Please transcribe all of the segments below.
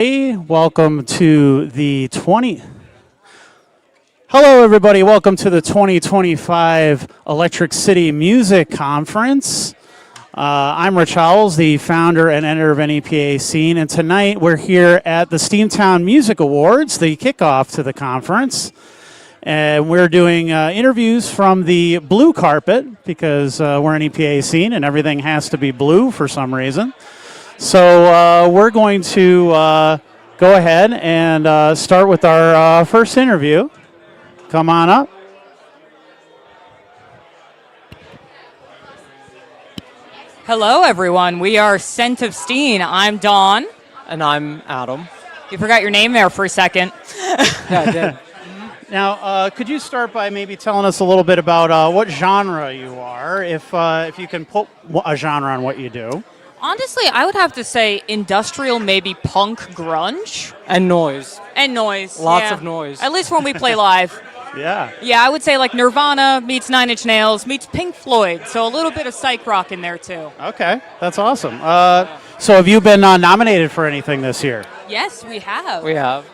Hey, welcome to the Hello, everybody. Welcome to the 2025 Electric City Music Conference. I'm Rich Howells, the founder and editor of NEPA Scene, and tonight we're here at the Steamtown Music Awards, the kickoff to the conference. And we're doing interviews from the blue carpet because we're NEPA Scene and everything has to be blue for some reason. So we're going to go ahead and start with our first interview. Come on up. Hello, everyone. We are Scent of Steen. I'm Dawn. And I'm Adam. You forgot your name there for a second. Yeah, I did. Now, could you start by maybe telling us a little bit about what genre you are, if you can put a genre on what you do? Honestly, I would have to say industrial, maybe punk, grunge. And noise. And noise. Lots of noise. At least when we play live. Yeah. Yeah, I would say like Nirvana meets Nine Inch Nails meets Pink Floyd. So a little bit of psych rock in there, too. Okay, that's awesome. So have you been nominated for anything this year? Yes, we have. We have.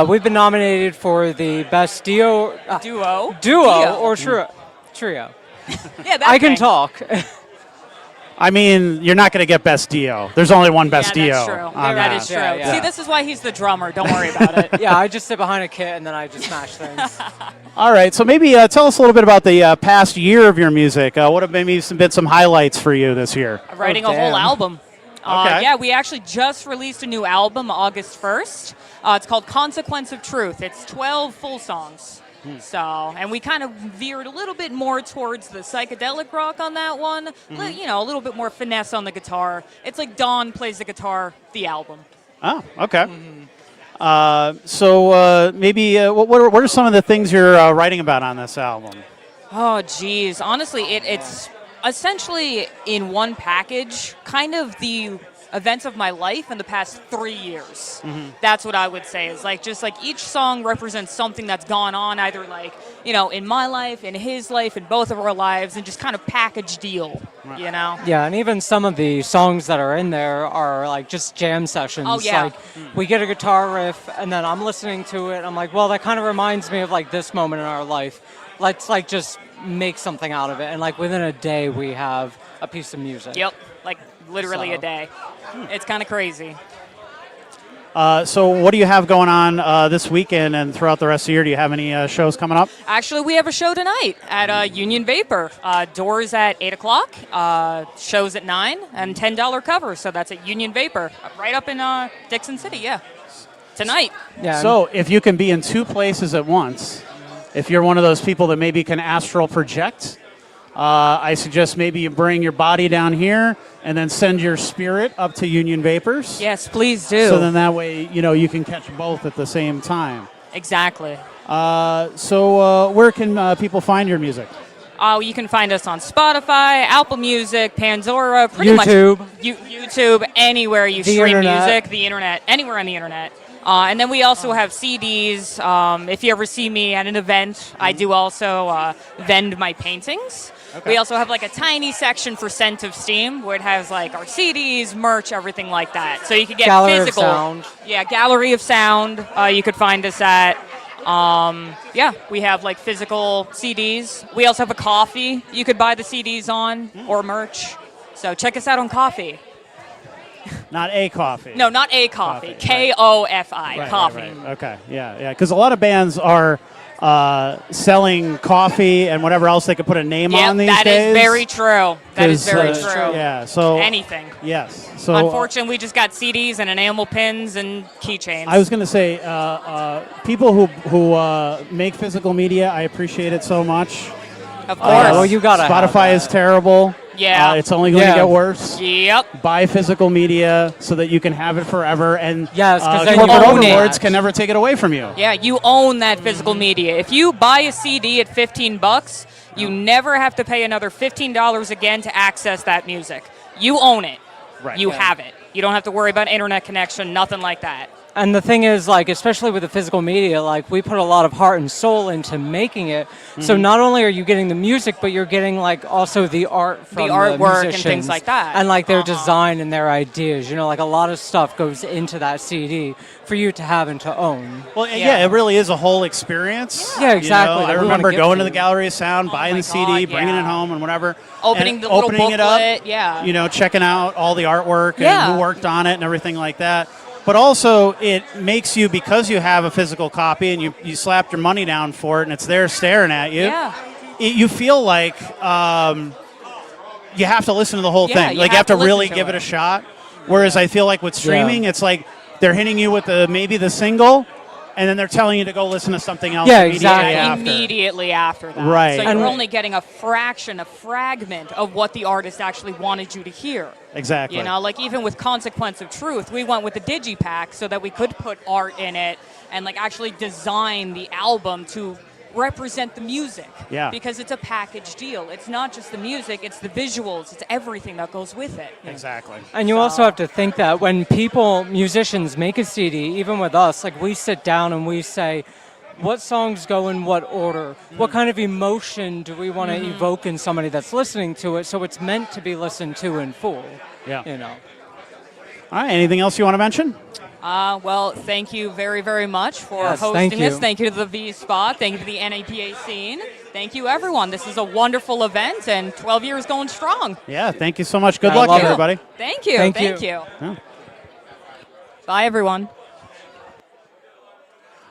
We've been nominated for the best duo or trio. Yeah, that I can thing. talk. I mean, you're not going to get Best Dio. There's only one Best Dio. That's true. That is true. Yeah. See, this is why he's the drummer. Don't worry about it. Yeah, I just sit behind a kit and then I just smash things. All right, so maybe tell us a little bit about the past year of your music. What have maybe been some highlights for you this year? Writing a whole album. Okay. Yeah, we actually just released a new album August 1st. It's called Consequence of Truth. It's 12 full songs. So, and we kind of veered a little bit more towards the psychedelic rock on that one. You know, a little bit more finesse on the guitar. It's like Dawn plays the guitar, the album. Oh, okay. So maybe what are some of the things you're writing about on this album? Oh, geez. Honestly, it's essentially in one package, kind of the events of my life in the past 3 years. That's what I would say is like just like each song represents something that's gone on either like, you know, in my life, in his life, in both of our lives, and just kind of package deal, you know? Yeah, and even some of the songs that are in there are like just jam sessions. Oh, yeah. Like we get a guitar riff and then I'm listening to it. I'm like, well, that kind of reminds me of like this moment in our life. Let's like just make something out of it. And like within a day we have a piece of music. Yep, like literally a day. It's kind of crazy. So what do you have going on this weekend and throughout the rest of the year? Do you have any shows coming up? Actually, we have a show tonight at Union Vapor. Doors at 8 o'clock, shows at 9, and $10 cover. So that's at Union Vapor, right up in Dixon City, yeah. Tonight. Yeah. So if you can be in two places at once, if you're one of those people that maybe can astral project, I suggest maybe you bring your body down here and then send your spirit up to Union Vapors. Yes, please do. So then that way, you know, you can catch both at the same time. Exactly. So where can people find your music? You can find us on Spotify, Apple Music, Pandora, pretty YouTube. much YouTube, anywhere you The stream internet. music, the internet, anywhere on the internet. And then we also have CDs. If you ever see me at an event, I do also vend my paintings. Okay. We also have like a tiny section for Scent of Steam where it has like our CDs, merch, everything like that. So you can get Gallery of physical. Sound. Yeah, Gallery of Sound. You could find us at. Yeah, we have like physical CDs. We also have a coffee you could buy the CDs on or merch. So check us out on coffee. Not a coffee. No, not a coffee. Coffee, Kofi. Right, Coffee. right. Okay, yeah. Because a lot of bands are selling coffee and whatever else they could put a name on these that days. is very true. That is very true. Yeah, so Anything. yes. So Unfortunately, we just got CDs and enamel pins and keychains. I was going to say, people who make physical media, I appreciate it so much. Of course. well, you gotta have Spotify that. is terrible. Yeah. It's only going to Yeah. get worse. Yep. Buy physical media so that you can have it forever, and Yes, 'cause then you corporate own it. overlords can never take it away from you. Yeah, you own that physical media. If you buy a CD at $15, you never have to pay another $15 again to access that music. You own it. Right. You Yeah. have it. You don't have to worry about internet connection, nothing like that. And the thing is, like, especially with the physical media, like, we put a lot of heart and soul into making it. So not only are you getting the music, but you're getting, like, also the art from the artwork and musicians. things like that. And, like, their design and their ideas. You know, like, a lot of stuff goes into that CD for you to have and to own. Well, yeah, it really is a whole experience. Yeah, exactly. You know, I They wanna remember give going to to the you. Gallery of Sound, buying my the CD, God, bringing yeah. it home and whatever. Opening and the little opening it up, booklet, yeah. You know, checking out all the artwork and Yeah. who worked on it and everything like that. But also, it makes you, because you have a physical copy and you slapped your money down for it and it's there staring at you, Yeah. you feel like you have to listen to the whole Yeah, thing. you Like, you have have to to really listen to give it it. a shot. Whereas I feel like with streaming, it's like they're hitting you with maybe the single, and then they're telling you to go listen to something else Yeah, immediately exactly. after. Immediately after that. Right. So And- you're only getting a fraction, a fragment of what the artist actually wanted you to hear. Exactly. You know, like even with Consequence of Truth, we went with the digipack so that we could put art in it and like actually design the album to represent the music. Yeah. Because it's a package deal. It's not just the music, it's the visuals, it's everything that goes with it. Exactly. And you also have to think that when musicians make a CD, even with us, like, we sit down and we say, what songs go in what order? What kind of emotion do we want to evoke in somebody that's listening to it? So it's meant to be listened to in full. Yeah. You know. All right. Anything else you want to mention? Well, thank you very, very much for Yes, hosting thank this. you. Thank you to the V Spot. Thank you to the NEPA Scene. Thank you, everyone. This is a wonderful event, and 12 years going strong. Yeah. Thank you so much. Good I luck, love it. everybody. Thank you. Thank Thank you. you. Bye, everyone.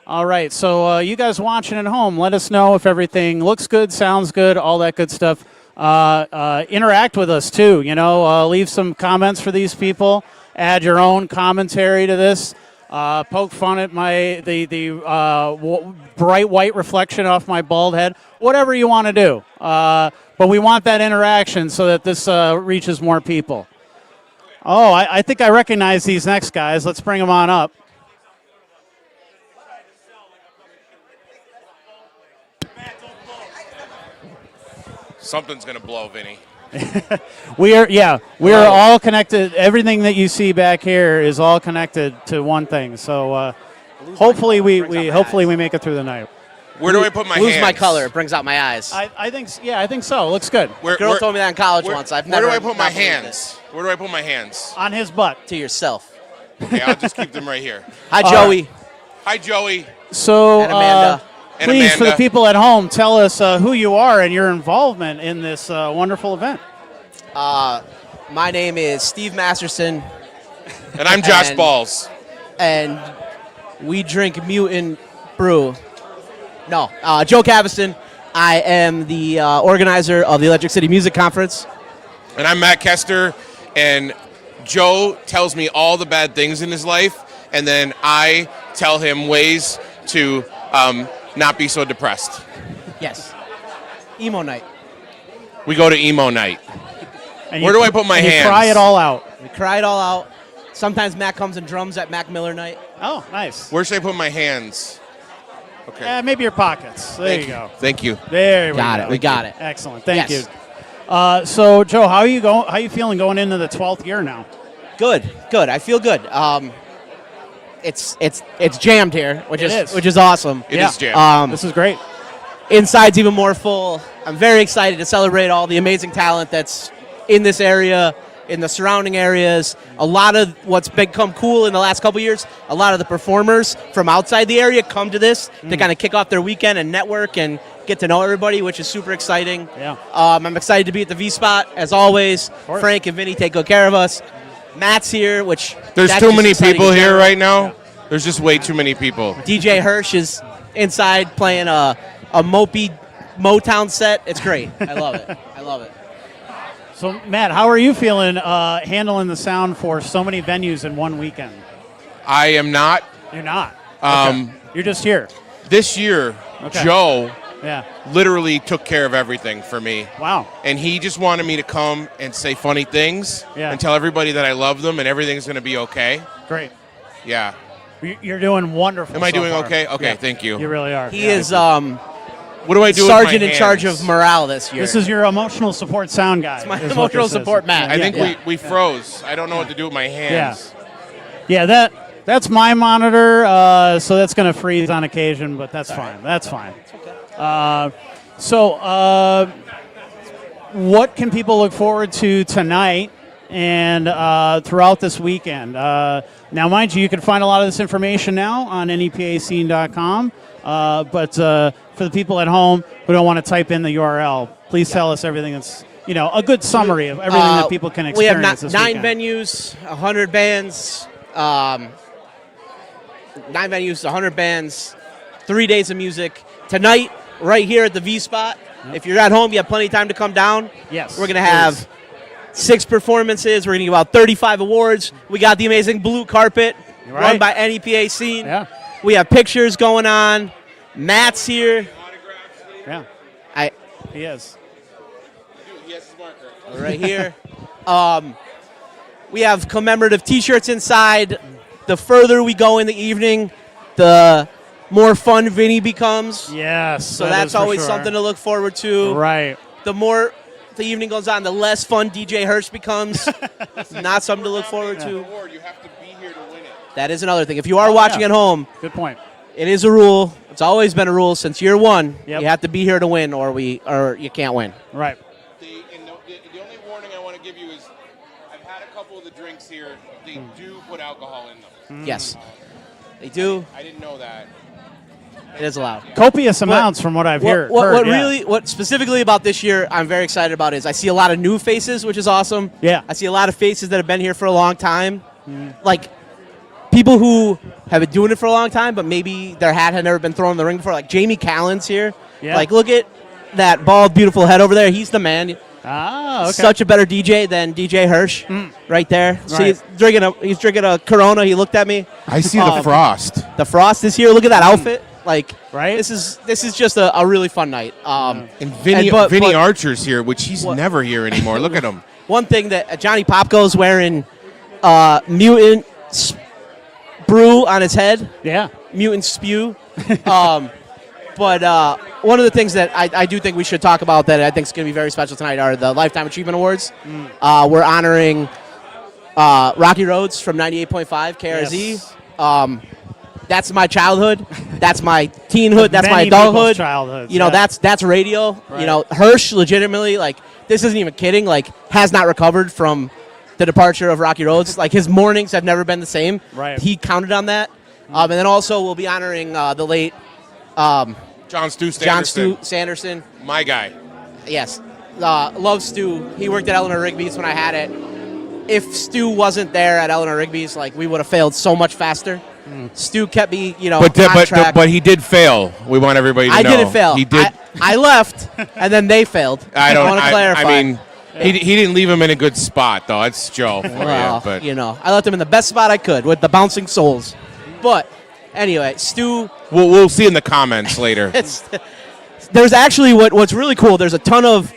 All right. So you guys watching at home, let us know if everything looks good, sounds good, all that good stuff. Interact with us too. You know, leave some comments for these people. Add your own commentary to this. Poke fun at the bright white reflection off my bald head. Whatever you want to do. But we want that interaction so that this reaches more people. Oh, I think I recognize these next guys. Let's bring them on up. Something's gonna blow, Vinny. We are all connected. Everything that you see back here is all connected to one thing. So hopefully we make it through the night. Where do I put my Lose hands? my color. It brings out my eyes. I think so. Looks good. Girl told me that in college once. I've never. Where do I put my not believed hands? Where do I put my hands? On his butt. it. To yourself. Okay, I'll just keep them right here. Hi, Joey. Hi, Joey. So And Amanda. And please, for the Amanda. people at home, tell us who you are and your involvement in this wonderful event. My name is Steve Masterson, And I'm Josh And- Balls. and we drink Mutant Brew. No, Joe Caviston. I am the organizer of the Electric City Music Conference. And I'm Matt Kester. And Joe tells me all the bad things in his life, and then I tell him ways to not be so depressed. Yes. Emo night. We go to emo night. And Where do I put my and hands? You cry it all out. We cry it all out. Sometimes Matt comes and drums at Mac Miller night. Oh, nice. Where should I put my hands? Okay. Maybe your pockets. There Thank you go. Thank you. There we Got go. it. We got it. Excellent. Thank Yes. you. So, Joe, how are you going? How are you feeling going into the 12th year now? Good. I feel good. It's jammed here, which It is is. which is awesome. It Yeah. is jammed. This is great. Inside's even more full. I'm very excited to celebrate all the amazing talent that's in this area, in the surrounding areas. A lot of what's become cool in the last couple years, a lot of the performers from outside the area come to this to kind of kick off their weekend and network and get to know everybody, which is super exciting. Yeah. I'm excited to be at the V Spot, as always. course. Frank and Vinny take good care of us. Matt's here, which There's that's too just many exciting people in here general. right now. There's just way too many people. DJ Hirsch is inside playing a mopey Motown set. It's great. I love it. I love it. So, Matt, how are you feeling handling the sound for so many venues in one weekend? I am not. You're not. Um, Okay. You're just here. This year, Okay. Joe Yeah. literally took care of everything for me. Wow. And he just wanted me to come and say funny things Yeah. and tell everybody that I love them and everything's going to be okay. Great. Yeah. You're doing wonderful. Am I so doing far. okay? Okay, Yeah. thank you. You really are. He Yeah. is What do I do sergeant with my in charge hands? of morale this year. This is your emotional support sound guy. It's my is what emotional this is. support Matt. I think Yeah. we froze. I don't know what to do with my hands. Yeah, that's my monitor, so that's going to freeze on occasion, but that's fine. That's fine. So, what can people look forward to tonight and throughout this weekend? Now, mind you, you can find a lot of this information now on nepascene.com, but for the people at home who don't want to type in the URL, please tell us everything that's, a good summary of everything that people can We have experience this nine weekend. venues, 100 bands, 9 venues, 100 bands, 3 days of music. Tonight, right here at the V Spot. If you're at home, you have plenty of time to come down. Yes, We're going to have 6 performances. We're going to give out 35 awards. We got the amazing blue carpet run Right. by NEPA Scene. Yeah. We have pictures going on. Matt's here. Yeah, I he is. right here. We have commemorative T-shirts inside. The further we go in the evening, the more fun Vinny becomes. Yes. So that that's is for always sure. something to look forward to. Right. The more the evening goes on, the less fun DJ Hirsch becomes. Not something to look forward to. Award, you have to be here to win it. That is another thing. If you are watching yeah. at home, Good point. it is a rule. It's always been a rule since year one. Yep. You have to be here to win, or you can't win. Right. The only warning I want to give you is I've had a couple of the drinks here. They do put alcohol in them. Yes, they do. I didn't know that. It is allowed. Copious amounts from what I've heard. What specifically about this year I'm very excited about is I see a lot of new faces, which is awesome. Yeah. I see a lot of faces that have been here for a long time. Like people who have been doing it for a long time, but maybe their hat had never been thrown in the ring before. Like Jamie Callan's here. Yeah. Like look at that bald, beautiful head over there. He's the man. Ah, okay. Such a better DJ than DJ Hirsch, right there. So Right. he's drinking a Corona. He looked at me. I see the frost. The Frost is here. Look at that outfit. Like Right. This is just a really fun night. And Vinny but Archer's here, which he's never here anymore. Look at him. one thing that Johnny Popko's wearing mutant brew on his head, Yeah. mutant spew. But one of the things that I do think we should talk about that I think is going to be very special tonight are the Lifetime Achievement Awards. We're honoring Rocky Roads from 98.5 KRZ. Yes. That's my childhood. That's my teenhood. That's my Many people's adulthood. childhoods, You know, yeah. that's radio. Right. You know, Hirsch legitimately, like, this isn't even kidding, like, has not recovered from the departure of Rocky Roads. Like, his mornings have never been the same. Right. He counted on that. And then also we'll be honoring the late John Stu Sanderson. John Stu Sanderson. My guy. Yes. Love Stu. He worked at Eleanor Rigby's when I had it. If Stu wasn't there at Eleanor Rigby's, like, we would have failed so much faster. Stu kept me, on track. But he did fail. We want everybody to know. I didn't fail. He did. I left, and then they failed. I don't. want to clarify. I mean, he didn't leave him in a good spot, though. It's Joe for well, you. But I left him in the best spot I could with the bouncing souls. But anyway, Stu. we'll see in the comments later. There's actually what's really cool. There's a ton of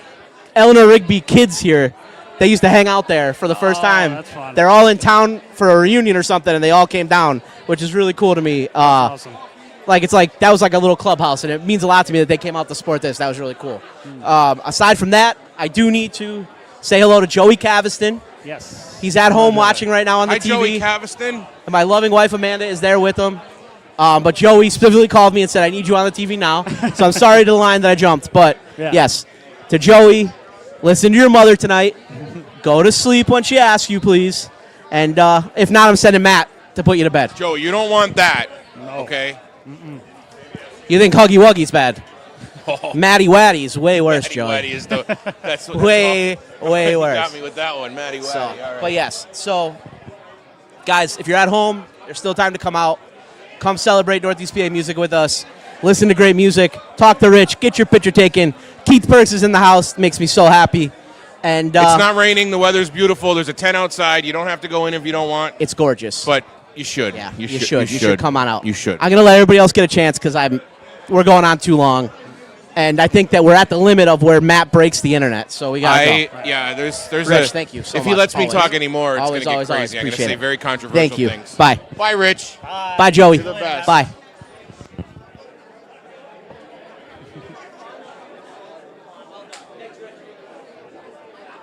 Eleanor Rigby kids here. They used to hang out there for the first time. That's fun. They're all in town for a reunion or something, and they all came down, which is really cool to me. Awesome. Like it's like that was like a little clubhouse, and it means a lot to me that they came out to support this. That was really cool. Aside from that, I do need to say hello to Joey Caviston. Yes. He's at home watching right now on the Hi, TV. Joey Caviston. And my loving wife Amanda is there with him. But Joey specifically called me and said, "I need you on the TV now." So I'm sorry to the line that I jumped, but yes, to Joey, listen to your mother tonight. Go to sleep when she asks you, please. And if not, I'm sending Matt to put you to bed. Joe, you don't want that. Okay. You think Huggy Wuggy's bad? Matty Waddy's way worse, Matty Joey. Waddy is that's Way you worse. got me with that one, Matty Waddy. So, All right. but yes, so guys, if you're at home, there's still time to come out. Come celebrate Northeast PA music with us. Listen to great music. Talk to Rich. Get your picture taken. Keith Perks is in the house. Makes me so happy. And It's not raining. The weather's beautiful. There's a tent outside. You don't have to go in if you don't want. it's gorgeous. But you should. yeah, You you should. should come on out. You should. I'm gonna let everybody else get a chance because we're going on too long, and I think that we're at the limit of where Matt breaks the internet. So we gotta go. Yeah, there's Rich, thank you so if much. he lets me Always. talk anymore, it's Always, going to always, get always crazy. I'm going to appreciate say it. very controversial Thank you. things. Bye. Bye, Rich. Bye, Joey. You're the best. Bye.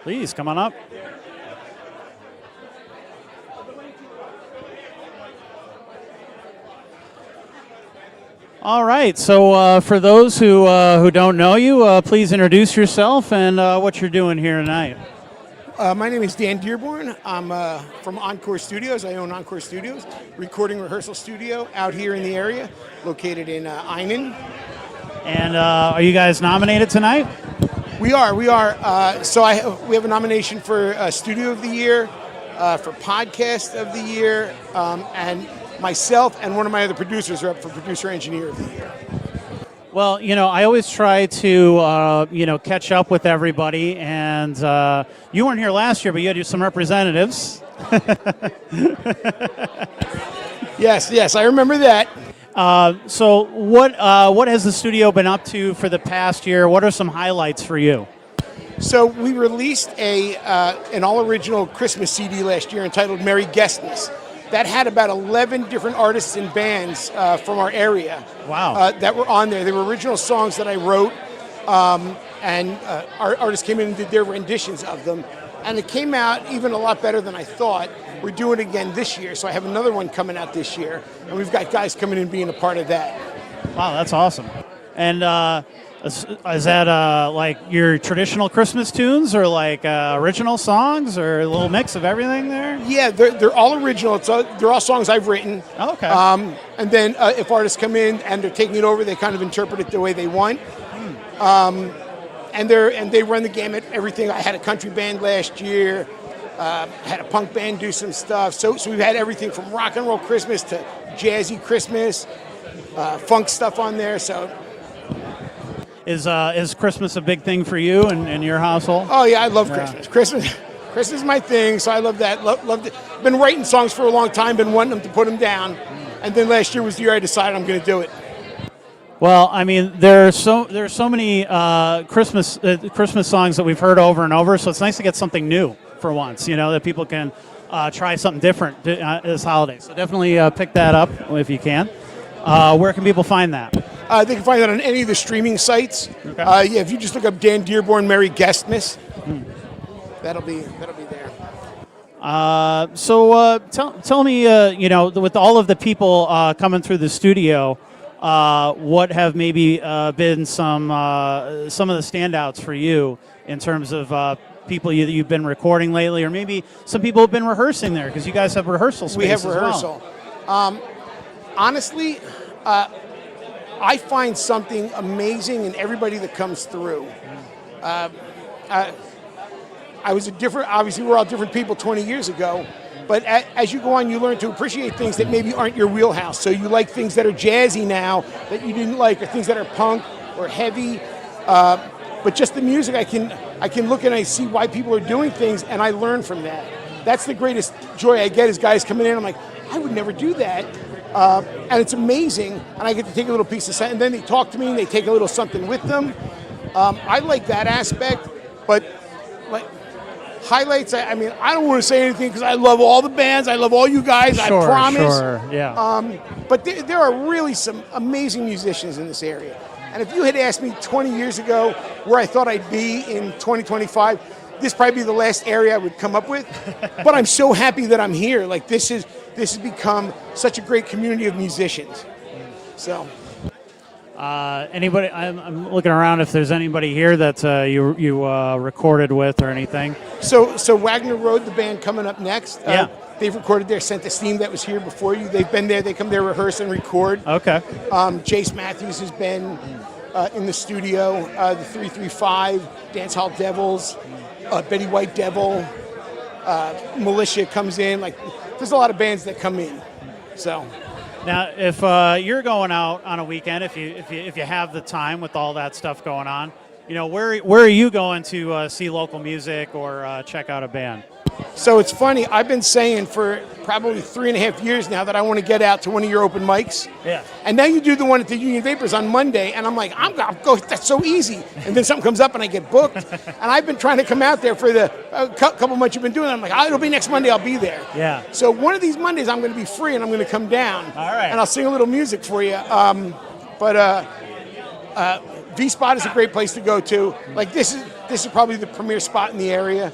Please come on up. All right. So for those who don't know you, please introduce yourself and what you're doing here tonight. My name is Dan Dearborn. I'm from Encore Studios. I own Encore Studios, recording rehearsal studio out here in the area, located in Einan. And are you guys nominated tonight? We are. We have a nomination for Studio of the Year, for Podcast of the Year, and myself and one of my other producers are up for Producer Engineer of the Year. Well, I always try to, catch up with everybody. And you weren't here last year, but you had some representatives. Yes, I remember that. So what has the studio been up to for the past year? What are some highlights for you? So we released an all-original Christmas CD last year entitled Merry Guestmas. That had about 11 different artists and bands from our area. Wow. That were on there. They were original songs that I wrote, and our artists came in and did their renditions of them. And it came out even a lot better than I thought. We're doing it again this year, so I have another one coming out this year. And we've got guys coming in being a part of that. Wow, that's awesome. And is that like your traditional Christmas tunes or like original songs or a little mix of everything there? Yeah, they're all original. They're all songs I've written. Oh, okay. And then if artists come in and they're taking it over, they kind of interpret it the way they want. And they run the gamut. Everything. I had a country band last year. Had a punk band do some stuff. So we've had everything from rock and roll Christmas to jazzy Christmas, funk stuff on there. So. Is Christmas a big thing for you and your household? Oh yeah, I love Christmas. Christmas is my thing, so I love that. Loved it. Been writing songs for a long time, been wanting them to put them down, and then last year was the year I decided I'm going to do it. Well, I mean, there's so many Christmas songs that we've heard over and over, so it's nice to get something new for once. That people can try something different this holiday. So definitely pick that up if you can. Where can people find that? They can find that on any of the streaming sites. Okay. If you just look up Dan Dearborn Merry Guestmas, that'll be there. So tell me, with all of the people coming through the studio, what have maybe been some of the standouts for you in terms of people you've been recording lately, or maybe some people have been rehearsing there because you guys have rehearsal space. We have as rehearsal. Well. Honestly, I find something amazing in everybody that comes through. I was obviously we're all different people 20 years ago, but as you go on, you learn to appreciate things that maybe aren't your wheelhouse. So you like things that are jazzy now that you didn't like, or things that are punk or heavy. But just the music, I can look and I see why people are doing things, and I learn from that. That's the greatest joy I get is guys coming in, I'm like, I would never do that. And it's amazing, and I get to take a little piece of something, and then they talk to me, and they take a little something with them. I like that aspect, but like highlights, I mean, I don't want to say anything because I love all the bands, I love all you guys, Sure, I promise. Sure, yeah. But there are really some amazing musicians in this area. And if you had asked me 20 years ago where I thought I'd be in 2025, this probably be the last area I would come up with. But I'm so happy that I'm here. Like this has become such a great community of musicians. So. Anybody? I'm looking around if there's anybody here that you recorded with or anything. So Wagner Road, the band coming up next. Yeah. They've recorded their Sent the Steam that was here before you. They've been there. They come there, rehearse and record. Okay. Jace Matthews has been in the studio. The 335, Dance Hall Devils, Betty White Devil, Militia comes in. Like, there's a lot of bands that come in. So. Now, if you're going out on a weekend, if you have the time with all that stuff going on, where are you going to see local music or check out a band? So it's funny. I've been saying for probably 3.5 years now that I want to get out to one of your open mics. Yeah. And now you do the one at the Union Vapors on Monday, and I'm like, I'm going to go. That's so easy. And then something comes up, and I get booked. And I've been trying to come out there for the couple months you've been doing it. I'm like, it'll be next Monday. I'll be there. Yeah. So one of these Mondays, I'm going to be free, and I'm going to come down. All right. And I'll sing a little music for you. V-Spot is a great place to go to. Like, this is this is probably the premier spot in the area.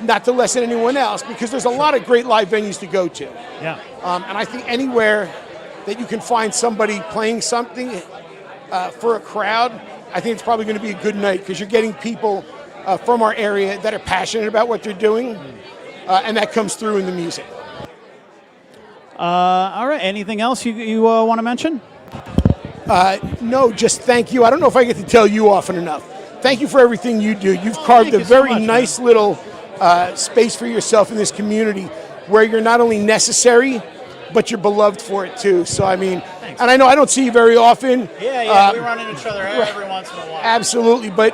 Not to lessen anyone else, because there's a lot of great live venues to go to. Yeah. And I think anywhere that you can find somebody playing something for a crowd, I think it's probably going to be a good night, because you're getting people from our area that are passionate about what they're doing, and that comes through in the music. All right. Anything else you want to mention? No, just thank you. I don't know if I get to tell you often enough. Thank you for everything you do. You've carved a very nice little space for yourself in this community, where you're not only necessary, but you're beloved for it too. So I mean, thanks. And I know I don't see you very often. Yeah, we run into each other every once in a while. Absolutely, but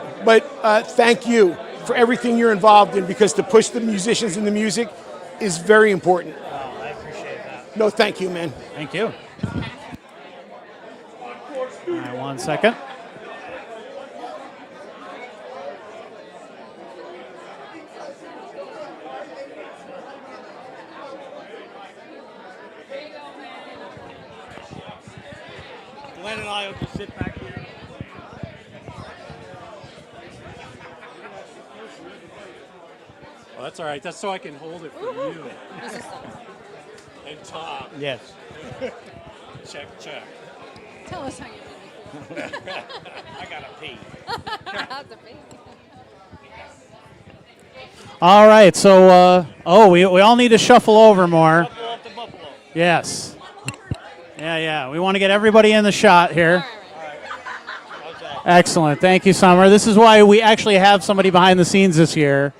thank you for everything you're involved in, because to push the musicians in the music is very important. Oh, I appreciate that. No, thank you, man. Thank you. All right, 1 second. Glenn and I will just sit back here. Well, that's all right. That's so I can hold it for you. And Tom. Yes. Check. Tell us how you did it. I gotta pee. That's a big. All right. So, we all need to shuffle over more. Buffalo up to Buffalo. Yes. Yeah. We want to get everybody in the shot here. Excellent. Thank you, Summer. This is why we actually have somebody behind the scenes this year,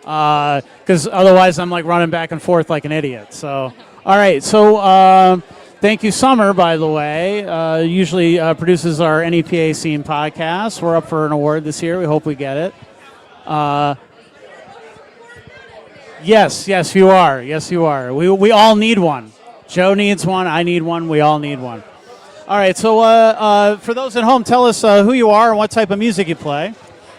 because otherwise I'm like running back and forth like an idiot. So, all right. So, thank you, Summer, by the way. Usually produces our NEPA Scene podcast. We're up for an award this year. We hope we get it. Yes, you are. Yes, you are. We all need one. Joe needs one. I need one. We all need one. All right. So for those at home, tell us who you are and what type of music you play.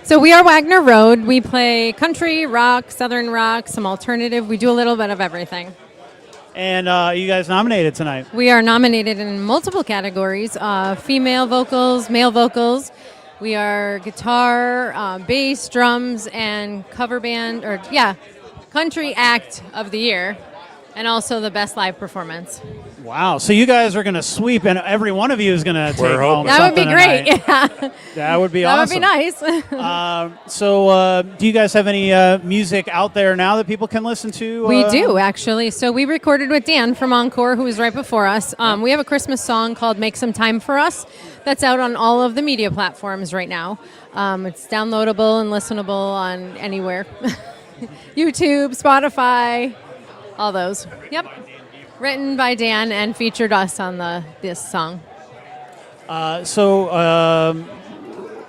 So we are Wagner Road. We play country, rock, southern rock, some alternative. We do a little bit of everything. And you guys nominated tonight. We are nominated in multiple categories: female vocals, male vocals. We are guitar, bass, drums, and cover band, country act of the year, and also the best live performance. Wow. So you guys are going to sweep, and every one of you is going to take home That would be something great. tonight. Yeah. That would be That awesome. would be nice. So do you guys have any music out there now that people can listen to? We do, actually. So we recorded with Dan from Encore, who was right before us. We have a Christmas song called Make Some Time for Us that's out on all of the media platforms right now. It's downloadable and listenable on anywhere. YouTube, Spotify, all those. Yep. Written by Dan and featured us on this song. So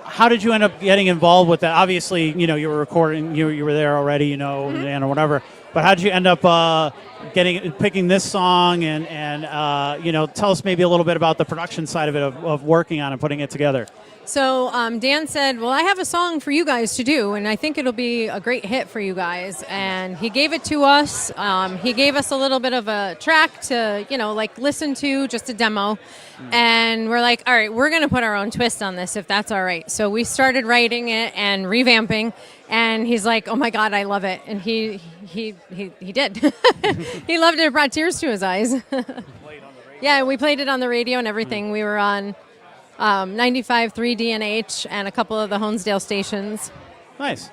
how did you end up getting involved with that? Obviously, you were recording, you were there already, Dan or whatever. But how did you end up picking this song and tell us maybe a little bit about the production side of it, of working on and putting it together? So Dan said, well, I have a song for you guys to do, and I think it'll be a great hit for you guys. And he gave it to us. He gave us a little bit of a track to, listen to, just a demo. And we're like, all right, we're going to put our own twist on this, if that's all right. So we started writing it and revamping. And he's like, oh, my God, I love it. And he did. He loved it. It brought tears to his eyes. Yeah, we played it on the radio and everything. We were on 95.3 DNH and a couple of the Honesdale stations. Nice.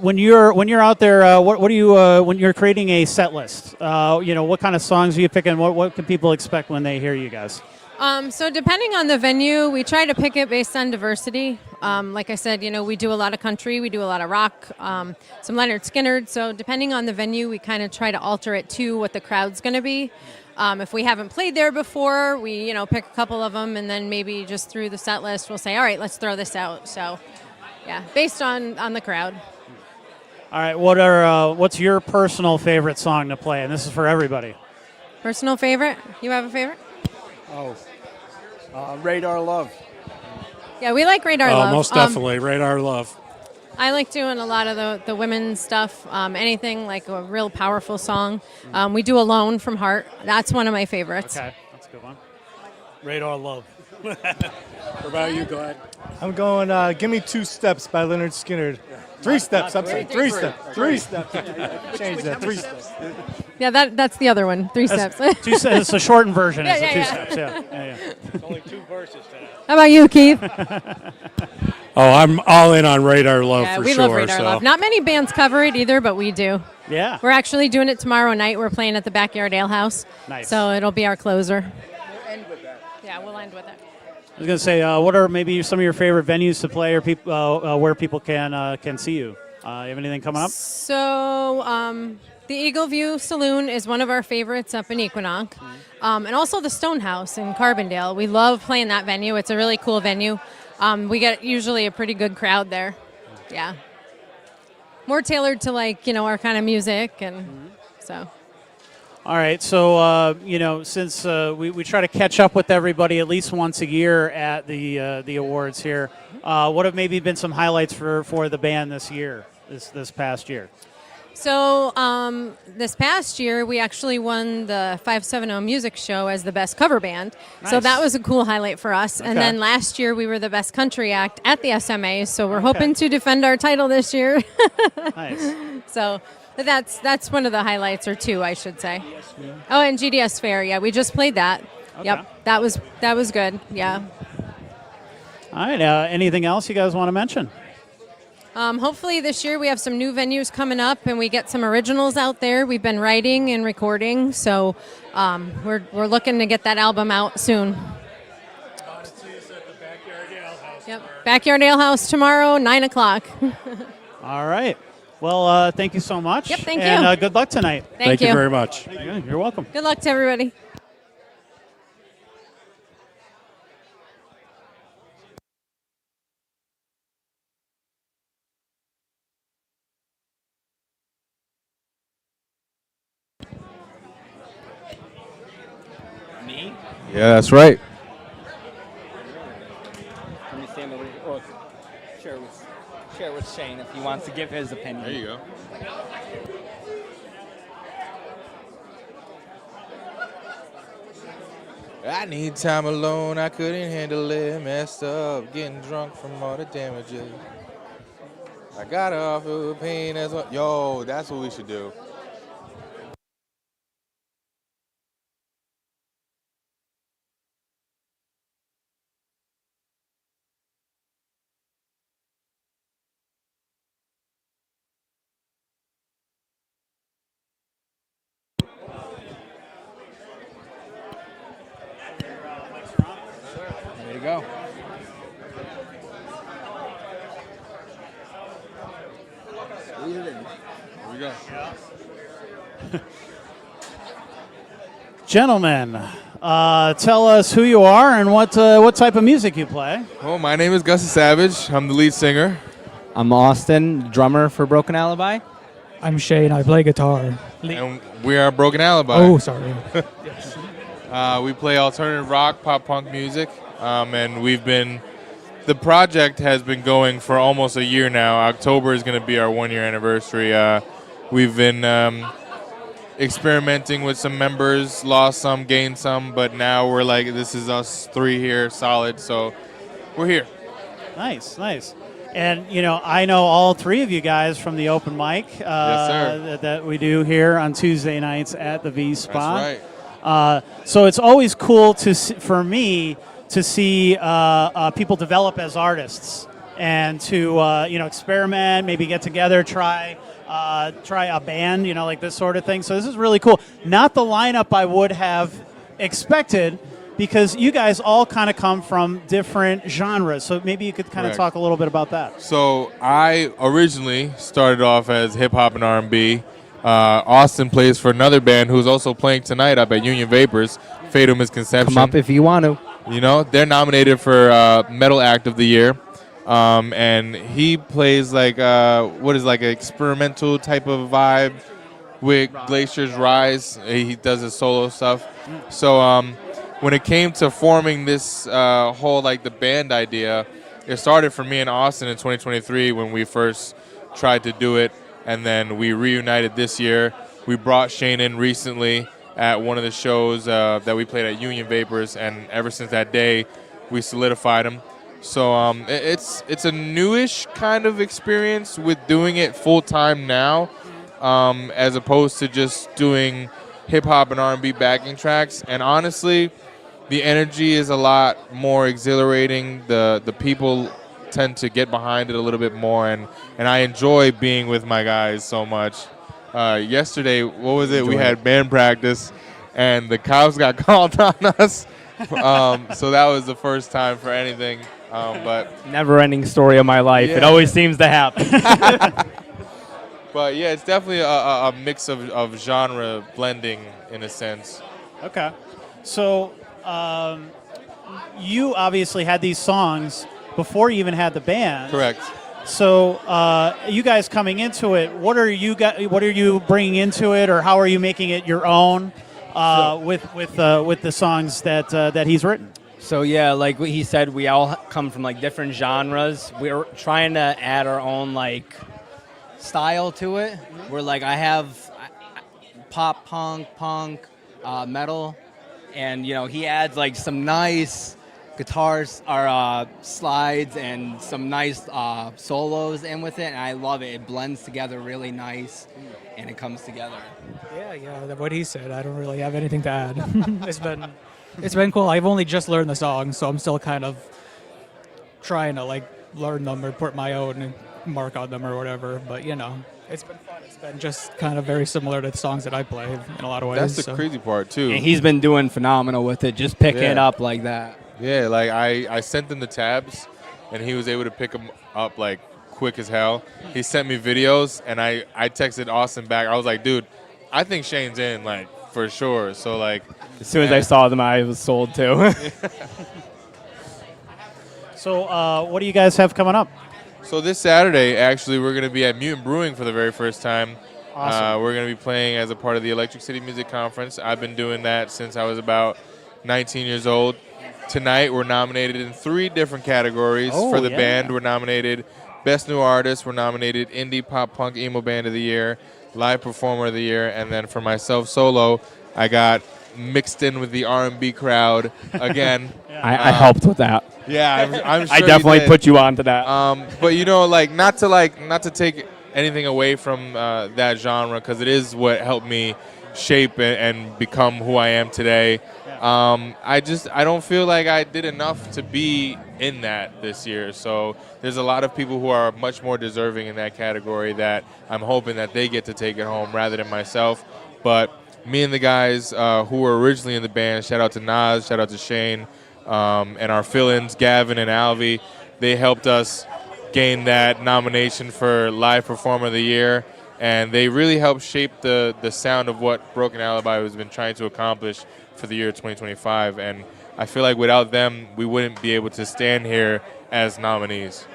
When you're out there, what do you when you're creating a set list? What kind of songs are you picking? What can people expect when they hear you guys? So depending on the venue, we try to pick it based on diversity. Like I said, we do a lot of country, we do a lot of rock, some Leonard Skinner. So depending on the venue, we kind of try to alter it to what the crowd's going to be. If we haven't played there before, we pick a couple of them, and then maybe just through the set list, we'll say, all right, let's throw this out. So, yeah, based on the crowd. All right, what's your personal favorite song to play? And this is for everybody. Personal favorite? You have a favorite? Radar Love. Yeah, we like Radar Love. Most definitely, Radar Love. I like doing a lot of the women's stuff, anything like a real powerful song. We do Alone from Heart. That's one of my favorites. Okay, that's a good one. Radar Love. What about you, Glad? I'm going, Give Me Two Steps by Leonard Skinner. Three steps, I'm sorry. Three steps. Change that, 3 steps. Yeah, that's the other one. 3 steps. Two steps. It's a shortened version. Yeah, It's yeah, the 2 yeah. steps. Yeah. It's only 2 verses today. How about you, Keith? Oh, I'm all in on Radar Love Yeah, for we sure. love Radar so. Love. Not many bands cover it either, but we do. Yeah. We're actually doing it tomorrow night. We're playing at the Backyard Ale House. Nice. So it'll be our closer. We'll end with that. Yeah, we'll end with it. I was going to say, what are maybe some of your favorite venues to play, or where people can see you? You have anything coming up? So the Eagle View Saloon is one of our favorites up in Equinox. And also the Stonehouse in Carbondale. We love playing that venue. It's a really cool venue. We get usually a pretty good crowd there. Yeah. More tailored to our kind of music, and so. All right, so since we try to catch up with everybody at least once a year at the awards here, what have maybe been some highlights for the band this year, this past year? So this past year, we actually won the 570 Music Show as the best cover band. So Nice. that was a cool highlight for us. And Okay. then last year, we were the best country act at the SMA. So we're hoping to defend our title this year. Nice. So that's one of the highlights, or 2, I should say. Oh, and GDS Fair. Yeah, we just played that. Okay. Yep, that was good. Yeah. All right, anything else you guys want to mention? Hopefully this year we have some new venues coming up, and we get some originals out there. We've been writing and recording, so we're looking to get that album out soon. Yep, Backyard Ale House tomorrow, 9 o'clock. All right. Well, thank you so much. Yep, thank and, you. good luck tonight. Thank you. you very much. Yeah, you're welcome. Good luck to everybody. Yeah, that's right. Let me stand over here. Or share with Shane if he wants to give his opinion. There you go. I need time alone, I couldn't handle it. Messed up, getting drunk from all the damages. I got off of pain as well. Yo, that's what we should do. There you go. Here we go. Gentlemen, tell us who you are and what type of music you play. Well, my name is Gussie Savage. I'm the lead singer. I'm Austin, drummer for Broken Alibi. I'm Shane. I play guitar. And we are Broken Alibi. Oh, sorry. We play alternative rock, pop punk music, and the project has been going for almost a year now. October is going to be our 1-year anniversary. We've been experimenting with some members, lost some, gained some, but now we're like, this is us 3 here, solid, so we're here. Nice. And, I know all 3 of you guys from the open mic Yes, sir. that we do here on Tuesday nights at the V Spot. That's right. So it's always cool for me to see people develop as artists and to experiment, maybe get together, try a band, like this sort of thing. So this is really cool. Not the lineup I would have expected, because you guys all kind of come from different genres. So maybe you could kind of Correct. talk a little bit about that. So I originally started off as hip hop and R&B. Austin plays for another band who's also playing tonight up at Union Vapors, Fatal Misconception. Come up if you want to. They're nominated for Metal Act of the Year. And he plays like an experimental type of vibe with Glacier's Rise. He does his solo stuff. So when it came to forming this whole the band idea, it started for me and Austin in 2023 when we first tried to do it, and then we reunited this year. We brought Shane in recently at one of the shows that we played at Union Vapors, and ever since that day, we solidified them. So it's a newish kind of experience with doing it full time now, as opposed to just doing hip hop and R&B backing tracks. And honestly, the energy is a lot more exhilarating. The people tend to get behind it a little bit more, and I enjoy being with my guys so much. Yesterday, what was it? We had band practice, and the cops got called on us. So that was the first time for anything. But Never-ending story of my life. It Yeah. always seems to happen. But yeah, it's definitely a mix of genre blending in a sense. Okay. So you obviously had these songs before you even had the band. Correct. So you guys coming into it, what are you bringing into it, or how are you making it your own with the songs that he's written? So yeah, like what he said, we all come from like different genres. We're trying to add our own like style to it. We're like, I have pop, punk, metal, and he adds like some nice guitars or slides and some nice solos in with it, and I love it. It blends together really nice, and it comes together. Yeah, what he said. I don't really have anything to add. It's been cool. I've only just learned the songs, so I'm still kind of trying to like learn them or put my own mark on them or whatever. But it's been fun. It's been just kind of very similar to the songs that I play in a lot of ways. That's the crazy part too. And he's been doing phenomenal with it, just picking it up like that. Yeah, like I sent him the tabs, and he was able to pick them up like quick as hell. He sent me videos, and I texted Austin back. I was like, dude, I think Shane's in, like, for sure. So like, as soon as I saw them, I was sold too. So what do you guys have coming up? So this Saturday, actually, we're going to be at Mutant Brewing for the very first time. Awesome. We're going to be playing as a part of the Electric City Music Conference. I've been doing that since I was about 19 years old. Tonight, we're nominated in 3 different categories. For the band, we're nominated Best New Artist. We're nominated Indie Pop Punk Emo Band of the Year, Live Performer of the Year, and then for myself solo, I got mixed in with the R&B crowd again. I helped with that. Yeah, I'm sure I definitely you did. put you onto that. But not to take anything away from that genre, because it is what helped me shape and become who I am today. I don't feel like I did enough to be in that this year. So there's a lot of people who are much more deserving in that category that I'm hoping that they get to take it home rather than myself. But me and the guys who were originally in the band, shout out to Nas, shout out to Shane, and our fill-ins, Gavin and Alvy, they helped us gain that nomination for Live Performer of the Year. And they really helped shape the sound of what Broken Alibi has been trying to accomplish for the year 2025. And I feel like without them, we wouldn't be able to stand here as nominees.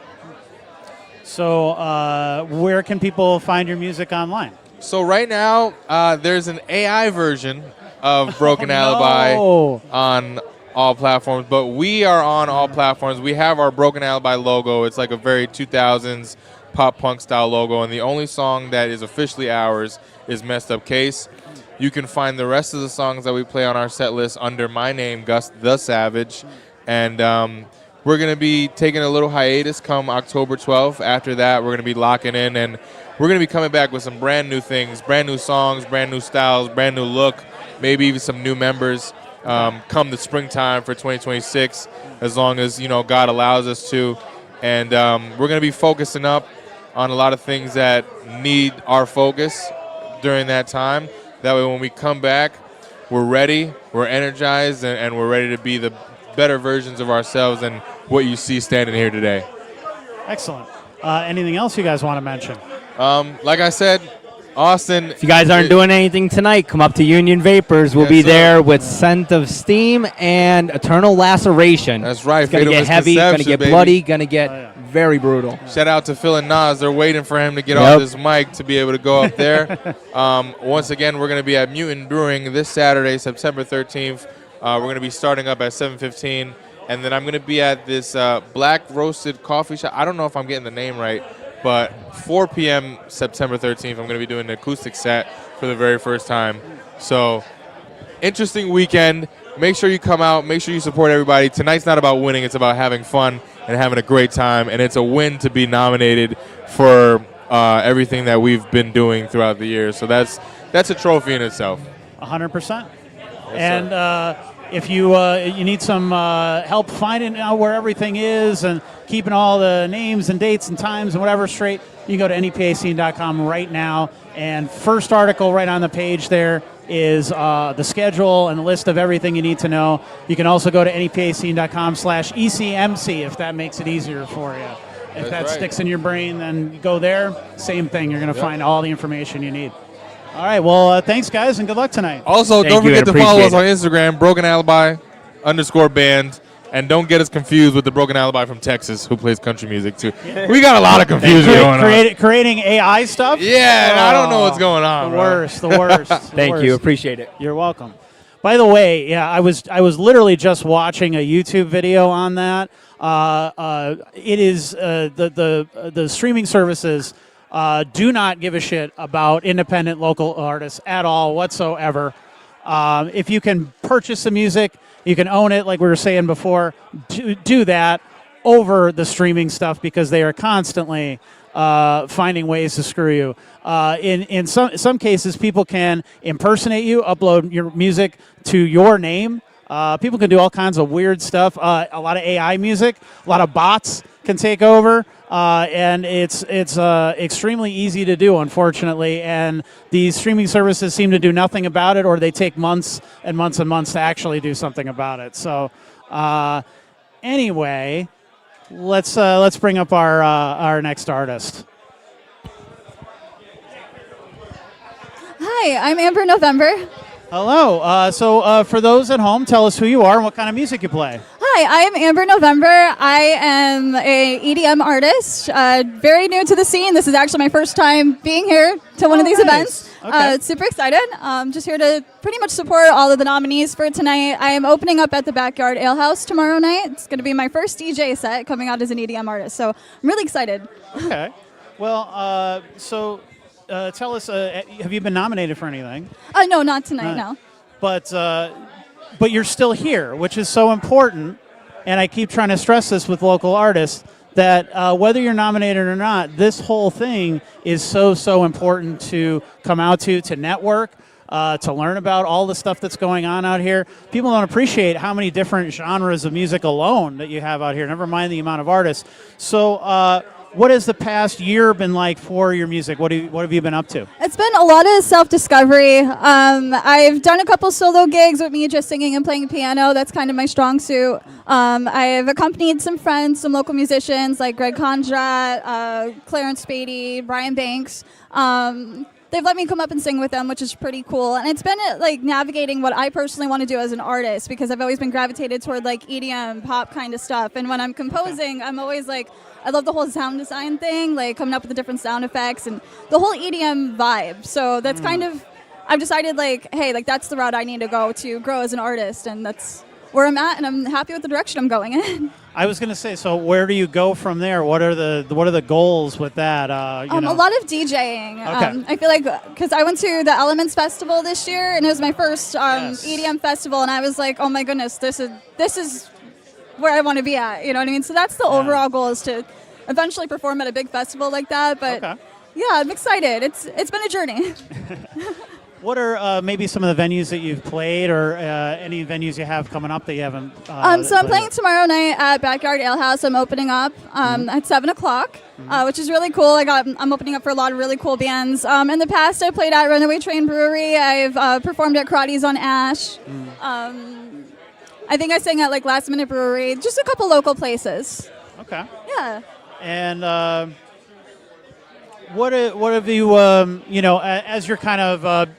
So where can people find your music online? So right now, there's an AI version of Broken Alibi on all platforms, but we are on all platforms. We have our Broken Alibi logo. It's like a very 2000s pop punk style logo, and the only song that is officially ours is Messed Up Case. You can find the rest of the songs that we play on our set list under my name, Gus the Savage, and we're going to be taking a little hiatus come October 12th. After that, we're going to be locking in, and we're going to be coming back with some brand new things, brand new songs, brand new styles, brand new look, maybe even some new members come the springtime for 2026, as long as God allows us to. And we're going to be focusing up on a lot of things that need our focus during that time. That way when we come back, we're ready, we're energized, and we're ready to be the better versions of ourselves than what you see standing here today. Excellent. Anything else you guys want to mention? Like I said, Austin. If you guys aren't doing anything tonight, come up to Union Vapors. We'll be there with Scent of Steam and Eternal Laceration. That's right. It's going to get heavy, going to get bloody, going to get very brutal. Shout out to Phil and Nas. They're waiting for him to get off this mic to be able to go up there. Once again, we're going to be at Mutant Brewing this Saturday, September 13th. We're going to be starting up at 7:15. And then I'm going to be at this Black Roasted Coffee Shop. I don't know if I'm getting the name right, but 4 p.m. September 13th, I'm going to be doing an acoustic set for the very first time. So, interesting weekend. make sure you come out. Make sure you support everybody. Tonight's not about winning. It's about having fun and having a great time. And it's a win to be nominated for everything that we've been doing throughout the year. So that's a trophy in itself. 100%. And if you need some help finding out where everything is and keeping all the names and dates and times and whatever straight, you can go to nepascene.com right now. And first article right on the page there is the schedule and the list of everything you need to know. You can also go to nepascene.com/ECMC if that makes it easier for you. If that sticks in your brain, then go there. Same thing. You're going to find all the information you need. All right. Well, thanks, guys, and good luck tonight. Also, don't forget to follow us on Instagram, Broken Alibi _band. And don't get us confused with the Broken Alibi from Texas who plays country music, too. We got a lot of confusion going on. Creating AI stuff? Yeah, I don't know what's going on. The worst. Thank you. Appreciate it. You're welcome. By the way, yeah, I was literally just watching a YouTube video on that. It is the streaming services do not give a shit about independent local artists at all whatsoever. If you can purchase the music, you can own it, like we were saying before. Do that over the streaming stuff because they are constantly finding ways to screw you. In some cases, people can impersonate you, upload your music to your name. People can do all kinds of weird stuff. A lot of AI music, a lot of bots can take over. And it's extremely easy to do, unfortunately. And these streaming services seem to do nothing about it, or they take months and months and months to actually do something about it. So, anyway, let's bring up our next artist. Hi, I'm Amber November. Hello. So for those at home, tell us who you are and what kind of music you play. Hi, I am Amber November. I am a EDM artist, very new to the scene. This is actually my first time being here to one of these events. Okay. Super excited. Just here to pretty much support all of the nominees for tonight. I am opening up at the Backyard Ale House tomorrow night. It's going to be my first DJ set coming out as an EDM artist, so I'm really excited. Okay. Well, tell us, have you been nominated for anything? No, not tonight, no. But you're still here, which is so important. And I keep trying to stress this with local artists, that whether you're nominated or not, this whole thing is so important to come out to network, to learn about all the stuff that's going on out here. People don't appreciate how many different genres of music alone that you have out here, never mind the amount of artists. So what has the past year been like for your music? What have you been up to? It's been a lot of self-discovery. I've done a couple solo gigs with me just singing and playing piano. That's kind of my strong suit. I've accompanied some friends, some local musicians like Greg Condrat, Clarence Spady, Brian Banks. They've let me come up and sing with them, which is pretty cool. And it's been like navigating what I personally want to do as an artist, because I've always been gravitated toward like EDM, pop kind of stuff. And when I'm composing, I'm always like, I love the whole sound design thing, like coming up with the different sound effects and the whole EDM vibe. So that's kind of, I've decided like, hey, like that's the route I need to go to grow as an artist. And that's where I'm at, and I'm happy with the direction I'm going in. I was going to say, so where do you go from there? What are the goals with that? A lot of DJing. Okay. I feel like, because I went to the Elements Festival this year, and it was my first EDM festival, and I was like, oh my goodness, this is where I want to be at. You know what I mean? So that's the overall goal, is to eventually perform at a big festival like that. But yeah, I'm excited. It's been a journey. What are maybe some of the venues that you've played, or any venues you have coming up that you haven't? So I'm playing tomorrow night at Backyard Ale House. I'm opening up at 7 o'clock, which is really cool. I'm opening up for a lot of really cool bands. In the past, I played at Runaway Train Brewery. I've performed at Karate's on Ash. I think I sang at like Last Minute Brewery. Just a couple local places. Okay. Yeah. And what have you as you're kind of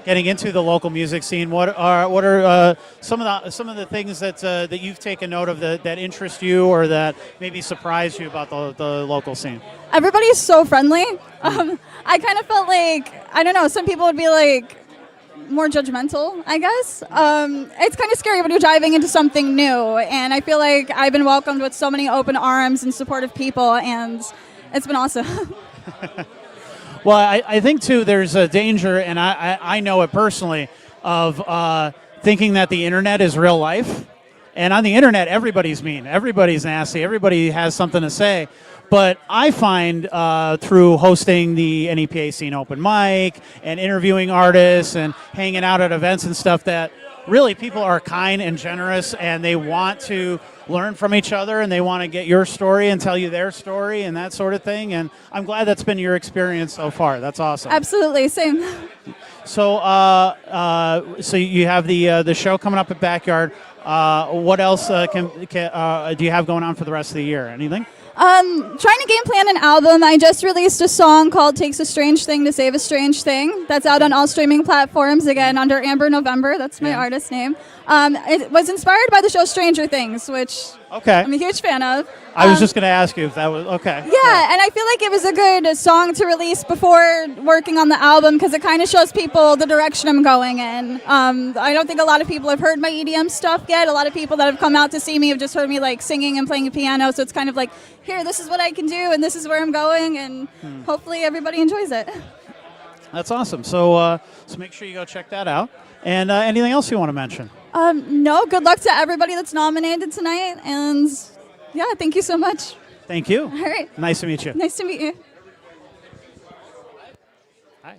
getting into the local music scene? What are some of the things that you've taken note of that interest you, or that maybe surprised you about the local scene? Everybody's so friendly. I kind of felt like, I don't know, some people would be like more judgmental, I guess. It's kind of scary when you're diving into something new, and I feel like I've been welcomed with so many open arms and supportive people, and it's been awesome. Well, I think too there's a danger, and I know it personally, of thinking that the internet is real life. And on the internet, everybody's mean, everybody's nasty, everybody has something to say. But I find through hosting the NEPA Scene open mic and interviewing artists and hanging out at events and stuff that really people are kind and generous and they want to learn from each other and they want to get your story and tell you their story and that sort of thing. And I'm glad that's been your experience so far. That's awesome. Absolutely, same. So, so you have the show coming up at Backyard. What else do you have going on for the rest of the year? Anything? Trying to game plan an album. I just released a song called Takes a Strange Thing to Save a Strange Thing. That's out on all streaming platforms, again, under Amber November. That's my artist name. It was inspired by the show Stranger Things, which I'm a huge fan of. I was just going to ask you if that was, okay. Yeah, and I feel like it was a good song to release before working on the album because it kind of shows people the direction I'm going in. I don't think a lot of people have heard my EDM stuff yet. A lot of people that have come out to see me have just heard me like singing and playing the piano, so it's kind of like, here, this is what I can do, and this is where I'm going, and hopefully everybody enjoys it. That's awesome. So, so make sure you go check that out. And anything else you want to mention? No, good luck to everybody that's nominated tonight, and yeah, thank you so much. Thank you. All right. Nice to meet you. Nice to meet you. Hi.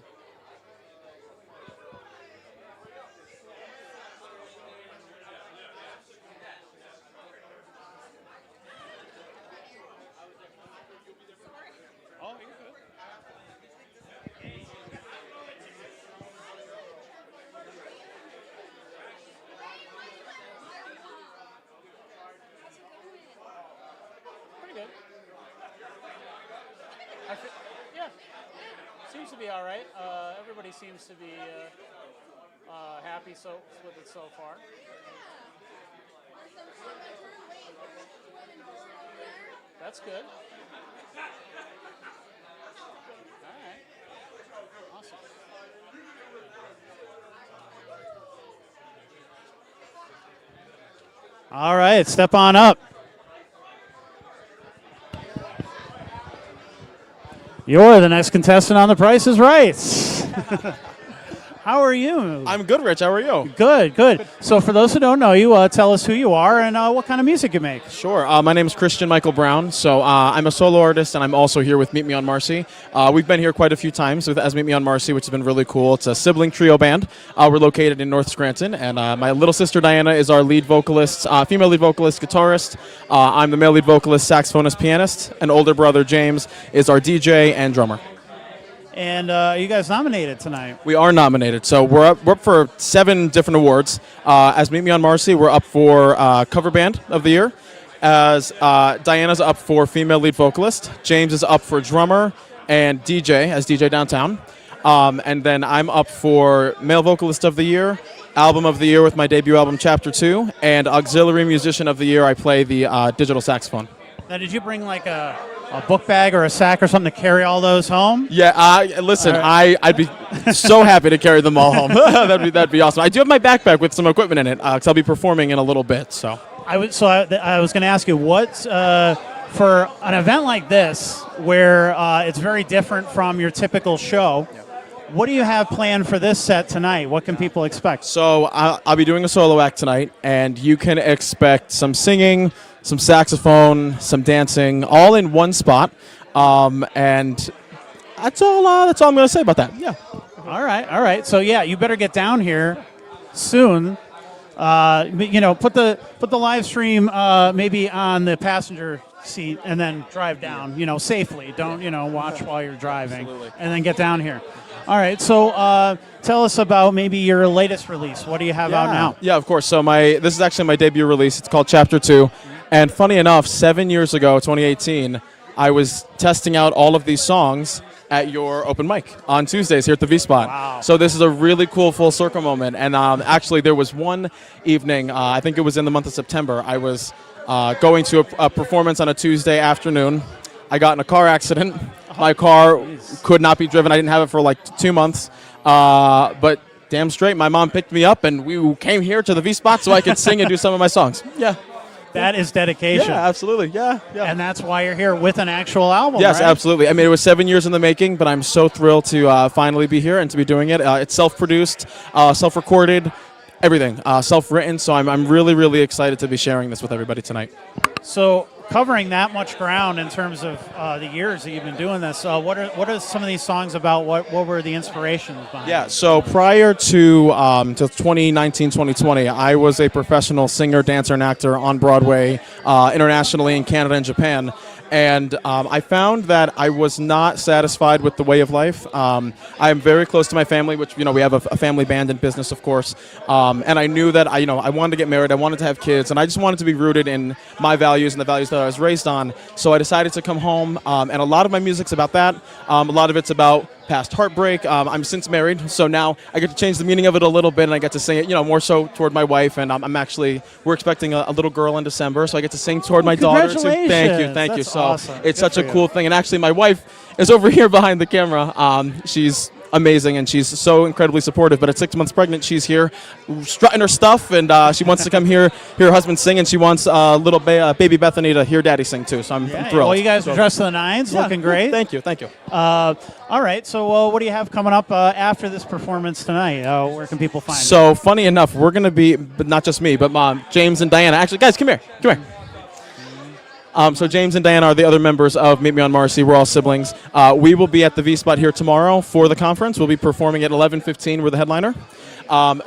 Yeah, seems to be all right. Everybody seems to be happy with it so far. That's good. All right. Awesome. All right, step on up. You're the next contestant on The Price is Right. How are you? I'm good, Rich. How are you? Good, good. So for those who don't know you, tell us who you are and what kind of music you make. Sure. My name is Christian Michael Brown. So I'm a solo artist, and I'm also here with Meet Me on Marcy. We've been here quite a few times as Meet Me on Marcy, which has been really cool. It's a sibling trio band. We're located in North Scranton, and my little sister Diana is our lead vocalist, female lead vocalist, guitarist. I'm the male lead vocalist, saxophonist, pianist. And older brother James is our DJ and drummer. And you guys nominated tonight. We are nominated. So we're up for 7 different awards. As Meet Me on Marcy, we're up for Cover Band of the Year. As Diana's up for Female Lead Vocalist. James is up for Drummer and DJ as DJ Downtown. And then I'm up for Male Vocalist of the Year, Album of the Year with my debut album Chapter 2, and Auxiliary Musician of the Year. I play the digital saxophone. Now, did you bring like a book bag or a sack or something to carry all those home? Yeah, listen, right. I'd be so happy to carry them all home. that'd be awesome. I do have my backpack with some equipment in it because I'll be performing in a little bit. So I was going to ask you what for an event like this where it's very different from your typical show. Yeah. What do you have planned for this set tonight? What can people expect? So I'll be doing a solo act tonight, and you can expect some singing, some saxophone, some dancing, all in one spot. And that's all I'm going to say about that. Yeah. All right. So yeah, you better get down here soon. Put the live stream maybe on the passenger seat and then drive down. Safely. Don't watch while you're driving. Absolutely. And then get down here. All right, so tell us about maybe your latest release. What do you have out now? Yeah, of course. So this is actually my debut release. It's called Chapter 2. And funny enough, 7 years ago, 2018, I was testing out all of these songs at your open mic on Tuesdays here at the V-Spot. Wow. So this is a really cool full circle moment. And actually, there was one evening, I think it was in the month of September, I was going to a performance on a Tuesday afternoon. I got in a car accident. My car could not be driven. I didn't have it for like 2 months. But damn straight, my mom picked me up, and we came here to the V-Spot so I could sing and do some of my songs. Yeah. That is dedication. Yeah, absolutely. Yeah. And that's why you're here with an actual album, Yes, right? absolutely. I mean, it was 7 years in the making, but I'm so thrilled to finally be here and to be doing it. It's self-produced, self-recorded. everything, self-written. So I'm really, really excited to be sharing this with everybody tonight. So covering that much ground in terms of the years that you've been doing this, what are some of these songs about? What were the inspirations behind Yeah, it? so prior to 2019, 2020, I was a professional singer, dancer, and actor on Broadway, internationally in Canada and Japan. And I found that I was not satisfied with the way of life. I am very close to my family, which, we have a family band and business, of course. And I knew that I wanted to get married, I wanted to have kids, and I just wanted to be rooted in my values and the values that I was raised on. So I decided to come home, and a lot of my music's about that. A lot of it's about past heartbreak. I'm since married, so now I get to change the meaning of it a little bit, and I get to sing it, more so toward my wife. And we're expecting a little girl in December, so I get to sing toward my daughter too. Thank you. That's So awesome. it's Good such a for cool thing. And actually, my wife is over here behind the camera. She's amazing, and she's so incredibly supportive. But at 6 months pregnant, she's here strutting her stuff, and she wants to come hear her husband sing, and she wants little baby Bethany to hear Daddy sing too. So I'm thrilled. Well, you guys are dressed to the nines, looking great. Thank you. All right, so what do you have coming up after this performance tonight? Where can people find you? So funny enough, we're going to be, but not just me, but Mom, James and Diana. Actually, guys, come here. So James and Diana are the other members of Meet Me on Marcy. We're all siblings. We will be at the V-Spot here tomorrow for the conference. We'll be performing at 11:15. We're the headliner.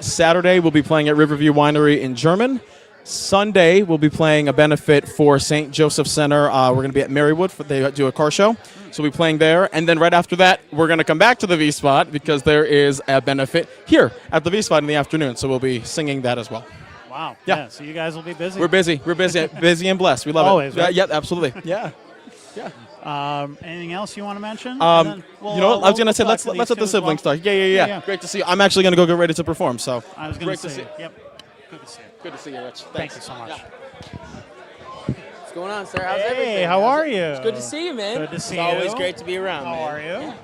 Saturday, we'll be playing at Riverview Winery in German. Sunday, we'll be playing a benefit for St. Joseph Center. We're going to be at Marywood. They do a car show. So we'll be playing there. And then right after that, we're going to come back to the V-Spot because there is a benefit here at the V-Spot in the afternoon. So we'll be singing that as well. Wow. Yeah. So you guys will be busy. We're busy. Busy and blessed. We love Always, it. right? Yeah, absolutely. Yeah. Anything else you want to mention? I was going to say, let's let the siblings talk. Yeah. Great to see you. I'm actually going to go get ready to perform. So I was going to see you. Yep. Good to see you. Good to see you, Rich. Thank you so much. What's going on, sir? How's everything? Hey, how are you? It's good to see you, man. Good to see it's you. always great to be around, How man.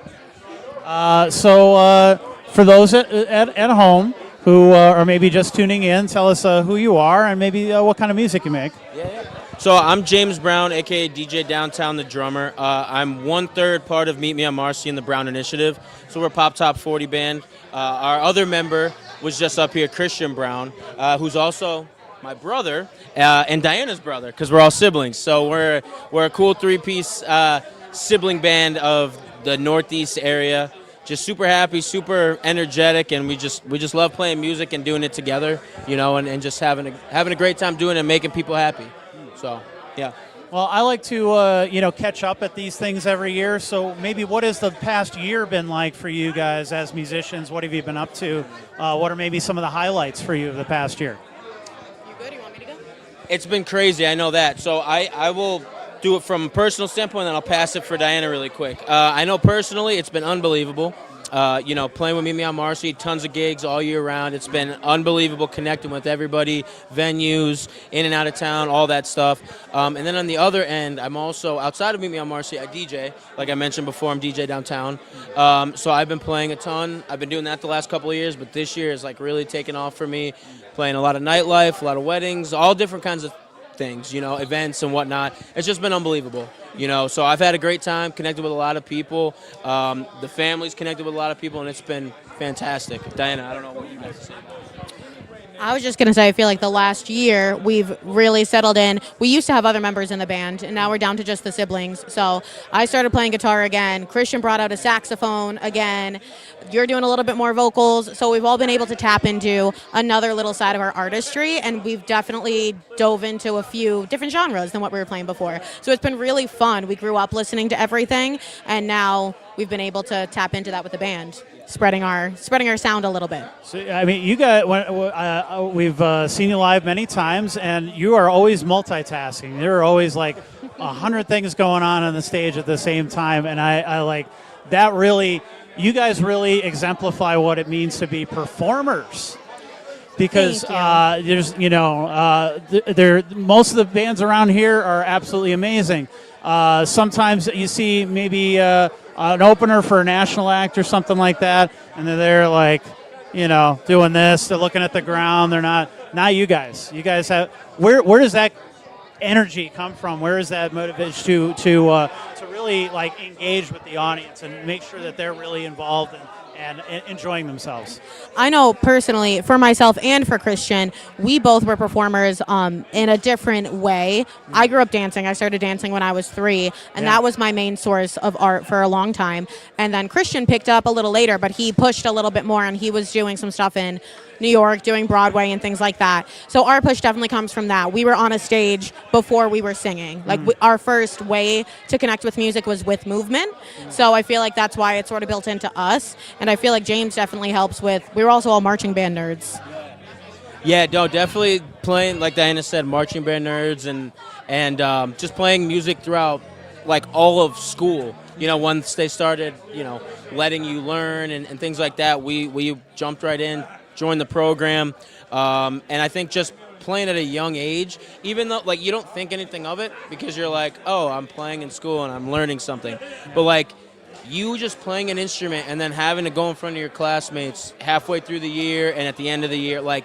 are you? So for those at home who are maybe just tuning in, tell us who you are and maybe what kind of music you make. Yeah. So I'm James Brown, a.k.a. DJ Downtown, the drummer. I'm 1/3 part of Meet Me on Marcy and the Brown Initiative. So we're a Pop Top 40 band. Our other member was just up here, Christian Brown, who's also my brother and Diana's brother, because we're all siblings. So we're a cool three-piece sibling band of the Northeast area. Just super happy, super energetic, and we just love playing music and doing it together, and just having a great time doing it and making people happy. So, yeah. Well, I like to, catch up at these things every year. So maybe what has the past year been like for you guys as musicians? What have you been up to? What are maybe some of the highlights for you of the past year? You good? You want me to go? It's been crazy, I know that. So I will do it from a personal standpoint, and then I'll pass it for Diana really quick. I know personally it's been unbelievable. Playing with Meet Me on Marcy, tons of gigs all year round. It's been unbelievable connecting with everybody, venues, in and out of town, all that stuff. And then on the other end, I'm also, outside of Meet Me on Marcy, I DJ. Like I mentioned before, I'm DJ Downtown. So I've been playing a ton. I've been doing that the last couple of years, but this year is like really taken off for me. Playing a lot of nightlife, a lot of weddings, all different kinds of things, events and whatnot. It's just been unbelievable, So I've had a great time, connected with a lot of people. The family's connected with a lot of people, and it's been fantastic. Diana, I don't know what you guys say. I was just going to say, I feel like the last year we've really settled in. We used to have other members in the band, and now we're down to just the siblings. So I started playing guitar again. Christian brought out a saxophone again. You're doing a little bit more vocals. So we've all been able to tap into another little side of our artistry, and we've definitely dove into a few different genres than what we were playing before. So it's been really fun. We grew up listening to everything, and now we've been able to tap into that with the band. Spreading our sound a little bit. So, I mean, you guys, we've seen you live many times, and you are always multitasking. There are always like 100 things going on the stage at the same time, and I like that. Really, you guys really exemplify what it means to be performers. Because there's, most of the bands around here are absolutely amazing. Sometimes you see maybe an opener for a national act or something like that, and they're like, doing this. They're looking at the ground. They're not you guys. You guys have where does that energy come from? Where is that motivation to really like engage with the audience and make sure that they're really involved and enjoying themselves. I know personally, for myself and for Christian, we both were performers in a different way. I grew up dancing. I started dancing when I was 3, and that was my main source of art for a long time. And then Christian picked up a little later, but he pushed a little bit more, and he was doing some stuff in New York, doing Broadway and things like that. So our push definitely comes from that. We were on a stage before we were singing. Like our first way to connect with music was with movement. So I feel like that's why it's sort of built into us. And I feel like James definitely helps with, we were also all marching band nerds. Yeah, no, definitely playing, like Diana said, marching band nerds and just playing music throughout like all of school. You know, once they started, you know, letting you learn and things like that, we jumped right in, joined the program, and I think just playing at a young age, even though like you don't think anything of it because you're like, oh, I'm playing in school and I'm learning something, but like you just playing an instrument and then having to go in front of your classmates halfway through the year and at the end of the year, like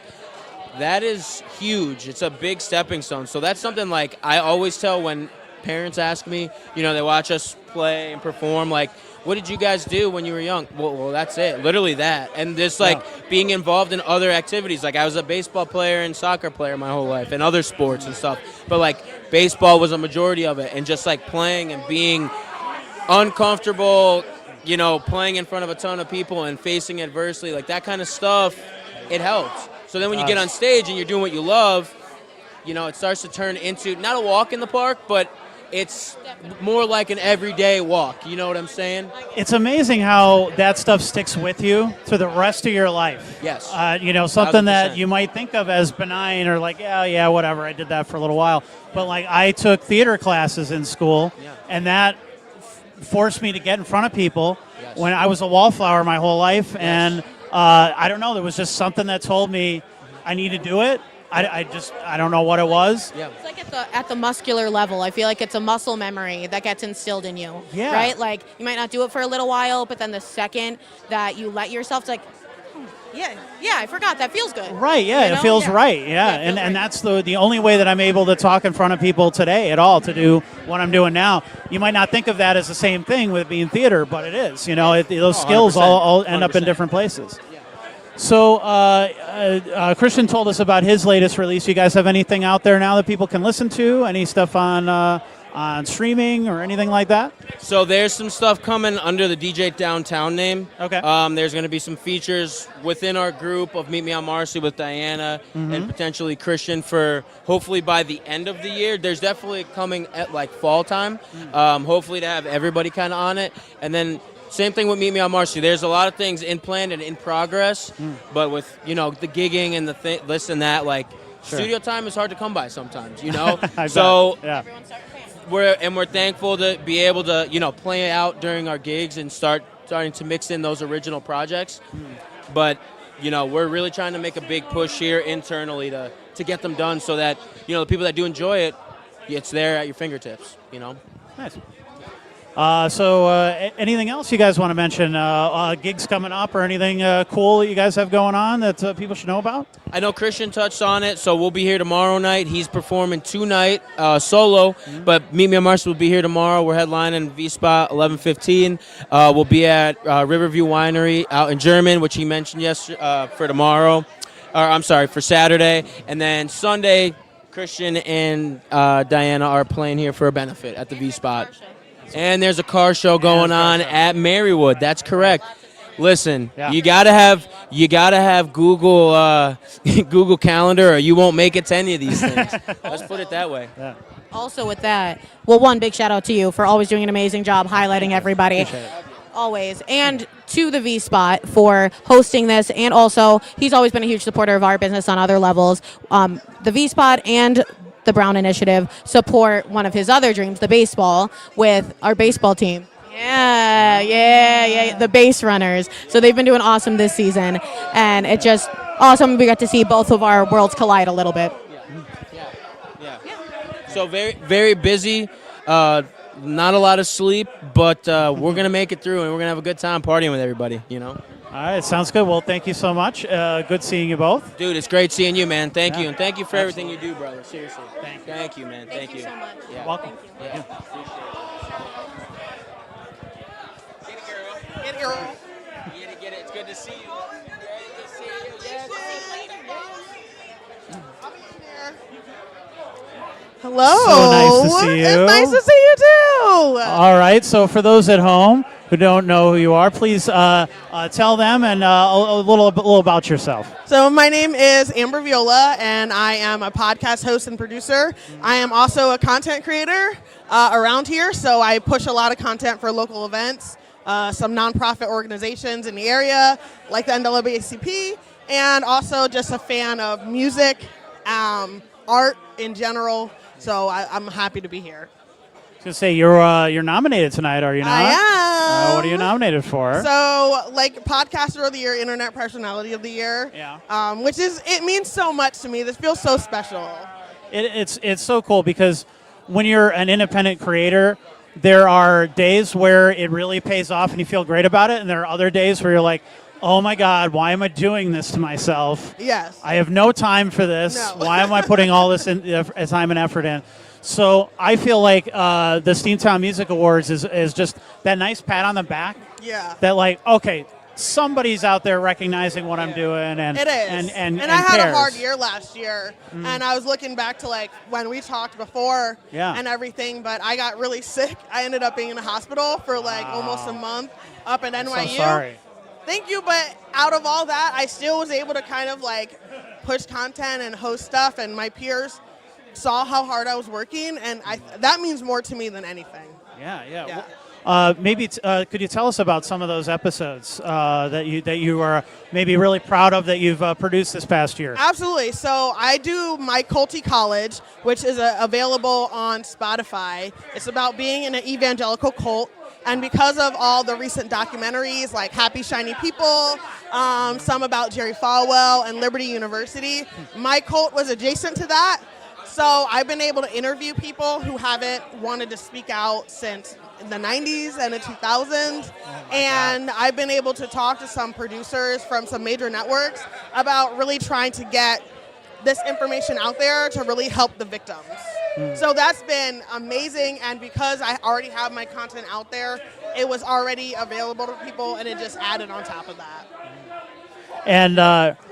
that is huge. It's a big stepping stone. So that's something like I always tell when parents ask me, you know, they watch us play and perform, like, what did you guys do when you were young? Well, that's it. Literally that. And just like being involved in other activities. Like I was a baseball player and soccer player my whole life and other sports and stuff. But like baseball was a majority of it. And just like playing and being uncomfortable, you know, playing in front of a ton of people and facing adversity, like that kind of stuff, it helps. So then when you get on stage and you're doing what you love, you know, it starts to turn into not a walk in the park, but it's more like an everyday walk. You know what I'm saying? It's amazing how that stuff sticks with you for the rest of your life. Yes. You know, something 1,000%. that you might think of as benign or like, yeah, whatever, I did that for a little while. But like I took theater classes in school, and that forced me to get in front of people when I was a wallflower my whole life. And I don't know, there was just something that told me I need to do it. I don't know what it was. Yeah. It's like at the muscular level. I feel like it's a muscle memory that gets instilled in you. Yeah. Right? Like you might not do it for a little while, but then the second that you let yourself, it's like, yeah, I forgot. That feels good. Right, yeah, You know? it feels right, yeah. it feels And that's the only way that I'm able to talk in front of people today at all, to do what I'm doing now. You might not think of that as the same thing with being theater, but it is. You know, those skills all end up in different places. So Christian told us about his latest release. You guys have anything out there now that people can listen to? Any stuff on streaming or anything like that? So there's some stuff coming under the DJ Downtown name. Okay. There's going to be some features within our group of Meet Me on Marcy with Diana and potentially Christian for hopefully by the end of the year. There's definitely coming at like fall time. Hopefully to have everybody kind of on it. And then same thing with Meet Me on Marcy. There's a lot of things in planned and in progress, but with, you know, the gigging and the this and that, like studio time is hard to come by sometimes, you know? So we're thankful to be able to, you know, play out during our gigs and starting to mix in those original projects. But, you know, we're really trying to make a big push here internally to get them done so that, you know, the people that do enjoy it, it's there at your fingertips, you know? Nice. So anything else you guys want to mention? Gigs coming up or anything cool that you guys have going on that people should know about? I know Christian touched on it, so we'll be here tomorrow night. He's performing tonight solo, but Meet Me on Marcy will be here tomorrow. We're headlining V-Spot 11:15. We'll be at Riverview Winery out in German, which he mentioned yesterday for tomorrow. For Saturday. And then Sunday, Christian and Diana are playing here for a benefit at the V-Spot. And there's a car show going on at Marywood. That's correct. Listen, you gotta have Google Google Calendar, or you won't make it to any of these things. Let's put it that way. Yeah. Also with that, well, one big shout out to you for always doing an amazing job highlighting everybody. Always. And to the V-Spot for hosting this. And also, he's always been a huge supporter of our business on other levels. The V-Spot and the Brown Initiative support one of his other dreams, the baseball, with our baseball team. Yeah, the base runners. So they've been doing awesome this season, and it's just awesome we got to see both of our worlds collide a little bit. Yeah. So very, very busy. Not a lot of sleep, but we're going to make it through, and we're going to have a good time partying with everybody, you know? All right, sounds good. Well, thank you so much. Good seeing you both. Dude, it's great seeing you, man. Thank you, and thank you for everything you do, brother. Seriously. Thank you, man. Thank you so much. Yeah. Welcome. Yeah. Get it, girl. Get it, girl. You get it. to see you. Great to see you. Yes. Hello. So nice to see you. It's nice to see you too. All right. So for those at home who don't know who you are, please tell them and a little about yourself. So my name is Amber Viola, and I am a podcast host and producer. I am also a content creator around here, so I push a lot of content for local events, some nonprofit organizations in the area, like the NAACP, and also just a fan of music, art in general. So I'm happy to be here. I was gonna say you're nominated tonight, are you not? I am. What are you nominated for? So, like, Podcaster of the Year, Internet Personality of the Year. Yeah. Which it means so much to me. This feels so special. It's so cool because when you're an independent creator, there are days where it really pays off and you feel great about it, and there are other days where you're like, oh my God, why am I doing this to myself? Yes. I have no time for this. No. Why am I putting all this time and effort in? So I feel like the Steamtown Music Awards is just that nice pat on the back. Yeah. That like, okay, somebody's out there recognizing what I'm doing, and It is. and I had cares. a hard year last year, and I was looking back to like when we talked before and everything, but I got really sick. I ended up being in a hospital for like almost a month up at NYU. So sorry. Thank you, but out of all that, I still was able to kind of like push content and host stuff, and my peers saw how hard I was working, and that means more to me than anything. Yeah. Maybe could you tell us about some of those episodes that you are maybe really proud of that you've produced this past year? Absolutely. So I do My Culty College, which is available on Spotify. It's about being in an evangelical cult. And because of all the recent documentaries like Happy Shiny People, some about Jerry Falwell and Liberty University, my cult was adjacent to that. So I've been able to interview people who haven't wanted to speak out since the 90s and the 2000s. And I've been able to talk to some producers from some major networks about really trying to get this information out there to really help the victims. So that's been amazing, and because I already have my content out there, it was already available to people, and it just added on top of that. And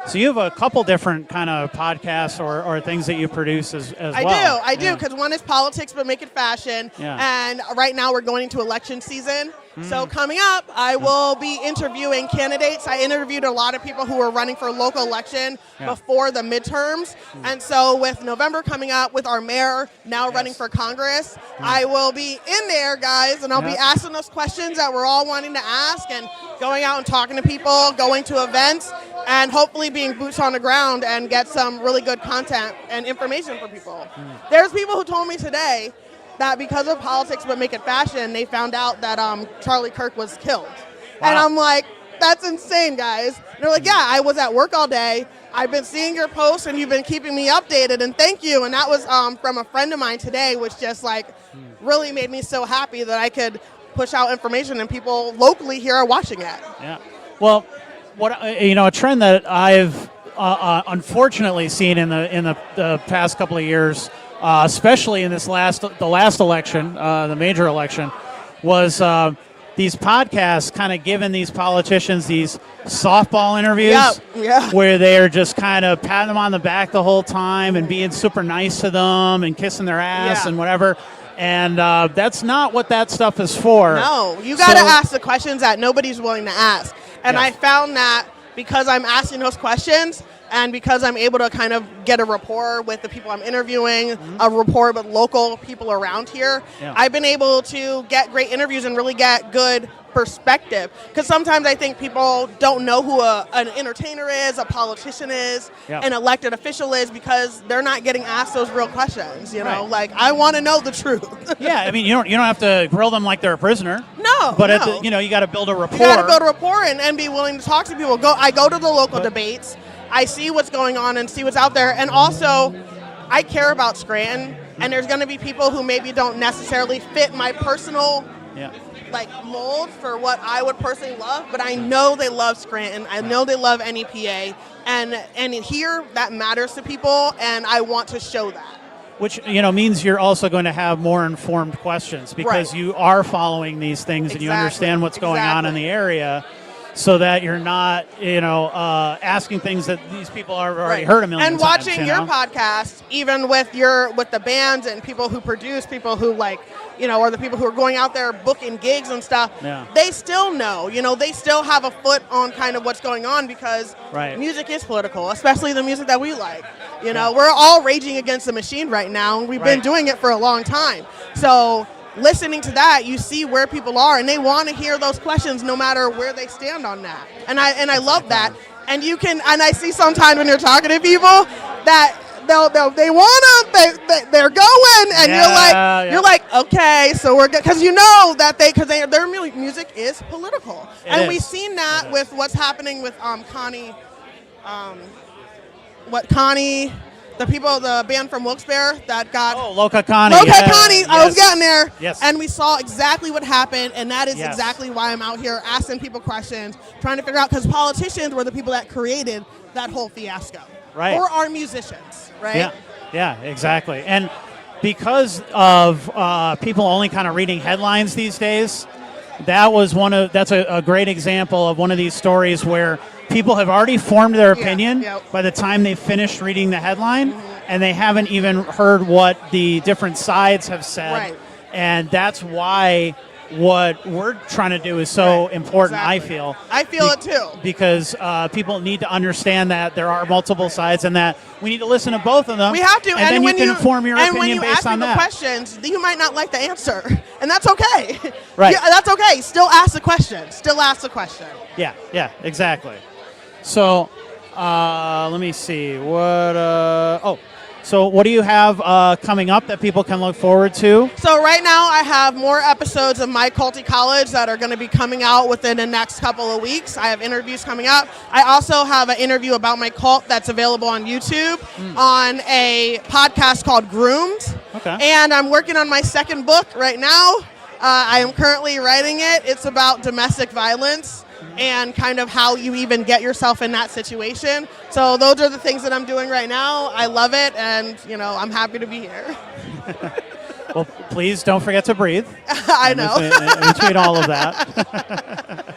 so you have a couple different kind of podcasts or things that you produce as well. I do, because one is Politics But Make It Fashion, and right now we're going into election season. So coming up, I will be interviewing candidates. I interviewed a lot of people who were running for local election before the midterms. And so with November coming up, with our mayor now running for Congress, I will be in there, guys, and I'll be asking those questions that we're all wanting to ask, and going out and talking to people, going to events, and hopefully being boots on the ground and get some really good content and information for people. There's people who told me today that because of Politics But Make It Fashion, they found out that Charlie Kirk was killed. Wow. And I'm like, that's insane, guys. And they're like, yeah, I was at work all day. I've been seeing your posts, and you've been keeping me updated, and thank you. And that was from a friend of mine today, which just like really made me so happy that I could push out information, and people locally here are watching it. Yeah. Well, what a trend that I've unfortunately seen in the past couple of years, especially in the last election, the major election, was these podcasts kind of giving these politicians these softball interviews where they are just kind of patting them on the back the whole time and being super nice to them and kissing their ass and whatever. And that's not what that stuff is for. No, you got to ask the questions that nobody's willing to ask. And I found that because I'm asking those questions, and because I'm able to kind of get a rapport with the people I'm interviewing, a rapport with local people around here, I've been able to get great interviews and really get good perspective. Because sometimes I think people don't know who an entertainer is, a politician is, an elected official is, because they're not getting asked those real questions. You know, like, I want to know the truth. I mean, you don't have to grill them like they're a prisoner. No, but you got to build a rapport. You got to build a rapport and be willing to talk to people. I go to the local debates. I see what's going on and see what's out there. And also, I care about Scranton, and there's going to be people who maybe don't necessarily fit my personal mold for what I would personally love, but I know they love Scranton. I know they love NEPA, and here that matters to people, and I want to show that. Which means you're also going to have more informed questions because you are following these things and you understand what's going on in the area. so that you're not, asking things that these people have already heard a million and times. watching your podcast, even with the bands and people who produce, people who or the people who are going out there booking gigs and stuff, they still know, they still have a foot on kind of what's going on because music is political, especially the music that we like. We're all raging against the machine right now, and we've been doing it for a long time. So listening to that, you see where people are, and they want to hear those questions no matter where they stand on that. And I love that. And I see sometimes when you're talking to people that they want to, they're going, and you're like, okay, so we're good, because that their music is political, and we've seen that with what's happening with Connie, the band from Wilkes-Barre that got Loca Connie. Connie, I was getting there, yes. And we saw exactly what happened, and that is exactly why I'm out here asking people questions, trying to figure out, because politicians were the people that created that whole fiasco. Right. Or our musicians, right? Yeah, exactly. And because of people only kind of reading headlines these days, that's a great example of one of these stories where people have already formed their opinion by the time they finished reading the headline, and they haven't even heard what the different sides have said. Right. And that's why what we're trying to do is so important, exactly. I feel it too. Because people need to understand that there are multiple sides and that we need to listen to both of them. We have to. And then you can form your opinion based on that. And when you ask people questions, you might not like the answer. And that's okay. Right. That's okay. Still ask the question. Yeah, exactly. So let me see. So what do you have coming up that people can look forward to? So right now I have more episodes of My Culty College that are going to be coming out within the next couple of weeks. I have interviews coming up. I also have an interview about my cult that's available on YouTube on a podcast called Groomed. Okay. And I'm working on my second book right now. I am currently writing it. It's about domestic violence and kind of how you even get yourself in that situation. So those are the things that I'm doing right now. I love it, and I'm happy to be here. Well, please don't forget to breathe. I know. In between all of that.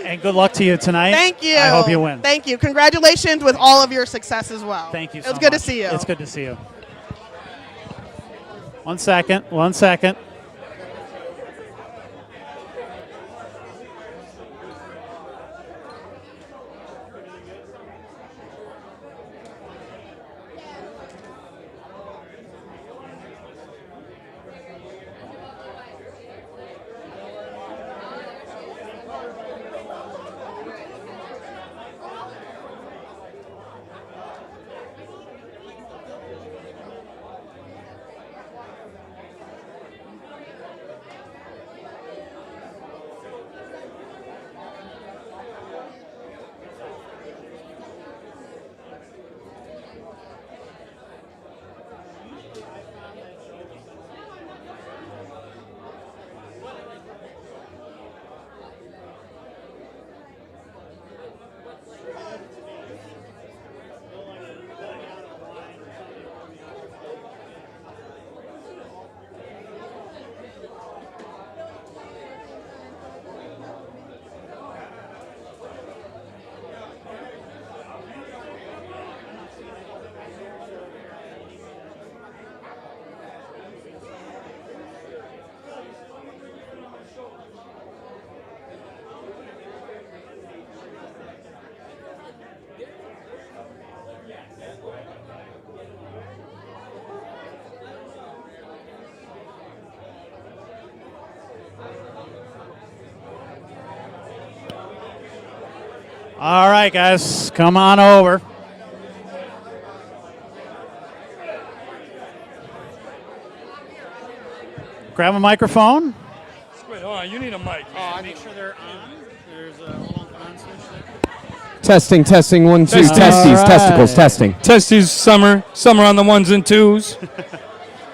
And good luck to you tonight. Thank you. I hope you win. Thank you. Congratulations with all of your success as well. Thank you so much. It was good to see you. It's good to see you. 1 second. All right, guys, come on over. Grab a microphone. Wait, hold on. You need a mic. Make sure they're on. There's a little on switch there. Testing, 1, 2. Testing. Testes, All right. testicles, testing. Testes, summer on the 1s and 2s.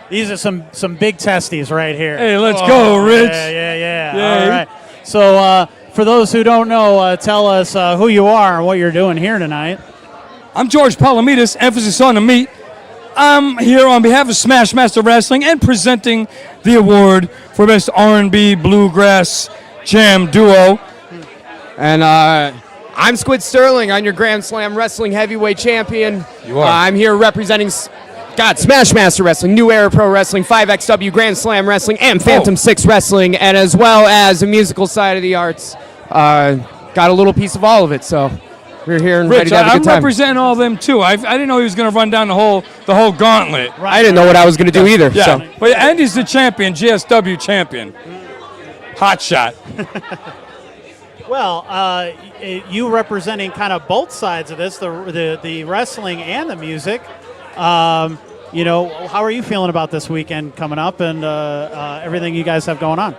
These are some big testes right here. Hey, let's go, Rich. Yeah. Yay. All right. So for those who don't know, tell us who you are and what you're doing here tonight. I'm George Palomides, emphasis on the meat. I'm here on behalf of Smash Master Wrestling and presenting the award for Best R&B Bluegrass Jam Duo. And I'm Squid Sterling. I'm your Grand Slam Wrestling Heavyweight Champion. You are. I'm here representing Smashmaster Wrestling, New Era Pro Wrestling, 5XW Grand Slam Wrestling, and Phantom 6 Wrestling, and as well as the musical side of the arts. Got a little piece of all of it, so we're here and ready Rich, to have a I'm good time. representing all of them too. I didn't know he was going to run down the whole gauntlet. I didn't know what I was going to do either. Yeah, So. but Andy's the champion, GSW champion. Hot shot. Well, you representing kind of both sides of this, the wrestling and the music. You know, how are you feeling about this weekend coming up and everything you guys have going on?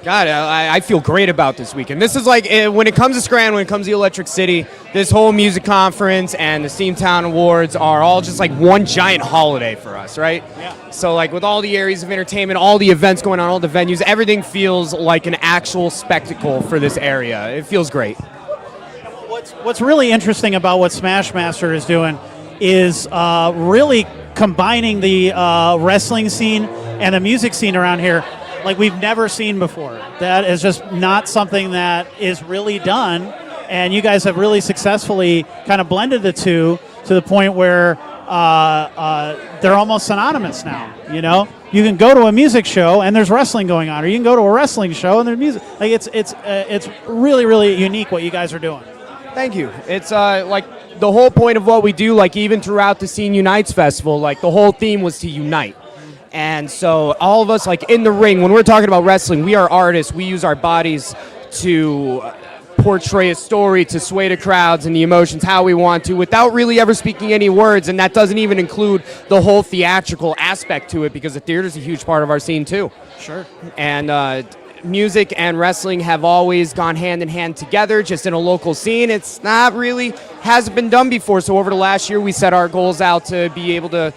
God, I feel great about this weekend. This is like, when it comes to Scranton, when it comes to Electric City, this whole music conference and the Steamtown Awards are all just like one giant holiday for us, right? Yeah. So like with all the areas of entertainment, all the events going on, all the venues, everything feels like an actual spectacle for this area. It feels great. What's really interesting about what Smashmaster is doing is really combining the wrestling scene and the music scene around here like we've never seen before. That is just not something that is really done, and you guys have really successfully kind of blended the two to the point where they're almost synonymous now. You know, you can go to a music show and there's wrestling going on, or you can go to a wrestling show and there's music. Like it's really, really unique what you guys are doing. Thank you. It's like the whole point of what we do, like even throughout the Scene Unites Festival, like the whole theme was to unite. And so all of us, like in the ring, when we're talking about wrestling, we are artists. We use our bodies to portray a story, to sway the crowds and the emotions how we want to without really ever speaking any words. And that doesn't even include the whole theatrical aspect to it, because the theater is a huge part of our scene too. Sure. And music and wrestling have always gone hand in hand together, just in a local scene. It's not really, hasn't been done before. So over the last year, we set our goals out to be able to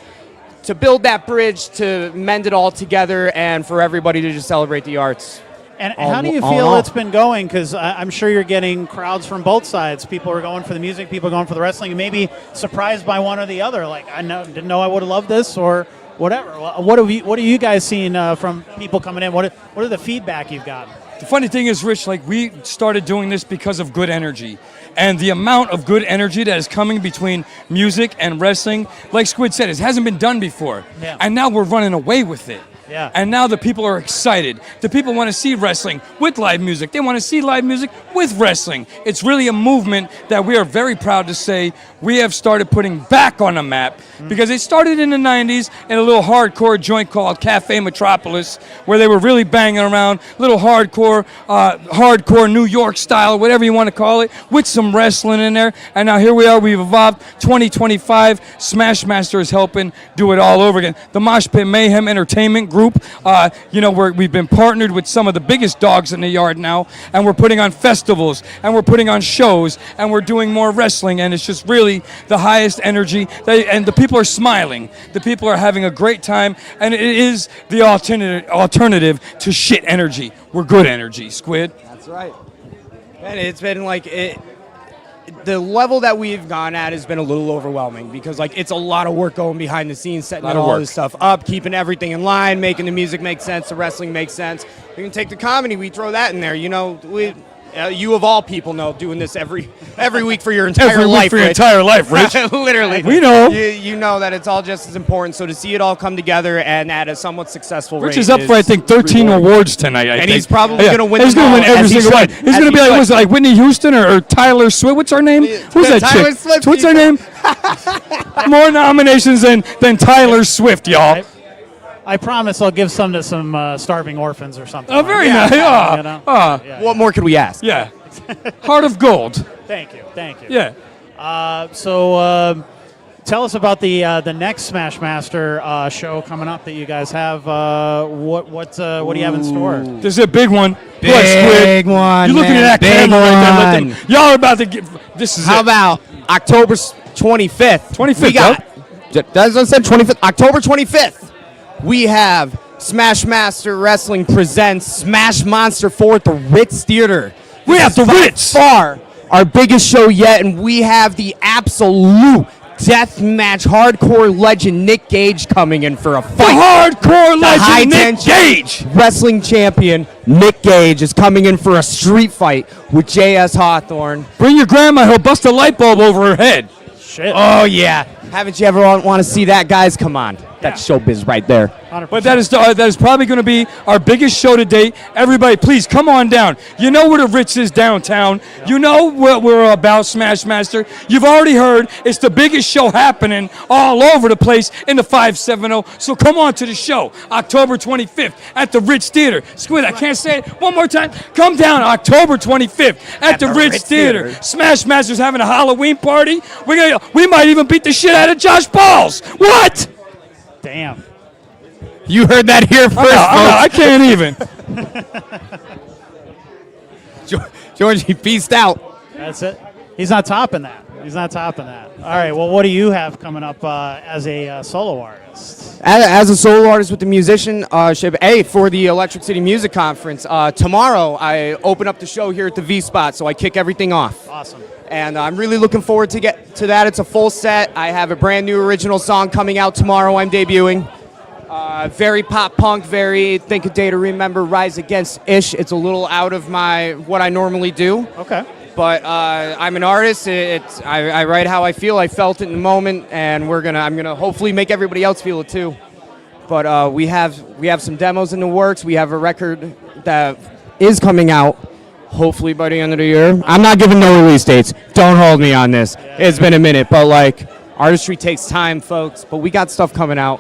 build that bridge, to mend it all together, and for everybody to just celebrate the arts. And how do you feel it's been going? Because I'm sure you're getting crowds from both sides. People are going for the music, people are going for the wrestling, and maybe surprised by one or the other. Like, didn't know I would have loved this, or whatever. What are you guys seen from people coming in? What are the feedback you've got? The funny thing is, Rich, like we started doing this because of good energy. And the amount of good energy that is coming between music and wrestling, like Squid said, it hasn't been done before. Yeah. And now we're running away with it. Yeah. And now the people are excited. The people want to see wrestling with live music. They want to see live music with wrestling. It's really a movement that we are very proud to say we have started putting back on the map, because it started in the 90s in a little hardcore joint called Cafe Metropolis, where they were really banging around, little hardcore New York style, whatever you want to call it, with some wrestling in there. And now here we are, we've evolved. 2025, Smashmaster is helping do it all over again. The Mosh Pit Mayhem Entertainment Group, we've been partnered with some of the biggest dogs in the yard now, and we're putting on festivals, and we're putting on shows, and we're doing more wrestling, and it's just really the highest energy. And the people are smiling. The people are having a great time, and it is the alternative to shit energy. We're good energy, Squid. That's right. And it's been like the level that we've gone at has been a little overwhelming, because like it's a lot of work going behind the scenes, setting all this stuff up, keeping everything in line, making the music make sense, the wrestling make sense. We can take the comedy, we throw that in there. You know, you of all people know, doing this every week for your entire life. For your entire life, Rich. Literally. We know. You know that it's all just as important. So to see it all come together and at a somewhat successful rate. Rich is up for, I think, 13 awards tonight. I think. He's probably going to win. He's going to win every single one. He's going to be like, was it like Whitney Houston or Tyler Swift? What's her name? Who's that Tyler chick? Swift, What's her name? More nominations than Tyler Swift, y'all. I promise I'll give some to some starving orphans or something. Oh, very nice. Yeah. You know? What more could we ask? Yeah. Heart of gold. Thank you. Yeah. So tell us about the next Smashmaster show coming up that you guys have. What do you have in store? This is a big one. Big one. You're looking at that Big camera right there. one. Let them, y'all are about to get. This is How it. about October 25th? 25th. We got. That's what I said. 25th. October 25th. We have Smashmaster Wrestling presents Smash Monster 4 at the Ritz Theater. We have the Ritz. Far our biggest show yet, and we have the absolute deathmatch hardcore legend Nick Gage coming in for a fight. Hardcore legend high Nick tension Gage. Wrestling champion Nick Gage is coming in for a street fight with J.S. Hawthorne. Bring your grandma, he'll bust a light bulb over her head. Shit. Oh, yeah. Haven't you ever want to see that, guys? Come on. That's showbiz right there. 100%. But that is probably going to be our biggest show to date. Everybody, please come on down. You know where the Ritz is downtown. You know what we're about, Smash Master. You've already heard it's the biggest show happening all over the place in the 570. So come on to the show, October 25th at the Ritz Theater. Squid, I can't say it one more time. Come down October 25th at the Ritz Theater. Smash Master's having a Halloween party. We might even beat the shit out of Josh Balls. What? Damn. You heard that here first, I can't even. Georgie, peaced out. That's it. He's not topping that. All right. Well, what do you have coming up as a solo artist? As a solo artist with the musician, for the Electric City Music Conference, tomorrow I open up the show here at the V-Spot, so I kick everything off. Awesome. And I'm really looking forward to get to that. It's a full set. I have a brand new original song coming out tomorrow. I'm debuting. Very pop punk, very Think a Day to Remember, Rise Against-ish. It's a little out of what I normally do. Okay. But I'm an artist. I write how I feel. I felt it in the moment, and I'm gonna hopefully make everybody else feel it too. But we have some demos in the works. We have a record that is coming out hopefully by the end of the year. I'm not giving no release dates. Don't hold me on this. It's been a minute, but artistry takes time, folks. But we got stuff coming out.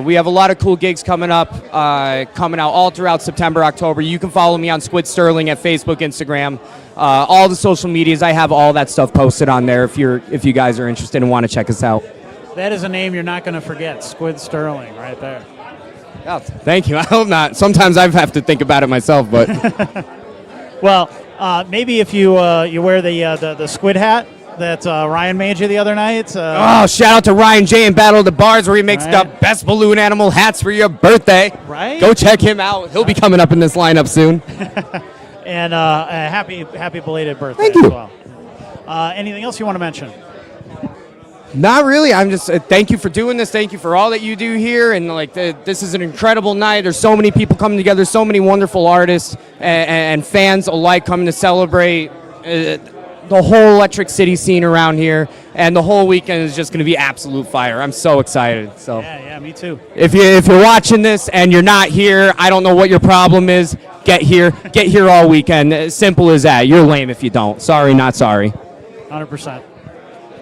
We have a lot of cool gigs coming out all throughout September, October. You can follow me on Squid Sterling at Facebook, Instagram, all the social medias. I have all that stuff posted on there if you guys are interested and want to check us out. That is a name you're not going to forget. Squid Sterling, right there. Oh, thank you. I hope not. Sometimes I have to think about it myself, but well, maybe if you wear the squid hat that Ryan made you the other night. shout out to Ryan J and Battle of the Bars, where he makes the best balloon animal hats for your birthday. Right. Go check him out. He'll be coming up in this lineup soon. And happy belated birthday Thank you. as well. Anything else you want to mention? Not really. I'm just thank you for doing this. Thank you for all that you do here. And this is an incredible night. There's so many people coming together, so many wonderful artists and fans alike coming to celebrate the whole Electric City scene around here. And the whole weekend is just going to be absolute fire. I'm so excited. So yeah, me too. If you're watching this and you're not here, I don't know what your problem is. Get here all weekend. As simple as that. You're lame if you don't. Sorry, not sorry. 100%.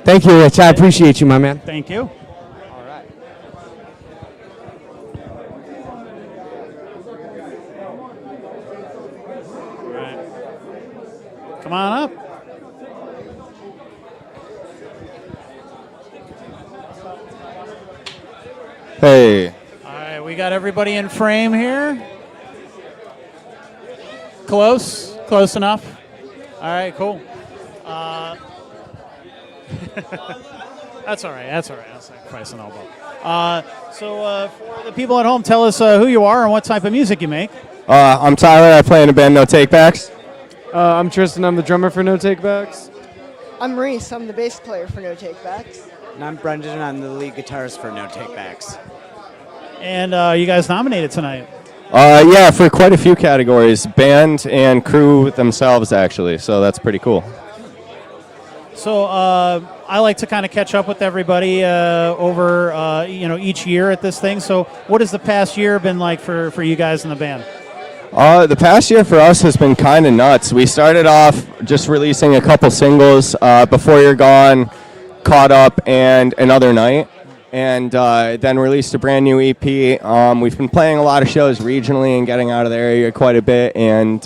Thank you, Rich. I appreciate you, my man. Thank you. All right. Come on up. Hey. All right, we got everybody in frame here. Close enough. All right, cool. That's all right. That's sacrifice an elbow. So for the people at home, tell us who you are and what type of music you make. I'm Tyler. I play in a band, No Takebacks. I'm Tristan. I'm the drummer for No Takebacks. I'm Maurice. I'm the bass player for No Takebacks. And I'm Brendan. And I'm the lead guitarist for No Takebacks. And you guys nominated tonight. Yeah, for quite a few categories, band and crew themselves, actually. So that's pretty cool. So I like to kind of catch up with everybody over each year at this thing. So what has the past year been like for you guys in the band? The past year for us has been kind of nuts. We started off just releasing a couple singles, Before You're Gone, Caught Up, and Another Night, and then released a brand new EP. We've been playing a lot of shows regionally and getting out of the area quite a bit, and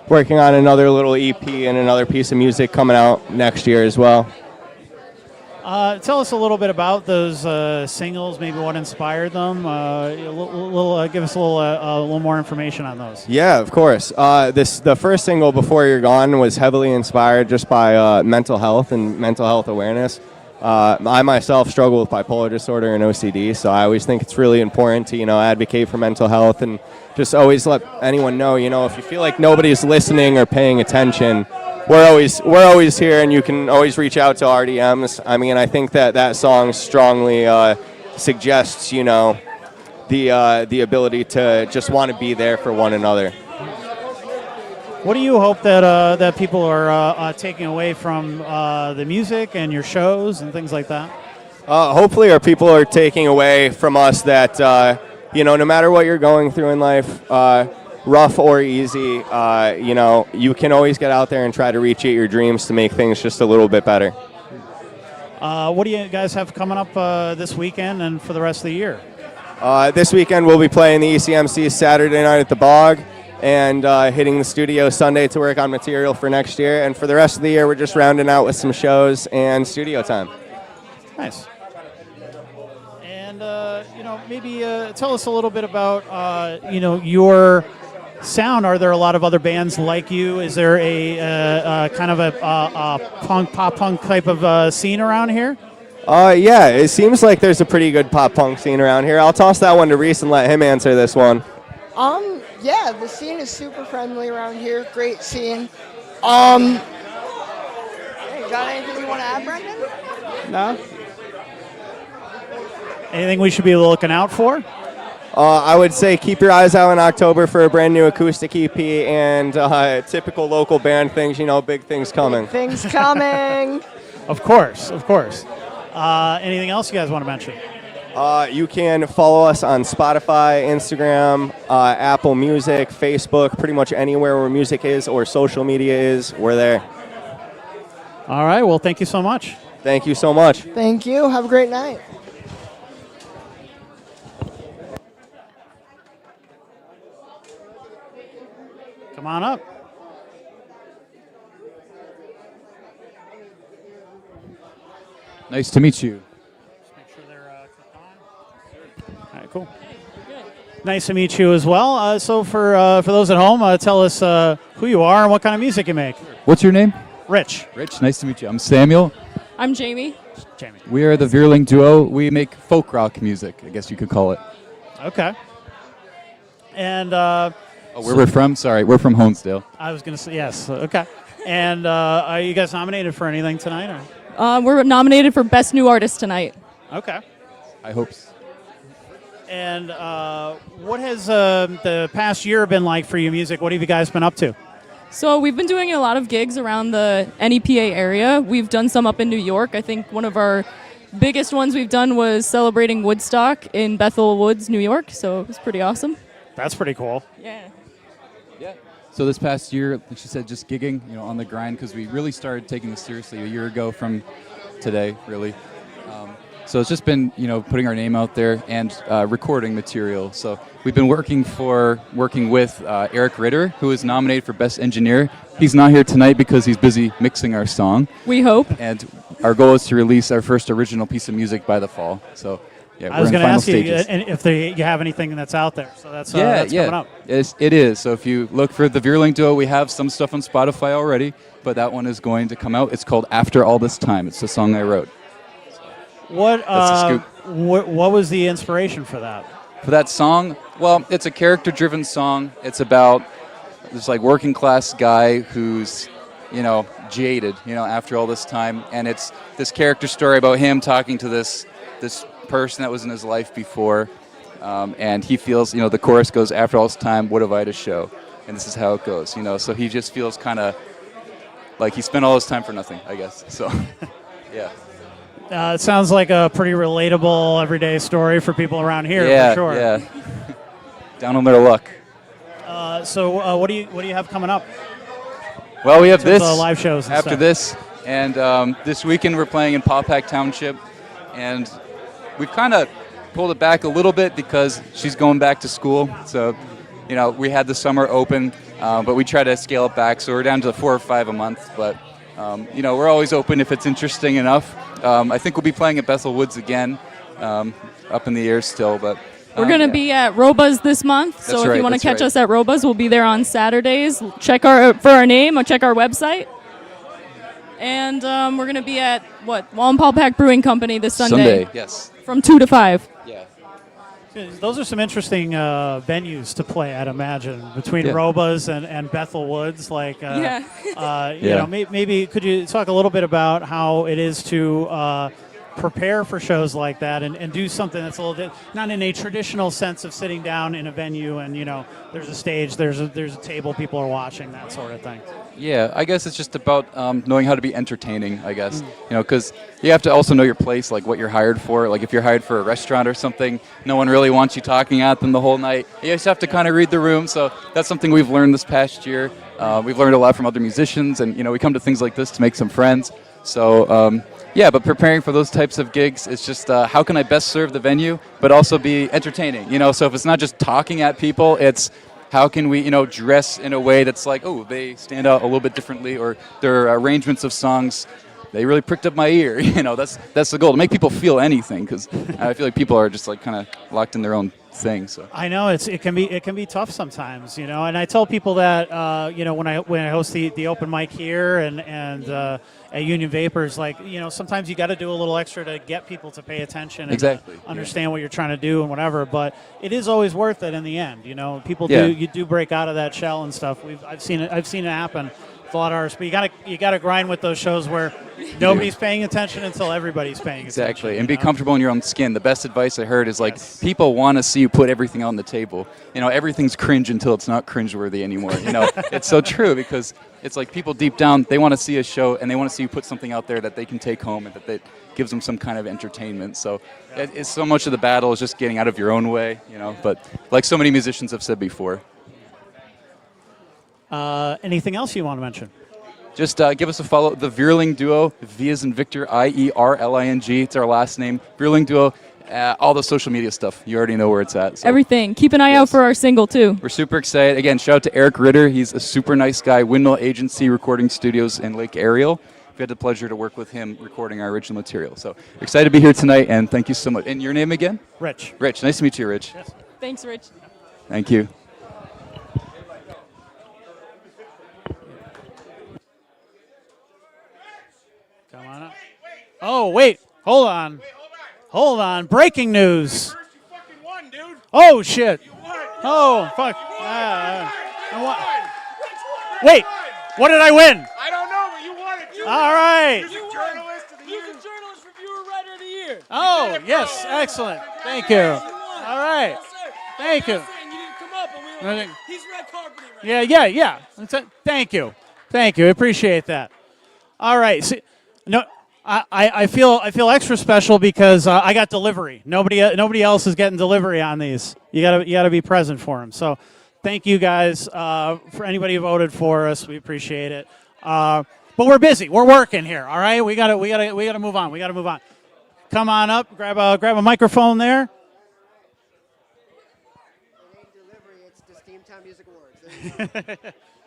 working on another little EP and another piece of music coming out next year as well. Tell us a little bit about those singles, maybe what inspired them. Give us a little more information on those. Yeah, of course. The first single, Before You're Gone, was heavily inspired just by mental health and mental health awareness. I myself struggle with bipolar disorder and OCD, so I always think it's really important to advocate for mental health and just always let anyone know, if you feel like nobody's listening or paying attention, we're always here, and you can always reach out to RDMs. I mean, I think that song strongly suggests, you know, the ability to just want to be there for one another. What do you hope that that people are taking away from the music and your shows and things like that? Hopefully, our people are taking away from us that you know, no matter what you're going through in life, rough or easy, you know, you can always get out there and try to reach your dreams to make things just a little bit better. What do you guys have coming up this weekend and for the rest of the year? This weekend we'll be playing the ECMC Saturday night at the Bog, and hitting the studio Sunday to work on material for next year. And for the rest of the year, we're just rounding out with some shows and studio time. Nice. And you know, maybe tell us a little bit about you know, your sound. Are there a lot of other bands like you? Is there a kind of a pop punk type of scene around here? Yeah, it seems like there's a pretty good pop punk scene around here. I'll toss that one to Reese and let him answer this one. Yeah, the scene is super friendly around here. Great scene. Hey, got anything you want to add, Brendan? No. Anything we should be looking out for? I would say keep your eyes out in October for a brand new acoustic EP and typical local band things, you know, big things coming. Things coming. Of course, of course. Anything else you guys want to mention? You can follow us on Spotify, Instagram, Apple Music, Facebook, pretty much anywhere where music is or social media is, we're there. All right, well, thank you so much. Thank you so much. Thank you. Have a great night. Come on up. Nice to meet you. All right, cool. Nice to meet you as well. So for those at home, tell us who you are and what kind of music you make. What's your name? Rich. Rich, nice to meet you. I'm Samuel. I'm Jamie. Jamie. We are the Veerling duo. We make folk rock music, I guess you could call it. Okay. And Where we're from? Sorry, we're from Honesdale. I was going to say yes. Okay. And are you guys nominated for anything tonight? Or? We're nominated for Best New Artist tonight. Okay. I hope so. And what has the past year been like for your music? What have you guys been up to? So we've been doing a lot of gigs around the NEPA area. We've done some up in New York. I think one of our biggest ones we've done was celebrating Woodstock in Bethel Woods, New York. So it was pretty awesome. That's pretty cool. Yeah. Yeah. So this past year, like she said, just gigging, you know, on the grind, because we really started taking this seriously a year ago from today, really. So it's just been, you know, putting our name out there and recording material. So we've been working with Eric Ritter, who is nominated for Best Engineer. He's not here tonight because he's busy mixing our song. We hope. And our goal is to release our first original piece of music by the fall. So yeah, I was we're in going to final ask stages. you if you have anything that's out there. So that's coming up. It is. So if you look for the Veerling Duo, we have some stuff on Spotify already, but that one is going to come out. It's called After All This Time. It's the song I wrote. What That's a scoop. What was the inspiration for that? For that song, well, it's a character-driven song. It's about this like working class guy who's, you know, jaded, you know, after all this time, and it's this character story about him talking to this person that was in his life before, and he feels, you know, the chorus goes, "After all this time, what have I to show?" And this is how it goes, you know. So he just feels kind of like he spent all his time for nothing, I guess. So, yeah. It sounds like a pretty relatable everyday story for people around here, for sure. Yeah. Down on their luck. So what do you have coming up? Well, we have In terms this of live shows and after stuff. this, and this weekend we're playing in Paupack Township, and we've kind of pulled it back a little bit because she's going back to school. So, you know, we had the summer open, but we try to scale it back. So we're down to 4 or 5 a month, but you know, we're always open if it's interesting enough. I think we'll be playing at Bethel Woods again, up in the air still, but. We're going to be at Roba's this month, so if you want to catch us at Roba's, we'll be there on Saturdays. Check for our name or check our website. And we're going to be at, Wallen Paul Pack Brewing Company this Sunday. Yes. From 2 to 5. Yeah. Those are some interesting venues to play, I'd imagine, between Yeah. Roba's and Bethel Woods. Like, Yeah. you Yeah. know, maybe could you talk a little bit about how it is to prepare for shows like that and do something that's a little bit not in a traditional sense of sitting down in a venue and there's a stage, there's a table, people are watching, that sort of thing. Yeah, I guess it's just about knowing how to be entertaining, I guess. Because you have to also know your place, like what you're hired for. Like if you're hired for a restaurant or something, no one really wants you talking at them the whole night. You just have to kind of read the room. So that's something we've learned this past year. We've learned a lot from other musicians, and we come to things like this to make some friends. So yeah, but preparing for those types of gigs is just how can I best serve the venue, but also be entertaining. So if it's not just talking at people, it's how can we, dress in a way that's like, oh, they stand out a little bit differently, or their arrangements of songs, they really pricked up my ear. That's the goal, to make people feel anything, because I feel like people are just like kind of locked in their own thing. So I know it can be tough sometimes, and I tell people that when I host the open mic here and at Union Vapors, like sometimes you got to do a little extra to get people to pay attention and Exactly. understand what you're trying to do and whatever. But it is always worth it in the end. People Yeah. do break out of that shell and stuff. I've seen it happen. A lot of artists, but you gotta grind with those shows where nobody's paying attention until everybody's paying attention. Exactly, and be comfortable in your own skin. The best advice I heard is like people want to see you put everything on the table. Everything's cringe until it's not cringeworthy anymore. It's so true, because it's like people deep down, they want to see a show and they want to see you put something out there that they can take home and that gives them some kind of entertainment. So it's so much of the battle is just getting out of your own way. But like so many musicians have said before. Anything else you want to mention? Just give us a follow. The Vierling Duo, V as in Victor, IERLING. It's our last name. Vierling Duo. All the social media stuff. You already know where it's at. So. Everything. Keep an eye out for our single, too. We're super excited. Again, shout out to Eric Ritter. He's a super nice guy. Windmill Agency Recording Studios in Lake Ariel. We had the pleasure to work with him recording our original material. So excited to be here tonight, and thank you so much. And your name again? Rich. Rich. Nice to meet you, Rich. Yes. Thanks, Rich. Thank you. Come on up. Oh, wait. Hold on. Breaking news. Oh, shit. Oh, fuck. Wait. What did I win? I don't know, but you won it. All right. Music Journalist Reviewer Writer of the Year. Oh, yes. Excellent. Thank you. All right. Thank you. He's red carpeting. Yeah. Thank you. Appreciate that. All right. See, no, I feel extra special because I got delivery. Nobody else is getting delivery on these. You gotta be present for them. So, thank you guys for anybody who voted for us. We appreciate it. But we're busy. We're working here. All right. We gotta move on. Come on up. Grab a microphone there. It's the Steamtown Music Awards.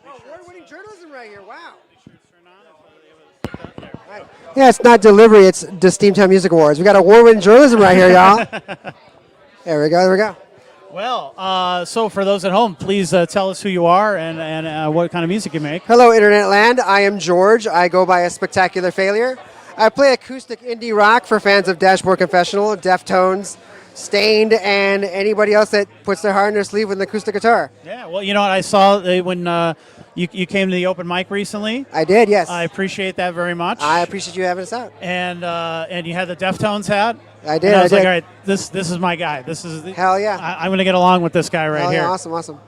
Award-winning journalism right here. Wow. Right. Yeah, it's not delivery. It's the Steamtown Music Awards. We got award-winning journalism right here, y'all. There we go. Well, so for those at home, please tell us who you are and what kind of music you make. Hello, Internet Land. I am George. I go by A Spectacular Failure. I play acoustic indie rock for fans of Dashboard Confessional, Deftones, Stained, and anybody else that puts their heart in their sleeve with an acoustic guitar. Yeah, well, you know what? I saw when you came to the open mic recently. I did, yes. I appreciate that very much. I appreciate you having us out. And you had the Deftones hat. I did. And I was did. like, all right, this is my guy. Hell yeah. I'm going to get along with this guy right Hell here. Yeah, awesome.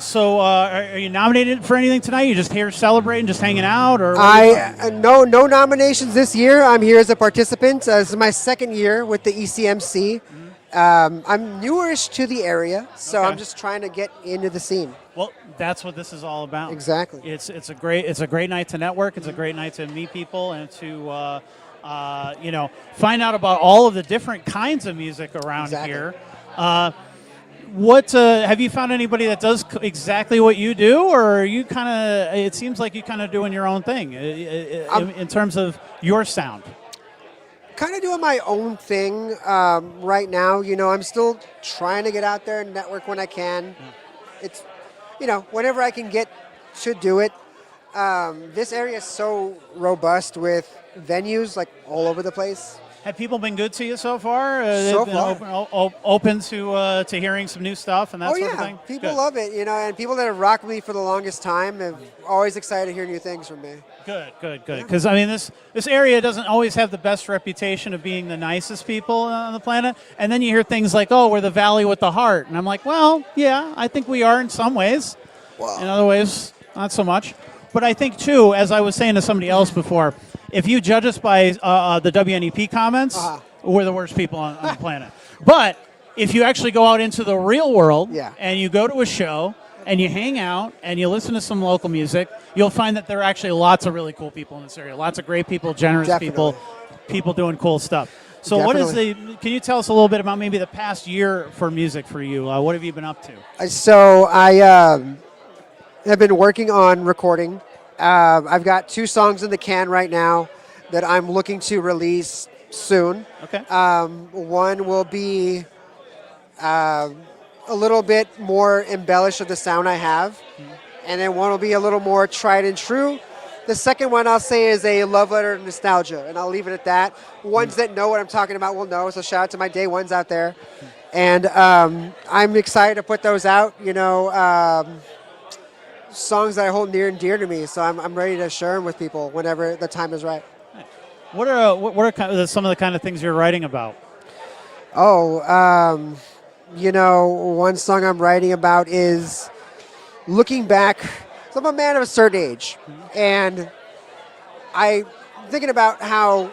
So are you nominated for anything tonight? You just here celebrating, just hanging out, or? No nominations this year. I'm here as a participant. This is my second year with the ECMC. I'm newerish to the area, so I'm just trying to get into the scene. Well, that's what this is all about. Exactly. It's a great night to network. It's a great night to meet people and to find out about all of the different kinds of music around here. What have you found anybody that does exactly what you do, or are you kind of? It seems like you kind of doing your own thing in terms of your sound. Kind of doing my own thing right now. I'm still trying to get out there and network when I can. It's, whenever I can get to do it. This area is so robust with venues like all over the place. Have people been good to you so far? So They've been far. open to hearing some new stuff and that sort of thing? People Good. love it, and people that have rocked me for the longest time have always excited to hear new things from me. Good. Because, I mean, this area doesn't always have the best reputation of being the nicest people on the planet. And then you hear things like, oh, we're the valley with the heart. And I'm like, well, yeah, I think we are in some ways. Wow. In other ways, not so much. But I think, too, as I was saying to somebody else before, if you judge us by the WNEP comments, we're the worst people on the planet. But if you actually go out into the real world and you go to a show and you hang out and you listen to some local music, you'll find that there are actually lots of really cool people in this area. Lots of great people, generous people doing cool stuff. So can you tell us a little bit about maybe the past year for music for you? What have you been up to? So I have been working on recording. I've got 2 songs in the can right now that I'm looking to release soon. Okay. One will be a little bit more embellished of the sound I have, and then one will be a little more tried and true. The second one I'll say is a love letter to nostalgia, and I'll leave it at that. Ones that know what I'm talking about will know, so shout out to my day ones out there. And I'm excited to put those out, songs that I hold near and dear to me, so I'm ready to share them with people whenever the time is right. What are some of the kind of things you're writing about? One song I'm writing about is looking back. So I'm a man of a certain age, and I'm thinking about how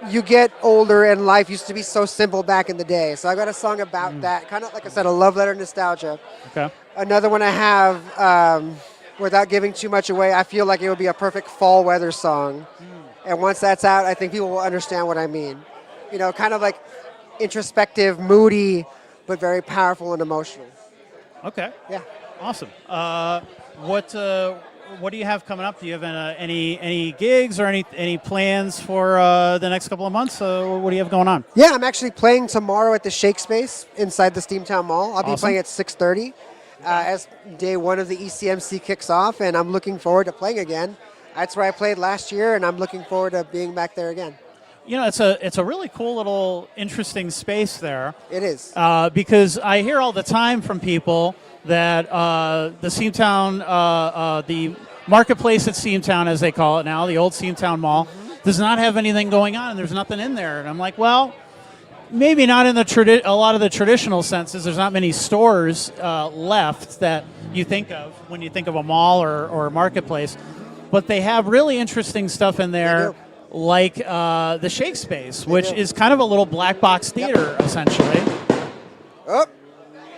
you get older and life used to be so simple back in the day. So I got a song about that, kind of like I said, a love letter nostalgia. Okay. Another one I have, without giving too much away, I feel like it would be a perfect fall weather song. And once that's out, I think people will understand what I mean. Kind of like introspective, moody, but very powerful and emotional. Okay. Yeah. Awesome. What do you have coming up? Do you have any gigs or any plans for the next couple of months? What do you have going on? Yeah, I'm actually playing tomorrow at the Shake Space inside the Steamtown Mall. I'll be playing at 6:30 as day one of the ECMC kicks off, and I'm looking forward to playing again. That's where I played last year, and I'm looking forward to being back there again. It's a really cool little interesting space there. It is. Because I hear all the time from people that the Steamtown, the marketplace at Steamtown, as they call it now, the old Steamtown Mall, does not have anything going on, and there's nothing in there. And I'm like, well, maybe not in a lot of the traditional senses. There's not many stores left that you think of when you think of a mall or a marketplace. But they have really interesting stuff in there, like the Shake Space, which is kind of a little black box theater, essentially. Oh,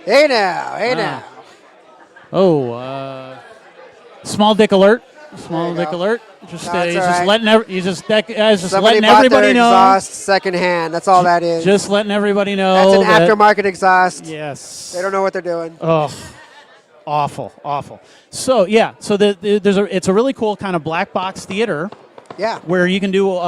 hey now. Oh, small dick alert. Small dick alert. Just letting everybody know. Exhaust secondhand. That's all that is. Just letting everybody know. That's an aftermarket exhaust. Yes. They don't know what they're doing. Oh, awful. So it's a really cool kind of black box theater. Yeah. Where you can do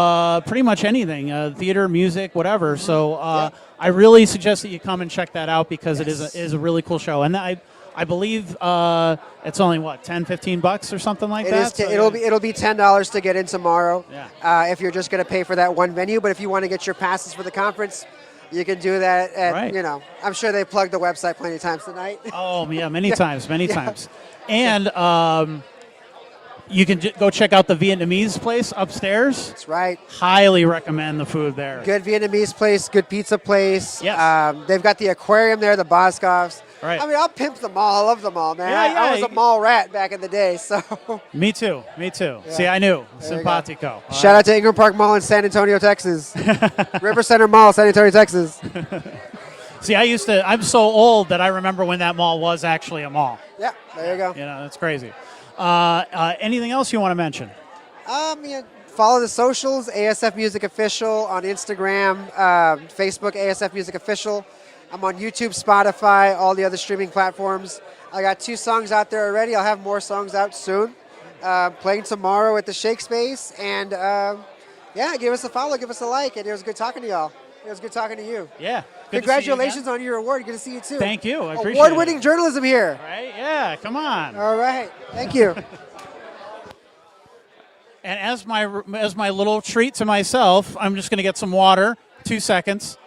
pretty much anything, theater, music, whatever. So I really suggest that you come and check that out because it is a really cool show. And I believe it's only $10-15 or something like that. It'll be $10 to get in tomorrow. Yeah. If you're just going to pay for that one venue, but if you want to get your passes for the conference, you can do that. At, I'm sure they plugged the website plenty of times tonight. Oh yeah, many times. And you can go check out the Vietnamese place upstairs. That's right. Highly recommend the food there. Good Vietnamese place, good pizza place. Yes. They've got the aquarium there, the Boscovs. Right. I mean, I'll pimp them all. I love them all, man. Yeah, I was a mall rat back in the day, so. Me too. Yeah. See, I knew. There you Simpatico. Shout out to Ingram Park Mall in San Antonio, Texas. River Center Mall, San Antonio, Texas. See, I'm so old that I remember when that mall was actually a mall. Yeah, there you go. That's crazy. Anything else you want to mention? Follow the socials, ASF Music Official on Instagram, Facebook, ASF Music Official. I'm on YouTube, Spotify, all the other streaming platforms. I got 2 songs out there already. I'll have more songs out soon. Playing tomorrow at the Shake Space. And give us a follow, give us a like. And it was good talking to y'all. It was good talking to you. Yeah. Congratulations on your award. Good to see you too. Thank you. I appreciate it. Award-winning journalism here. Right? Yeah, come on. All right. Thank you. And as my little treat to myself, I'm just going to get some water. 2 seconds.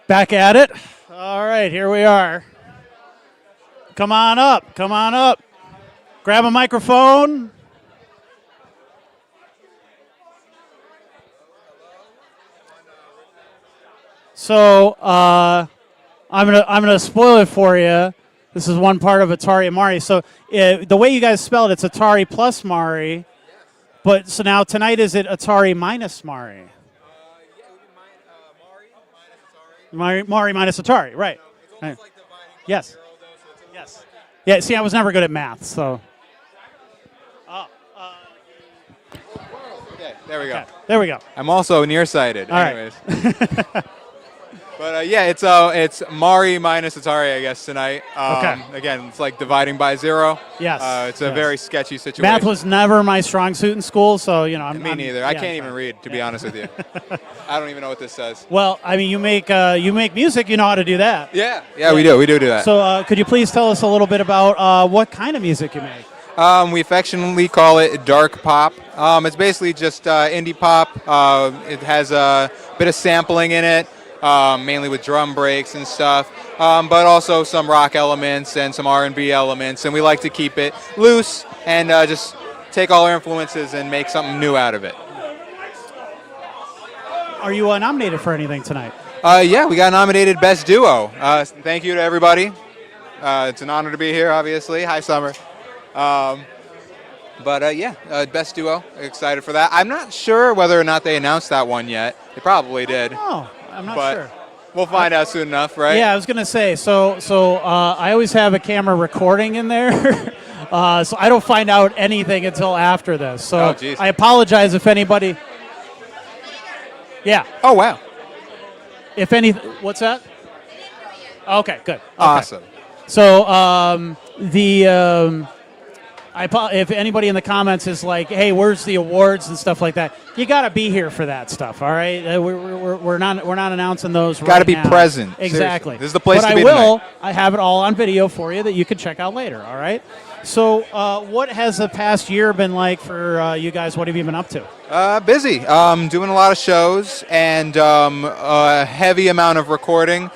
Back at it. All right, here we are. Come on up. Come on up. Grab a microphone. So I'm gonna spoil it for you. This is one part of Atari Mari. So the way you guys spell it's Atari plus Mari. But so now tonight is it Atari minus Mari? Mari minus Atari, right? Right. Yes. Yes. Yeah. See, I was never good at math, so. Okay, there we go. Okay, there we go. I'm also nearsighted. All Anyways. right. But yeah, it's Mari minus Atari, I guess, tonight. Okay. Again, it's like dividing by zero. Yes. It's a yes. very sketchy situation. Math was never my strong suit in school, so you know. Me neither. I yeah, can't even read, to be honest with you. I don't even know what this says. Well, I mean, you make music. You know how to do that. Yeah. Yeah, we do. We do that. So, could you please tell us a little bit about what kind of music you make? We affectionately call it dark pop. It's basically just indie pop. It has a bit of sampling in it, mainly with drum breaks and stuff, but also some rock elements and some R&B elements. And we like to keep it loose and just take all our influences and make something new out of it. Are you nominated for anything tonight? Yeah, we got nominated Best Duo. Thank you to everybody. It's an honor to be here, obviously. Hi, Summer. But yeah, best duo. Excited for that. I'm not sure whether or not they announced that one yet. They probably did. Oh, I'm not but sure. We'll find out soon enough, right? Yeah, I was gonna say. So I always have a camera recording in there, so I don't find out anything until after this. So Oh, geez. I apologize if anybody. Yeah. Oh, wow. If any, what's that? Okay, good. Okay. Awesome. So if anybody in the comments is like, "Hey, where's the awards and stuff like that?" You got to be here for that stuff. All right, we're not announcing those. Got to right be now. present. Exactly. Seriously. This is the place but to be I will. tonight. I have it all on video for you that you can check out later. All right. So what has the past year been like for you guys? What have you been up to? Busy. Doing a lot of shows and a heavy amount of recording.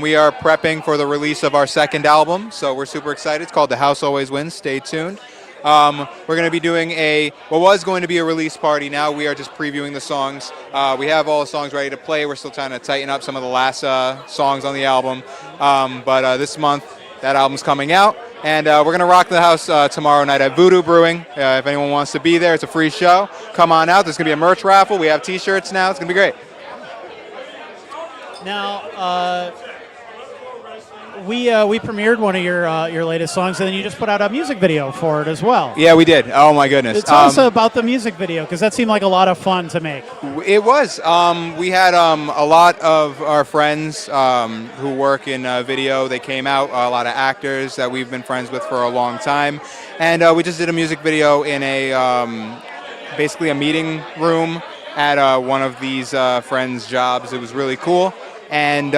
We are prepping for the release of our second album, so we're super excited. It's called The House Always Wins. Stay tuned. We're going to be doing what was going to be a release party. Now we are just previewing the songs. We have all the songs ready to play. We're still trying to tighten up some of the last songs on the album. But this month, that album's coming out. And we're going to rock the house tomorrow night at Voodoo Brewing. If anyone wants to be there, it's a free show. Come on out. There's going to be a merch raffle. We have T-shirts now. It's going to be great. Now, we premiered one of your latest songs, and then you just put out a music video for it as well. Yeah, we did. Oh, my goodness. Tell us about the music video, because that seemed like a lot of fun to make. It was. We had a lot of our friends who work in video. They came out, a lot of actors that we've been friends with for a long time. And we just did a music video in basically a meeting room at one of these friends' jobs. It was really cool. And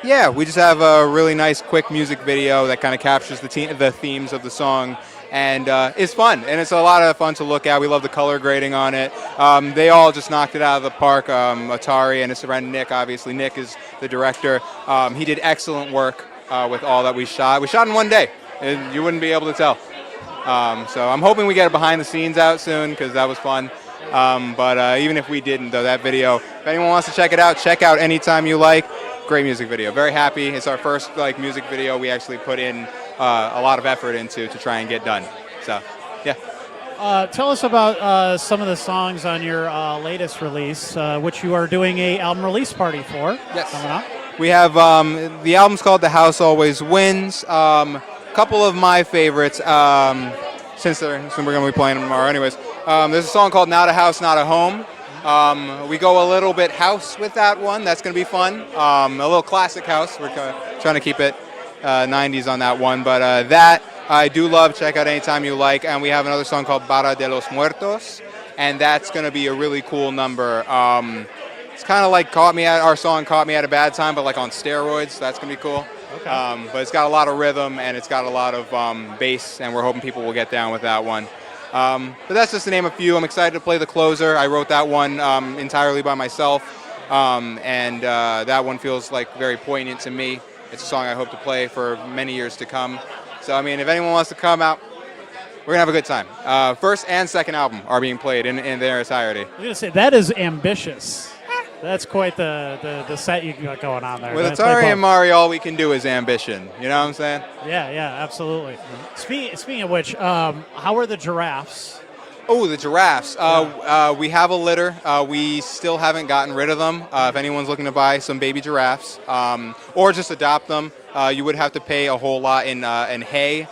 yeah, we just have a really nice, quick music video that kind of captures the themes of the song, and it's fun, and it's a lot of fun to look at. We love the color grading on it. They all just knocked it out of the park. Atari and his friend Nick, obviously. Nick is the director. He did excellent work with all that we shot. We shot in one day, and you wouldn't be able to tell. So I'm hoping we get a behind the scenes out soon, because that was fun. But even if we didn't, though, that video, if anyone wants to check it out, check out Anytime You Like. Great music video. Very happy. It's our first music video we actually put in a lot of effort into to try and get done. So, yeah. Tell us about some of the songs on your latest release, which you are doing a album release party for. Yes. Coming up. We have the album's called The House Always Wins. A couple of my favorites, since we're going to be playing them tomorrow anyways. There's a song called Not a House, Not a Home. We go a little bit house with that one. That's going to be fun. A little classic house. We're trying to keep it 90s on that one. But that I do love. Check out Anytime You Like. And we have another song called Barra de los Muertos. And that's going to be a really cool number. It's kind of like our song Caught Me at a Bad Time, but like on steroids. That's going to be cool. Okay. But it's got a lot of rhythm and it's got a lot of bass. And we're hoping people will get down with that one. But that's just to name a few. I'm excited to play the closer. I wrote that one entirely by myself, and that one feels like very poignant to me. It's a song I hope to play for many years to come. So, I mean, if anyone wants to come out, we're going to have a good time. First and second album are being played in their entirety. I was going to say, that is ambitious. That's quite the set you got going on there. With Atari and Mario, all we can do is ambition. You know what I'm saying? Yeah, absolutely. Speaking of which, how are the giraffes? Oh, the giraffes. We have a litter. We still haven't gotten rid of them. If anyone's looking to buy some baby giraffes or just adopt them, you would have to pay a whole lot in hay.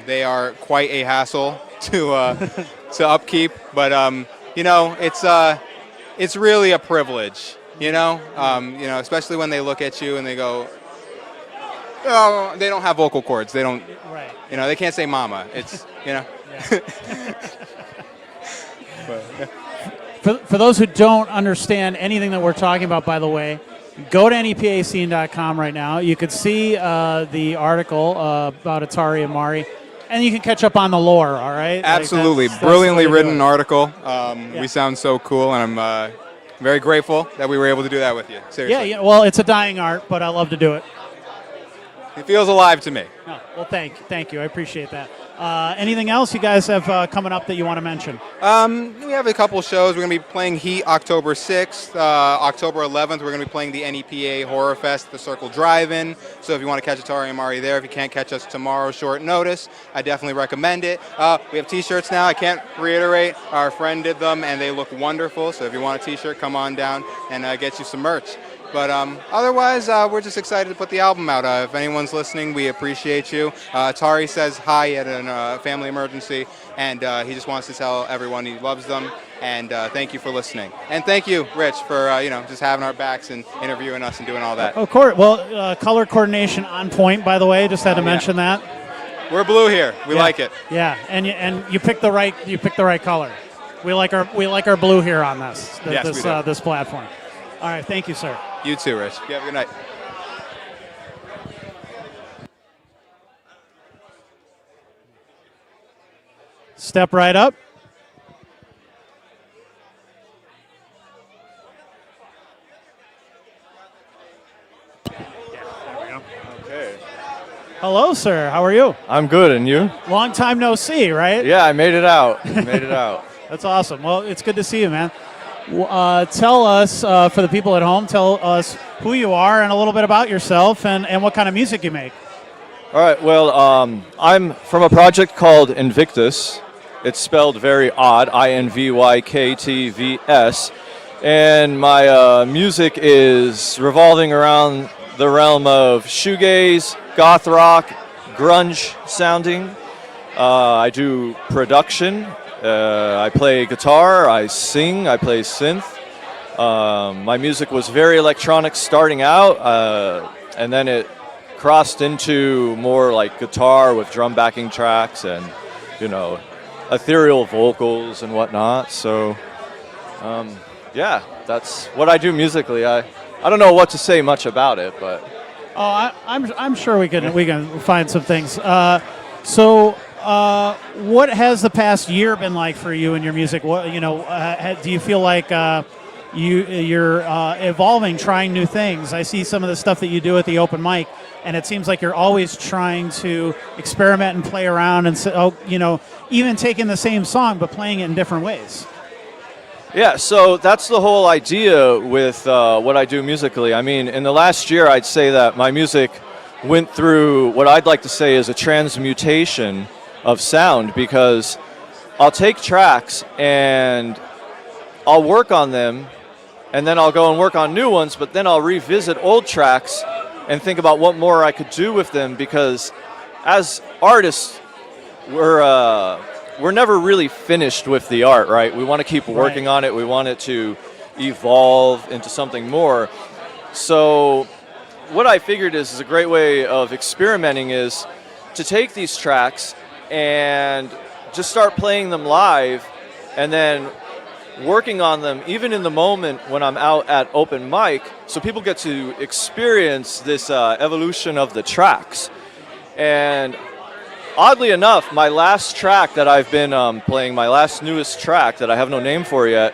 They are quite a hassle to upkeep, but it's really a privilege, especially when they look at you and they go, oh, they don't have vocal cords. They don't, right. They can't say mama. It's, For those who don't understand anything that we're talking about, by the way, go to NEPAScene.com right now. You could see the article about Atari and Mari, and you can catch up on the lore, all right? Absolutely. That's brilliantly what written doing. article. We sound so cool, and I'm very grateful that we were able to do that with you. Seriously. Yeah, well, it's a dying art, but I love to do it. It feels alive to me. Oh, well, thank you. I appreciate that. Anything else you guys have coming up that you want to mention? We have a couple shows. We're going to be playing Heat October 6th. October 11th, we're going to be playing the NEPA Horror Fest at the Circle Drive-In. So if you want to catch Atari and Mari there, if you can't catch us tomorrow, short notice, I definitely recommend it. We have T-shirts now. I can't reiterate. Our friend did them, and they look wonderful. So if you want a T-shirt, come on down and get you some merch. But otherwise, we're just excited to put the album out. If anyone's listening, we appreciate you. Atari says hi at a family emergency, and he just wants to tell everyone he loves them. And thank you for listening. And thank you, Rich, for just having our backs and interviewing us and doing all that. Of course. Well, color coordination on point, by the way. Just had to mention that. We're blue here. We like it. Yeah, and you picked the right color. We like our blue here on this this platform. All right, thank you, sir. You too, Rich. You have a good night. Step right up. Okay. Hello, sir. How are you? I'm good, and you? Long time no see, right? Yeah, I made it out. That's awesome. Well, it's good to see you, man. Tell us, for the people at home, tell us who you are and a little bit about yourself and what kind of music you make. All right, well, I'm from a project called Invictus. It's spelled very odd, INVYKTVS. And my music is revolving around the realm of shoegaze, goth rock, grunge sounding. I do production. I play guitar, I sing, I play synth. My music was very electronic starting out, and then it crossed into more like guitar with drum backing tracks and, ethereal vocals and whatnot. So, yeah, that's what I do musically. I don't know what to say much about it, but... Oh, I'm sure we can find some things. What has the past year been like for you and your music? What do you feel like you're evolving, trying new things? I see some of the stuff that you do at the open mic, and it seems like you're always trying to experiment and play around, and even taking the same song but playing it in different ways. Yeah, so that's the whole idea with what I do musically. I mean, in the last year, I'd say that my music went through what I'd like to say is a transmutation of sound, because I'll take tracks and I'll work on them, and then I'll go and work on new ones, but then I'll revisit old tracks and think about what more I could do with them, because as artists, we're never really finished with the art, right? We want to keep working on it. We want it to evolve into something more. So what I figured is a great way of experimenting is to take these tracks and just start playing them live, and then working on them even in the moment when I'm out at open mic, so people get to experience this evolution of the tracks. And oddly enough, my last track that I've been playing, my last newest track that I have no name for yet,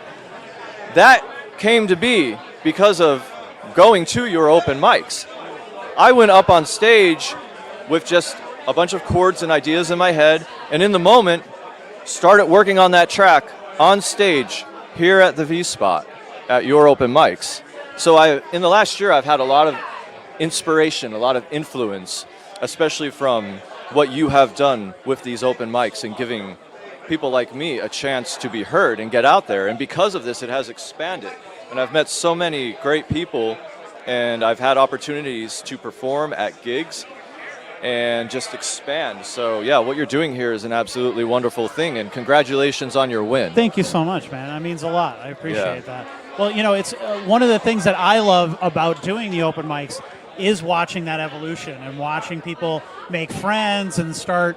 that came to be because of going to your open mics. I went up on stage with just a bunch of chords and ideas in my head, and in the moment, started working on that track on stage here at the V-Spot at your open mics. So in the last year, I've had a lot of inspiration, a lot of influence, especially from what you have done with these open mics and giving people like me a chance to be heard and get out there. And because of this, it has expanded. And I've met so many great people, and I've had opportunities to perform at gigs and just expand. So yeah, what you're doing here is an absolutely wonderful thing, and congratulations on your win. Thank you so much, man. That means a lot. I appreciate that. Well, it's one of the things that I love about doing the open mics is watching that evolution and watching people make friends and start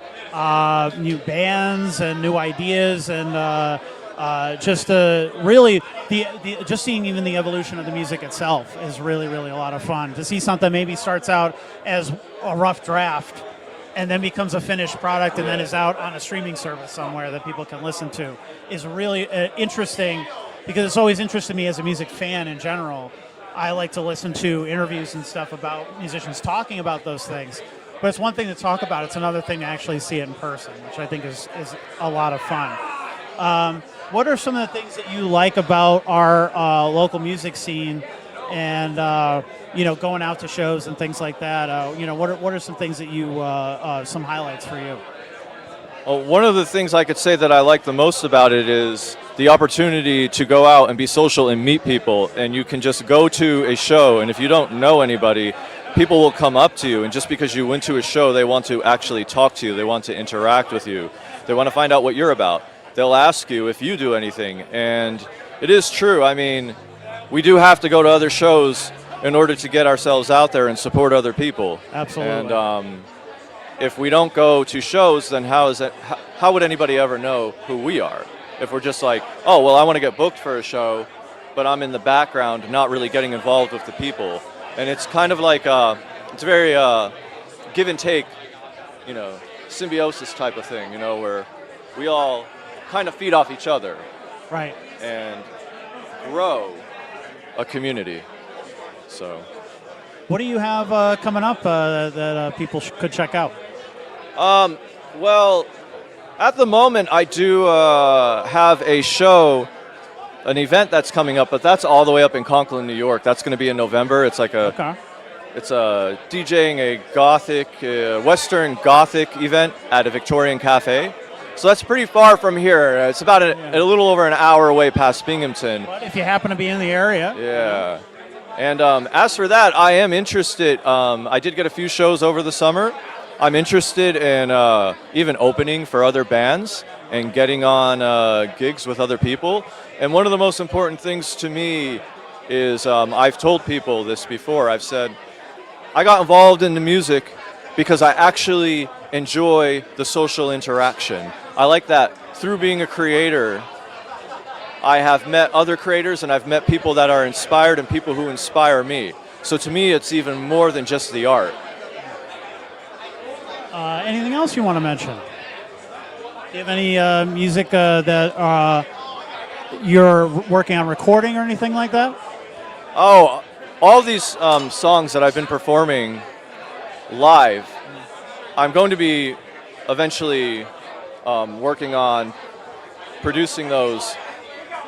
new bands and new ideas, and just seeing even the evolution of the music itself is really, really a lot of fun. To see something maybe starts out as a rough draft and then becomes a finished product and then is out on a streaming service somewhere that people can listen to is really interesting, because it's always interested me as a music fan in general. I like to listen to interviews and stuff about musicians talking about those things. But it's one thing to talk about. It's another thing to actually see it in person, which I think is a lot of fun. What are some of the things that you like about our local music scene, and going out to shows and things like that? What are some things that you some highlights for you? Well, one of the things I could say that I like the most about it is the opportunity to go out and be social and meet people. And you can just go to a show, and if you don't know anybody, people will come up to you. And just because you went to a show, they want to actually talk to you. They want to interact with you. They want to find out what you're about. They'll ask you if you do anything. And it is true. I mean, we do have to go to other shows in order to get ourselves out there and support other people. Absolutely. And if we don't go to shows, then how would anybody ever know who we are? If we're just like, oh, well, I want to get booked for a show, but I'm in the background, not really getting involved with the people. And it's kind of like, it's very give and take, symbiosis type of thing, where we all kind of feed off each other. Right. And grow a community. So. What do you have coming up that people could check out? Well, at the moment, I do have a show, an event that's coming up, but that's all the way up in Conklin, New York. That's going to be in November. It's like it's a DJing a Gothic, Western Gothic event at a Victorian cafe. So that's pretty far from here. It's about a little over an hour away past Binghamton. But if you happen to be in the area. Yeah. And as for that, I am interested. I did get a few shows over the summer. I'm interested in even opening for other bands and getting on gigs with other people. And one of the most important things to me is I've told people this before. I've said, I got involved in the music because I actually enjoy the social interaction. I like that through being a creator, I have met other creators and I've met people that are inspired and people who inspire me. So to me, it's even more than just the art. Anything else you want to mention? Do you have any music that you're working on recording or anything like that? Oh, all these songs that I've been performing live, I'm going to be eventually working on producing those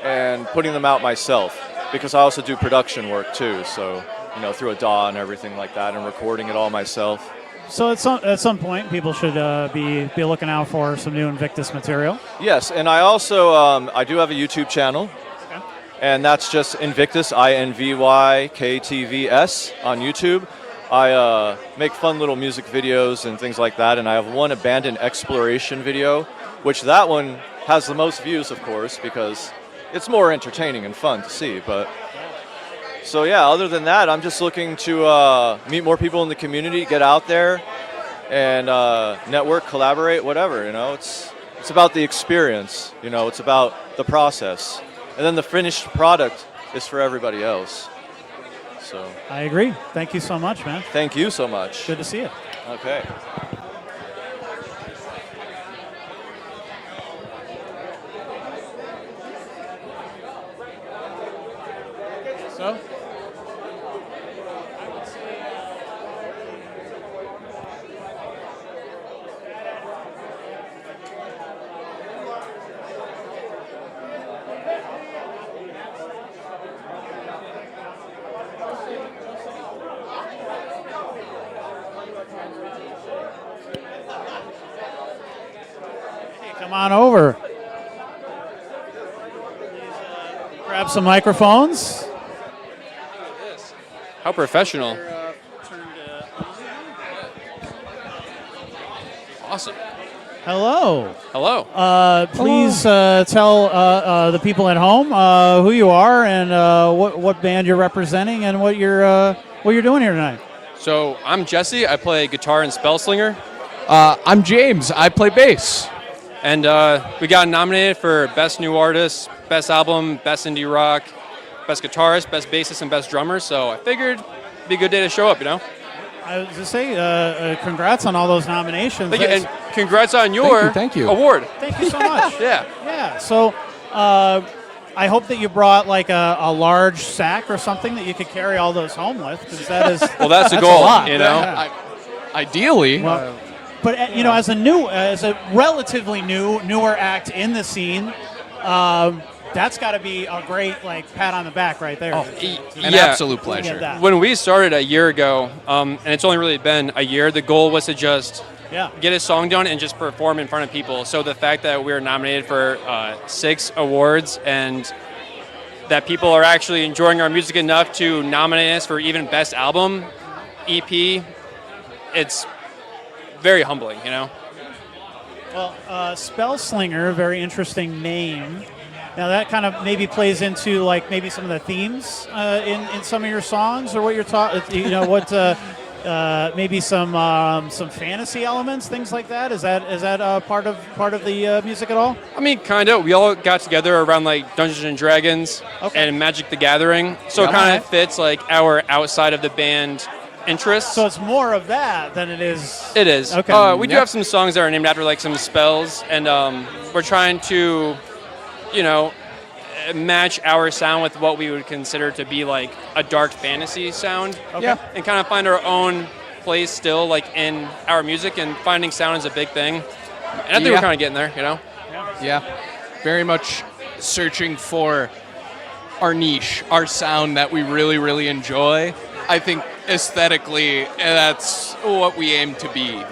and putting them out myself, because I also do production work too, so through a DAW and everything like that, and recording it all myself. So at some point, people should be looking out for some new Invictus material. Yes, and I also I do have a YouTube channel, and that's just Invictus, INVYKTVS on YouTube. I make fun little music videos and things like that, and I have one abandoned exploration video, which that one has the most views, of course, because it's more entertaining and fun to see. But so yeah, other than that, I'm just looking to meet more people in the community, get out there, and network, collaborate, whatever. It's about the experience. It's about the process, and then the finished product is for everybody else. So I agree. Thank you so much, man. Thank you so much. Good to see you. Okay. So? Come on over. Grab some microphones. How professional. Awesome. Hello. Hello. Please tell the people at home who you are and what band you're representing and what you're doing here tonight. So I'm Jesse. I play guitar and spellslinger. I'm James. I play bass. And we got nominated for Best New Artist, Best Album, Best Indie Rock, Best Guitarist, Best Bassist, and Best Drummer. So I figured it'd be a good day to show up, I was to say, congrats on all those nominations. Thank you, and congrats on your award. Thank you so much. Yeah. Yeah. So I hope that you brought like a large sack or something that you could carry all those home with, because that is well, that's a a goal, lot. Yeah. Ideally. Well, but as a relatively newer act in the scene, that's got to be a great pat on the back right there. An absolute pleasure. When we started a year ago, and it's only really been a year, the goal was to just get a song done and just perform in front of people. So the fact that we're nominated for 6 awards and that people are actually enjoying our music enough to nominate us for even Best Album, EP, it's very humbling, Well, Spellslinger, very interesting name. Now that kind of maybe plays into maybe some of the themes in some of your songs, or what you're talking. Maybe some fantasy elements, things like that. Is that part of the music at all? I mean, kind of. We all got together around Dungeons and Dragons and Magic the Gathering, so it kind of fits our outside of the band interests. So it's more of that than it is. It is. Okay. We do have some songs that are named after some spells, and we're trying to, match our sound with what we would consider to be a dark fantasy sound. Okay. And kind of find our own place still in our music, and finding sound is a big thing. And I think we're kind of getting there, Yeah. Very much searching for our niche, our sound that we really, really enjoy. I think aesthetically, that's what we aim to be,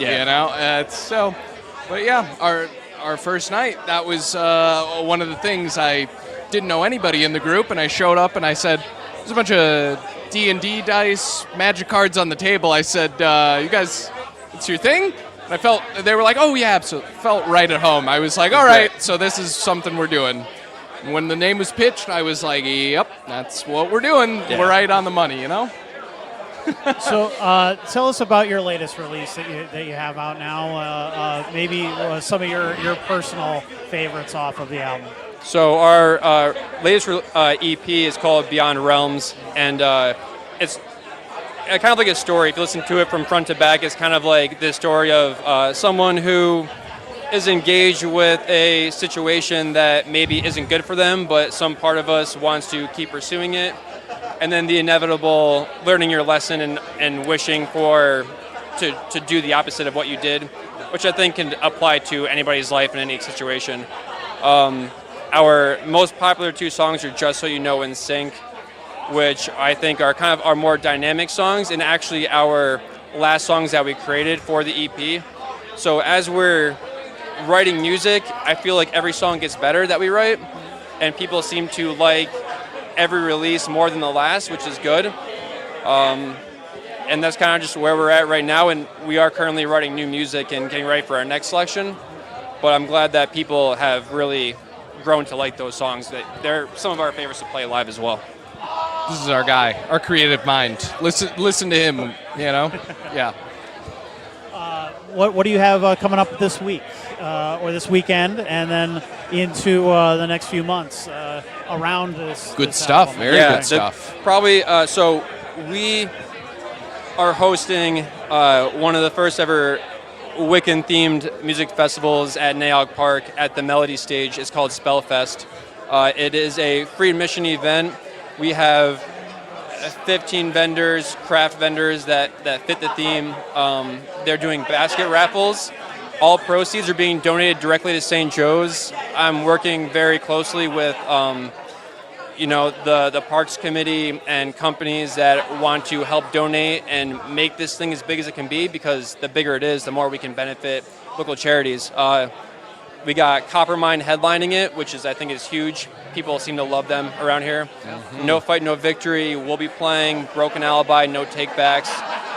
But yeah, our first night, that was one of the things. I didn't know anybody in the group, and I showed up and I said, there's a bunch of D&D dice, magic cards on the table. I said, you guys, it's your thing? And they were like, oh yeah, absolutely. Felt right at home. I was like, all right, so this is something we're doing. And when the name was pitched, I was like, yep, that's what we're doing. Yeah. We're right on the money, So tell us about your latest release that you have out now. Maybe some of your personal favorites off of the album. So our latest EP is called Beyond Realms, and it's kind of like a story. If you listen to it from front to back, it's kind of like the story of someone who is engaged with a situation that maybe isn't good for them, but some part of us wants to keep pursuing it. And then the inevitable learning your lesson and wishing to do the opposite of what you did, which I think can apply to anybody's life in any situation. Our most popular 2 songs are Just So You Know and Sync, which I think are kind of our more dynamic songs, and actually our last songs that we created for the EP. So as we're writing music, I feel like every song gets better that we write, and people seem to like every release more than the last, which is good. And that's kind of just where we're at right now, and we are currently writing new music and getting ready for our next selection. But I'm glad that people have really grown to like those songs. That they're some of our favorites to play live as well. This is our guy, our creative mind. Listen to him, Yeah. What do you have coming up this week or this weekend, and then into the next few months around this? Good this stuff. album? Very good stuff. Probably. So we are hosting one of the first ever Wiccan-themed music festivals at Naog Park at the Melody Stage. It's called Spellfest. It is a free admission event. We have 15 vendors, craft vendors that fit the theme. They're doing basket raffles. All proceeds are being donated directly to St. Joe's. I'm working very closely with the Parks Committee and companies that want to help donate and make this thing as big as it can be, because the bigger it is, the more we can benefit local charities. We got Coppermine headlining it, which I think is huge. People seem to love them around here. Mm-hmm. No Fight, No Victory. We'll be playing Broken Alibi, No Takebacks.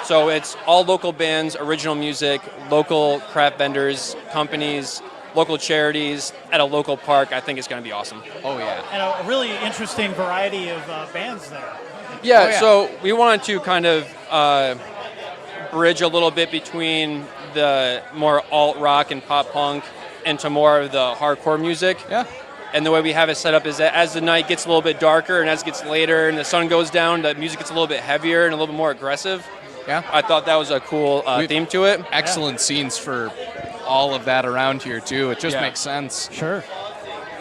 So it's all local bands, original music, local craft vendors, companies, local charities at a local park. I think it's going to be awesome. Oh, yeah. And a really interesting variety of bands there. Yeah, so we wanted to kind of bridge a little bit between the more alt-rock and pop-punk into more of the hardcore music. Yeah. And the way we have it set up is that as the night gets a little bit darker and as it gets later and the sun goes down, the music gets a little bit heavier and a little bit more aggressive. Yeah. I thought that was a cool theme to it. Excellent scenes for all of that around here, too. It just makes sense. Sure.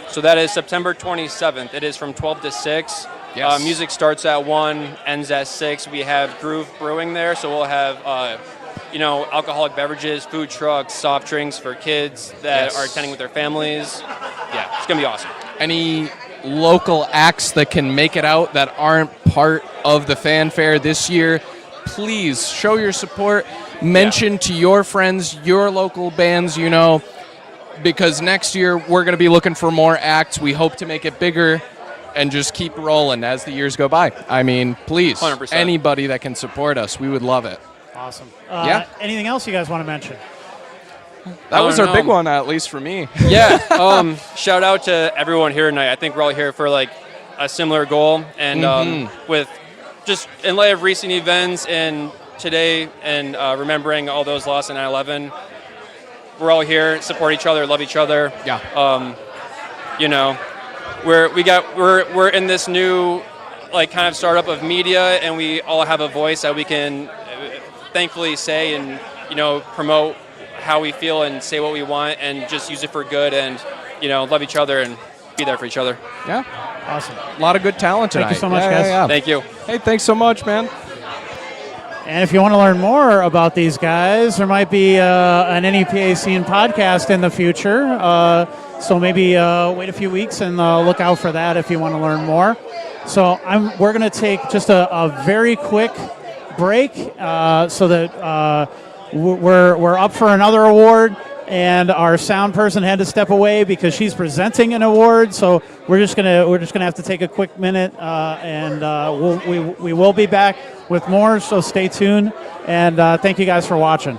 So that is September 27th. It is from 12 to 6. Yes. Music starts at 1, ends at 6. We have Groove Brewing there, so we'll have alcoholic beverages, food trucks, soft drinks for kids that are attending with their families. Yeah, it's going to be awesome. Any local acts that can make it out that aren't part of the fanfare this year, please show your support. Mention to your friends, your local bands, because next year we're going to be looking for more acts. We hope to make it bigger and just keep rolling as the years go by. I mean, please, 100%. Anybody that can support us, we would love it. Awesome. Yeah. Anything else you guys want to mention? That was our big one, at least for me. Yeah. Shout out to everyone here tonight. I think we're all here for like a similar goal, and with just in light of recent events and today, and remembering all those lost in 9/11, we're all here, support each other, love each other. Yeah. We're in this new kind of startup of media, and we all have a voice that we can thankfully say and promote how we feel and say what we want and just use it for good and love each other and be there for each other. Yeah. Awesome. A lot of good talent tonight. Thank you so much, guys. Thank you. Hey, thanks so much, man. And if you want to learn more about these guys, there might be an NEPA Scene podcast in the future. So maybe wait a few weeks and look out for that if you want to learn more. So we're going to take just a very quick break so that we're up for another award, and our sound person had to step away because she's presenting an award. So we're just gonna have to take a quick minute, and we will be back with more. So stay tuned, and thank you guys for watching.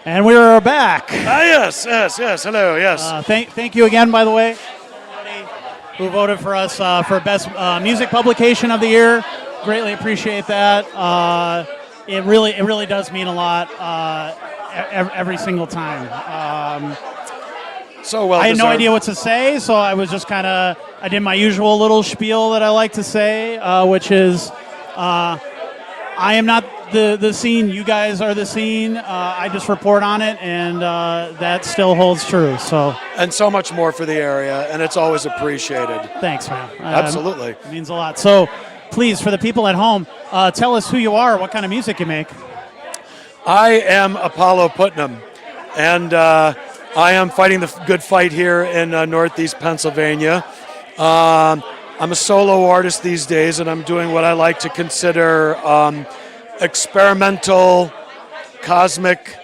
And we are back. Yes. Hello, yes. Thank you again, by the way, everybody who voted for us for Best Music Publication of the Year. Greatly appreciate that. It really does mean a lot every single time. So well I had no deserved. idea what to say, so I was just I did my usual little spiel that I like to say, which is, I am not the scene, you guys are the scene. I just report on it, and that still holds true. So and so much more for the area, and it's always appreciated. Thanks, man. Absolutely. It means a lot. So please, for the people at home, tell us who you are, what kind of music you make. I am Apollo Putnam, and I am fighting the good fight here in Northeast Pennsylvania. I'm a solo artist these days, and I'm doing what I like to consider experimental, cosmic,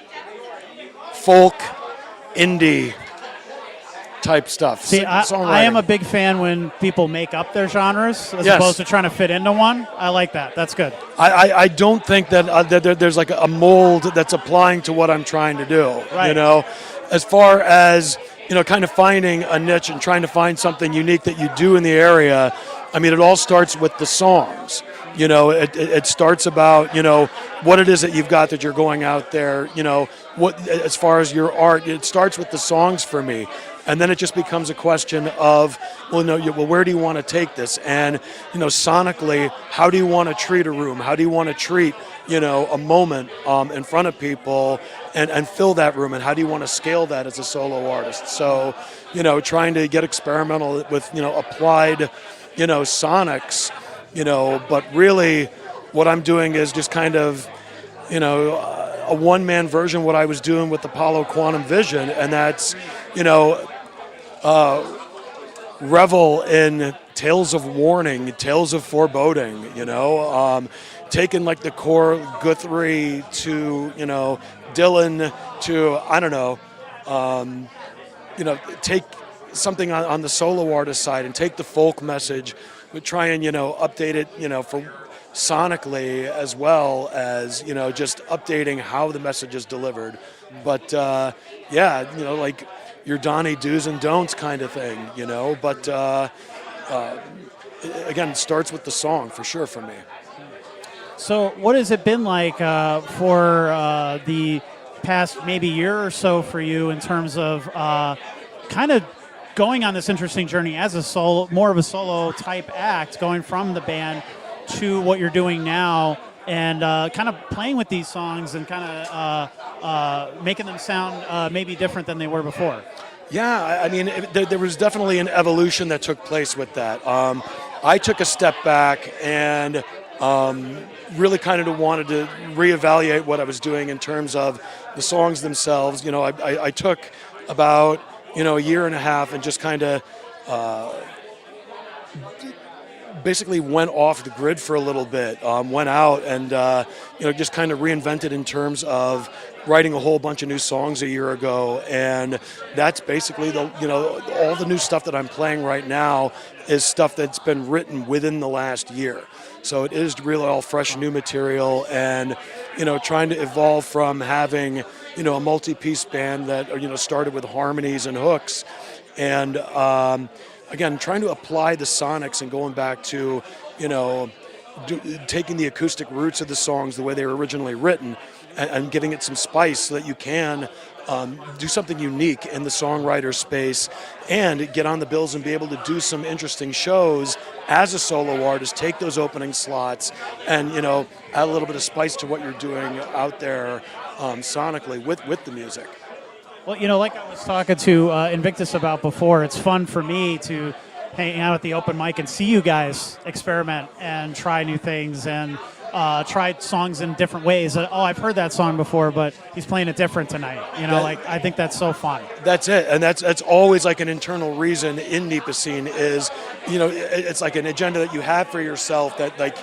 folk, indie type stuff. See, I am a big fan when people make up their genres as opposed to trying to fit into one. I like that. That's good. I don't think that there's like a mold that's applying to what I'm trying to do. Right. You know, as far as kind of finding a niche and trying to find something unique that you do in the area. I mean, it all starts with the songs. It starts about, what it is that you've got that you're going out there, what, as far as your art, it starts with the songs for me. And then it just becomes a question of, where do you want to take this? And, sonically, how do you want to treat a room? How do you want to treat, a moment in front of people and fill that room? And how do you want to scale that as a solo artist? So, trying to get experimental with, applied, sonics, but really what I'm doing is just kind of, a one-man version of what I was doing with Apollo Quantum Vision, and that's, you know, revel in tales of warning, tales of foreboding, you know, taking like the core Guthrie to, you know, Dylan to, I don't know, you know, take something on the solo artist side and take the folk message, but try and, you know, update it, you know, for sonically as well as, you know, just updating how the message is delivered. But yeah, you know, like your Donnie do's and don'ts kind of thing, you know, but again, it starts with the song for sure for me. So what has it been like for the past maybe year or so for you in terms of kind of going on this interesting journey as a solo, more of a solo type act, going from the band to what you're doing now, and kind of playing with these songs and kind of making them sound maybe different than they were before? Yeah, I mean, there was definitely an evolution that took place with that. I took a step back and really kind of wanted to reevaluate what I was doing in terms of the songs themselves. You know, I took about, you know, a year and a half and just kind of basically went off the grid for a little bit, went out and, you know, just kind of reinvented in terms of writing a whole bunch of new songs a year ago. And that's basically the, you know, all the new stuff that I'm playing right now is stuff that's been written within the last year. So it is really all fresh new material, and, you know, trying to evolve from having, you know, a multi-piece band that, you know, started with harmonies and hooks, and again, trying to apply the sonics and going back to, you know, taking the acoustic roots of the songs the way they were originally written, and giving it some spice so that you can do something unique in the songwriter space and get on the bills and be able to do some interesting shows as a solo artist, take those opening slots and, you know, add a little bit of spice to what you're doing out there sonically with the music. Well, you know, like I was talking to Invictus about before, it's fun for me to hang out at the open mic and see you guys experiment and try new things and try songs in different ways. Oh, I've heard that song before, but he's playing it different tonight. You know, like, I think that's so fun. That's it, and that's always like an internal reason in NEPA Scene is, you know, it's like an agenda that you have for yourself that, like,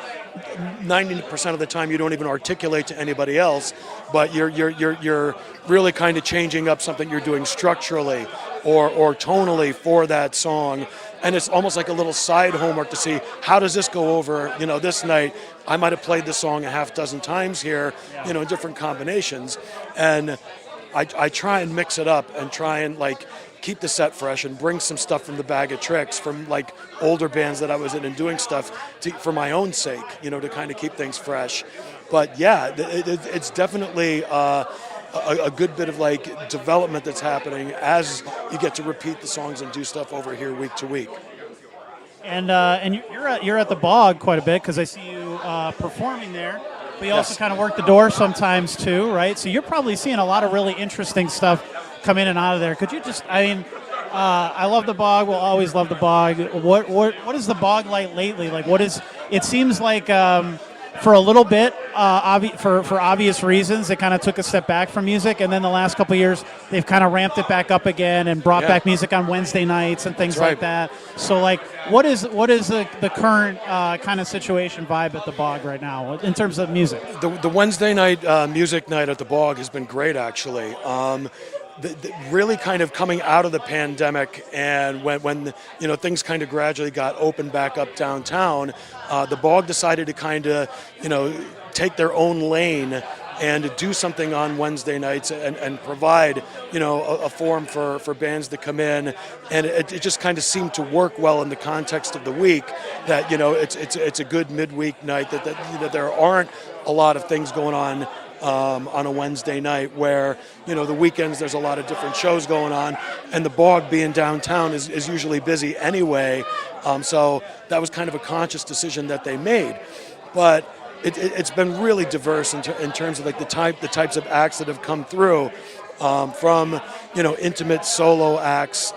90% of the time you don't even articulate to anybody else, but you're really kind of changing up something you're doing structurally or tonally for that song. And it's almost like a little side homework to see, how does this go over, you know, this night? I might have played the song a half dozen times here, you know, in different combinations. And I try and mix it up and try and, like, keep the set fresh and bring some stuff from the bag of tricks from, like, older bands that I was in and doing stuff for my own sake, you know, to kind of keep things fresh. But yeah, it's definitely a good bit of, like, development that's happening as you get to repeat the songs and do stuff over here week to week. And you're at the Bog quite a bit because I see you performing there. But you also kind of work the door sometimes too, right? So you're probably seeing a lot of really interesting stuff come in and out of there. Could you just, I mean, I love the Bog. We'll always love the Bog. What is the Bog like lately? Like, what is? It seems like for a little bit, for obvious reasons, it kind of took a step back from music, and then the last couple of years, they've kind of ramped it back up again and brought back music on Wednesday nights and things like that. So, like, what is the current kind of situation vibe at the Bog right now in terms of music? The Wednesday night music night at the Bog has been great, actually. Really kind of coming out of the pandemic, and when you know, things kind of gradually got opened back up downtown, the Bog decided to kind of, you know, take their own lane and do something on Wednesday nights and provide, you know, a forum for bands to come in, and it just kind of seemed to work well in the context of the week. That, you know, it's a good midweek night. That you know, there aren't a lot of things going on a Wednesday night, where, you know, the weekends there's a lot of different shows going on, and the Bog being downtown is usually busy anyway. So that was kind of a conscious decision that they made. But it's been really diverse in terms of, like, the types of acts that have come through, from, you know, intimate solo acts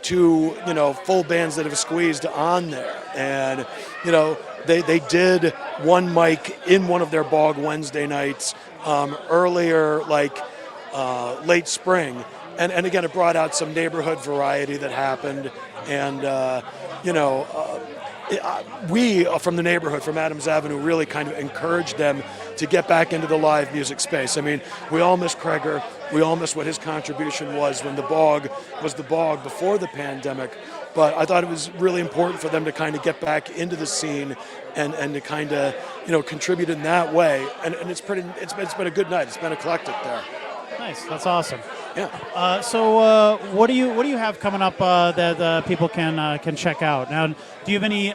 to, you know, full bands that have squeezed on there. And, you know, they did one mic in one of their Bog Wednesday nights earlier, like late spring. And again, it brought out some neighborhood variety that happened. And, we from the neighborhood, from Adams Avenue, really kind of encouraged them to get back into the live music space. I mean, we all miss Kreger. We all miss what his contribution was when the Bog was the Bog before the pandemic. But I thought it was really important for them to kind of get back into the scene and to kind of, contribute in that way. And it's been a good night. It's been eclectic there. Nice. That's awesome. Yeah. So what do you have coming up that people can check out? Now, do you have any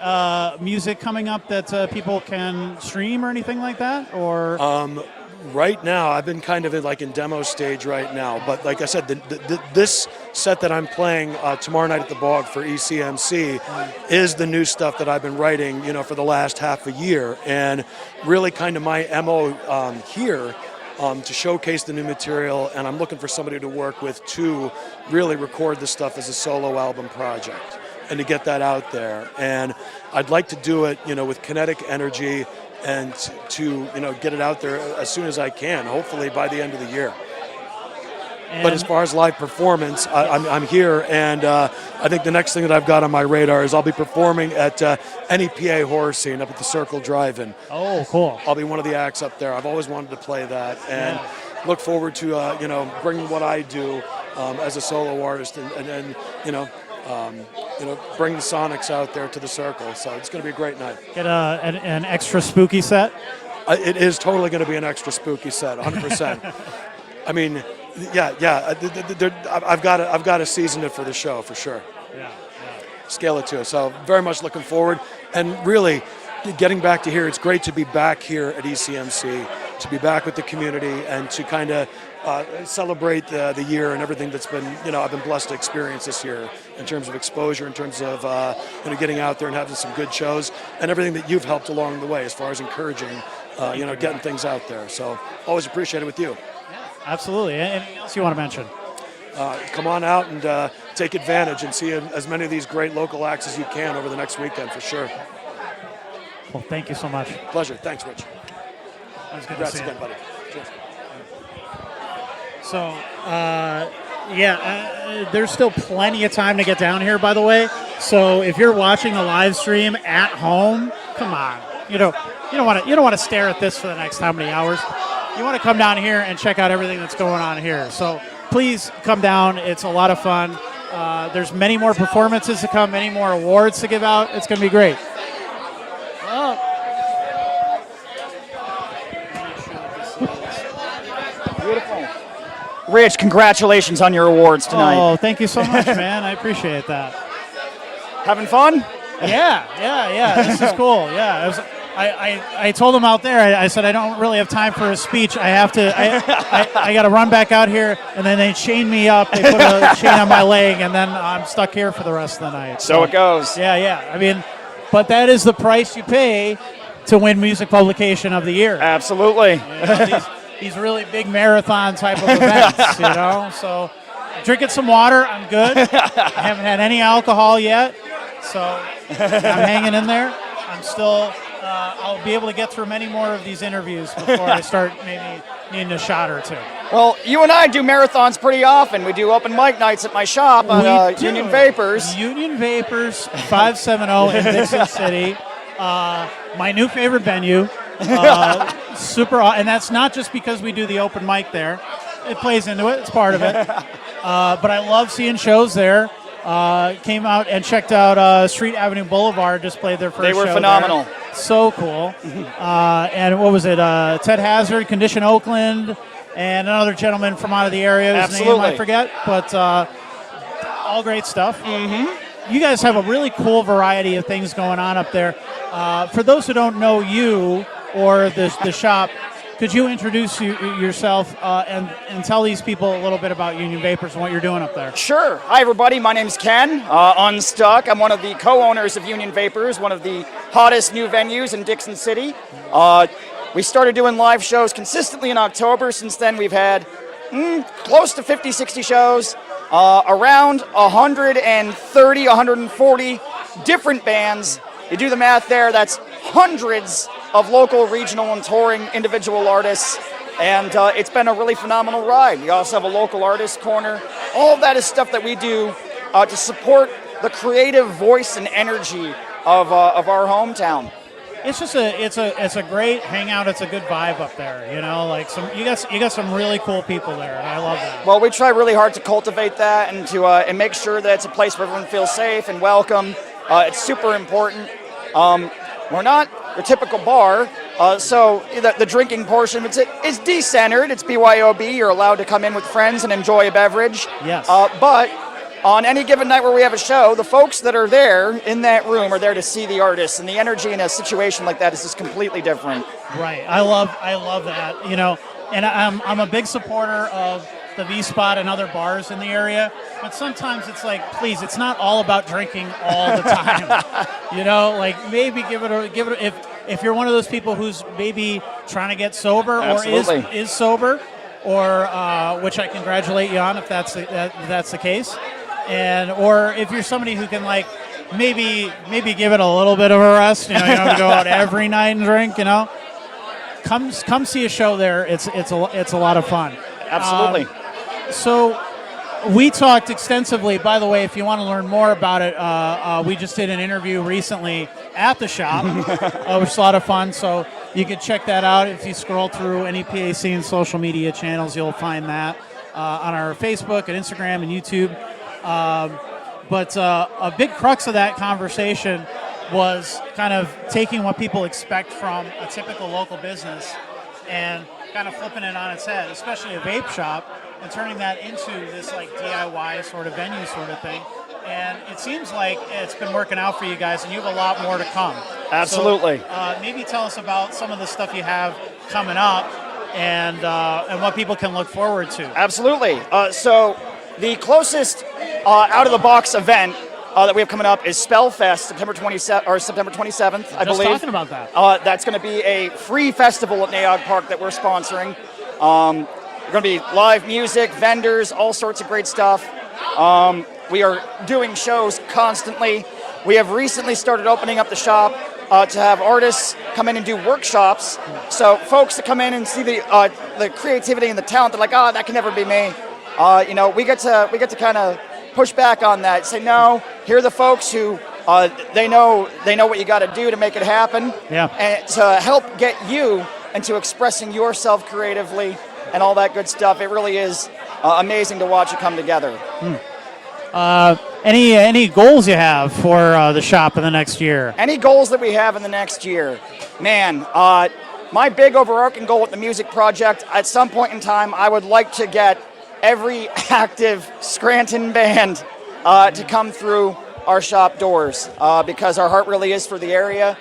music coming up that people can stream or anything like that? Or right now, I've been kind of in demo stage right now. But like I said, this set that I'm playing tomorrow night at the Bog for ECMC is the new stuff that I've been writing, for the last half a year, and really kind of my MO here. To showcase the new material, and I'm looking for somebody to work with to really record this stuff as a solo album project and to get that out there. And I'd like to do it, with kinetic energy and to get it out there as soon as I can, hopefully by the end of the year. But as far as live performance, I'm here, and I think the next thing that I've got on my radar is I'll be performing at NEPA Horror Scene up at the Circle Drive-In. Oh, cool. I'll be one of the acts up there. I've always wanted to play that, and look forward to bringing what I do as a solo artist, and bring the Sonics out there to the Circle. So it's going to be a great night. Get an extra spooky set? It is totally going to be an extra spooky set, 100%. I mean, yeah. I've got to season it for the show for sure. Yeah. Scale it to it. So very much looking forward, and really getting back to here. It's great to be back here at ECMC, to be back with the community, and to kind of celebrate the year and everything that's been, I've been blessed to experience this year in terms of exposure, in terms of getting out there and having some good shows, and everything that you've helped along the way as far as encouraging, getting things out there. So always appreciate it with you. Absolutely. Anything else you want to mention? Come on out and take advantage and see as many of these great local acts as you can over the next weekend for sure. Well, thank you so much. Pleasure. Thanks, Rich. That was good Congrats to see again, you. buddy. Cheers. So, there's still plenty of time to get down here, by the way. So if you're watching the live stream at home, come on. You don't want to stare at this for the next how many hours. You want to come down here and check out everything that's going on here. So please come down. It's a lot of fun. There's many more performances to come, many more awards to give out. It's going to be great. Beautiful. Rich, congratulations on your awards tonight. Oh, thank you so much, man. I appreciate that. Having fun? Yeah. This is cool. Yeah. I told them out there, I said, I don't really have time for a speech. I have to, I got to run back out here. And then they chained me up. They put a chain on my leg, and then I'm stuck here for the rest of the night. So it goes. Yeah. I mean, but that is the price you pay to win Music Publication of the Year. Absolutely. These really big marathon type of events, So drinking some water, I'm good. I haven't had any alcohol yet, so I'm hanging in there. I'm still, I'll be able to get through many more of these interviews before I start maybe needing a shot or two. Well, you and I do marathons pretty often. We do open mic nights at my shop on Union Vapors. Union Vapors, 570 in Dixon City. My new favorite venue. Super, and that's not just because we do the open mic there. It plays into it. It's part of it. But I love seeing shows there. Came out and checked out Street Avenue Boulevard. Just played their first show. They were phenomenal. There. So cool. And what was it? Ted Hazard, Condition Oakland, and another gentleman from out of the area whose name I forget. But all great stuff. You guys have a really cool variety of things going on up there. For those who don't know you or the shop, could you introduce yourself and tell these people a little bit about Union Vapors and what you're doing up there? Sure. Hi, everybody. My name's Ken, Unstuck. I'm one of the co-owners of Union Vapors, one of the hottest new venues in Dixon City. We started doing live shows consistently in October. Since then, we've had close to 50, 60 shows, around 130, 140 different bands. You do the math there, that's hundreds of local, regional, and touring individual artists. And it's been a really phenomenal ride. We also have a local artist corner. All of that is stuff that we do to support the creative voice and energy of our hometown. It's just it's a great hangout. It's a good vibe up there. You know, like you got some really cool people there, and I love that. Well, we try really hard to cultivate that and to and make sure that it's a place where everyone feels safe and welcome. It's super important. We're not your typical bar, so the drinking portion it's decentered. It's BYOB. You're allowed to come in with friends and enjoy a beverage. Yes. But on any given night where we have a show, the folks that are there in that room are there to see the artists, and the energy in a situation like that is just completely different. Right. I love that. You know, and I'm a big supporter of the V Spot and other bars in the area, but sometimes it's like, please, it's not all about drinking all the time. You know, like maybe give it if you're one of those people who's maybe trying to get sober Absolutely. or is sober, or which I congratulate you on if that's the case. Or if you're somebody who can like maybe give it a little bit of a rest, you know, you don't have to go out every night and drink, you know. Come see a show there. It's a lot of fun. Absolutely. So we talked extensively. By the way, if you want to learn more about it, we just did an interview recently at the shop, which was a lot of fun. So you can check that out. If you scroll through NEPA Scene social media channels, you'll find that on our Facebook and Instagram and YouTube. But a big crux of that conversation was kind of taking what people expect from a typical local business and kind of flipping it on its head, especially a vape shop, and turning that into this like DIY sort of venue sort of thing. And it seems like it's been working out for you guys, and you have a lot more to come. Absolutely. So, maybe tell us about some of the stuff you have coming up and what people can look forward to. Absolutely. So the closest out-of-the-box event that we have coming up is Spellfest, September 27th, I believe. Just talking about that. That's going to be a free festival at Naog Park that we're sponsoring. We're going to be live music, vendors, all sorts of great stuff. We are doing shows constantly. We have recently started opening up the shop to have artists come in and do workshops. So folks that come in and see the creativity and the talent, they're like, oh, that can never be me. You know, we get to kind of push back on that. Say, no, here are the folks who they know what you got to do to make it happen. Yeah. And to help get you into expressing yourself creatively and all that good stuff. It really is amazing to watch it come together. Any goals you have for the shop in the next year? Any goals that we have in the next year? Man, my big overarching goal with the music project, at some point in time, I would like to get every active Scranton band to come through our shop doors because our heart really is for the area.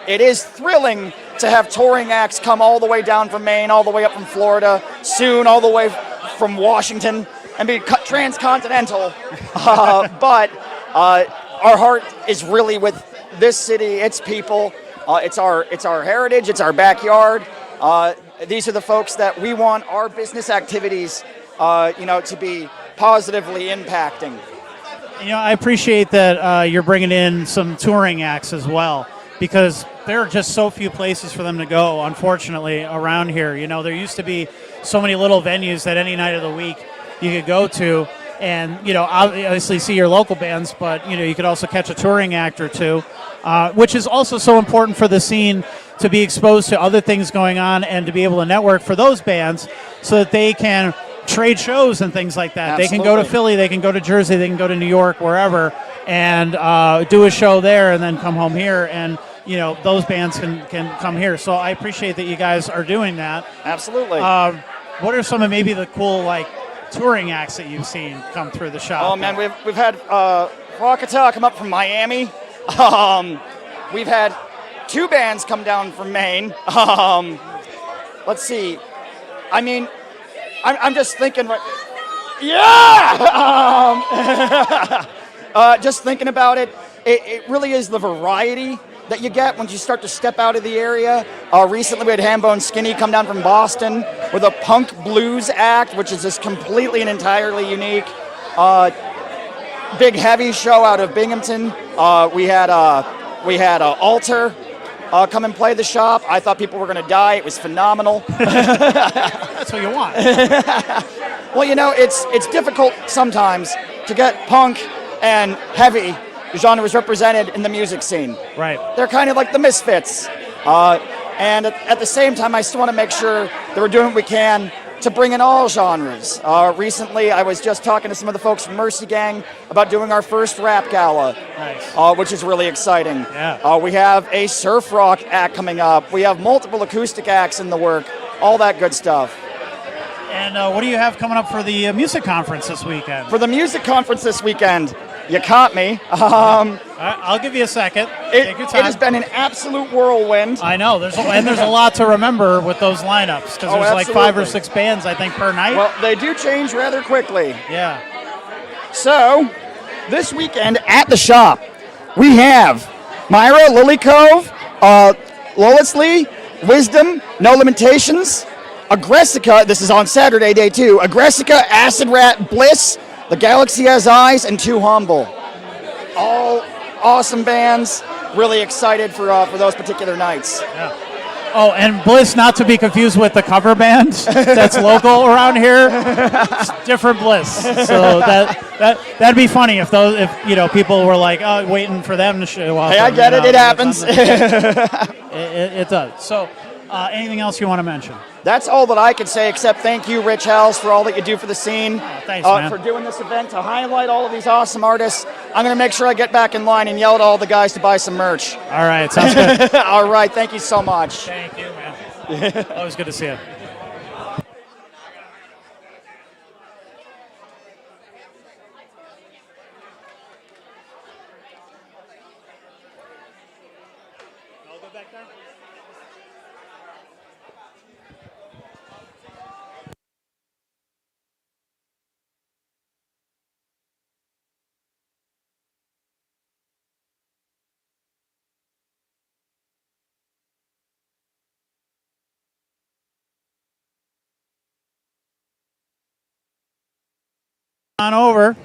It is thrilling to have touring acts come all the way down from Maine, all the way up from Florida, soon all the way from Washington, and be transcontinental. But our heart is really with this city, its people. It's our heritage. It's our backyard. These are the folks that we want our business activities, to be positively impacting. You know, I appreciate that you're bringing in some touring acts as well, because there are just so few places for them to go, unfortunately, around here. You know, there used to be so many little venues that any night of the week you could go to and, you know, obviously see your local bands, but, you know, you could also catch a touring act or two, which is also so important for the scene to be exposed to other things going on and to be able to network for those bands so that they can trade shows and things like that. Absolutely. They can go to Philly, they can go to Jersey, they can go to New York, wherever, and do a show there and then come home here, and you know those bands can come here. So I appreciate that you guys are doing that. Absolutely. What are some of maybe the cool like touring acts that you've seen come through the shop? Oh man, we've had Rockata come up from Miami. We've had two bands come down from Maine. Let's see. I mean, I'm just thinking. Just thinking about it, it really is the variety that you get when you start to step out of the area. Recently we had Hambone Skinny come down from Boston with a punk blues act, which is just completely and entirely unique. Big Heavy show out of Binghamton. We had Alter Come and play the shop. I thought people were going to die. It was phenomenal. That's what you want. Well, you know, it's difficult sometimes to get punk and heavy genres represented in the music scene. Right. They're kind of like the misfits. And at the same time, I still want to make sure that we're doing what we can to bring in all genres. Recently, I was just talking to some of the folks from Mercy Gang about doing our first rap gala, which is really exciting. Yeah. We have a surf rock act coming up. We have multiple acoustic acts in the work, all that good stuff. And what do you have coming up for the music conference this weekend? For the music conference this weekend, you caught me. I'll give you a second. Take your time. It has been an absolute whirlwind. I know. There's a lot to remember with those lineups because there's like 5 or 6 bands, I think, per night. Well, they do change rather quickly. Yeah. So, this weekend at the shop, we have Myra, Lily Cove, Lois Lee, Wisdom, No Limitations, Aggressica, this is on Saturday, day 2, Aggressica, Acid Rat, Bliss, The Galaxy Has Eyes, and Too Humble. All awesome bands. Really excited for those particular nights. Yeah. Oh, and Bliss, not to be confused with the cover band that's local around here. It's different Bliss. So that'd be funny if people were like, oh, waiting for them to show up. Hey, I get it. It happens. It does. So, anything else you want to mention? That's all that I can say, except thank you, Rich Hells, for all that you do for the scene. Thanks, man. For doing this event to highlight all of these awesome artists. I'm going to make sure I get back in line and yell at all the guys to buy some merch. All right, sounds good. All right, thank you so much. Thank you, man. Always good to see you. On over. Good.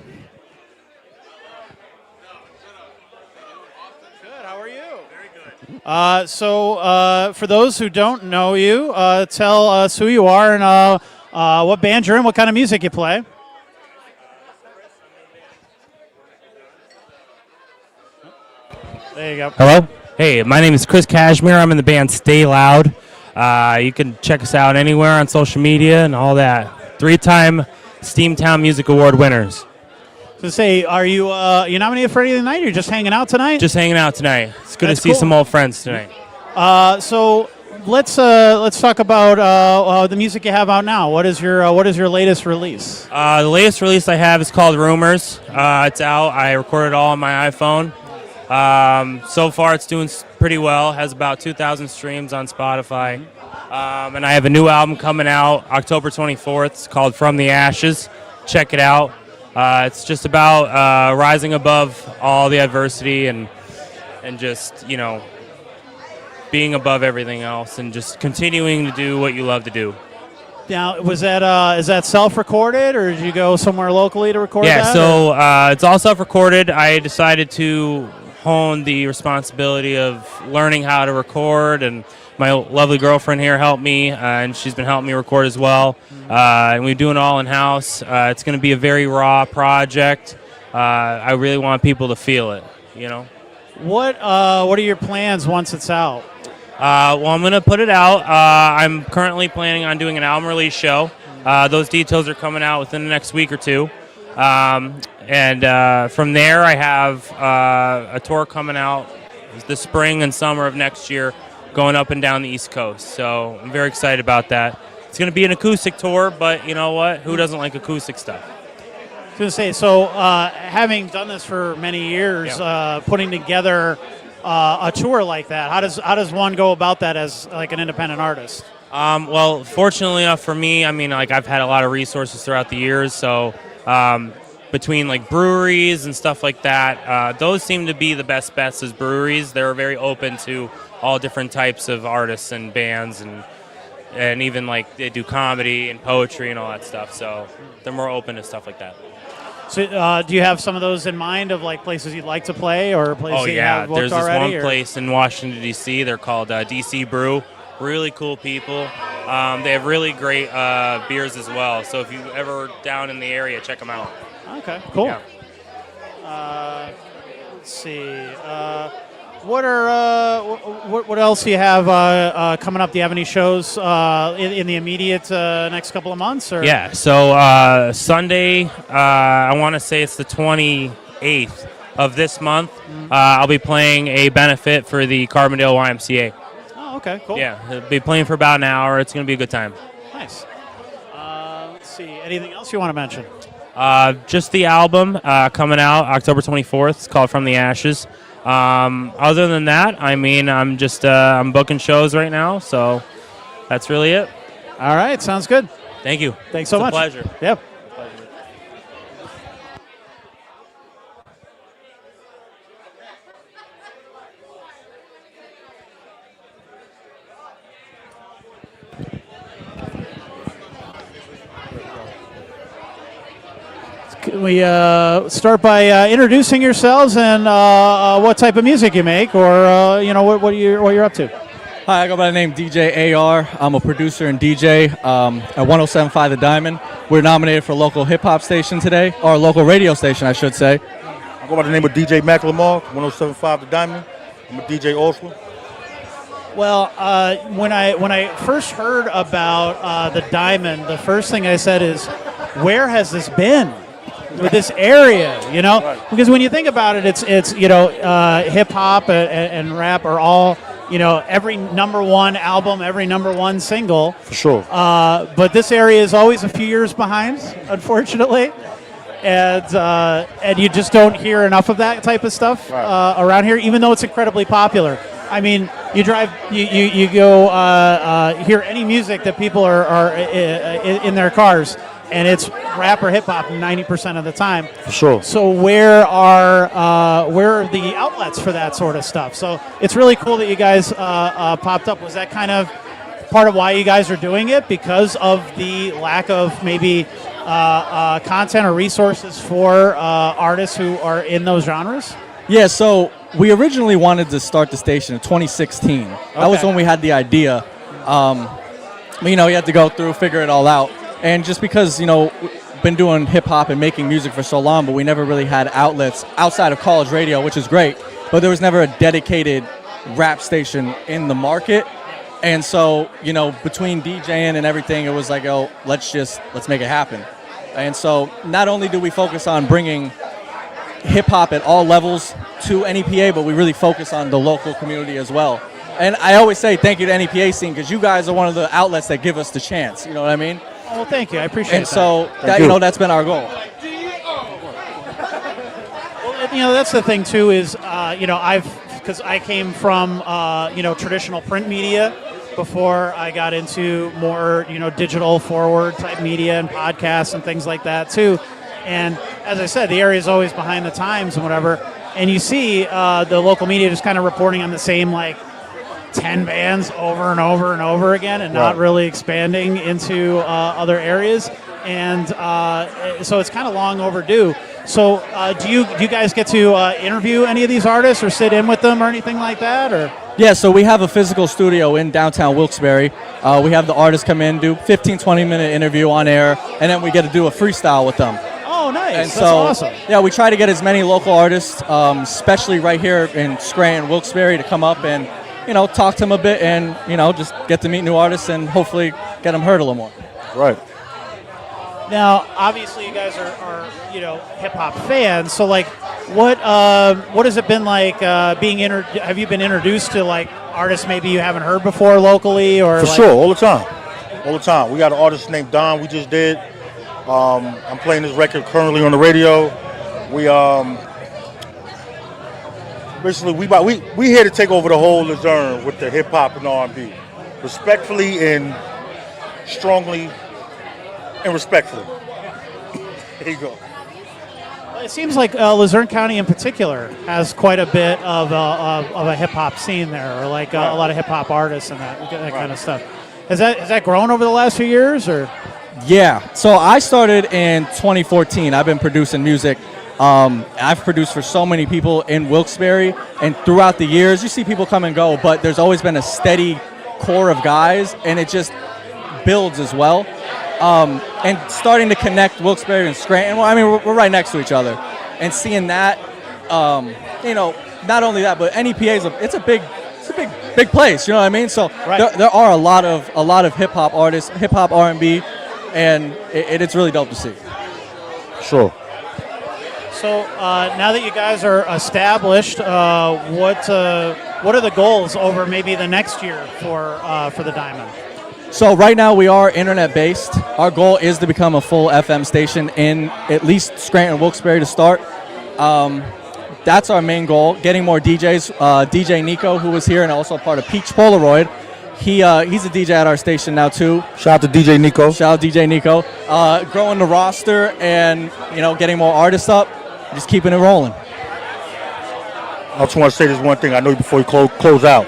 How are you? Very good. So for those who don't know you, tell us who you are and what band you're in, what kind of music you play. There you go. Hello. Hey, my name is Chris Cashmere. I'm in the band Stay Loud. You can check us out anywhere on social media and all that. 3-time Steamtown Music Award winners. So say, are you nominated for anything tonight, or you're just hanging out tonight? Just hanging out tonight. It's good That's to see cool. some old friends tonight. So let's talk about the music you have out now. What is your latest release? The latest release I have is called Rumors. It's out. I recorded it all on my iPhone. So far, it's doing pretty well. Has about 2,000 streams on Spotify. And I have a new album coming out October 24th. It's called From the Ashes. Check it out. It's just about rising above all the adversity and just, being above everything else and just continuing to do what you love to do. Now, is that self-recorded, or did you go somewhere locally to record that? Yeah, so it's all self-recorded. I decided to hone the responsibility of learning how to record, and my lovely girlfriend here helped me, and she's been helping me record as well. And we're doing it all in-house. It's going to be a very raw project. I really want people to feel it, What are your plans once it's out? Well, I'm going to put it out. I'm currently planning on doing an album release show. Those details are coming out within the next week or two. And from there, I have a tour coming out the spring and summer of next year, going up and down the East Coast. So I'm very excited about that. It's going to be an acoustic tour, but you know what? Who doesn't like acoustic stuff? I was going to say, so having done this for many years, putting together a tour like that, how does one go about that as like an independent artist? Well, fortunately enough for me, I've had a lot of resources throughout the years, so between like breweries and stuff like that, those seem to be the best bets as breweries. They're very open to all different types of artists and bands, and even like they do comedy and poetry and all that stuff, so they're more open to stuff like that. So, do you have some of those in mind of like places you'd like to play or places Oh you yeah, have booked there's this already? one place in Washington D.C. They're called DC Brew. Really cool people. They have really great beers as well. So if you ever down in the area, check them out. Okay, cool. Yeah. Let's see. What else do you have coming up? Do you have any shows in the immediate next couple of months? Or? Yeah. So Sunday, I want to say it's the 28th of this month. I'll be playing a benefit for the Carbondale YMCA. Oh, okay, cool. Yeah, I'll be playing for about an hour. It's going to be a good time. Nice. Let's see. Anything else you want to mention? Just the album coming out October 24th. It's called From the Ashes. Other than that, I mean, I'm just I'm booking shows right now, so that's really it. All right, sounds good. Thank you. Thanks so It's a much. pleasure. Yep. Can we start by introducing yourselves and what type of music you make, or what you're up to? Hi, I go by the name DJ AR. I'm a producer and DJ at 107.5 The Diamond. We're nominated for local hip hop station today, or local radio station, I should say. I go by the name of DJ McLemore, 107.5 The Diamond. I'm a DJ also. Well, when I first heard about the Diamond, the first thing I said is, where has this been? With this area, because when you think about it, it's hip hop and rap are all, every number one album, every number one single. For sure. But this area is always a few years behind, unfortunately, and you just don't hear enough of that type of stuff around here, even though it's incredibly popular. I mean, you drive, you go hear any music that people are in their cars, and it's rap or hip hop 90% of the time. For sure. So where are the outlets for that sort of stuff? So it's really cool that you guys popped up. Was that kind of part of why you guys are doing it, because of the lack of maybe content or resources for artists who are in those genres? Yeah, so we originally wanted to start the station in 2016. That was when we had the idea. You had to go through, figure it all out. And just because, been doing hip hop and making music for so long, but we never really had outlets outside of college radio, which is great, but there was never a dedicated rap station in the market. And so, between DJing and everything, it was like, oh, let's make it happen. And so not only do we focus on bringing hip hop at all levels to NEPA, but we really focus on the local community as well. And I always say thank you to NEPA Scene, because you guys are one of the outlets that give us the chance. You know what I mean? Oh, well, thank you. I appreciate and that. So that's been our goal. Well, that's the thing too. Is because I came from traditional print media before I got into more digital forward type media and podcasts and things like that too. And as I said, the area is always behind the times and whatever. And you see the local media just kind of reporting on the same 10 bands over and over and over again, and not really expanding into other areas. And so it's kind of long overdue. So do you guys get to interview any of these artists or sit in with them or anything like that? Or Yeah, so we have a physical studio in downtown Wilkes-Barre. We have the artists come in, do 15, 20-minute interview on air, and then we get to do a freestyle with them. Oh, nice. And That's so, awesome. Yeah, we try to get as many local artists, especially right here in Scranton, Wilkes-Barre, to come up and talk to them a bit, and just get to meet new artists and hopefully get them heard a little more. Right. Now, obviously, you guys are hip hop fans. So, what has it been like being have you been introduced to artists maybe you haven't heard before locally, or For sure, all the time. We got an artist named Don. We just did. I'm playing this record currently on the radio. We basically we here to take over the whole Luzerne with the hip hop and R&B, respectfully and strongly and respectfully. There you go. It seems like Luzerne County in particular has quite a bit of a hip hop scene there, or a lot of hip hop artists and that kind of stuff. Has that grown over the last few years, or? Yeah, so I started in 2014. I've been producing music. I've produced for so many people in Wilkes-Barre, and throughout the years, you see people come and go, but there's always been a steady core of guys, and it just builds as well. And starting to connect Wilkes-Barre and Scranton, well, I mean, we're right next to each other, and seeing that, you know, not only that, but NEPA it's a big place. You know what I mean? So there are a lot of hip hop artists, hip hop R&B, and it's really dope to see. Sure. So now that you guys are established, what are the goals over maybe the next year for the Diamond? So right now we are internet based. Our goal is to become a full FM station in at least Scranton, Wilkes-Barre to start. That's our main goal. Getting more DJs. DJ Nico, who was here and also part of Peach Polaroid, he's a DJ at our station now too. Shout out to DJ Nico. Shout out DJ Nico. Growing the roster and getting more artists up. Just keeping it rolling. I just want to say this one thing. I know before you close out.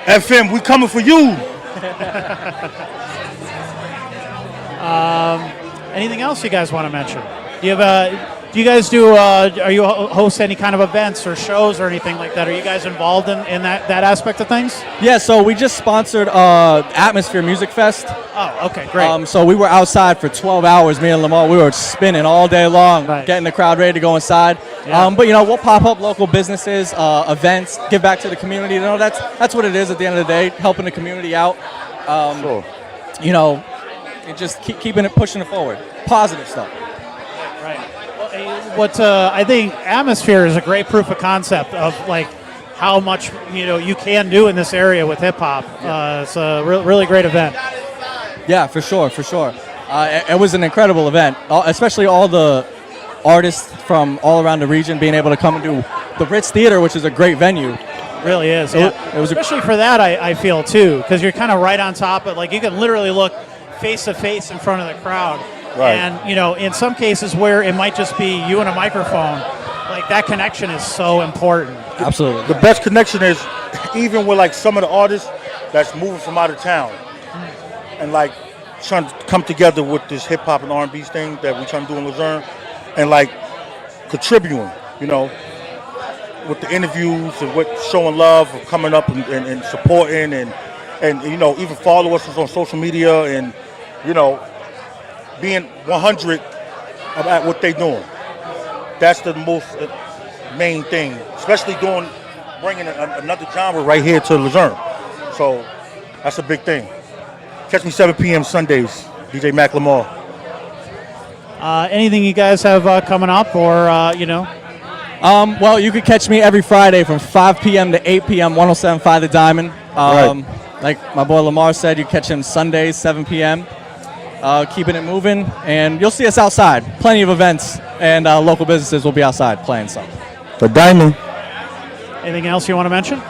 FM, we coming for you. Anything else you guys want to mention? Do you are you host any kind of events or shows or anything like that? Are you guys involved in that aspect of things? Yeah, so we just sponsored Atmosphere Music Fest. Oh, okay, great. So we were outside for 12 hours, me and Lamar. We were spinning all day long, getting the crowd ready to go inside. Yeah. But we'll pop up local businesses, events, give back to the community. That's what it is at the end of the day, helping the community out. Sure. And just keeping it, pushing it forward. Positive stuff. Right. What I think Atmosphere is a great proof of concept of like how much you can do in this area with hip hop. It's a really great event. Yeah, for sure. It was an incredible event, especially all the artists from all around the region being able to come and do the Ritz Theater, which is a great venue. It really is. It was especially for that I feel too, because you're kind of right on top of you can literally look face to face in front of the crowd. Right. And, in some cases where it might just be you and a microphone, that connection is so important. Absolutely. The best connection is even with some of the artists that's moving from out of town and trying to come together with this hip hop and R&B thing that we're trying to do in Luzerne and contributing, with the interviews and with showing love of coming up and supporting and even follow us on social media and, being 100 about what they're doing. That's the most main thing, especially bringing another genre right here to Luzerne. So that's a big thing. Catch me 7 p.m. Sundays, DJ Mac Lamar. Anything you guys have coming up or, Well, you could catch me every Friday from 5 p.m. to 8 p.m. 107.5 The Diamond. Right. Like my boy Lamar said, you catch him Sundays, 7 p.m. Keeping it moving, and you'll see us outside. Plenty of events, and local businesses will be outside playing some. The Diamond. Anything else you want to mention?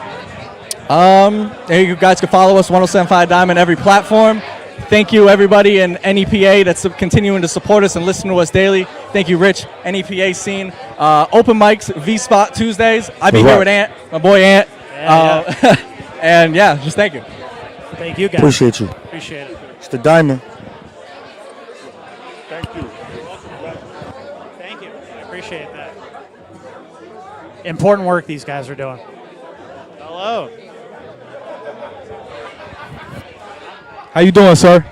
You guys can follow us, 107.5 Diamond, every platform. Thank you, everybody in NEPA that's continuing to support us and listen to us daily. Thank you, Rich, NEPA Scene. Open mics, V-Spot Tuesdays. I'll be here with Ant, my boy Ant. And just thank you. Thank you, guys. Appreciate you. Appreciate it. It's the Diamond. Thank you. Thank you. I appreciate that. Important work these guys are doing. Hello. How you doing, sir?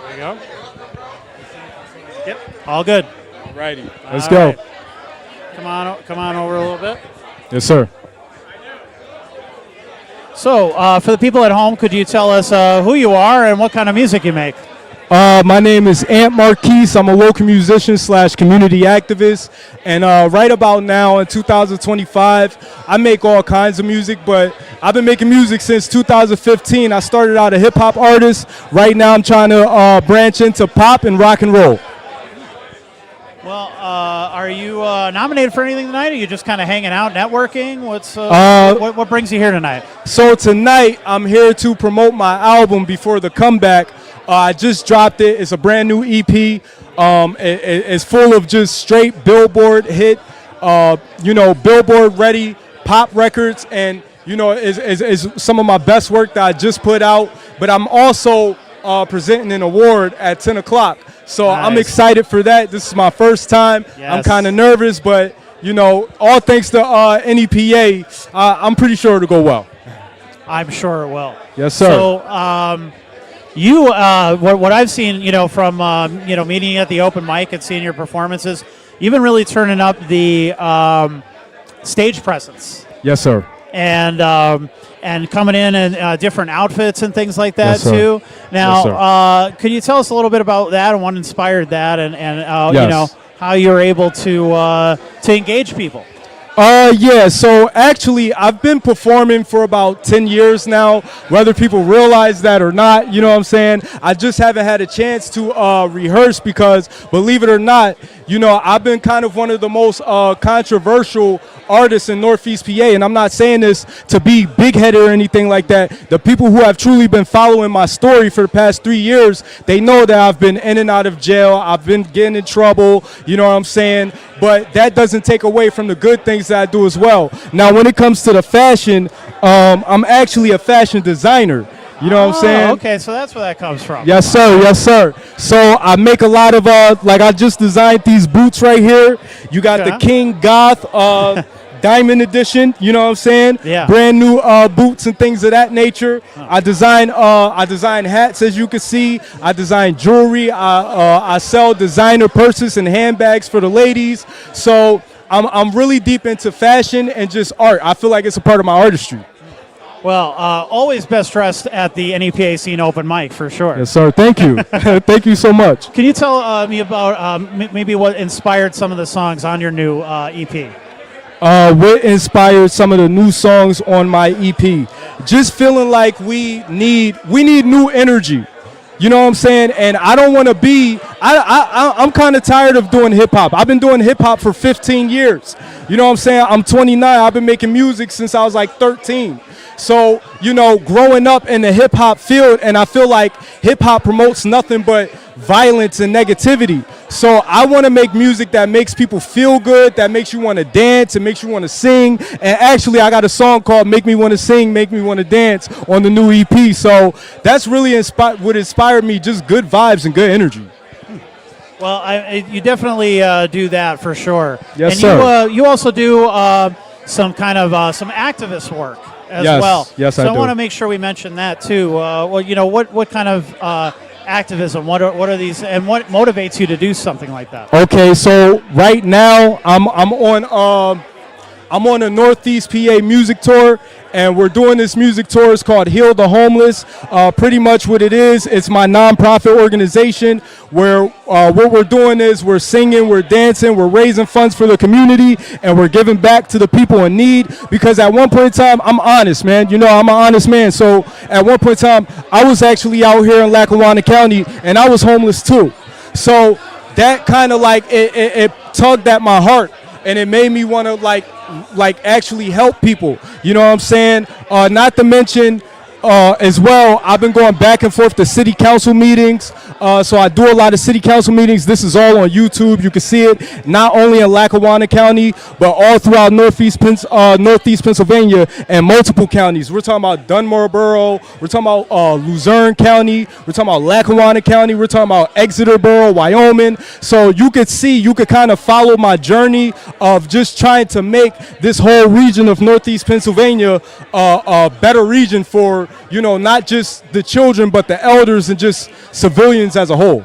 There you go. Yep. All good. Righty. Let's All go. right. Come on over a little bit. Yes, sir. So, for the people at home, could you tell us who you are and what kind of music you make? My name is Ant Marquise. I'm a local musician / community activist. And right about now in 2025, I make all kinds of music, but I've been making music since 2015. I started out a hip hop artist. Right now I'm trying to branch into pop and rock and roll. Well, are you nominated for anything tonight? Or are you just kind of hanging out, networking? What brings you here tonight? So tonight I'm here to promote my album Before the Comeback. I just dropped it. It's a brand new EP. It's full of just straight Billboard hit, Billboard ready pop records, and is some of my best work that I just put out. but I'm also presenting an award at 10 o'clock. So I'm Nice. excited for that. This is my first time. I'm Yes. kind of nervous, but you know, all thanks to NEPA, I'm pretty sure it'll go well. I'm sure it will. Yes, sir. So, you, what I've seen, you know, from meeting you at the open mic and seeing your performances, you've been really turning up the stage presence Yes, sir. and coming in different outfits and things like that Yes, sir. too. Now, Yes, could you tell us a little bit about that and what inspired that, and Yes. you know how you're able to engage people? Yeah, so actually I've been performing for about 10 years now, whether people realize that or not, you know what I'm saying? I just haven't had a chance to rehearse because, believe it or not, you know, I've been kind of one of the most controversial artists in Northeast PA, and I'm not saying this to be big-headed or anything like that. The people who have truly been following my story for the past 3 years, they know that I've been in and out of jail, I've been getting in trouble, you know what I'm saying? But that doesn't take away from the good things that I do as well. Now, when it comes to the fashion, I'm actually a fashion designer. You know what I'm saying? Okay, so that's where that comes from. Yes, sir. Yes, sir. So I make a lot of like I just designed these boots right here. You got the King Goth Diamond Edition. You know what I'm saying? Yeah. Brand new boots and things of that nature. I design hats, as you can see. I design jewelry. I sell designer purses and handbags for the ladies. So I'm really deep into fashion and just art. I feel like it's a part of my artistry. Well, always best dressed at the NEPA Scene open mic for sure. Yes, sir. Thank you. Thank you so much. Can you tell me about maybe what inspired some of the songs on your new EP? What inspired some of the new songs on my EP? Just feeling like we need new energy. You know what I'm saying? And I don't want to be. I'm kind of tired of doing hip hop. I've been doing hip hop for 15 years. You know what I'm saying? I'm 29. I've been making music since I was like 13. So, you know, growing up in the hip hop field, and I feel like hip hop promotes nothing but violence and negativity. So I want to make music that makes people feel good, that makes you want to dance and makes you want to sing. And actually, I got a song called Make Me Want to Sing, Make Me Want to Dance on the new EP. So that's really what inspired me, just good vibes and good energy. Well, you definitely do that for sure. Yes, and sir. You also do some kind of some activist work as Yes, well. yes, so I I do. want to make sure we mention that too. Well, you know, what kind of activism? What are these, and what motivates you to do something like that? Okay, so right now I'm on a Northeast PA music tour, and we're doing this music tour. It's called Heal the Homeless. Pretty much what it is, it's my nonprofit organization where what we're doing is we're singing, we're dancing, we're raising funds for the community, and we're giving back to the people in need. Because at one point in time, I'm honest, man. You know, I'm an honest man. So at one point in time, I was actually out here in Lackawanna County, and I was homeless too. So that kind of like it tugged at my heart, and it made me want to like actually help people. You know what I'm saying? Not to mention as well, I've been going back and forth to city council meetings. So I do a lot of city council meetings. This is all on YouTube. You can see it not only in Lackawanna County, but all throughout Northeast Pennsylvania and multiple counties. We're talking about Dunmore Borough. We're talking about Luzerne County. We're talking about Lackawanna County. We're talking about Exeter Borough, Wyoming. So you could see, you could kind of follow my journey of just trying to make this whole region of Northeast Pennsylvania a better region for, you know, not just the children, but the elders and just civilians as a whole.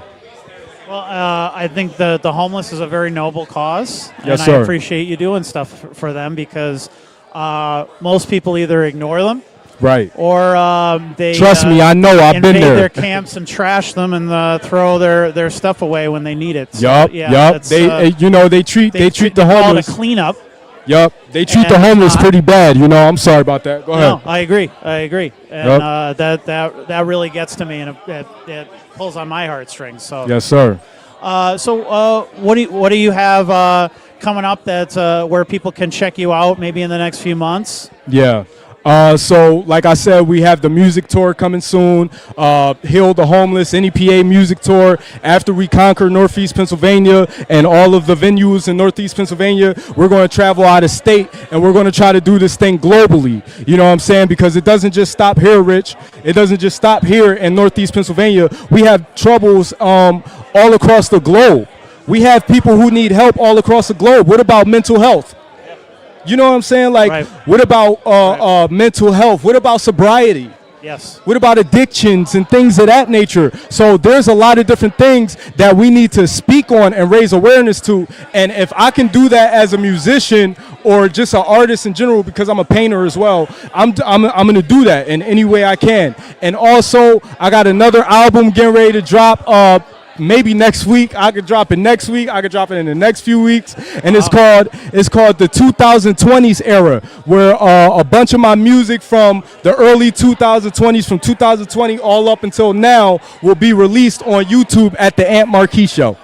Well, I think the homeless is a very noble cause, Yes, and sir. I appreciate you doing stuff for them because most people either ignore them, Right. or they Trust me, I know, I've been invade there. their camps and trash them and throw their stuff away when they need it. So, Yup, yeah, yup. that's, They, you know, they treat the call it homeless. a cleanup. Yup, they treat the And, homeless pretty bad. You know, I'm sorry about that. Go ahead. No, I agree, and that really gets to me, and it pulls on my heartstrings. So Yes, sir. What do you have coming up that where people can check you out maybe in the next few months? Yeah. So, like I said, we have the music tour coming soon. Heal the Homeless, NEPA music tour. After we conquer Northeast Pennsylvania and all of the venues in Northeast Pennsylvania, we're going to travel out of state and we're going to try to do this thing globally. You know what I'm saying? Because it doesn't just stop here, Rich. It doesn't just stop here in Northeast Pennsylvania. We have troubles all across the globe. We have people who need help all across the globe. What about mental health? You know what I'm saying? Like, what about mental health? What about sobriety? Yes. What about addictions and things of that nature? So there's a lot of different things that we need to speak on and raise awareness to. And if I can do that as a musician or just an artist in general, because I'm a painter as well, I'm going to do that in any way I can. And also, I got another album getting ready to drop. Maybe next week. I could drop it next week. I could drop it in the next few weeks. And it's called the 2020s era, where a bunch of my music from the early 2020s, from 2020 all up until now, will be released on YouTube at the Ant Marquis Show.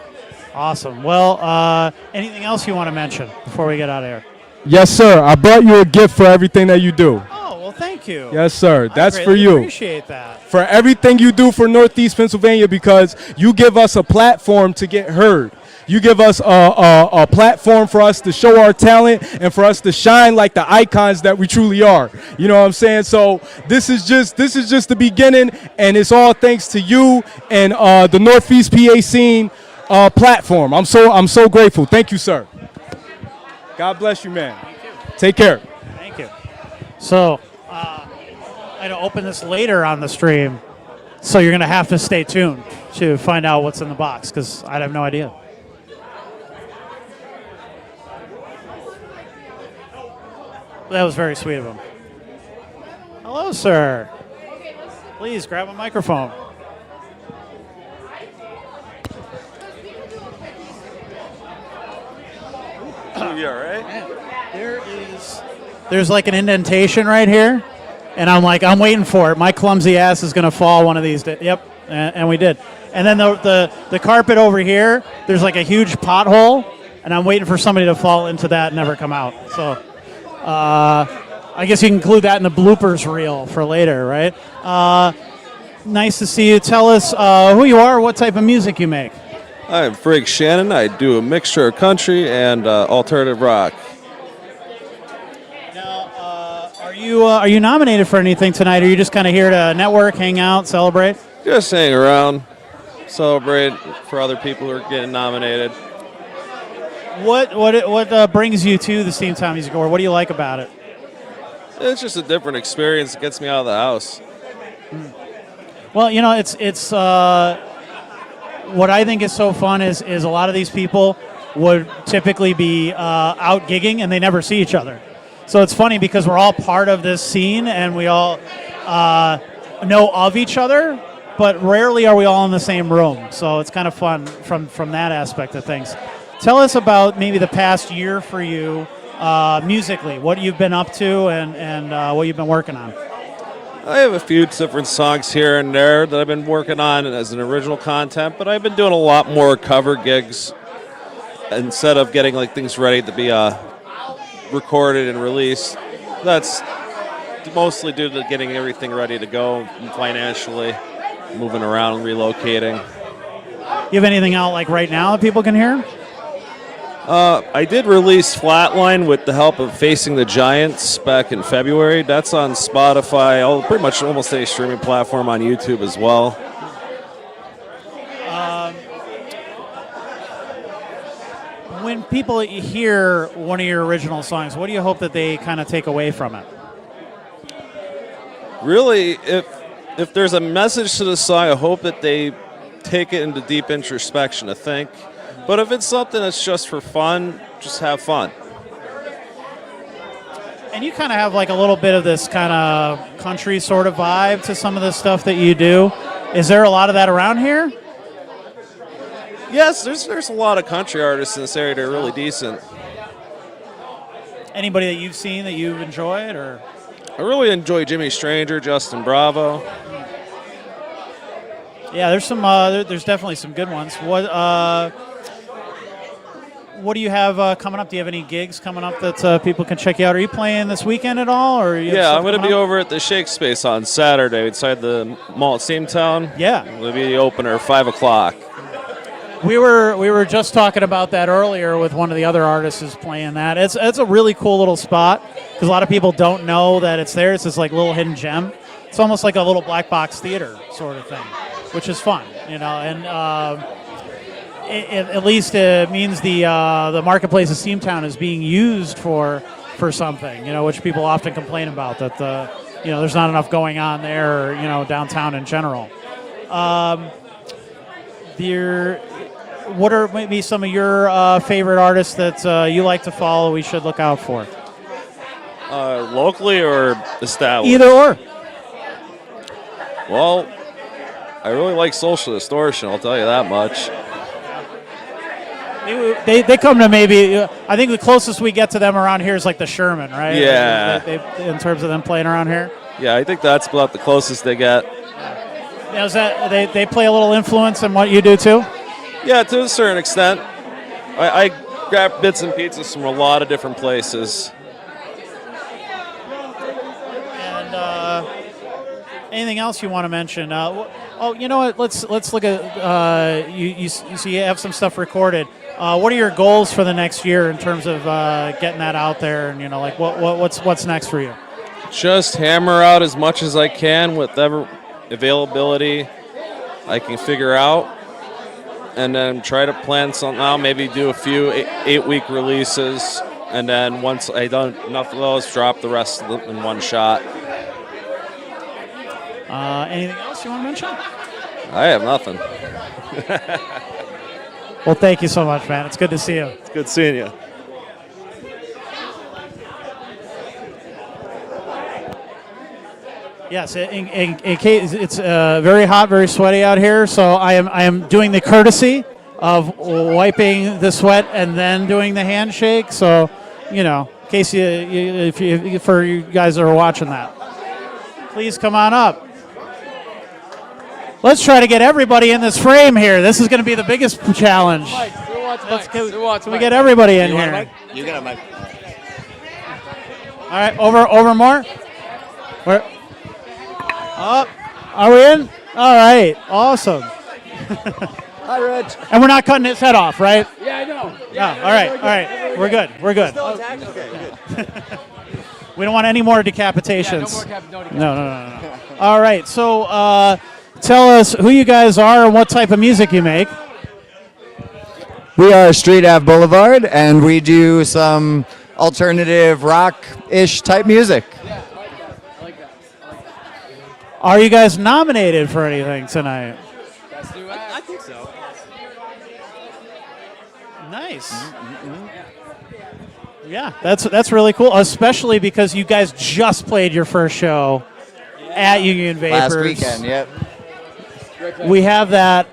Awesome. Well, anything else you want to mention before we get out of here? Yes, sir. I brought you a gift for everything that you do. Oh, well, thank you. Yes, sir. That's I for greatly you. Appreciate that. For everything you do for Northeast Pennsylvania, because you give us a platform to get heard. You give us a platform for us to show our talent and for us to shine like the icons that we truly are. You know what I'm saying? So this is just the beginning, and it's all thanks to you and the Northeast PA Scene platform. I'm so grateful. Thank you, sir. God bless you, man. Take care. Thank you. So, I'm going to open this later on the stream, so you're going to have to stay tuned to find out what's in the box, because I have no idea. That was very sweet of him. Hello, sir. Please grab a microphone. You all right? There's like an indentation right here, and I'm waiting for it. My clumsy ass is going to fall one of these days. Yep, and we did. And then the carpet over here, there's like a huge pothole, and I'm waiting for somebody to fall into that and never come out. So I guess you can include that in the bloopers reel for later, right? Nice to see you. Tell us who you are, what type of music you make. I'm Frank Shannon. I do a mixture of country and alternative rock. Are you nominated for anything tonight? Or are you just kind of here to network, hang out, celebrate? Just hang around, celebrate for other people who are getting nominated. What brings you to the Steamtown Music Awards? What do you like about it? It's just a different experience. It gets me out of the house. Well, you know, it's what I think is so fun is a lot of these people would typically be out gigging and they never see each other. So it's funny because we're all part of this scene and we all know of each other, but rarely are we all in the same room. So it's kind of fun from that aspect of things. Tell us about maybe the past year for you musically, what you've been up to and what you've been working on. I have a few different songs here and there that I've been working on as an original content, but I've been doing a lot more cover gigs instead of getting like things ready to be recorded and released. That's mostly due to getting everything ready to go financially, moving around and relocating. You have anything out like right now that people can hear? I did release Flatline with the help of Facing the Giants back in February. That's on Spotify, pretty much almost any streaming platform, on YouTube as well. When people hear one of your original songs, what do you hope that they kind of take away from it? Really, if there's a message to the song, I hope that they take it into deep introspection to think. But if it's something that's just for fun, just have fun. And you kind of have like a little bit of this kind of country sort of vibe to some of the stuff that you do. Is there a lot of that around here? Yes, there's a lot of country artists in this area that are really decent. Anybody that you've seen that you've enjoyed, or? I really enjoy Jimmy Stranger, Justin Bravo. Yeah, there's some. There's definitely some good ones. what do you have coming up? Do you have any gigs coming up that people can check you out? Are you playing this weekend at all? Or Yeah, I'm going to be over at the Shake Space on Saturday inside the mall at Steamtown. Yeah. It'll be the opener, 5 o'clock. We were just talking about that earlier with one of the other artists who's playing that. It's a really cool little spot because a lot of people don't know that it's there. It's this like little hidden gem. It's almost like a little black box theater sort of thing, which is fun, and at least it means the marketplace of Steamtown is being used for something, which people often complain about, that there's not enough going on there, downtown in general. What are maybe some of your favorite artists that you like to follow we should look out for? Locally or established? Either or. Well, I really like Social Distortion, I'll tell you that much. They come to maybe, I think the closest we get to them around here is like the Sherman, right? Yeah. In terms of them playing around here? Yeah, I think that's about the closest they get. Now, is that they play a little influence in what you do too? Yeah, to a certain extent. I grab bits and pieces from a lot of different places. And anything else you want to mention? You know what? Let's look at you have some stuff recorded. What are your goals for the next year in terms of getting that out there? And what's next for you? Just hammer out as much as I can with whatever availability I can figure out, and then try to plan something out. Maybe do a few 8-week releases, and then once I done enough of those, drop the rest of them in one shot. Anything else you want to mention? I have nothing. Well, thank you so much, man. It's good to see you. It's good seeing you. Yes, in case it's very hot, very sweaty out here, so I am doing the courtesy of wiping the sweat and then doing the handshake. So, in case for you guys that are watching that, please come on up. Let's try to get everybody in this frame here. This is going to be the biggest challenge. Can we get everybody in here? You got a mic. All right, over more. Where? Up. Are we in? All right. Awesome. Hi, Rich. And we're not cutting his head off, right? Yeah, I know. Yeah. All right. We're good. Okay, good. We don't want any more decapitations. No. All right. So tell us who you guys are and what type of music you make. We are Street Ave Boulevard, and we do some alternative rock-ish type music. Are you guys nominated for anything tonight? I think so. Nice. Yeah, that's really cool, especially because you guys just played your first show at Union Vapors. Last weekend, yep. We have that.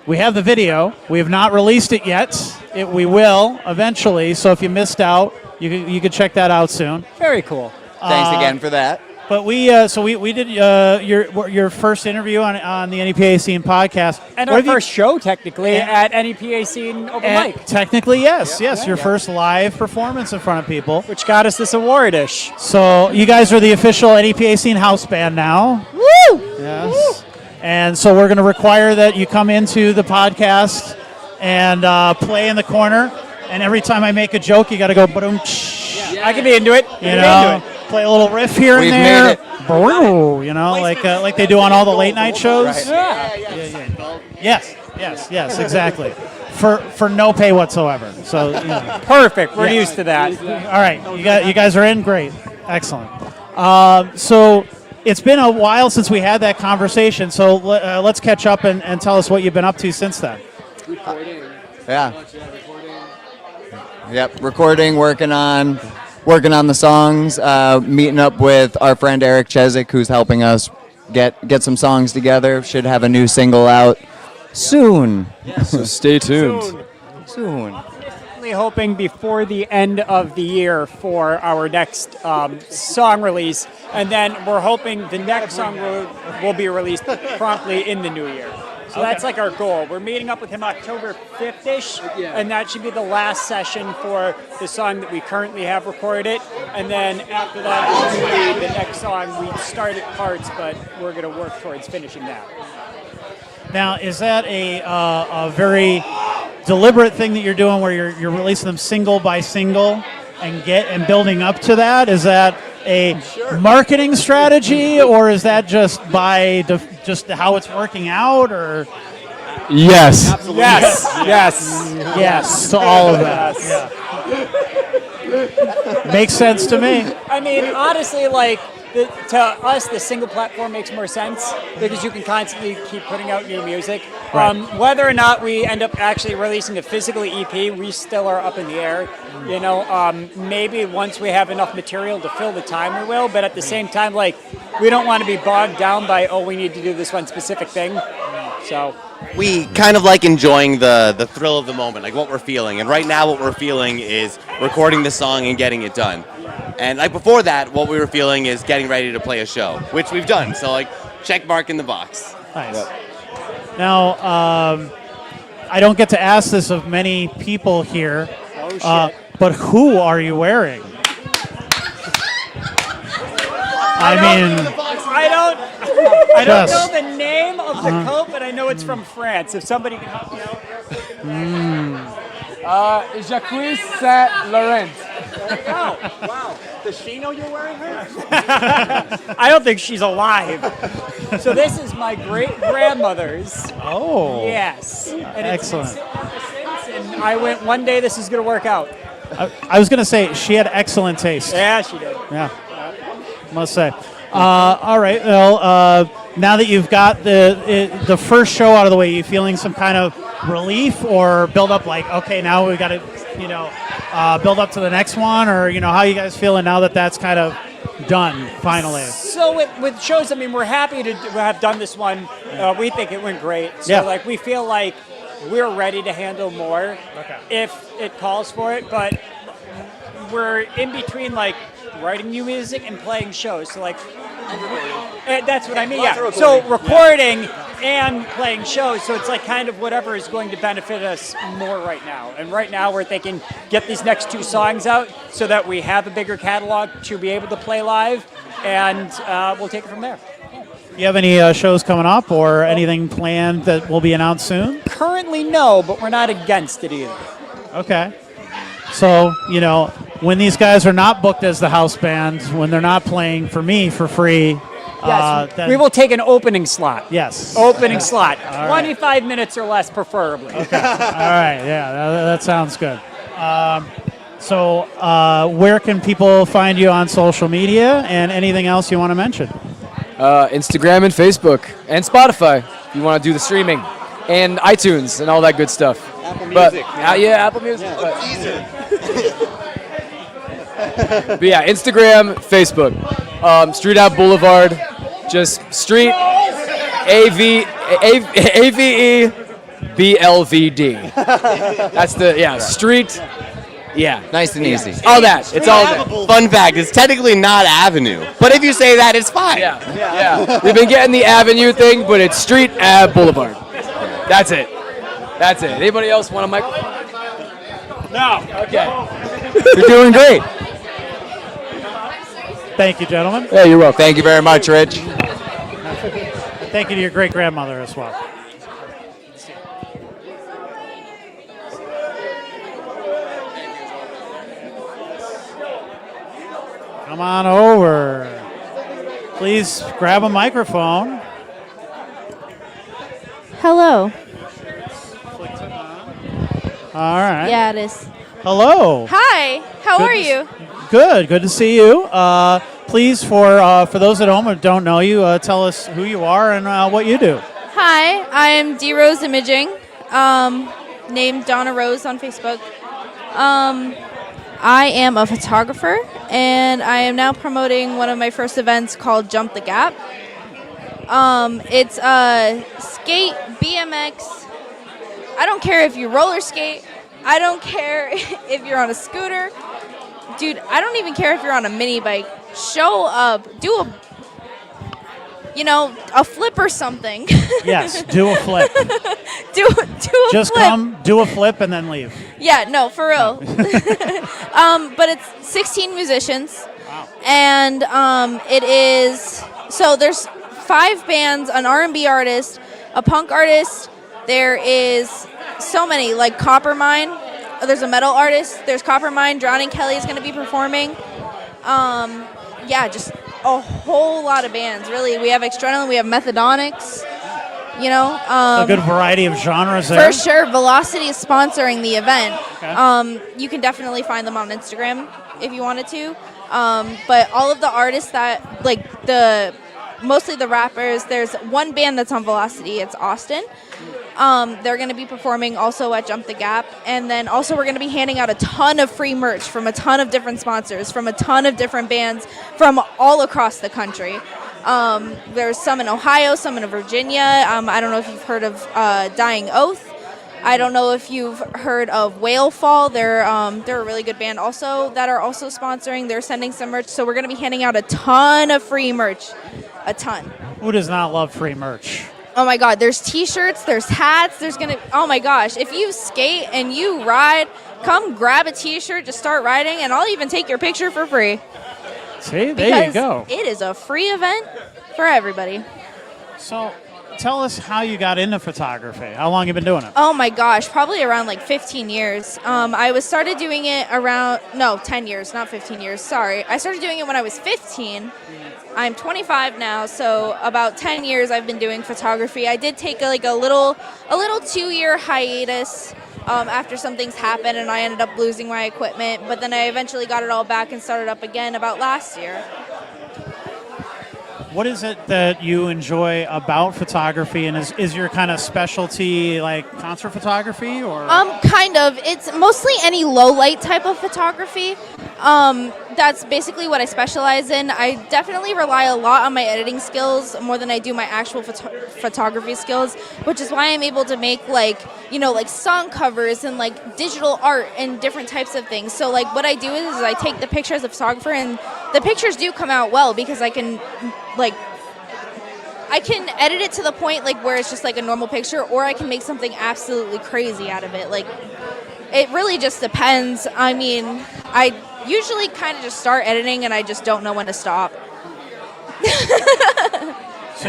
We have the video. We have not released it yet. We will eventually. So if you missed out, you can check that out soon. Very cool. Thanks again for that. But we did your first interview on the NEPA Scene podcast. And our first show, technically, at NEPA Scene Open Mic. Technically, yes. Your first live performance in front of people. Which got us this award-ish. So you guys are the official NEPA Scene house band now. Woo! Yes. Woo! And so we're going to require that you come into the podcast and play in the corner. And every time I make a joke, you got to go, ba-dum. I can be into it. Play a little riff here and there. Like they do on all the late night shows. Right. Yes, exactly. For no pay whatsoever. So perfect. We're used to that. All right, you guys are in. Great, excellent. So it's been a while since we had that conversation. So let's catch up and tell us what you've been up to since then. Recording. Yep, recording, working on the songs, meeting up with our friend Eric Chezik, who's helping us get some songs together. Should have a new single out soon. So stay tuned. Soon. Definitely hoping before the end of the year for our next song release, and then we're hoping the next song will be released promptly in the new year. So that's like our goal. We're meeting up with him October 5th-ish, and that should be the last session for the song that we currently have recorded. And then after that, should be the next song. We started parts, but we're going to work towards finishing that. Now, is that a very deliberate thing that you're doing, where you're releasing them single by single and building up to that? Is that a marketing strategy, or is that just by just how it's working out, or? Yes. Absolutely. Yes to all of that. Yeah. Makes sense to me. I mean, honestly, like, to us, the single platform makes more sense because you can constantly keep putting out new music. Right. Whether or not we end up actually releasing a physical EP, we still are up in the air. You know, maybe once we have enough material to fill the time, we will. But at the same time, like, we don't want to be bogged down by, we need to do this one specific thing. So we kind of like enjoying the thrill of the moment, like what we're feeling. And right now what we're feeling is recording the song and getting it done. And like before that, what we were feeling is getting ready to play a show, which we've done. So like, check mark in the box. Nice. Now, I don't get to ask this of many people here, but who are you wearing? I don't know the name of the coat, but I know it's from France. If somebody can help me out here. Jacques Saint Laurent. Oh, wow. Does she know you're wearing her? I don't think she's alive. So this is my great-grandmother's. Oh. Yes. And Excellent. It's been sitting ever since, and I went, one day this is going to work out. I was going to say, she had excellent taste. Yeah, she did. Yeah, must say. All right, well, now that you've got the first show out of the way, you feeling some kind of relief or build up, like, okay, now we got to, build up to the next one, or, how you guys feeling now that that's kind of done finally? So with shows, I mean, we're happy to have done this one. We think it went great. So we feel like we're ready to handle more if it calls for it, but we're in between writing new music and playing shows. So that's what I mean. Yeah. So recording and playing shows. So it's kind of whatever is going to benefit us more right now. And right now we're thinking, get these next 2 songs out so that we have a bigger catalog to be able to play live, and we'll take it from there. You have any shows coming up or anything planned that will be announced soon? Currently, no, but we're not against it either. Okay. So, when these guys are not booked as the house band, when they're not playing for me for free, yes, we will take an opening slot. Yes. Opening slot. All 25 minutes or less, preferably. Okay. All right. Yeah, that sounds good. So where can people find you on social media, and anything else you want to mention? Instagram and Facebook and Spotify if you want to do the streaming, and iTunes and all that good stuff. Apple Music. Apple Music. But yeah, Instagram, Facebook, Street Out Boulevard, just Street AVEBLVD. That's the Street. Yeah, nice and easy. All that. It's all that. Fun fact, it's technically not Avenue, but if you say that, it's fine. Yeah. We've been getting the Avenue thing, but it's Street Ave Boulevard. That's it. Anybody else want a microphone? No. Okay. You're doing great. Thank you, gentlemen. Yeah, you're welcome. Thank you very much, Rich. Thank you to your great-grandmother as well. Come on over. Please grab a microphone. Hello. All right. Yeah, it is. Hello. Hi. How are you? Good to see you. Please, for those at home who don't know you, tell us who you are and what you do. Hi, I am D Rose Imaging, named Donna Rose on Facebook. I am a photographer, and I am now promoting one of my first events called Jump the Gap. It's skate, BMX. I don't care if you roller skate. I don't care if you're on a scooter. Dude, I don't even care if you're on a mini bike. Show up. a flip or something. Yes, do a flip. do a Just flip. come, do a flip, and then leave. Yeah, no, for real. But it's 16 musicians. Wow. And it is, so there's 5 bands, an R&B artist, a punk artist. There is so many, like Coppermine. There's a metal artist. There's Coppermine. Drowning Kelly is going to be performing. Yeah, just a whole lot of bands, really. We have Extrenolin, we have Methadonics, A good variety of genres there. For sure. Velocity is sponsoring the event. Okay. You can definitely find them on Instagram if you wanted to. But all of the artists that, mostly the rappers, there's one band that's on Velocity. It's Austin. They're going to be performing also at Jump the Gap. And then also we're going to be handing out a ton of free merch from a ton of different sponsors, from a ton of different bands from all across the country. There's some in Ohio, some in Virginia. I don't know if you've heard of Dying Oath. I don't know if you've heard of Whale Fall. They're a really good band also that are also sponsoring. They're sending some merch. So we're going to be handing out a ton of free merch. A ton. Who does not love free merch? Oh my God, there's t-shirts, there's hats, oh my gosh, if you skate and you ride, come grab a t-shirt, just start riding, and I'll even take your picture for free. See, there you go. It is a free event for everybody. So, tell us how you got into photography. How long have you been doing it? Oh my gosh, probably around 15 years. I started doing it 10 years, not 15 years, sorry. I started doing it when I was 15. I'm 25 now, so about 10 years I've been doing photography. I did take a little 2-year hiatus after some things happened and I ended up losing my equipment, but then I eventually got it all back and started up again about last year. What is it that you enjoy about photography, and is your kind of specialty concert photography or? Kind of. It's mostly any low light type of photography. That's basically what I specialize in. I definitely rely a lot on my editing skills more than I do my actual photography skills, which is why I'm able to make song covers and digital art and different types of things. So what I do is I take the picture as a photographer, and the pictures do come out well because I can edit it to the point where it's just a normal picture, or I can make something absolutely crazy out of it. It really just depends. I mean, I usually kind of just start editing and I just don't know when to stop. So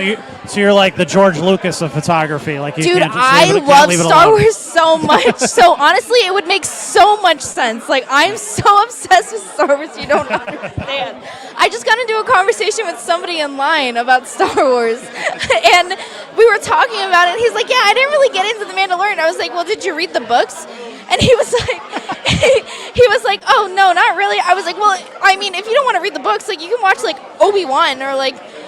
you're like the George Lucas of photography. You Dude, can't just I leave it, love can't leave it Star alone. Wars so much. So honestly, it would make so much sense. I'm so obsessed with Star Wars, you don't understand. I just got into a conversation with somebody in line about Star Wars, and we were talking about it, and he's like, yeah, I didn't really get into The Mandalorian. I was like, well, did you read the books? And he was like, oh, no, not really. I was like, well, I mean, if you don't want to read the books, you can watch, Obi-Wan or,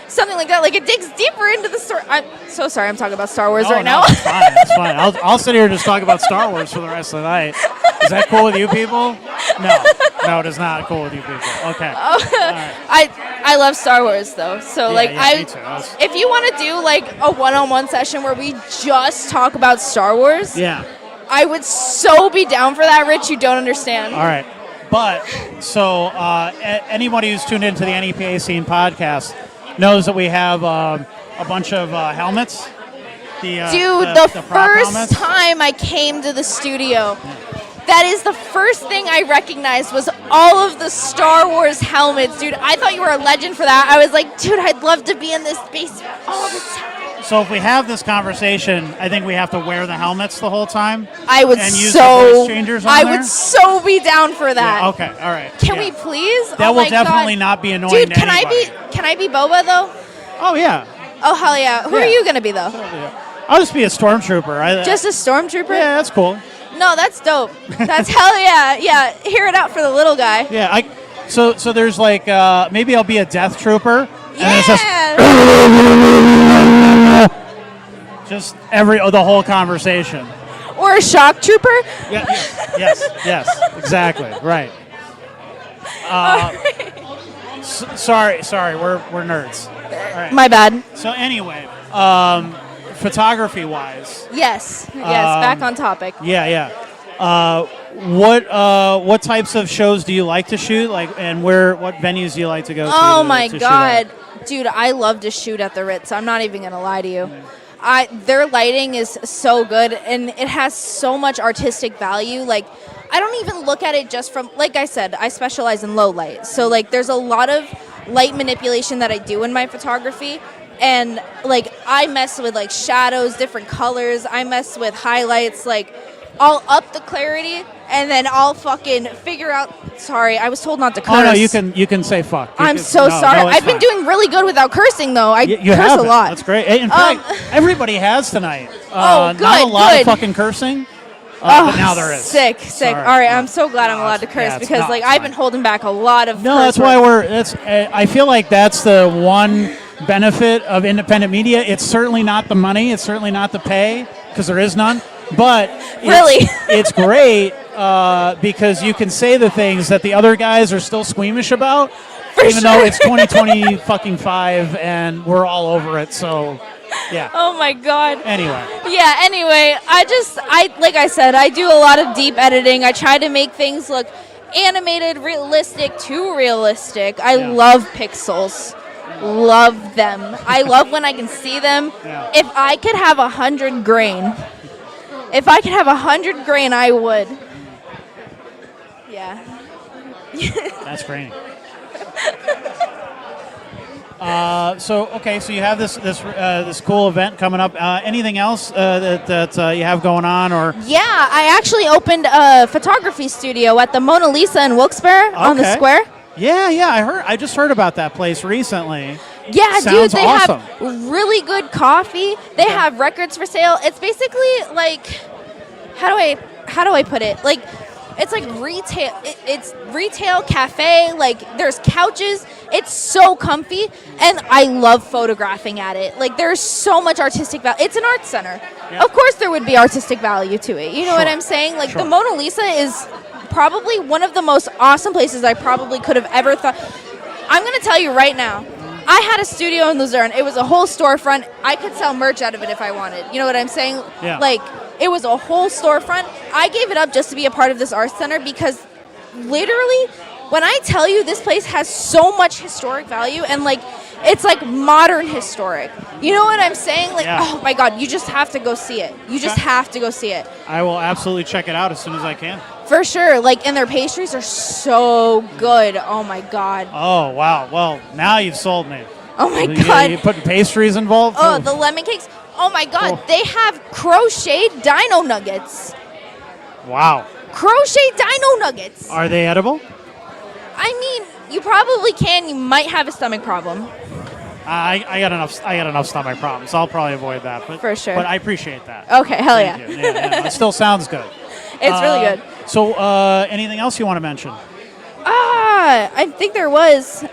something like that. It digs deeper into the story. I'm so sorry I'm talking about Star Wars right now. It's fine. It's fine. I'll sit here and just talk about Star Wars for the rest of the night. Is that cool with you people? No, it is not cool with you people. Okay. All right. I love Star Wars, though. So, me too. If you want to do, a one-on-one session where we just talk about Star Wars, Yeah. I would so be down for that, Rich. You don't understand. All right. But, so, anybody who's tuned into the NEPA Scene podcast knows that we have a bunch of helmets. The prop first helmets. time I came to the studio, that is the first thing I recognized was all of the Star Wars helmets. Dude, I thought you were a legend for that. I was like, dude, I'd love to be in this space all the time. So if we have this conversation, I think we have to wear the helmets the whole time. I would and use the voice changers on there? would so be down for that. Yeah, okay, all right. Can yeah. we please? That Oh will my definitely God. not be annoying Dude, to can anybody. I be Boba though? Oh yeah. Oh hell yeah. Who are you gonna be though? I'll just be a stormtrooper. Just a stormtrooper? Yeah, that's cool. No, that's dope. That's hell yeah. Yeah, hear it out for the little guy. Yeah, so there's maybe I'll be a death trooper. Yeah. And just the whole conversation. Or a shock trooper? Yeah, yes, exactly, right. Sorry, we're nerds. All right. My bad. So anyway, photography-wise. Yes, back on topic. Yeah. What types of shows do you like to shoot? And what venues do you like to go to? Oh my to shoot God. at? Dude, I love to shoot at the Ritz. I'm not even gonna lie to you. Their lighting is so good, and it has so much artistic value. Like, I don't even look at it just from, like I said, I specialize in low light. So, like, there's a lot of light manipulation that I do in my photography. And, like, I mess with, like, shadows, different colors. I mess with highlights. Like, I'll up the clarity, and then I'll fucking figure out. Sorry, I was told not to curse. Oh no, you can say fuck. I'm so sorry. I've been doing really good without cursing, though. I You curse have a lot. That's great. In fact, everybody has tonight. Oh, good, Not a lot good. of fucking cursing, Oh, but now there is. Sick. Sorry. All right, I'm so glad I'm allowed to curse it's because, not like, I've been holding back a lot of. No, curse that's why words. I feel like that's the one benefit of independent media. It's certainly not the money. It's certainly not the pay, because there is none. But it's great because you can say the things that the other guys are still squeamish about, even though it's 2020 fucking 5 and we're all over it. So, yeah. Oh my god. Anyway. Yeah, anyway, I like I said, I do a lot of deep editing. I try to make things look animated, realistic, too realistic. I love pixels. Love them. I love when I can see them. Yeah. If I could have 100 grain, I would. Yeah. That's great. So you have this cool event coming up. Anything else that you have going on, or? Yeah, I actually opened a photography studio at the Mona Lisa in Wilkes-Barre on the square. Yeah, I just heard about that place recently. Yeah, Sounds dude, they awesome. have really good coffee. They have records for sale. It's basically like, how do I put it? Like, it's like retail. It's retail cafe. Like, there's couches. It's so comfy, and I love photographing at it. Like, there's so much artistic value. It's an art center. Yeah. Of course, there would be artistic value to it. You know what I'm saying? Like, Sure. the Mona Lisa is probably one of the most awesome places I probably could have ever thought. I'm gonna tell you right now. I had a studio in Luzerne. It was a whole storefront. I could sell merch out of it if I wanted. You know what I'm saying? Yeah. Like, it was a whole storefront. I gave it up just to be a part of this art center because literally, when I tell you this place has so much historic value and, like, it's like modern historic. You know what I'm saying? Like, oh my God, you just have to go see it. You just have to go see it. I will absolutely check it out as soon as I can. For sure. Like, and their pastries are so good. Oh my God. Oh, wow. Well, now you've sold me. Oh my God. You put pastries involved? Oh, Ooh. the lemon cakes. Oh my God. Oh. They have crocheted dino nuggets. Wow. Crochet dino nuggets. Are they edible? I mean, you probably can. You might have a stomach problem. I got enough stomach problems. I'll probably avoid that. But, For sure. But I appreciate that. Okay, hell Thank yeah. you. Yeah. It still sounds good. It's really good. So, anything else you want to mention? I think there was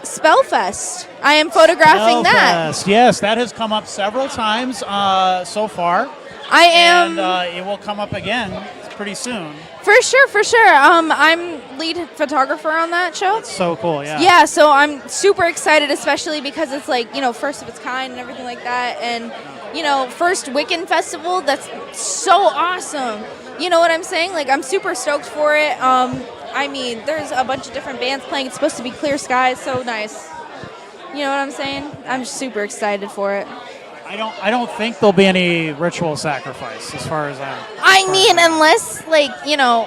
Spellfest. I am photographing that. Spellfest. Yes, that has come up several times so far. I am. And it will come up again pretty soon. For sure. I'm lead photographer on that show. So cool, yeah. Yeah, so I'm super excited, especially because it's like, you know, first of its kind and everything like that. And, you know, first Wiccan festival, that's so awesome. You know what I'm saying? Like, I'm super stoked for it. I mean, there's a bunch of different bands playing. It's supposed to be clear skies, so nice. You know what I'm saying? I'm super excited for it. I don't think there'll be any ritual sacrifice as far as I mean, unless, like, you know,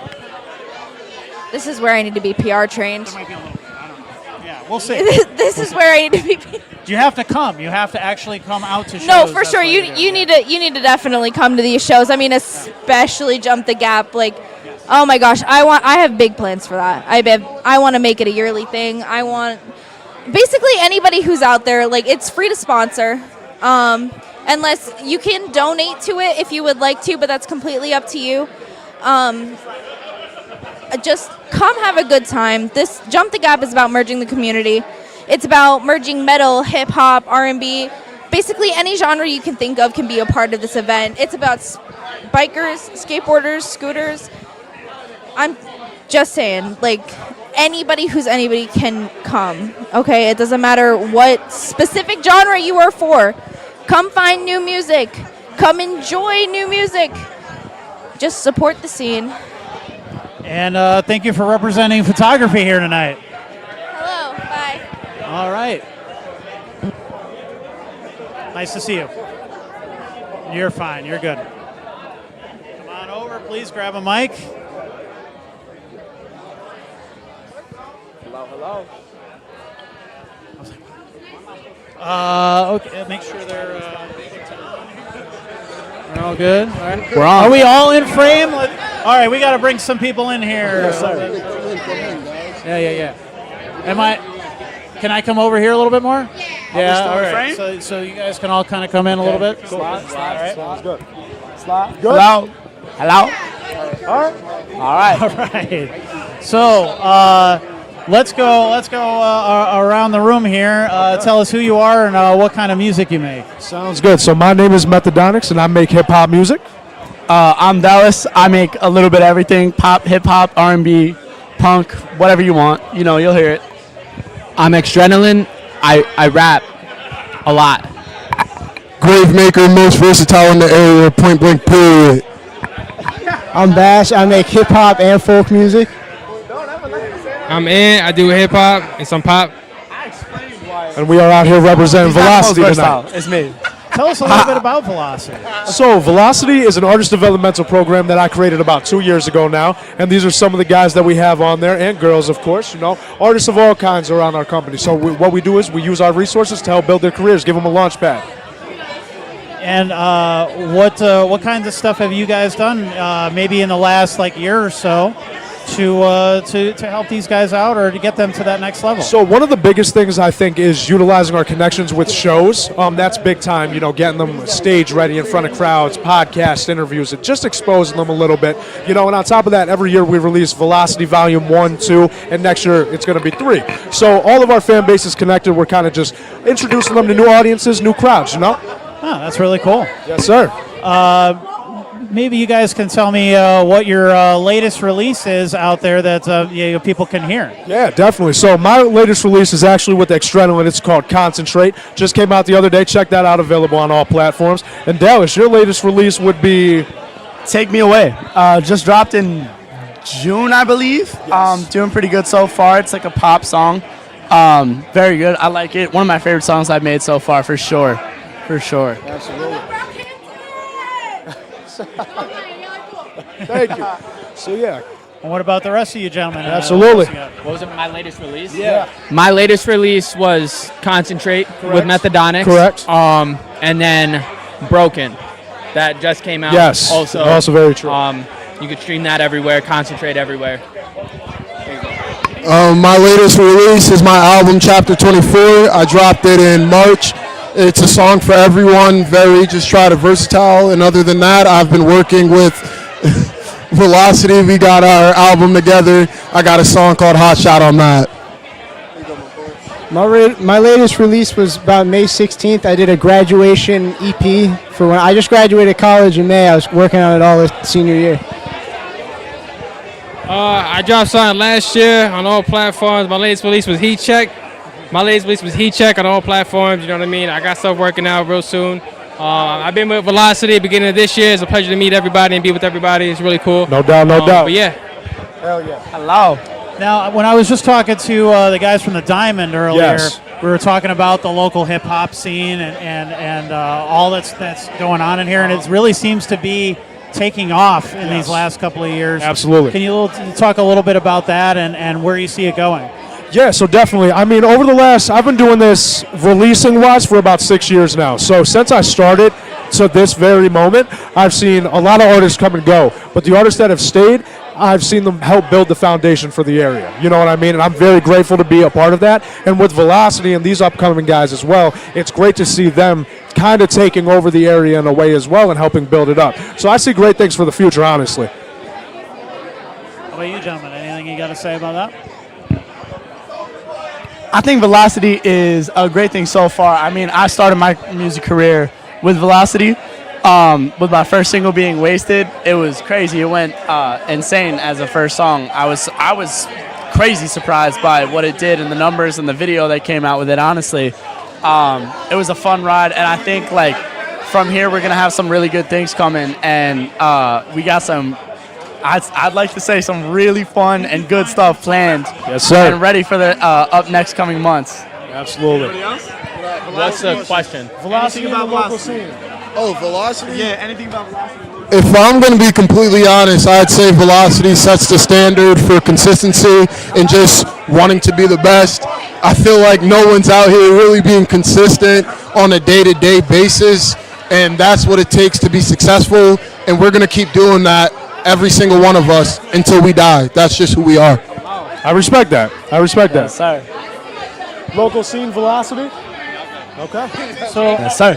this is where I need to be PR trained. There might be a little bit. I don't know. Yeah, we'll see. This is where I need to be. You have to come. You have to actually come out to shows. No, for That's sure. what You need to definitely come to these shows. I mean, especially Jump the Gap. Like, oh my gosh, I have big plans for that. I want to make it a yearly thing. I want basically anybody who's out there. Like, it's free to sponsor. Unless you can donate to it if you would like to, but that's completely up to you. Just come have a good time. This Jump the Gap is about merging the community. It's about merging metal, hip hop, R&B. Basically any genre you can think of can be a part of this event. It's about bikers, skateboarders, scooters. I'm just saying, like, anybody who's anybody can come. Okay, it doesn't matter what specific genre you are for. Come find new music. Come enjoy new music. Just support the scene. And thank you for representing photography here tonight. Hello. Bye. All right. Nice to see you. You're fine. You're good. Come on over, please. Grab a mic. Hello. Okay. Make sure they're all good. All right. We're on. Are we all in frame? All right. We got to bring some people in here. Yeah. Can I come over here a little bit more? Yeah. All right. So you guys can all kind of come in a little bit. Cool. All right. Sounds good. Slide. Good. Hello. All right. All right. So let's go around the room here. Tell us who you are and what kind of music you make. Sounds good. So my name is Methodonics, and I make hip hop music. I'm Dallas. I make a little bit of everything: pop, hip hop, R&B, punk, whatever you want. You know, you'll hear it. I'm Adrenaline. I rap a lot. Gravemaker, most versatile in the area, point blank period. I'm Bash. I make hip hop and folk music. I'm in. I do hip hop and some pop. And we are out here representing Velocity tonight. It's me. Tell us a little bit about Velocity. So Velocity is an artist developmental program that I created about 2 years ago now, and these are some of the guys that we have on there, and girls, of course. You know, artists of all kinds are on our company. So what we do is we use our resources to help build their careers, give them a launch pad. And what kinds of stuff have you guys done? Maybe in the last year or so, to help these guys out or to get them to that next level. So one of the biggest things I think is utilizing our connections with shows. That's big time. You know, getting them stage ready in front of crowds, podcasts, interviews, and just exposing them a little bit. You know, and on top of that, every year we release Velocity Volume 1, 2, and next year it's going to be 3. So all of our fan base is connected. We're kind of just introducing them to new audiences, new crowds. You know. Oh, that's really cool. Yes, sir. Maybe you guys can tell me what your latest release is out there that people can hear. Yeah, definitely. So my latest release is actually with Adrenaline. It's called Concentrate. Just came out the other day. Check that out. Available on all platforms. And Dallas, your latest release would be Take Me Away. Just dropped in June, I believe. Yes. Doing pretty good so far. It's like a pop song. Very good. I like it. One of my favorite songs I've made so far, for sure. For sure. Absolutely. Thank you. So yeah. And what about the rest of you gentlemen? Absolutely. What was it, my latest release? Yeah. My latest release was Concentrate with Methodonics. Correct. And then Broken. That just came out. Yes. Also very true. You could stream that everywhere, Concentrate everywhere. My latest release is my album Chapter 24. I dropped it in March. It's a song for everyone, just try to versatile. And other than that, I've been working with Velocity. We got our album together. I got a song called Hot Shot on that. My latest release was about May 16th. I did a graduation EP for when I just graduated college in May. I was working on it all this senior year. I dropped something last year on all platforms. My latest release was Heat Check. On all platforms, you know what I mean? I got stuff working out real soon. I've been with Velocity at the beginning of this year. It's a pleasure to meet everybody and be with everybody. It's really cool. No doubt. But yeah. Hell yeah. Hello. Now, when I was just talking to the guys from the Diamond earlier, Yes. we were talking about the local hip hop scene and all that's going on in here, and it really seems to be taking off in these last couple of years. Absolutely. Can you talk a little bit about that and where you see it going? Yeah, so definitely. I mean, I've been doing this releasing-wise for about 6 years now. So since I started to this very moment, I've seen a lot of artists come and go. But the artists that have stayed, I've seen them help build the foundation for the area. You know what I mean? And I'm very grateful to be a part of that. And with Velocity and these upcoming guys as well, it's great to see them kind of taking over the area in a way as well and helping build it up. So I see great things for the future, honestly. How about you, gentlemen? Anything you got to say about that? I think Velocity is a great thing so far. I mean, I started my music career with Velocity, with my first single being Wasted. It was crazy. It went insane as a first song. I was crazy surprised by what it did and the numbers and the video that came out with it, honestly. It was a fun ride, and I think from here we're going to have some really good things coming, and we got some, I'd like to say, some really fun and good stuff planned. Yes, sir. And ready for the up next coming months. Absolutely. What's the question? Velocity in the local scene. Oh, velocity? Yeah, anything about velocity. If I'm going to be completely honest, I'd say velocity sets the standard for consistency and just wanting to be the best. I feel like no one's out here really being consistent on a day-to-day basis, and that's what it takes to be successful, and we're going to keep doing that, every single one of us, until we die. That's just who we are. I respect that. I respect that. Yes, sir. Local scene velocity? Okay. So, Yes, sir.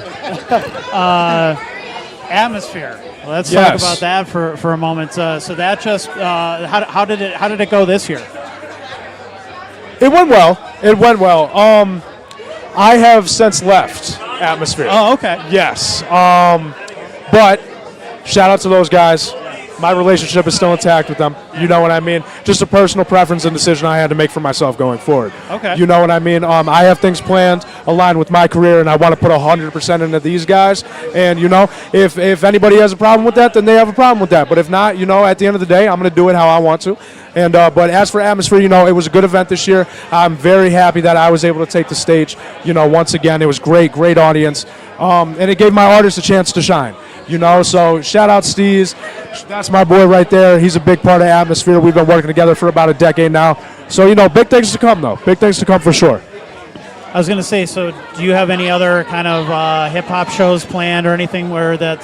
Atmosphere. Let's Yes. talk about that for a moment. So that just how did it go this year? It went well. It went well. I have since left Atmosphere. Oh, okay. Yes. But shout out to those guys. My relationship is still intact with them. You know what I mean? Just a personal preference and decision I had to make for myself going forward. Okay. You know what I mean? I have things planned aligned with my career, and I want to put 100% into these guys. And, you know, if anybody has a problem with that, then they have a problem with that. But if not, you know, at the end of the day, I'm going to do it how I want to. And but as for Atmosphere, you know, it was a good event this year. I'm very happy that I was able to take the stage. You know, once again, it was great audience. And it gave my artists a chance to shine. You know, so shout out Steez. That's my boy right there. He's a big part of Atmosphere. We've been working together for about a decade now. So, you know, big things to come, though. Big things to come for sure. I was going to say, so do you have any other kind of hip hop shows planned or anything where that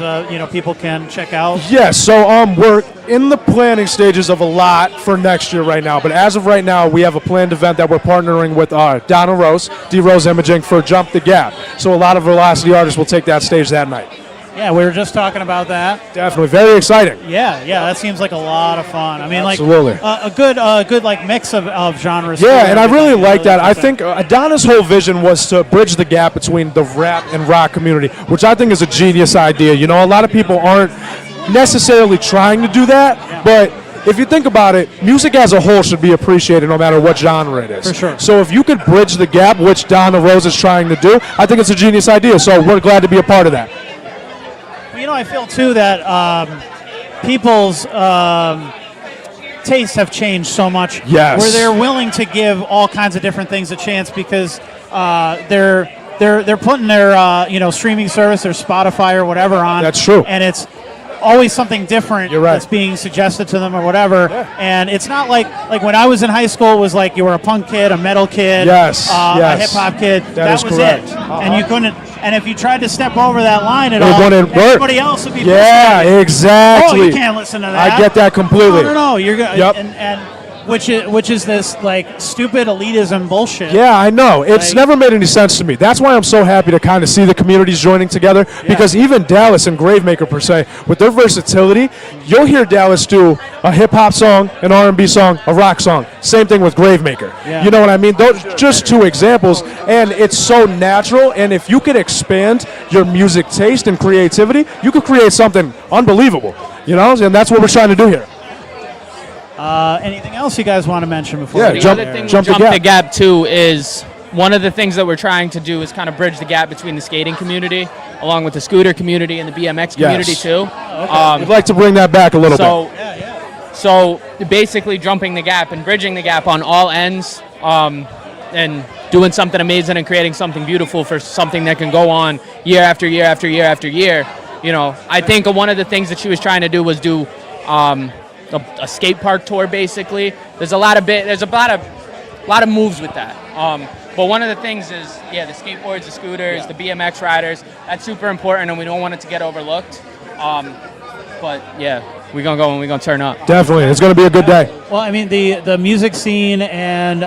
people can check out? Yes, so we're in the planning stages of a lot for next year right now. But as of right now, we have a planned event that we're partnering with Donna Rose, D Rose Imaging, for Jump the Gap. So a lot of Velocity artists will take that stage that night. Yeah, we were just talking about that. Definitely, very exciting. Yeah, that seems like a lot of fun. I mean, Absolutely. like a good like mix of genres. Yeah, too. and I really like that. I different. think Donna's whole vision was to bridge the gap between the rap and rock community, which I think is a genius idea. You know, a lot of people aren't necessarily trying to do that, but if you think about it, music as a whole should be appreciated no matter what genre it is. For sure. So if you could bridge the gap, which Donna Rose is trying to do, I think it's a genius idea. So we're glad to be a part of that. You know, I feel too that people's tastes have changed so much. Yes. Where they're willing to give all kinds of different things a chance because they're putting their streaming service, their Spotify or whatever on. That's true. And it's always something different that's being suggested to them or whatever. Yeah. And it's not like when I was in high school, it was like you were a punk kid, a metal kid, a hip hop kid. That was correct. it. And you couldn't. And if you tried to step over that line at It all, wouldn't work. everybody else would be Yeah, frustrated. exactly. Oh, you can't listen to that. I get that completely. No, you're good. Yep. And which is this like stupid elitism bullshit. Yeah, I know. It's Like- never made any sense to me. That's why I'm so happy to kind of see the communities joining together, because even Dallas and Gravemaker per se, with their versatility, you'll hear Dallas do a hip-hop song, an R&B song, a rock song. Same thing with Gravemaker. Yeah. You know what I mean? Those just two examples, and it's so natural, and if you could expand your music taste and creativity, you could create something unbelievable, you know? And that's what we're trying to do here. Anything else you guys want to mention before? Yeah, we jump- get there? jump the Jump the Gap too is one of the things that we're trying to do is kind of bridge the gap between the skating community along with the scooter community and the BMX community Yes. too. We'd like to bring that back a little bit. So basically jumping the gap and bridging the gap on all ends and doing something amazing and creating something beautiful for something that can go on year after year after year after year. You know, I think one of the things that she was trying to do was do a skate park tour. Basically, there's a lot of moves with that. But one of the things is the skateboards, the scooters, the BMX riders. That's super important, and we don't want it to get overlooked. But yeah, we're gonna go and we're gonna turn up. Definitely, it's going to be a good day. Well, I mean, the music scene and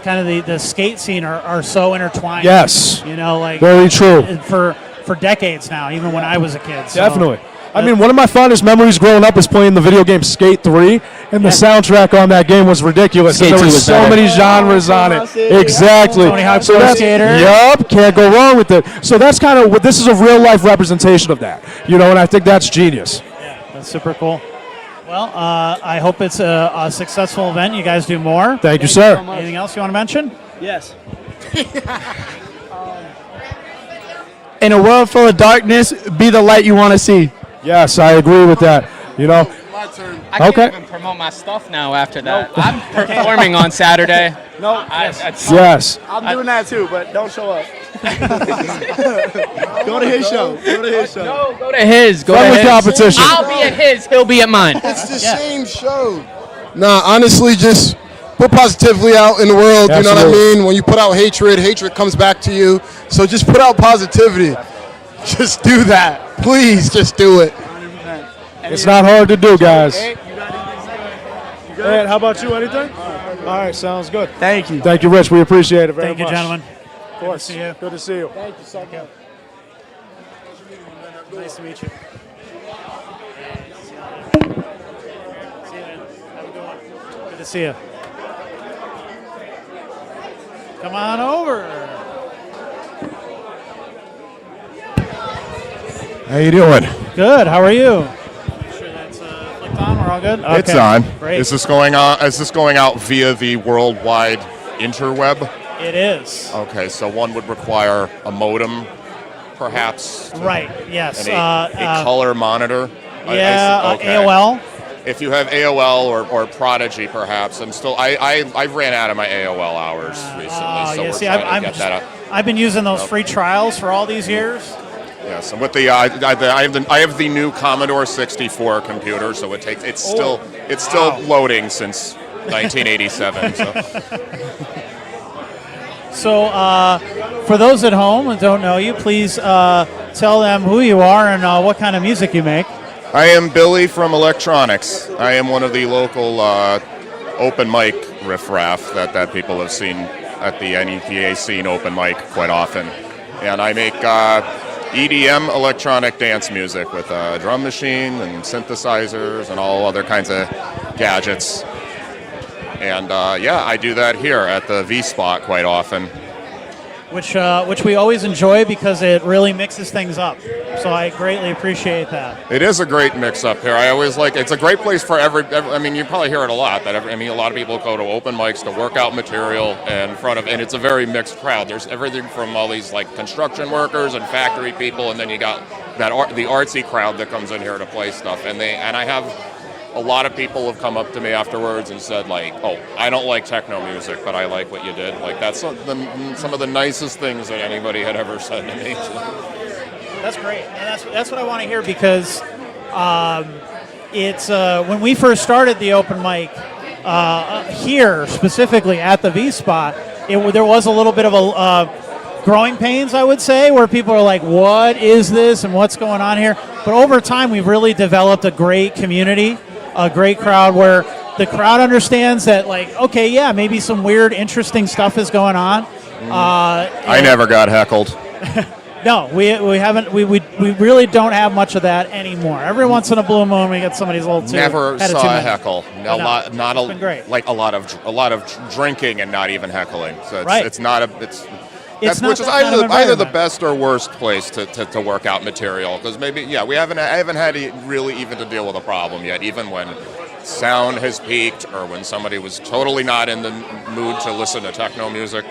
kind of the skate scene are so intertwined. Yes. You know, like Very true. For decades now, even when I was a kid. So. Definitely. I mean, one of my fondest memories growing up is playing the video game Skate 3, and the soundtrack on that game was ridiculous. Skate There 2 were was so better. many genres on it. Exactly. Tony Hawk's So Pro that's- Skater. Yup, can't go wrong with it. So that's kind of what this is, a real life representation of that. You know, and I think that's genius. That's super cool. Well, I hope it's a successful event. You guys do more. Thank you, sir. Anything else you want to mention? Yes. In a world full of darkness, be the light you want to see. Yes, I agree with that. You know. I can't Okay. even promote my stuff now after that. I'm performing on Saturday. No. Yes. I'm doing that too, but don't show up. Go to his show. Go to his show. No, go to his. Go Friendly to his. competition. I'll be at his. He'll be at mine. It's the same show. Nah, honestly, just put positivity out in the world. You know what I Absolutely. mean? When you put out hatred, hatred comes back to you. So just put out positivity. Just do that. Please, just do it. It's not hard to do, guys. Ed, how about you? Anything? All right, sounds good. Thank you. Thank you, Rich. We appreciate it very Thank you, much. gentlemen. Of course. Good to see you. Good to see you. Thank you so much. Nice to meet you. See you, man. Have a good one. Good to see you. Come on over. How you doing? Good. How are you? Sure that's flicked on. We're all good. Okay. It's on. Great. Is this going on? Is this going out via the worldwide interweb? It is. Okay, so one would require a modem, perhaps. Right. Yes. And a color monitor. Yeah. Okay. AOL. If you have AOL or Prodigy, perhaps. I ran out of my AOL hours recently, so yeah, we're see, trying to get that up. I've been using those free trials for all these years. Yes, and with the I have the new Commodore 64 computer, so it's still loading since 1987. So, for those at home who don't know you, please tell them who you are and what kind of music you make. I am Billy from Electronics. I am one of the local open mic riffraff that people have seen at the NEPA Scene open mic quite often, and I make EDM electronic dance music with a drum machine and synthesizers and all other kinds of gadgets. And I do that here at the V Spot quite often. Which we always enjoy because it really mixes things up. So I greatly appreciate that. It is a great mix-up here. I always like it's a great place for every I mean, you probably hear it a lot. A lot of people go to open mics to work out material and it's a very mixed crowd. There's everything from all these like construction workers and factory people, and then you got the artsy crowd that comes in here to play stuff. And I have a lot of people have come up to me afterwards and said, like, oh, I don't like techno music, but I like what you did. Like, that's some of the nicest things that anybody had ever said to me. That's great. And that's what I want to hear because it's when we first started the open mic here, specifically at the V Spot, there was a little bit of a growing pains, I would say, where people are like, what is this and what's going on here? But over time, we've really developed a great community, a great crowd where the crowd understands that, like, okay, yeah, maybe some weird, interesting stuff is going on. I never got heckled. No, we haven't. We really don't have much of that anymore. Every once in a blue moon, we get somebody's a little too. Never had it saw too a many. heckle. It's been great. Like a lot of drinking and not even heckling. So Right. It's not a It's not which is that kind of either the environment. best or worst place to work out material, because maybe I haven't had really even to deal with a problem yet, even when sound has peaked or when somebody was totally not in the mood to listen to techno music.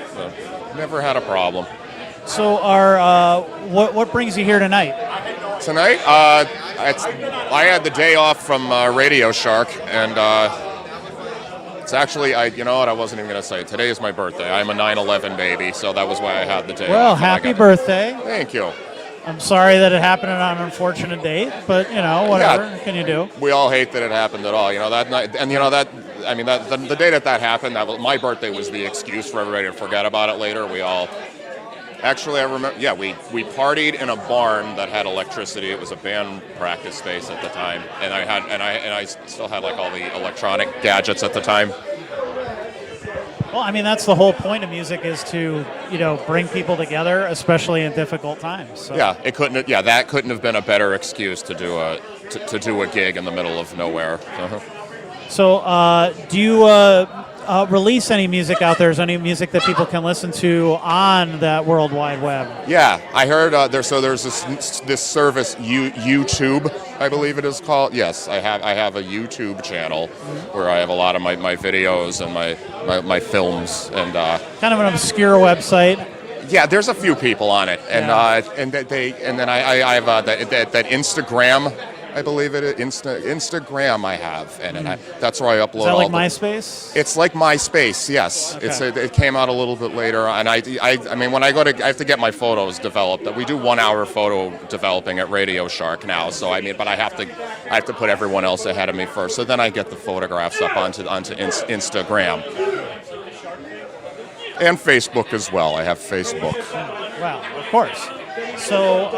Never had a problem. So, what brings you here tonight? Tonight, I had the day off from Radio Shark, and it's actually, you know what, I wasn't even going to say it. Today is my birthday. I'm a 9/11 baby, so that was why I had the day Well, off. happy birthday. Thank you. I'm sorry that it happened on an unfortunate date, but whatever can you do? We all hate that it happened at all. That night, and the day that happened, my birthday was the excuse for everybody to forget about it later. We all, actually, I remember. Yeah, we partied in a barn that had electricity. It was a band practice space at the time, and I still had like all the electronic gadgets at the time. Well, that's the whole point of music is to bring people together, especially in difficult times. So. Yeah, that couldn't have been a better excuse to do a gig in the middle of nowhere. So, do you release any music out there? Is there any music that people can listen to on that World Wide Web? Yeah, I heard there's this service YouTube, I believe it is called. Yes, I have a YouTube channel where I have a lot of my videos and my films and kind of an obscure website. Yeah, there's a few people on it, and then I have that Instagram I believe it. Instagram I have, and that's where I upload. Is that all like the, MySpace? It's like MySpace, yes. Okay. It came out a little bit later, and I mean, when I have to get my photos developed. We do 1 hour photo developing at Radio Shark now, so I mean, but I have to put everyone else ahead of me first. So then I get the photographs up onto Instagram and Facebook as well. I have Facebook. Well, of course. So,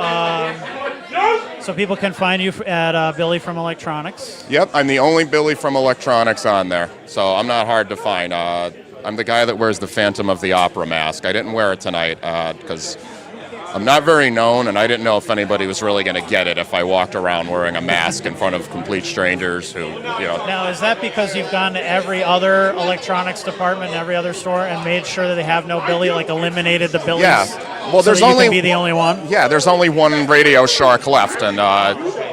so people can find you at Billy from Electronics. Yep, I'm the only Billy from Electronics on there, so I'm not hard to find. I'm the guy that wears the Phantom of the Opera mask. I didn't wear it tonight because I'm not very known, and I didn't know if anybody was really going to get it if I walked around wearing a mask in front of complete strangers who, Now, is that because you've gone to every other electronics department, every other store, and made sure that they have no Billy, like eliminated the Billies? Yeah. Well, so there's that you only can be the only one. Yeah, there's only one Radio Shark left, and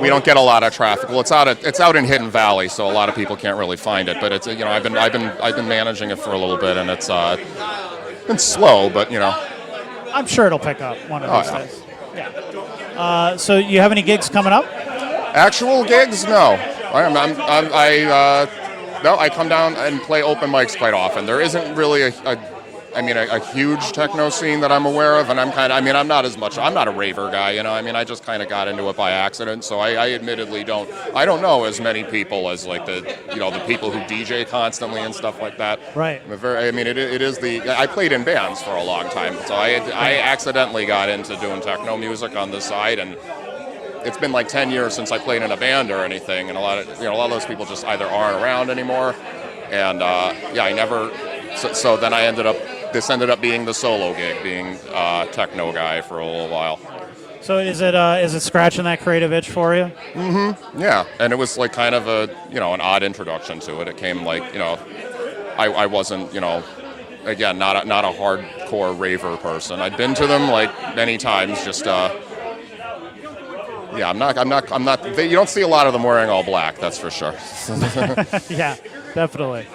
we don't get a lot of traffic. Well, it's out in Hidden Valley, so a lot of people can't really find it. But it's I've been managing it for a little bit, and it's been slow, but I'm sure it'll pick up one of these days. Yeah. So you have any gigs coming up? Actual gigs? No. I come down and play open mics quite often. There isn't really a huge techno scene that I'm aware of, and I'm not a raver guy, I just kind of got into it by accident, so I admittedly don't know as many people as like the people who DJ constantly and stuff like that. Right. I played in bands for a long time, so I accidentally got into doing techno music on the side, and it's been like 10 years since I played in a band or anything, and a lot of those people just either aren't around anymore, and I never. So then this ended up being the solo gig, being techno guy for a little while. So is it scratching that creative itch for you? Mm-hmm. Yeah, and it was like kind of an odd introduction to it. It came like I wasn't again not a hardcore raver person. I'd been to them like many times, just I'm not. You don't see a lot of them wearing all black, that's for sure. Yeah, definitely.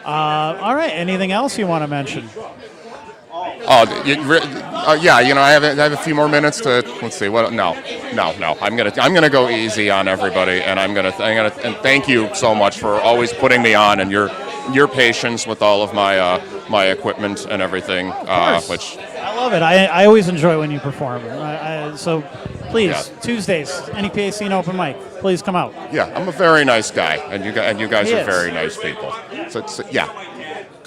All right. Anything else you want to mention? I have a few more minutes to. Let's see. What? No. I'm gonna go easy on everybody, and I'm gonna and thank you so much for always putting me on and your patience with all of my equipment and everything. Which I love it. I always enjoy when you perform. So please, Tuesdays, NEPA Scene open mic. Please come out. Yeah, I'm a very nice guy, and you guys He are is. very nice people. So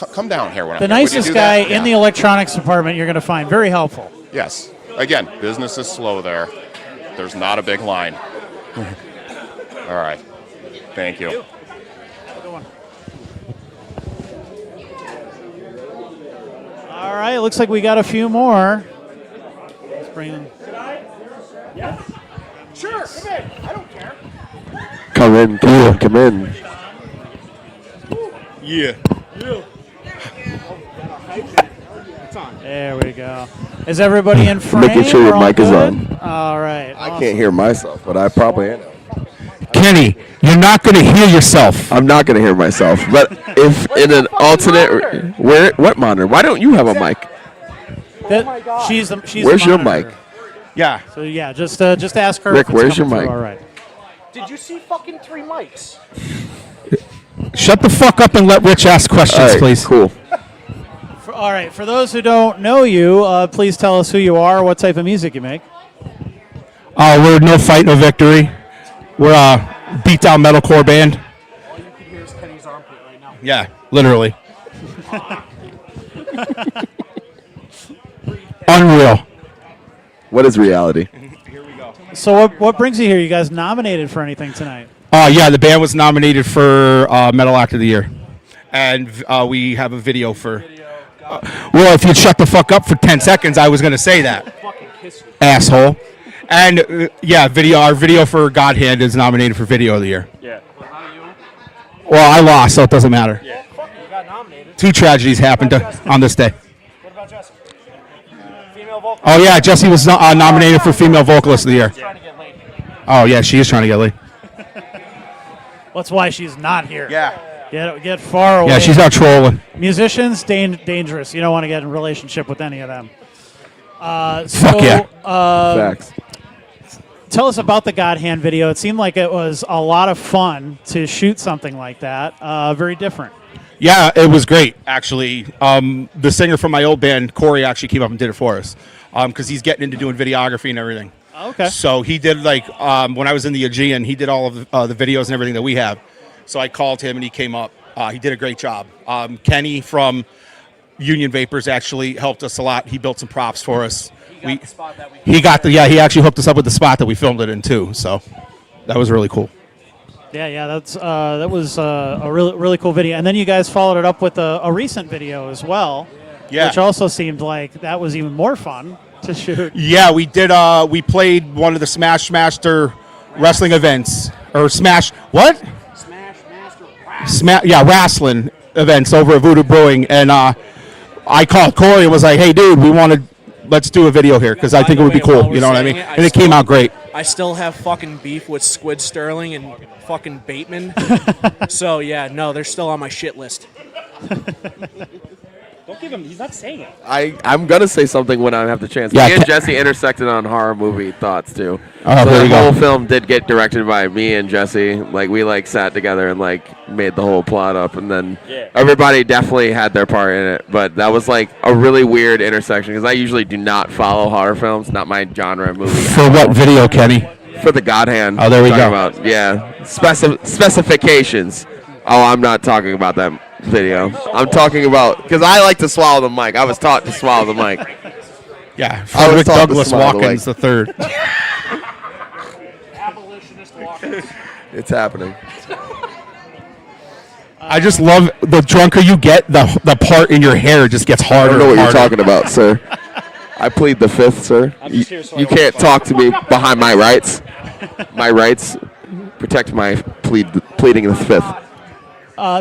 come down here when The I'm here. Would you nicest do guy that? in the electronics department you're going to find. Very helpful. Yes. Again, business is slow there. There's not a big line. All right. Thank you. All right. Looks like we got a few more. Let's bring them. Yes. Sure, come in. I don't care. Come in. Yeah. There we go. Is everybody in frame? Making sure your We're all mic is good? on. All right. I can't hear myself, but I probably am. Kenny, you're not going to hear yourself. I'm not going to hear myself. But if in an alternate, what monitor? Why don't you have a mic? She's Where's the your monitor. mic? Yeah. So yeah, just ask her. Rick, if it's where's your coming mic? through. All right. Did you see fucking 3 mics? Shut the fuck up and let Rich ask questions, All right, please. Cool. All right. For those who don't know you, please tell us who you are, what type of music you make. We're No Fight, No Victory. We're a beat-down metalcore band. All you can hear is Kenny's armpit right now. Yeah, literally. Unreal. What is reality? So what brings you here? You guys nominated for anything tonight? Yeah, the band was nominated for Metal Act of the Year. And we have a video for... well, if you'd shut the fuck up for 10 seconds, I was going to say that. Asshole. And, our video for God Hand is nominated for Video of the Year. Yeah. Well, I lost, so it doesn't matter. Yeah. You got nominated. 2 tragedies happened on this day. What about Jesse? Female vocalist. Oh, yeah, Jessie was nominated for Female Vocalist of the Year. Oh, yeah, she is trying to get laid. That's why she's not here. Yeah. Get far away. Yeah, she's out trolling. Musicians, dangerous. You don't want to get in a relationship with any of them. Fuck yeah. Facts. tell us about the God Hand video. It seemed like it was a lot of fun to shoot something like that. Very different. Yeah, it was great, actually. The singer from my old band, Corey, actually came up and did it for us because he's getting into doing videography and everything. Okay. So he did, like, when I was in the Aegean, he did all of the videos and everything that we have. So I called him, and he came up. He did a great job. Kenny from Union Vapors actually helped us a lot. He built some props for us. He actually hooked us up with the spot that we filmed it in, too. So that was really cool. Yeah, that was a really cool video. And then you guys followed it up with a recent video as well, which also seemed like that was even more fun to shoot. Yeah, we did. We played one of the Smash Master wrestling events, or Smash wrestling events over at Voodoo Brewing, and I called Corey and was like, "Hey, dude, let's do a video here because I think it would be cool." You know what I mean? And it came out great. I still have fucking beef with Squid Sterling and fucking Bateman. So, yeah, no, they're still on my shit list. Don't give him. He's not saying it. I'm gonna say something when I have the chance. Yeah, me and Jesse intersected on horror movie thoughts too. Oh, so there the you go. whole film did get directed by me and Jesse. Like we sat together and made the whole plot up, and then everybody definitely had their part in it. But that was like a really weird intersection because I usually do not follow horror films, not my genre of movie. For what video, Kenny? For the God Hand. Oh, there we go. About, yeah, specifications. Oh, I'm not talking about that video. I'm talking about because I like to swallow the mic. I was taught to swallow the mic. Yeah, Frederick Douglass Watkins the third. Abolitionist Watkins. It's happening. I just love the drunker you get, the part in your hair just gets harder. I don't know what and you're harder. talking about, sir. I plead the fifth, sir. You can't talk to me behind my rights. My rights protect my pleading the fifth.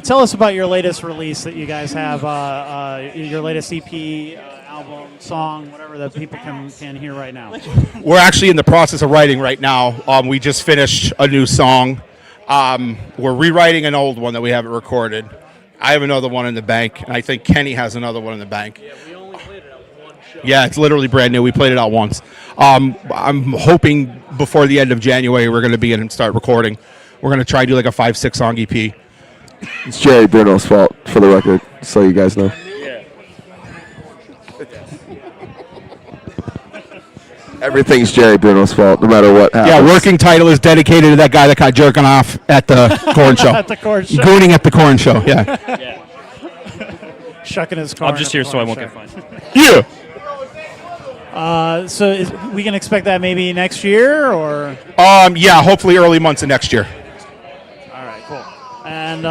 Tell us about your latest release that you guys have, your latest EP, album, song, whatever that people can hear right now. We're actually in the process of writing right now. We just finished a new song. We're rewriting an old one that we haven't recorded. I have another one in the bank, and I think Kenny has another one in the bank. Yeah, we only played it at one show. Yeah, it's literally brand new. We played it out once. I'm hoping before the end of January we're going to be in and start recording. We're going to try to do like a 5-6 song EP. It's Jerry Bruno's fault, for the record, so you guys know. Yeah. Everything's Jerry Bruno's fault, no matter what happens. Yeah, working title is dedicated to that guy that got jerking off at the corn show. At the corn show. Gooning at the corn show, yeah. Shucking his corn. I'm just here so I won't get fined. Yeah. So we can expect that maybe next year, or? Yeah, hopefully early months of next year. All right, cool. And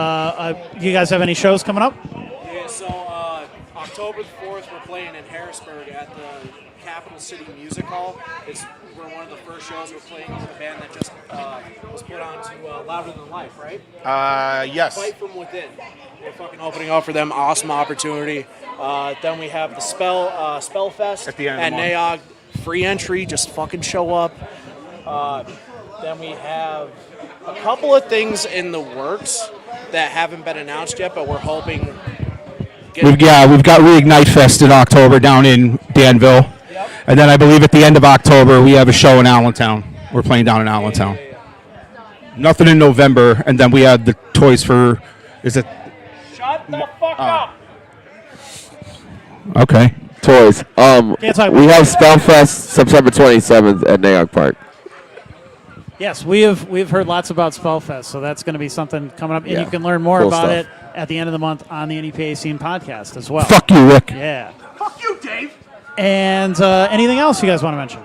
you guys have any shows coming up? Yeah, so October 4th, we're playing in Harrisburg at the Capital City Music Hall. We're one of the first shows we're playing with a band that just was put on to Louder Than Life, right? Yes. Fight From Within. We're fucking opening up for them. Awesome opportunity. Then we have the Spellfest at the end of the NEOG. Free entry. Just fucking show up. Then we have a couple of things in the works that haven't been announced yet, but we're hoping. We've got Reignite Fest in October down in Danville. Yep. And then I believe at the end of October we have a show in Allentown. We're playing down in Allentown. Nothing in November, and then we have the Toys for, is it? Shut the fuck up! Okay. Toys. We have Spellfest September 27th at NEOG Park. Yes, we've heard lots about Spellfest, so that's going to be something coming up, and you can learn more cool about stuff. it at the end of the month on the NEPA Scene podcast as well. Fuck you, Rick. Yeah. Fuck you, Dave. And anything else you guys want to mention?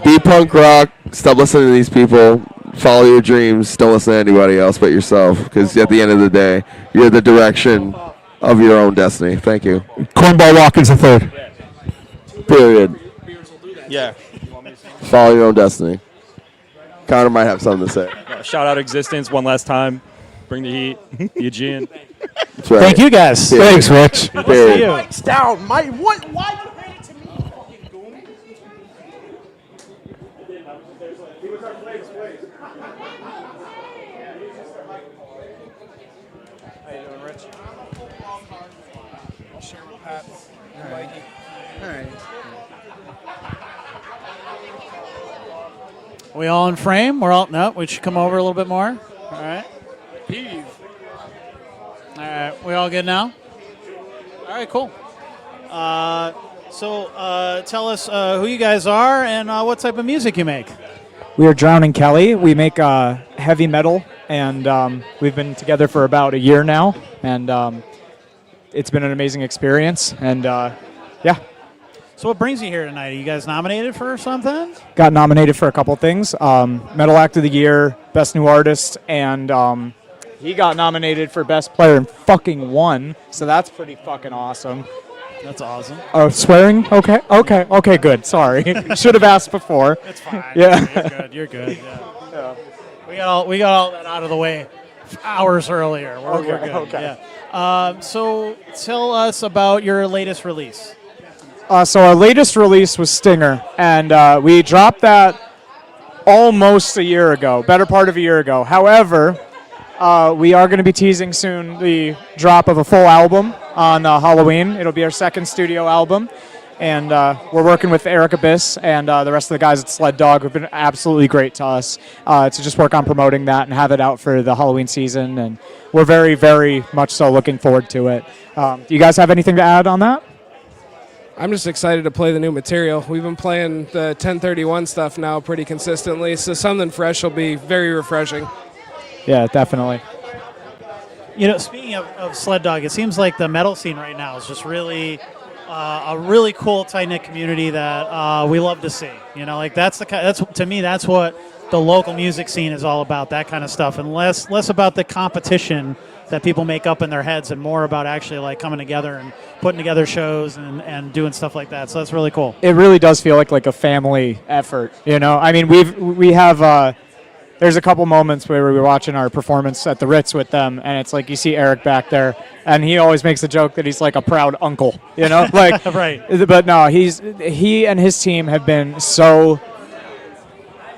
Be punk rock. Stop listening to these people. Follow your dreams. Don't listen to anybody else but yourself, because at the end of the day, you're the direction of your own destiny. Thank you. Cornball Watkins the third. Period. Yeah. Follow your own destiny. Connor might have something to say. Shout out Existence one last time. Bring the heat. The Aegean. That's right. Thank you guys. Period. Thanks, Rich. We'll see you. Mike's down. Mike, why'd you hand it to me, fucking goon? He was our place. How you doing, Rich? I'll share with Pat. All right. We all in frame? We're all, no, we should come over a little bit more. All right. All right, we all good now? All right, cool. So tell us who you guys are and what type of music you make. We are Drowning Kelly. We make heavy metal, and we've been together for about a year now, and it's been an amazing experience, and yeah. So what brings you here tonight? Are you guys nominated for something? Got nominated for a couple things. Metal Act of the Year, Best New Artist, and he got nominated for Best Player and fucking won, so that's pretty fucking awesome. That's awesome. Oh, swearing? Okay, good. Sorry. Should have asked before. It's fine. Yeah. You're good. Yeah. We got all that out of the way hours earlier. We're good. Okay. Yeah. So tell us about your latest release. So our latest release was Stinger, and we dropped that almost a year ago, better part of a year ago. However, we are going to be teasing soon the drop of a full album on Halloween. It'll be our second studio album, and we're working with Eric Abyss and the rest of the guys at Sled Dog, who've been absolutely great to us to just work on promoting that and have it out for the Halloween season, and we're very, very much so looking forward to it. Do you guys have anything to add on that? I'm just excited to play the new material. We've been playing the 1031 stuff now pretty consistently, so something fresh will be very refreshing. Yeah, definitely. You know, speaking of Sled Dog, it seems like the metal scene right now is just really a really cool, tight-knit community that we love to see. You know, like that's to me, that's what the local music scene is all about, that kind of stuff, and less about the competition that people make up in their heads and more about actually like coming together and putting together shows and doing stuff like that. So that's really cool. It really does feel like a family effort, you know? I mean, we have there's a couple moments where we were watching our performance at the Ritz with them, and it's like you see Eric back there, and he always makes a joke that he's like a proud uncle, you know? Like, right. But no, he and his team have been so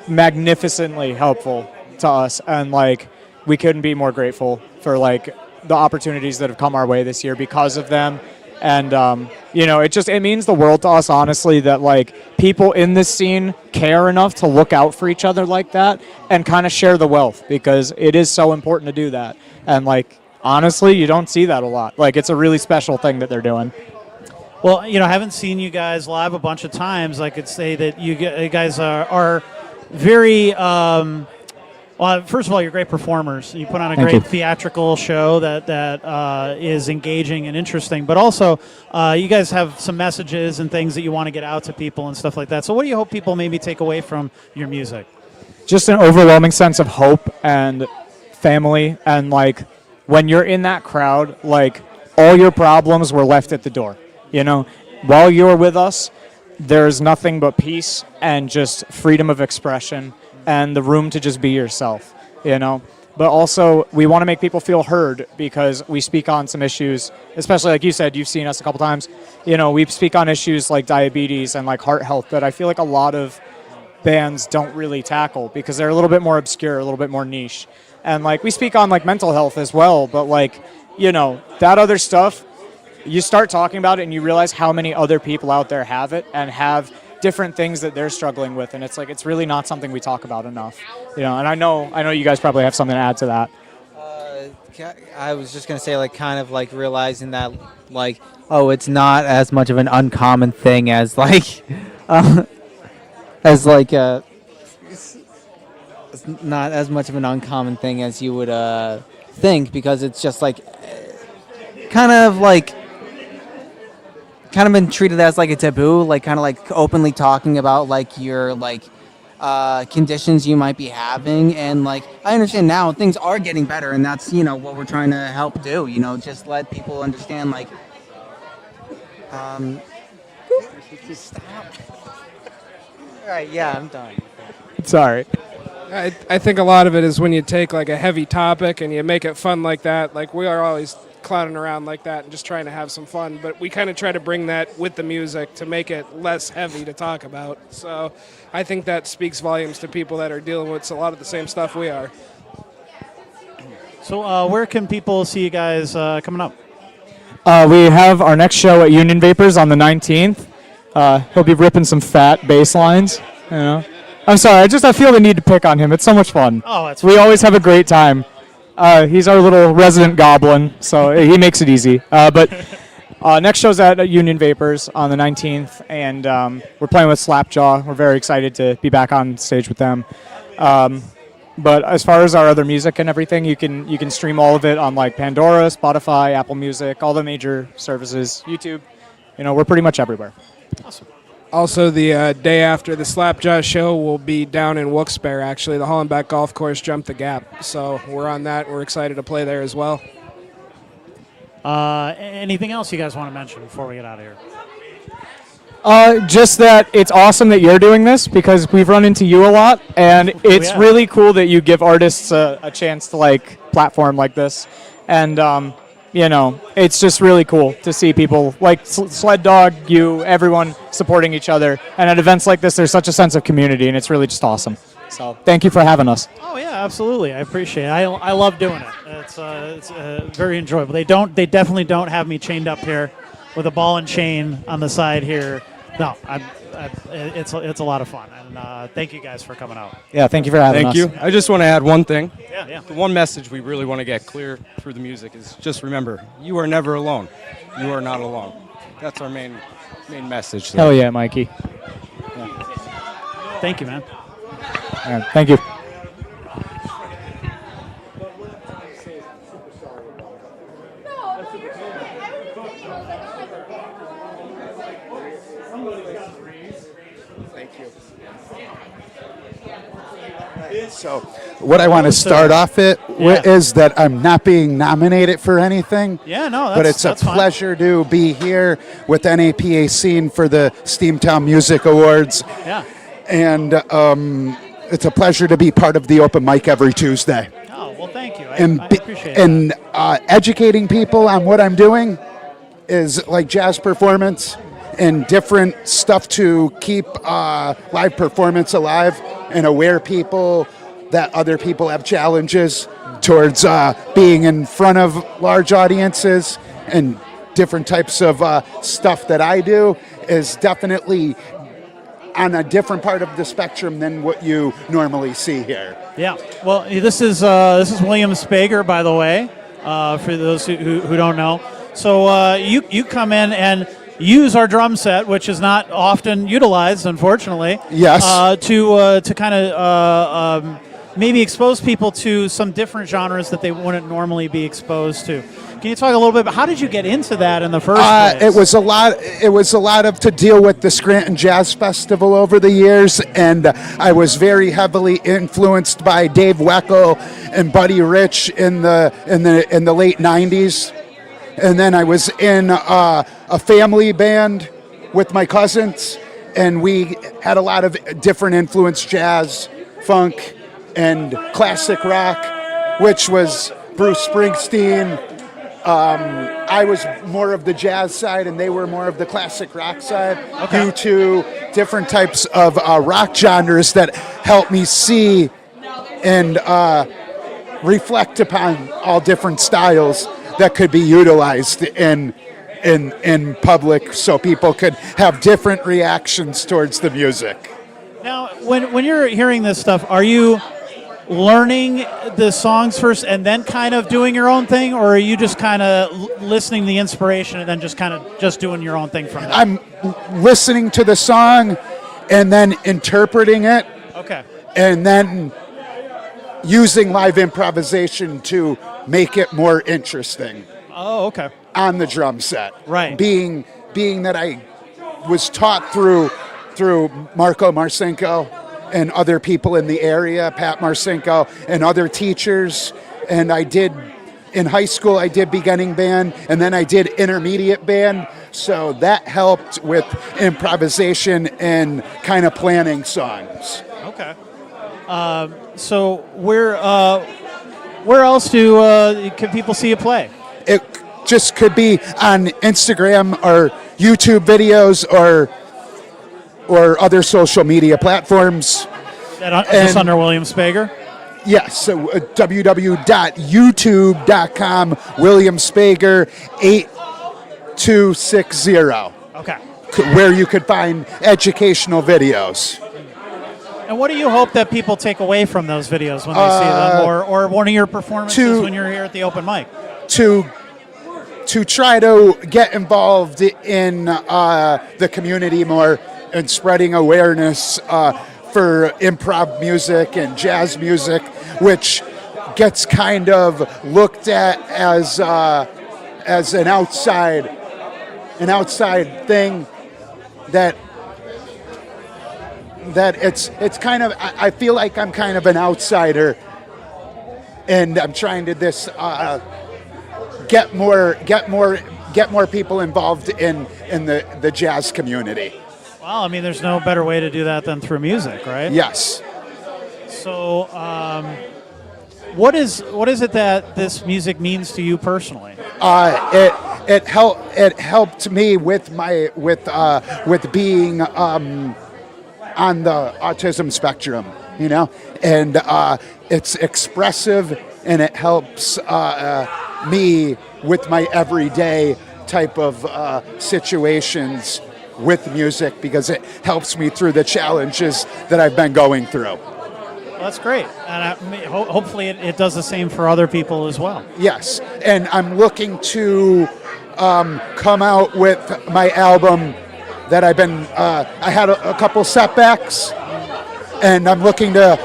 magnificently helpful to us, and like we couldn't be more grateful for like the opportunities that have come our way this year because of them. And you know, it means the world to us, honestly, that like people in this scene care enough to look out for each other like that and kind of share the wealth, because it is so important to do that. And like honestly, you don't see that a lot. Like it's a really special thing that they're doing. Well, you know, I haven't seen you guys live a bunch of times. I could say that you guys are very. Well, first of all, you're great performers. You put on a great theatrical show that is engaging and interesting. But also, you guys have some messages and things that you want to get out to people and stuff like that. So what do you hope people maybe take away from your music? Just an overwhelming sense of hope and family. And, like, when you're in that crowd, like, all your problems were left at the door. You know, while you're with us, there's nothing but peace and just freedom of expression and the room to just be yourself, you know. But also, we want to make people feel heard because we speak on some issues, especially like you said, you've seen us a couple times. You know, we speak on issues like diabetes and like heart health that I feel like a lot of bands don't really tackle because they're a little bit more obscure, a little bit more niche. And like we speak on like mental health as well, but like, you know, that other stuff, you start talking about it and you realize how many other people out there have it and have different things that they're struggling with, and it's like it's really not something we talk about enough, you know. And I know you guys probably have something to add to that. I was just gonna say, like, kind of like realizing that, like, oh, it's not as much of an uncommon thing as like, it's not as much of an uncommon thing as you would think, because it's just like, kind of been treated as like a taboo, like kind of like openly talking about like your like conditions you might be having. And like I understand now things are getting better, and that's, you know, what we're trying to help do, you know, just let people understand like stop. All right, yeah, I'm done. Sorry. I think a lot of it is when you take like a heavy topic and you make it fun like that. Like we are always clowning around like that and just trying to have some fun, but we kind of try to bring that with the music to make it less heavy to talk about. So I think that speaks volumes to people that are dealing with a lot of the same stuff we are. So where can people see you guys coming up? We have our next show at Union Vapors on the 19th. He'll be ripping some fat bass lines, you know. I'm sorry. I feel the need to pick on him. It's so much fun. Oh, that's We fun. always have a great time. He's our little resident goblin, so he makes it easy. But next show's at Union Vapors on the 19th, and we're playing with Slapjaw. We're very excited to be back on stage with them. But as far as our other music and everything, you can stream all of it on like Pandora, Spotify, Apple Music, all the major services, YouTube. We're pretty much everywhere. Awesome. Also, the day after the Slapjaw show, we'll be down in Wilkes-Barre, actually. The Hollenbeck Golf Course jumped the gap. So we're on that. We're excited to play there as well. Anything else you guys want to mention before we get out of here? Just that it's awesome that you're doing this because we've run into you a lot, and it's yeah. really cool that you give artists a chance to like platform like this. And it's just really cool to see people like Sled Dog, you, everyone supporting each other. And at events like this, there's such a sense of community, and it's really just awesome. So thank you for having us. Oh yeah, absolutely. I appreciate it. I love doing it. It's very enjoyable. They definitely don't have me chained up here with a ball and chain on the side here. No, it's a lot of fun. And thank you guys for coming out. Yeah, thank you for having us. Thank you. I just want to add one thing. Yeah. The one message we really want to get clear through the music is just remember, you are never alone. You are not alone. That's our main message. Hell yeah, Mikey. Thank you, man. All right, thank you. So what I want to start off with is that I'm not being nominated for anything. Yeah, no, but it's a that's fine. pleasure to be here with NEPA Scene for the Steamtown Music Awards. Yeah. And it's a pleasure to be part of the open mic every Tuesday. Oh, well, thank you. I appreciate it. And educating people on what I'm doing is like jazz performance and different stuff to keep live performance alive and aware people that other people have challenges towards being in front of large audiences, and different types of stuff that I do is definitely on a different part of the spectrum than what you normally see here. Yeah. Well, this is William Spager, by the way, for those who don't know. So you come in and use our drum set, which is not often utilized, unfortunately. Yes. To kind of maybe expose people to some different genres that they wouldn't normally be exposed to. Can you talk a little bit about how did you get into that in the first place? It was a lot of to deal with the Scranton Jazz Festival over the years, and I was very heavily influenced by Dave Weckl and Buddy Rich in the late '90s, and then I was in a family band with my cousins, and we had a lot of different influence: jazz, funk, and classic rock, which was Bruce Springsteen. I was more of the jazz side, and they were more of the classic rock side, due to different types of rock genres that helped me see and reflect upon all different styles that could be utilized in public, so people could have different reactions towards the music. Now, when you're hearing this stuff, are you learning the songs first and then kind of doing your own thing, or are you just kind of listening to the inspiration and then just doing your own thing from there? I'm listening to the song and then interpreting it. Okay. And then using live improvisation to make it more interesting. Oh, okay. On the drum set. Right. Being that I was taught through Marco Marcinko and other people in the area, Pat Marcinko, and other teachers. And in high school, I did beginning band, and then I did intermediate band. So that helped with improvisation and kind of planning songs. Okay. So where else can people see you play? It just could be on Instagram or YouTube videos or other social media platforms. Just under William Spager? Yes, so www.youtube.com, William Spager 8260. Okay. Where you could find educational videos. And what do you hope that people take away from those videos when they see them, or one of your performances when you're here at the open mic? To try to get involved in the community more and spreading awareness for improv music and jazz music, which gets kind of looked at as an outside thing that it's kind of, I feel like I'm kind of an outsider, and I'm trying to get more people involved in the jazz community. Well, I mean, there's no better way to do that than through music, right? Yes. So, what is it that this music means to you personally? It helped me with being on the autism spectrum, you know, and it's expressive, and it helps me with my everyday type of situations with music, because it helps me through the challenges that I've been going through. Well, that's great, and hopefully it does the same for other people as well. Yes, and I'm looking to come out with my album that I've been, I had a couple setbacks, and I'm looking to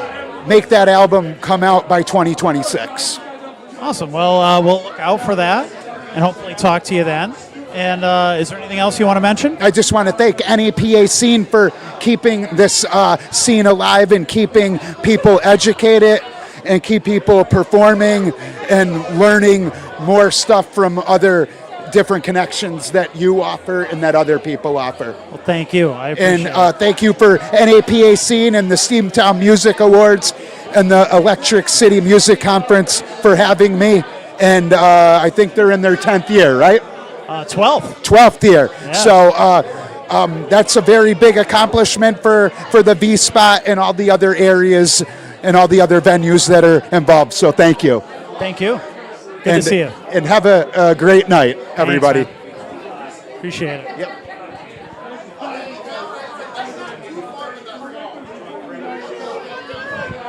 make that album come out by 2026. Awesome. Well, we'll look out for that and hopefully talk to you then. And is there anything else you want to mention? I just want to thank NEPA Scene for keeping this scene alive and keeping people educated and keep people performing and learning more stuff from other different connections that you offer and that other people offer. Well, thank you. I appreciate it. And thank you for NEPA Scene and the Steamtown Music Awards and the Electric City Music Conference for having me. And I think they're in their 10th year, right? 12th. 12th year. Yeah. So that's a very big accomplishment for the V-Spot and all the other areas and all the other venues that are involved. So thank you. Thank you. Good to see you. And have a great night, everybody. Thanks, appreciate it. Yep.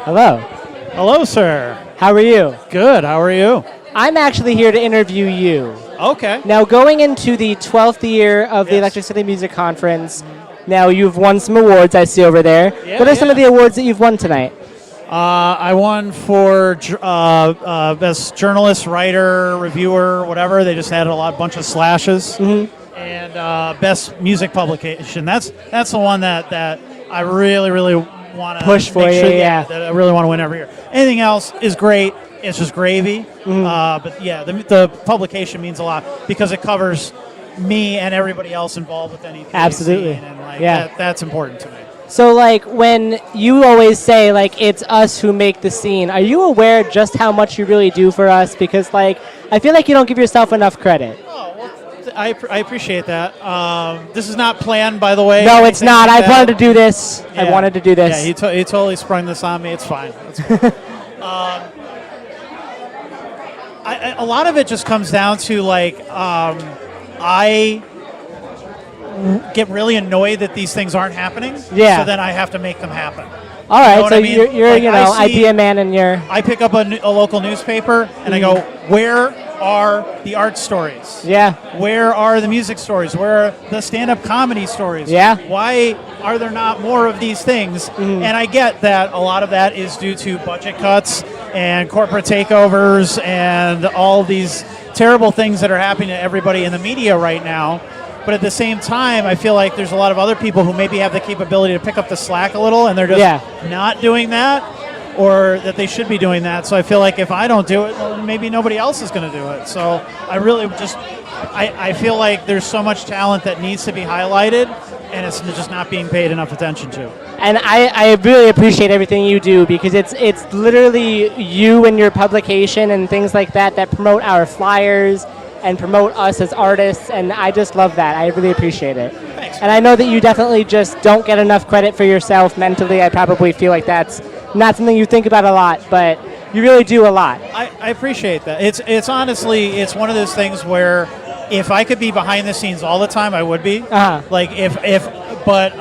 Hello. Hello, sir. How are you? Good. How are you? I'm actually here to interview you. Okay. Now, going into the 12th year of the Electric City Music Conference, now you've won some awards I see over there. Yeah, what are some of the awards that you've won tonight? I won for best journalist, writer, reviewer, whatever. They just added a bunch of slashes. Mm-hmm. And best music publication. That's the one that I really want to push for. That I really want to win every year. Anything else is great. It's just gravy. Mm-hmm. But yeah, the publication means a lot because it covers me and everybody else involved with NEPA. Absolutely. And that's important to me. So, like, when you always say, like, it's us who make the scene, are you aware just how much you really do for us? Because, like, I feel like you don't give yourself enough credit. Oh, well, I appreciate that. This is not planned, by the way. No, it's not. Like I wanted to do this. Yeah. I wanted to do this. Yeah, he totally sprung this on me. It's fine. It's fine. A lot of it just comes down to, like, I get really annoyed that these things aren't happening. Yeah. So then I have to make them happen. All right, You know what so I mean? you're Like, idea man, and you're. I pick up a local newspaper and I go, where are the art stories? Yeah. Where are the music stories? Where are the stand-up comedy stories? Yeah. Why are there not more of these things? Mm-hmm. And I get that a lot of that is due to budget cuts and corporate takeovers and all these terrible things that are happening to everybody in the media right now. But at the same time, I feel like there's a lot of other people who maybe have the capability to pick up the slack a little, and they're just not doing that, or that they should be doing that. So I feel like if I don't do it, well, maybe nobody else is going to do it. So I really I feel like there's so much talent that needs to be highlighted, and it's just not being paid enough attention to. And I really appreciate everything you do, because it's literally you and your publication and things like that promote our flyers and promote us as artists, and I just love that. I really appreciate it. Thanks. And I know that you definitely just don't get enough credit for yourself mentally. I probably feel like that's not something you think about a lot, but you really do a lot. I appreciate that. It's honestly, it's one of those things where if I could be behind the scenes all the time, I would be. Uh-huh. Like but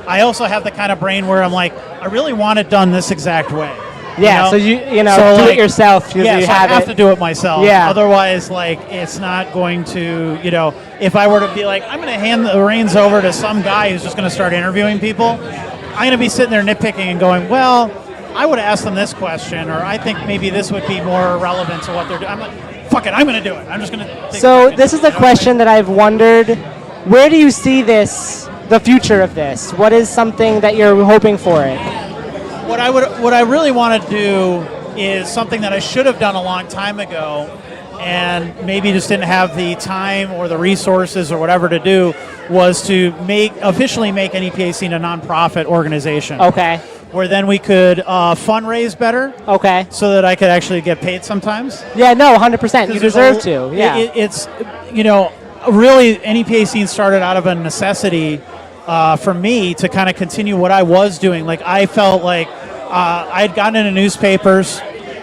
I also have the kind of brain where I'm like, I really want it done this exact way. Yeah, so you do it yourself. You Yeah, so I have to do it myself. Yeah. Otherwise, like, it's not going to, if I were to be like, I'm going to hand the reins over to some guy who's just going to start interviewing people, I'm going to be sitting there nitpicking and going, well, I would ask them this question, or I think maybe this would be more relevant to what they're doing. I'm like, fuck it, I'm going to do it. I'm just going to. So this is a question that I've wondered. Where do you see the future of this? What is something that you're hoping for it? What I really want to do is something that I should have done a long time ago, and maybe just didn't have the time or the resources or whatever to do, was to officially make NEPA Scene a nonprofit organization. Okay. Where then we could fundraise better. Okay. So that I could actually get paid sometimes. Yeah, no, 100%. You deserve to. Yeah. It's, really NEPA Scene started out of a necessity for me to kind of continue what I was doing. Like, I felt like I had gotten into newspapers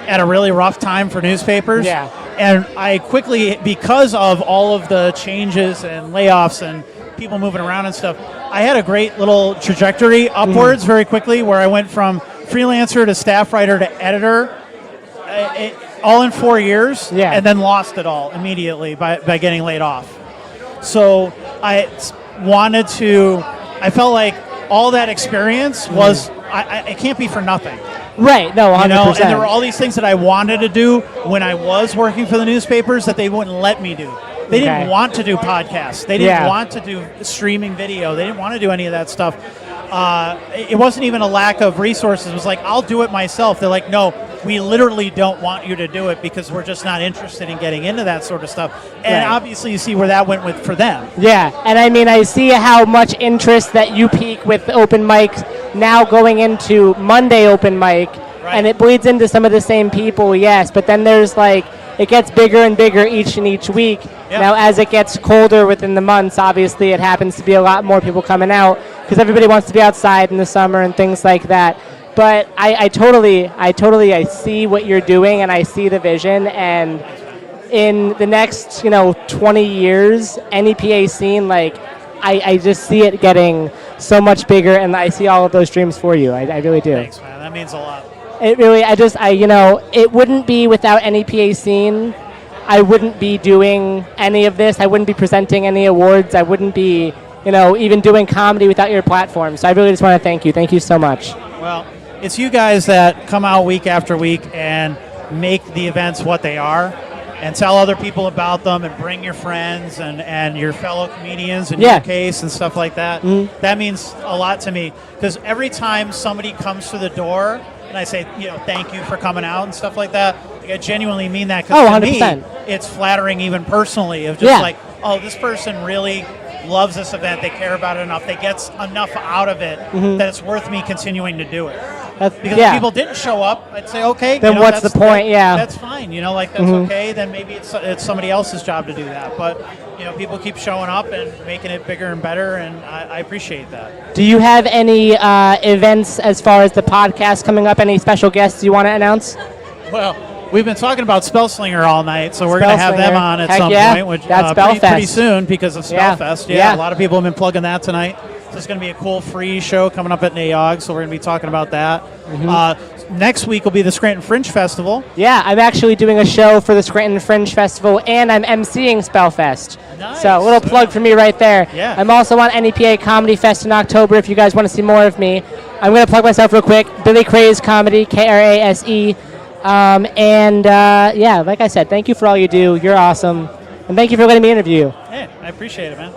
at a really rough time for newspapers. Yeah. And I quickly, because of all of the changes and layoffs and people moving around and stuff, I had a great little trajectory upwards very quickly, where I went from freelancer to staff writer to editor, all in 4 years, and then lost it all immediately by getting laid off. So I felt like all that experience was, it can't be for nothing. Right, no, 100%. And there were all these things that I wanted to do when I was working for the newspapers that they wouldn't let me do. They didn't want to do podcasts. They didn't want to do streaming video. They didn't want to do any of that stuff. It wasn't even a lack of resources. It was like, I'll do it myself. They're like, no, we literally don't want you to do it because we're just not interested in getting into that sort of stuff. And obviously you see where that went for them. Yeah, and I mean, I see how much interest that you peak with open mics now going into Monday open mic, and it bleeds into some of the same people, yes, but then there's like, it gets bigger and bigger each week. Yep. Now, as it gets colder within the months, obviously it happens to be a lot more people coming out because everybody wants to be outside in the summer and things like that. But I totally see what you're doing, and I see the vision. And in the next 20 years, NEPA Scene, like, I just see it getting so much bigger, and I see all of those dreams for you. I really do. Thanks, man. That means a lot. It really, it wouldn't be without NEPA Scene. I wouldn't be doing any of this. I wouldn't be presenting any awards. I wouldn't be, even doing comedy without your platform. So I really just want to thank you. Thank you so much. Well, it's you guys that come out week after week and make the events what they are, and tell other people about them, and bring your friends and your fellow comedians in your case and stuff like that. That means a lot to me, because every time somebody comes to the door and I say, thank you for coming out and stuff like that, I genuinely mean that, because to me, it's flattering even personally, of just like, oh, this person really loves this event, they care about it enough, they get enough out of it that it's worth me continuing to do it. Because if people didn't show up, I'd say, okay, then what's the point? That's fine, that's okay, then maybe it's somebody else's job to do that. But people keep showing up and making it bigger and better, and I appreciate that. Do you have any events as far as the podcast coming up? Any special guests you want to announce? Well, we've been talking about Spellslinger all night, so we're going to have them on at some point, which that's pretty soon, because of Spellfest. Yeah, a lot of people have been plugging that tonight. So it's going to be a cool free show coming up at NAOG, so we're going to be talking about that. Next week will be the Scranton Fringe Festival. Yeah, I'm actually doing a show for the Scranton Fringe Festival, and I'm emceeing Spellfest. Nice. So a little plug for me right there. Yeah. I'm also on NEPA Comedy Fest in October if you guys want to see more of me. I'm going to plug myself real quick. Billy Craze Comedy, Krase. Like I said, thank you for all you do. You're awesome. And thank you for letting me interview you. Hey, I appreciate it, man.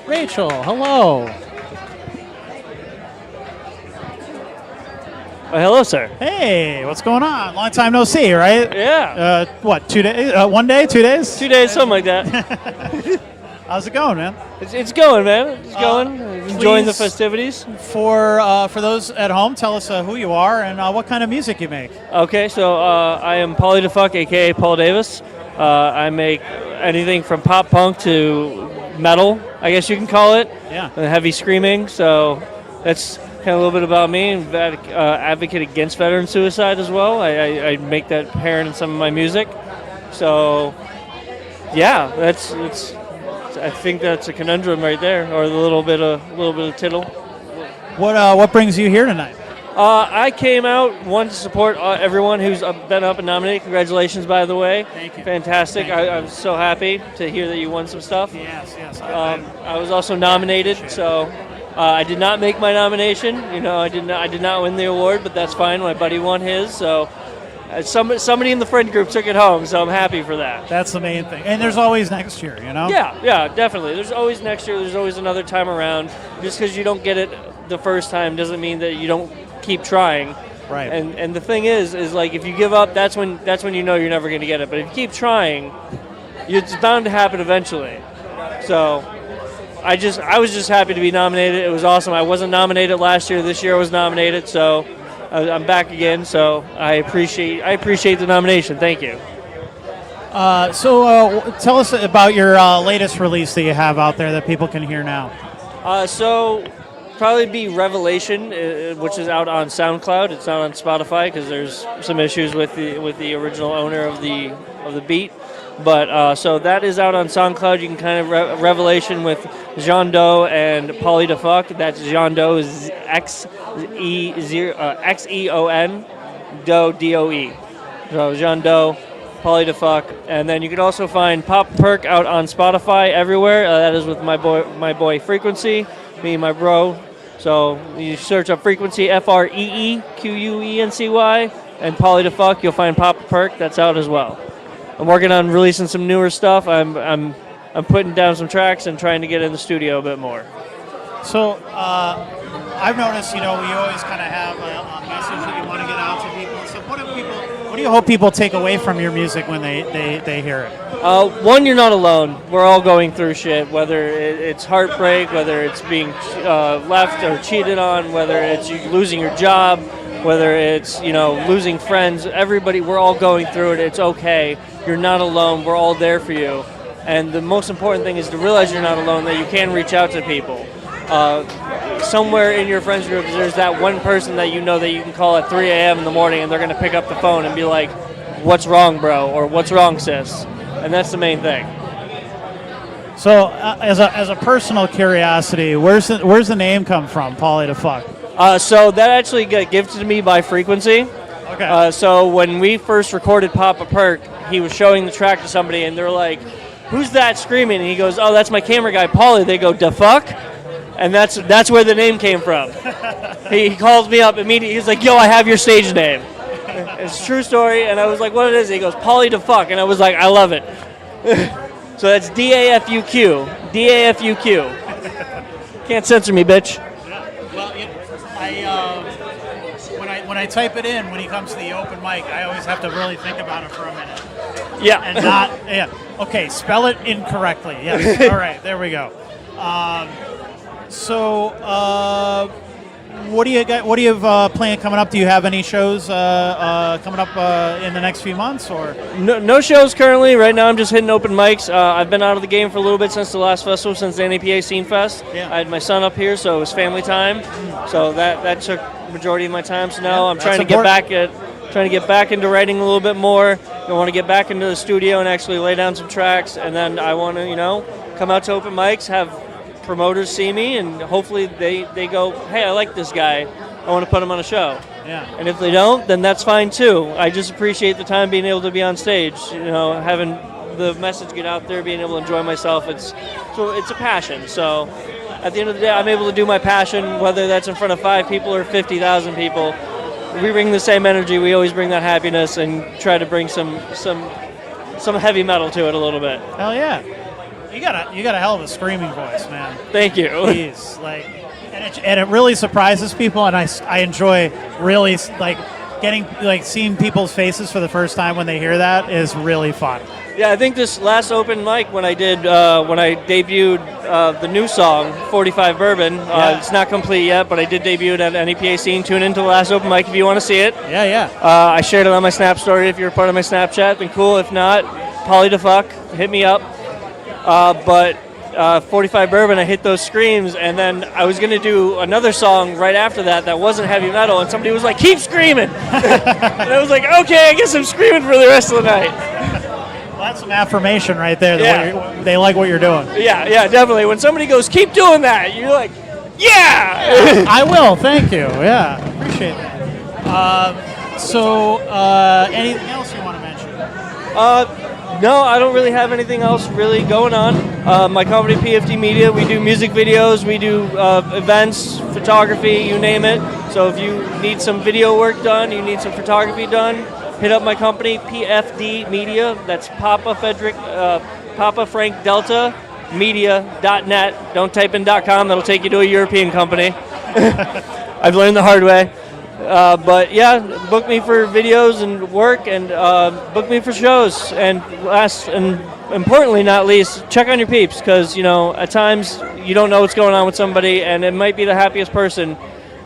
Rachel, hello. Hello, sir. Hey, what's going on? Long time no see, right? Yeah. What, 2 days? 1 day? 2 days? 2 days, something like that. How's it going, man? It's going, man. It's going. Enjoying the Please, festivities. For those at home, tell us who you are and what kind of music you make. Okay, so I am Paulie the Fuck, a.k.a. Paul Davis. I make anything from pop punk to metal, I guess you can call it. Yeah. And heavy screaming, so that's kind of a little bit about me, and advocate against veteran suicide as well. I make that apparent in some of my music. So, yeah, it's I think that's a conundrum right there, or a little bit of tittle. What brings you here tonight? I came out, one, to support everyone who's been up and nominated. Congratulations, by the way. Thank you. Fantastic. Thank you. I'm so happy to hear that you won some stuff. Yes. I was also nominated, so I did not make my nomination. I did not win the award, but that's fine. My buddy won his, so somebody in the friend group took it home, so I'm happy for that. That's the main thing. And there's always next year, Yeah, definitely. There's always next year. There's always another time around. Just because you don't get it the first time doesn't mean that you don't keep trying. Right. And the thing is like if you give up, that's when you know you're never going to get it. But if you keep trying, it's bound to happen eventually. So I was just happy to be nominated. It was awesome. I wasn't nominated last year. This year I was nominated, so I'm back again. So I appreciate the nomination. Thank you. So tell us about your latest release that you have out there that people can hear now. So probably be Revelation, which is out on SoundCloud. It's not on Spotify because there's some issues with the original owner of the beat. But so that is out on SoundCloud. You can kind of Revelation with Jean Doe and Pauly Da Fuck. That's Jean Doe is XEON Doe DOE. So Jean Doe, Pauly Da Fuck, and then you can also find Pop Perk out on Spotify everywhere. That is with my boy Frequency, me and my bro. So you search up Frequency, FREEQUENCY, and Pauly Da Fuck. You'll find Pop Perk. That's out as well. I'm working on releasing some newer stuff. I'm putting down some tracks and trying to get in the studio a bit more. So I've noticed, you always kind of have a message that you want to get out to people. So what do you hope people take away from your music when they hear it? One, you're not alone. We're all going through shit, whether it's heartbreak, whether it's being left or cheated on, whether it's you losing your job, whether it's losing friends. Everybody, we're all going through it. It's okay. You're not alone. We're all there for you. And the most important thing is to realize you're not alone, that you can reach out to people. Somewhere in your friends group, there's that one person that you know that you can call at 3 a.m. in the morning, and they're going to pick up the phone and be like, "What's wrong, bro?" or "What's wrong, sis?" And that's the main thing. So as a personal curiosity, where's the name come from, Pauly Da Fuck? So that actually got gifted to me by Frequency. Okay. So when we first recorded Papa Perk, he was showing the track to somebody, and they're like, "Who's that screaming?" And he goes, "Oh, that's my camera guy, Pauly." They go, "Da fuck?" And that's where the name came from. He calls me up immediately. He's like, "Yo, I have your stage name." It's a true story. And I was like, "What it is?" He goes, "Pauly Da Fuck." And I was like, "I love it." So that's DAFUQ. DAFUQ. Can't censor me, bitch. Well, when I type it in when he comes to the open mic, I always have to really think about it for a minute. Yeah. And not okay. Spell it incorrectly. Yes. All right. There we go. What do you have planned coming up? Do you have any shows coming up in the next few months, or no shows currently? Right now, I'm just hitting open mics. I've been out of the game for a little bit since the last festival, since the NEPA Scene Fest. Yeah. I had my son up here, so it was family time. So that took the majority of my time. So now I'm trying to get back into writing a little bit more. I want to get back into the studio and actually lay down some tracks, and then I want to come out to open mics, have promoters see me, and hopefully they go, "Hey, I like this guy. I want to put him on a show." Yeah. And if they don't, then that's fine too. I just appreciate the time being able to be on stage, having the message get out there, being able to enjoy myself. It's a passion. So at the end of the day, I'm able to do my passion, whether that's in front of 5 people or 50,000 people. We bring the same energy. We always bring that happiness and try to bring some heavy metal to it a little bit. Hell yeah. You got a hell of a screaming voice, man. Thank you. Jeez, and it really surprises people, and I enjoy really seeing people's faces for the first time when they hear that is really fun. Yeah, I think this last open mic when I debuted the new song 45 Bourbon. It's not complete yet, but I did debut it at NEPA Scene. Tune into the last open mic if you want to see it. Yeah. I shared it on my Snap story. If you're a part of my Snapchat, then cool. If not, Pauly Da Fuck, hit me up. But 45 Bourbon, I hit those screams, and then I was going to do another song right after that wasn't heavy metal, and somebody was like, "Keep screaming!" And I was like, "Okay, I guess I'm screaming for the rest of the night." Well, That's some affirmation right there. Yeah. They like what you're doing. Yeah, definitely. When somebody goes, keep doing that, you're like, yeah! I will. Thank you. Yeah, appreciate that. So, anything else you want to mention? No, I don't really have anything else really going on. My company, PFD Media, we do music videos, we do events, photography, you name it. So if you need some video work done, you need some photography done, hit up my company, PFD Media. That's Papa Frank Delta Media.net. Don't type in .com. That'll take you to a European company. I've learned the hard way. But yeah, book me for videos and work, and book me for shows. And last and importantly, not least, check on your peeps, because at times you don't know what's going on with somebody, and it might be the happiest person.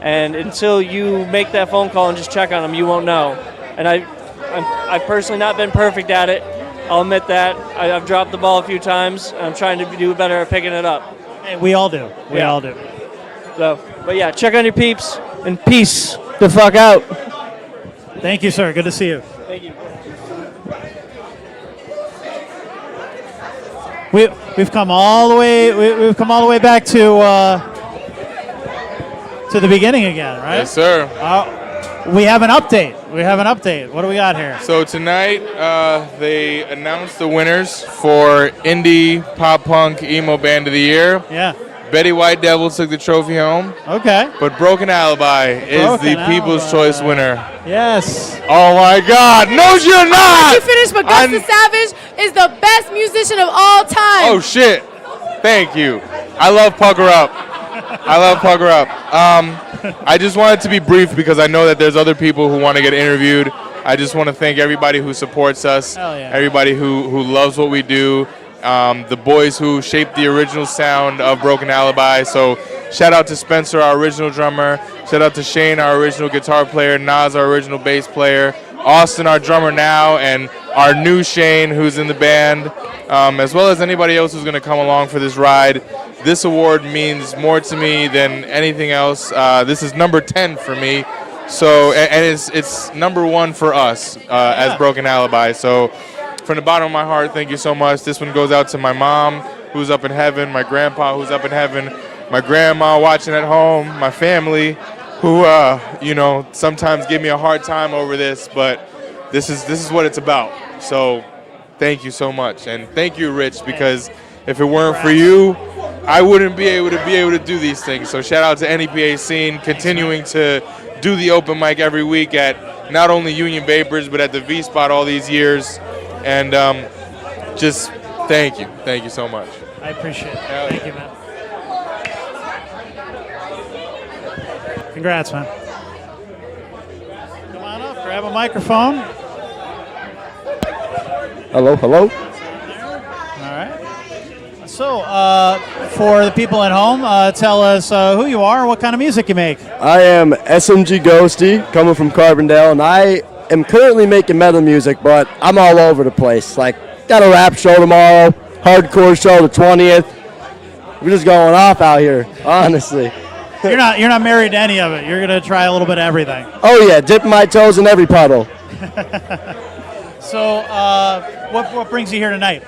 And until you make that phone call and just check on them, you won't know. And I've personally not been perfect at it. I'll admit that. I've dropped the ball a few times. I'm trying to do better at picking it up. Hey, we all do. We all do. So, but yeah, check on your peeps, and peace the fuck out. Thank you, sir. Good to see you. Thank you. We've come all the way. We've come all the way back to the beginning again, right? Yes, sir. We have an update. What do we got here? So tonight, they announced the winners for Indie Pop Punk Emo Band of the Year. Yeah. Betty White Devils took the trophy home. Okay. But Broken Alibi is the People's Choice winner. Yes. Oh my God! No, you're not. You finished, but Gusta Savage is the best musician of all time. Oh shit! Thank you. I love Pucker Up. I just wanted to be brief because I know that there's other people who want to get interviewed. I just want to thank everybody who supports us, everybody who loves what we do, the boys who shaped the original sound of Broken Alibi. So shout out to Spencer, our original drummer. Shout out to Shane, our original guitar player. Nas, our original bass player. Austin, our drummer now, and our new Shane, who's in the band, as well as anybody else who's going to come along for this ride. This award means more to me than anything else. This is number 10 for me, so and it's number 1 for us as Broken Alibi. So from the bottom of my heart, thank you so much. This one goes out to my mom, who's up in heaven, my grandpa, who's up in heaven, my grandma watching at home, my family, who sometimes give me a hard time over this, but this is what it's about. So thank you so much, and thank you, Rich, because if it weren't for you, I wouldn't be able to do these things. So shout out to NEPA Scene, continuing to do the open mic every week at not only Union Vapors, but at the V-Spot all these years. And just thank you so much. I appreciate it. Thank you, man. Congrats, man. Come on up, grab a microphone. Hello. All right. So, for the people at home, tell us who you are and what kind of music you make. I am SMG Ghosty, coming from Carbondale, and I am currently making metal music, but I'm all over the place. Like, got a rap show tomorrow, hardcore show the 20th. We're just going off out here, honestly. You're not married to any of it. You're gonna try a little bit of everything. Oh yeah, dipping my toes in every puddle. So, what brings you here tonight?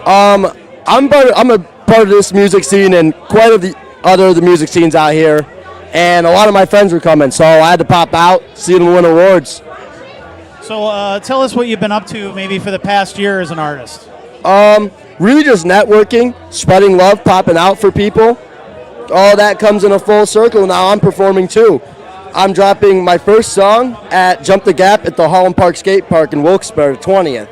I'm a part of this music scene and quite of the music scenes out here, and a lot of my friends were coming, so I had to pop out, see them win awards. So, tell us what you've been up to, maybe for the past year as an artist. Really just networking, spreading love, popping out for people. All that comes in a full circle. Now I'm performing too. I'm dropping my first song at Jump the Gap at the Holland Park Skate Park in Wilkes-Barre, 20th.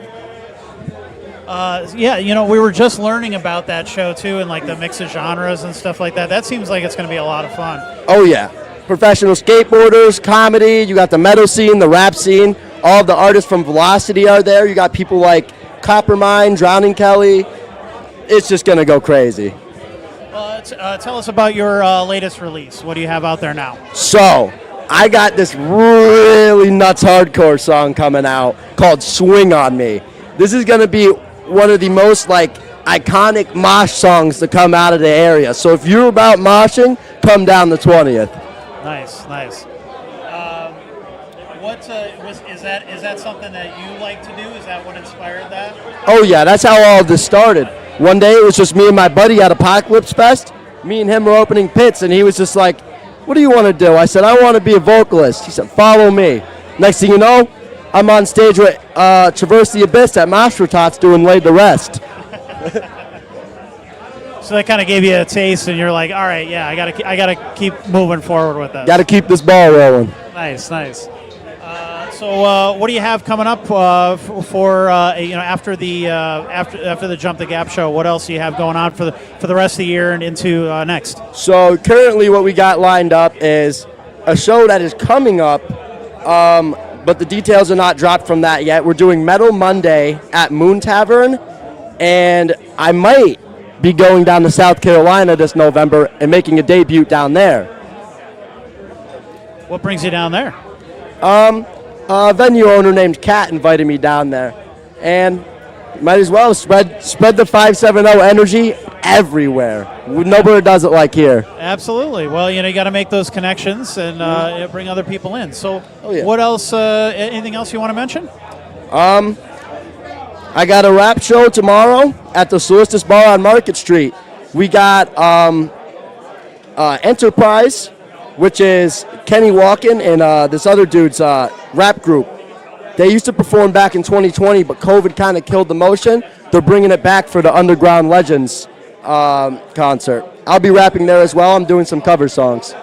Yeah, we were just learning about that show too, and like the mix of genres and stuff like that. That seems like it's going to be a lot of fun. Oh yeah, professional skateboarders, comedy. You got the metal scene, the rap scene. All of the artists from Velocity are there. You got people like Coppermine, Drowning Kelly. It's just going to go crazy. Tell us about your latest release. What do you have out there now? So, I got this really nuts hardcore song coming out called Swing On Me. This is going to be one of the most iconic mosh songs to come out of the area. So if you're about moshing, come down the 20th. Nice. is that something that you like to do? Is that what inspired that? Oh yeah, that's how all of this started. One day it was just me and my buddy at Apocalypse Fest. Me and him were opening pits, and he was just like, "What do you want to do?" I said, "I want to be a vocalist." He said, "Follow me." Next thing you know, I'm on stage with Traverse the Abyss at Mastertots doing Lay the Rest. So that kind of gave you a taste, and you're like, all right, yeah, I gotta keep moving forward with this. Got to keep this ball rolling. Nice. So what do you have coming up for after the Jump the Gap show? What else do you have going on for the rest of the year and into next? So currently, what we got lined up is a show that is coming up, but the details are not dropped from that yet. We're doing Metal Monday at Moon Tavern, and I might be going down to South Carolina this November and making a debut down there. What brings you down there? A venue owner named Kat invited me down there, and might as well spread the 570 energy everywhere. Nobody does it like here. Absolutely. Well, you got to make those connections and bring other people in. So, yeah. What else? Anything else you want to mention? I got a rap show tomorrow at the Solstice Bar on Market Street. We got Enterprise, which is Kenny Walken and this other dude's rap group. They used to perform back in 2020, but COVID kind of killed the motion. They're bringing it back for the Underground Legends concert. I'll be rapping there as well. I'm doing some cover songs.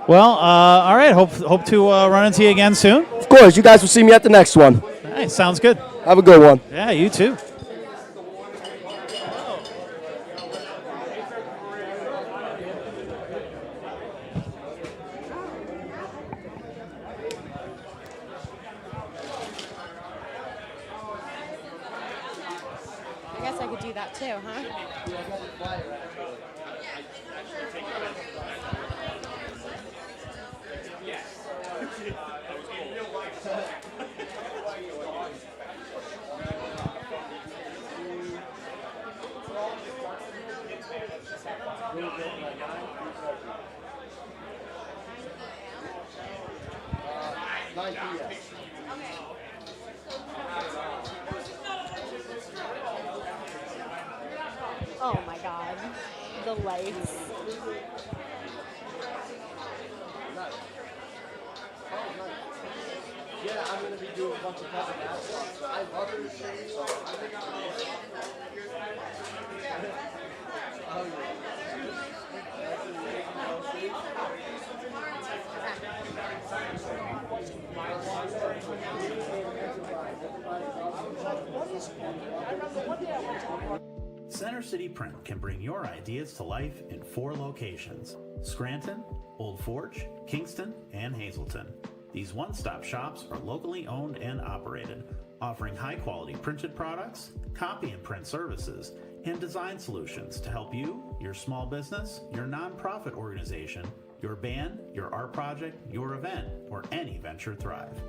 Well, all right. Hope to run into you again soon. Of course. You guys will see me at the next one. Nice. Sounds good. Have a good one. Yeah, you too. I guess I could do that too, huh? Oh my god. The lights. Yeah, I'm going to be doing a bunch of cover stuff. So I love it. So I think Center City Print can bring your ideas to life in 4 locations: Scranton, Old Forge, Kingston, and Hazleton. These one-stop shops are locally owned and operated, offering high-quality printed products, copy and print services, and design solutions to help you, your small business, your nonprofit organization, your band, your art project, your event, or any venture thrive.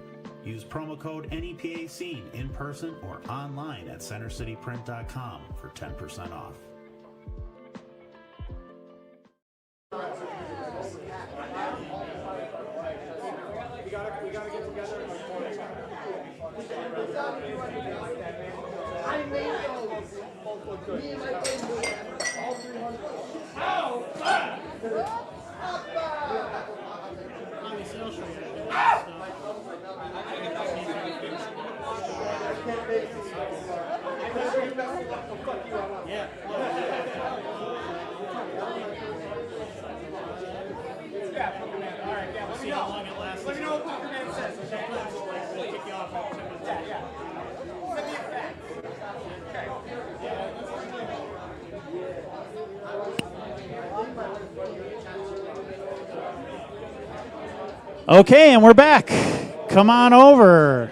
Use promo code NEPA Scene in person or online at centercityprint.com for 10% off. Okay, and we're back. Come on over.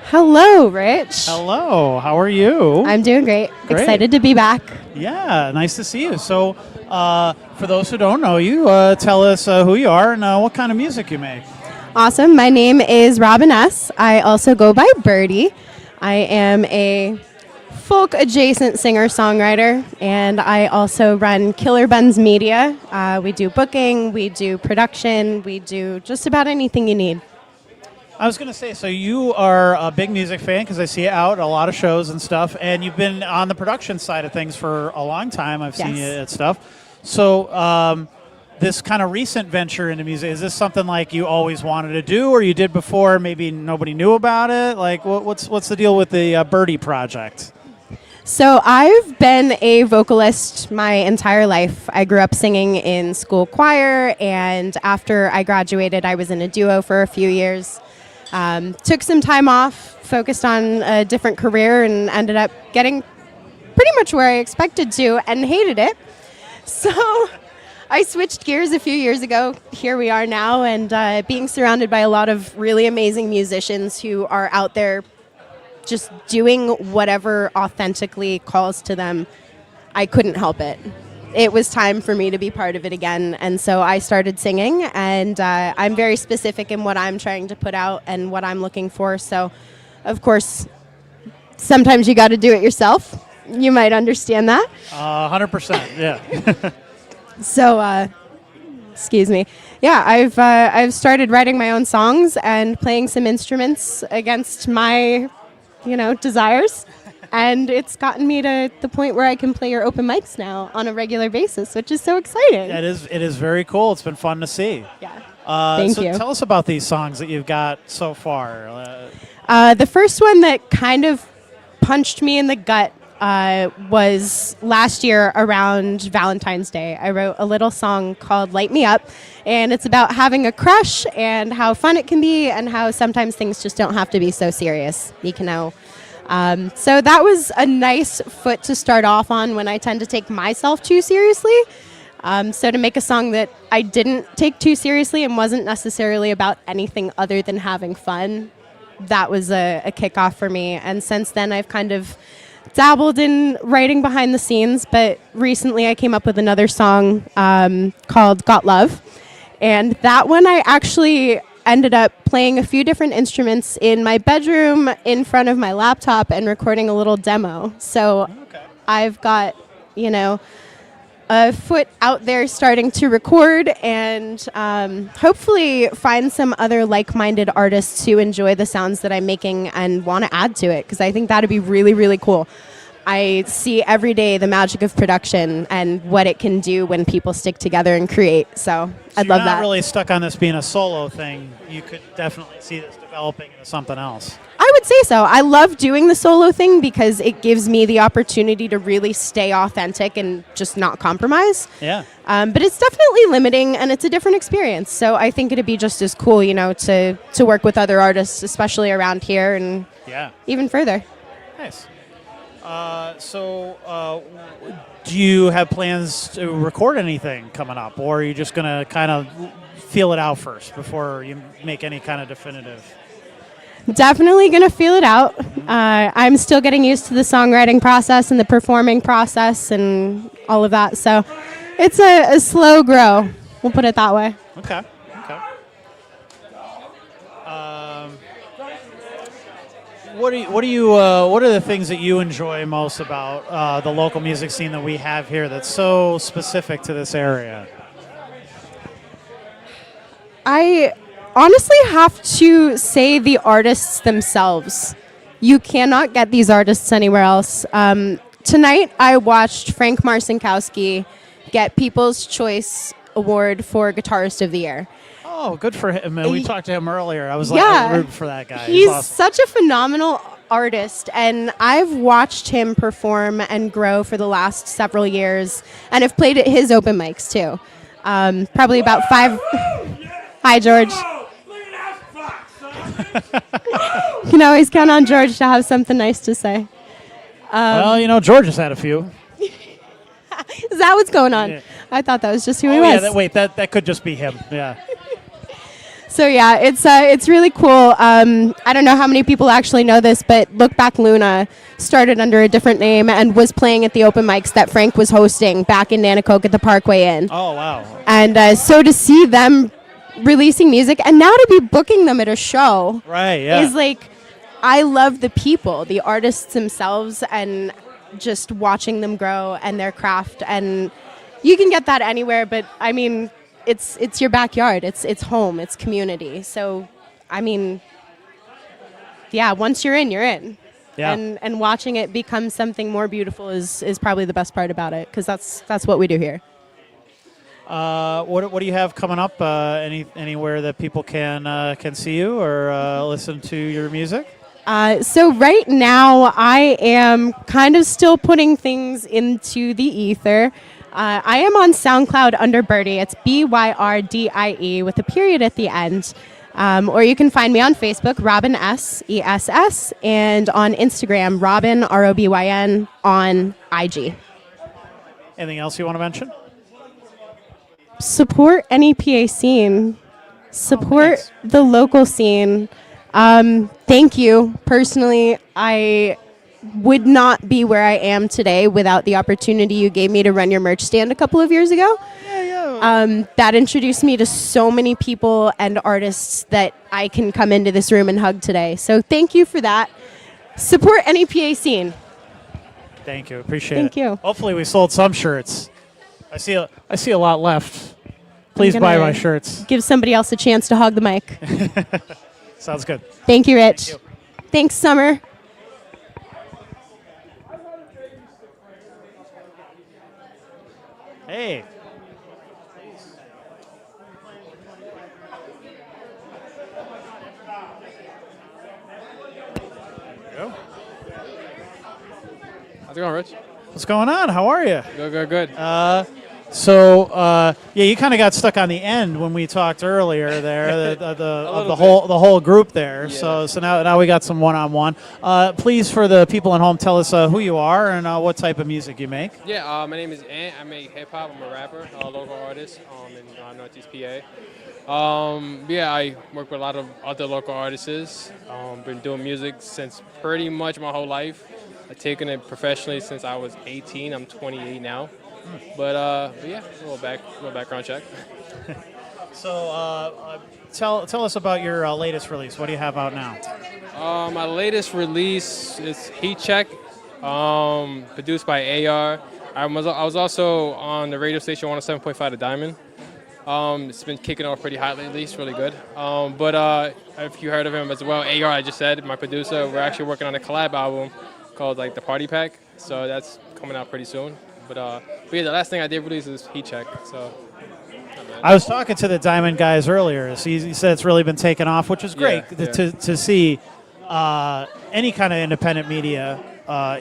Hello, Rich. Hello, how are you? I'm doing great. Great. Excited to be back. Yeah, nice to see you. So, for those who don't know you, tell us who you are and what kind of music you make. Awesome. My name is Robin S. I also go by Birdie. I am a folk adjacent singer-songwriter, and I also run Killer Buns Media. We do booking, we do production, we do just about anything you need. I was going to say, so you are a big music fan because I see you out at a lot of shows and stuff, and you've been on the production side of things for a long time. I've seen you at stuff. So this kind of recent venture into music, is this something like you always wanted to do, or you did before, maybe nobody knew about it? Like, what's the deal with the Birdie project? So I've been a vocalist my entire life. I grew up singing in school choir, and after I graduated, I was in a duo for a few years. Took some time off, focused on a different career, and ended up getting pretty much where I expected to and hated it. So I switched gears a few years ago. Here we are now, and being surrounded by a lot of really amazing musicians who are out there just doing whatever authentically calls to them, I couldn't help it. It was time for me to be part of it again, and so I started singing, and I'm very specific in what I'm trying to put out and what I'm looking for, so of course sometimes you got to do it yourself. You might understand that. 100%, yeah. So excuse me. Yeah, I've started writing my own songs and playing some instruments against my desires, and it's gotten me to the point where I can play your open mics now on a regular basis, which is so exciting. Yeah, it is very cool. It's been fun to see. Yeah. Thank you. Tell us about these songs that you've got so far. The first one that kind of punched me in the gut was last year around Valentine's Day. I wrote a little song called Light Me Up, and it's about having a crush and how fun it can be and how sometimes things just don't have to be so serious. So that was a nice foot to start off on when I tend to take myself too seriously. So to make a song that I didn't take too seriously and wasn't necessarily about anything other than having fun, that was a kickoff for me. And since then, I've kind of dabbled in writing behind the scenes, but recently I came up with another song called Got Love. And that one I actually ended up playing a few different instruments in my bedroom in front of my laptop and recording a little demo. So I've got, a foot out there starting to record and hopefully find some other like-minded artists who enjoy the sounds that I'm making and want to add to it, because I think that'd be really, really cool. I see every day the magic of production and what it can do when people stick together and create. So I'd love You're not that. really stuck on this being a solo thing. You could definitely see this developing into something else. I would say so. I love doing the solo thing because it gives me the opportunity to really stay authentic and just not compromise. Yeah. But it's definitely limiting, and it's a different experience. So I think it'd be just as cool, to work with other artists, especially around here and even further. Nice. Do you have plans to record anything coming up, or are you just going to kind of feel it out first before you make any kind of definitive? Definitely going to feel it out. I'm still getting used to the songwriting process and the performing process and all of that. So it's a slow grow. We'll put it that way. Okay. What are the things that you enjoy most about the local music scene that we have here that's so specific to this area? I honestly have to say the artists themselves. You cannot get these artists anywhere else. Tonight, I watched Frank Marcinkowski get People's Choice Award for Guitarist of the Year. Oh, good for him. We talked to him earlier. I was rooting for that guy. He's awesome. such a phenomenal artist, and I've watched him perform and grow for the last several years, and have played at his open mics too. Probably about 5. Hi, George. You can always count on George to have something nice to say. George has had a few. Is that what's going on? Yeah. I thought that was just who he was. That could just be him. Yeah. So yeah, it's really cool. I don't know how many people actually know this, but Look Back Luna started under a different name and was playing at the open mics that Frank was hosting back in Nanticoke at the Parkway Inn. Oh wow! And so to see them releasing music and now to be booking them at a show, right? Yeah, is like I love the people, the artists themselves, and just watching them grow and their craft. And you can get that anywhere, but I mean, it's your backyard, it's home, it's community. So, I mean, yeah, once you're in, you're in. Yeah. And watching it become something more beautiful is probably the best part about it, because that's what we do here. What do you have coming up? Anywhere that people can see you or listen to your music? So right now, I am kind of still putting things into the ether. I am on SoundCloud under Birdie. It's BYRDIE with a period at the end. Or you can find me on Facebook, Robin S, ESS, and on Instagram, Robin, ROBYN, on IG. Anything else you want to mention? Support NEPA Scene. Support the local scene. Thank you. Personally, I would not be where I am today without the opportunity you gave me to run your merch stand a couple of years ago. That introduced me to so many people and artists that I can come into this room and hug today. So thank you for that. Support NEPA Scene. Thank you. Appreciate it. Thank you. Hopefully we sold some shirts. I see a lot left. Please buy my shirts. Give somebody else a chance to hog the mic. Sounds good. Thank you, Rich. Thanks, Summer. Hey. How's it going, Rich? What's going on? How are you? Good. Yeah, you kind of got stuck on the end when we talked earlier there, the whole group there. Yeah. So now we got some one-on-one. Please, for the people at home, tell us who you are and what type of music you make. Yeah, my name is Ant. I make hip hop. I'm a rapper, a local artist in Northeast PA. Yeah, I work with a lot of other local artists. Been doing music since pretty much my whole life. I've taken it professionally since I was 18. I'm 28 now. But yeah, a little background check. So tell us about your latest release. What do you have out now? My latest release is Heat Check, produced by AR. I was also on the radio station 107.5 The Diamond. It's been kicking off pretty hot lately. It's really good. But if you heard of him as well, AR, I just said, my producer, we're actually working on a collab album called like The Party Pack. So that's coming out pretty soon. But yeah, the last thing I did release is Heat Check. So I was talking to the Diamond guys earlier. So he said it's really been taken off, which is great to see any kind of independent media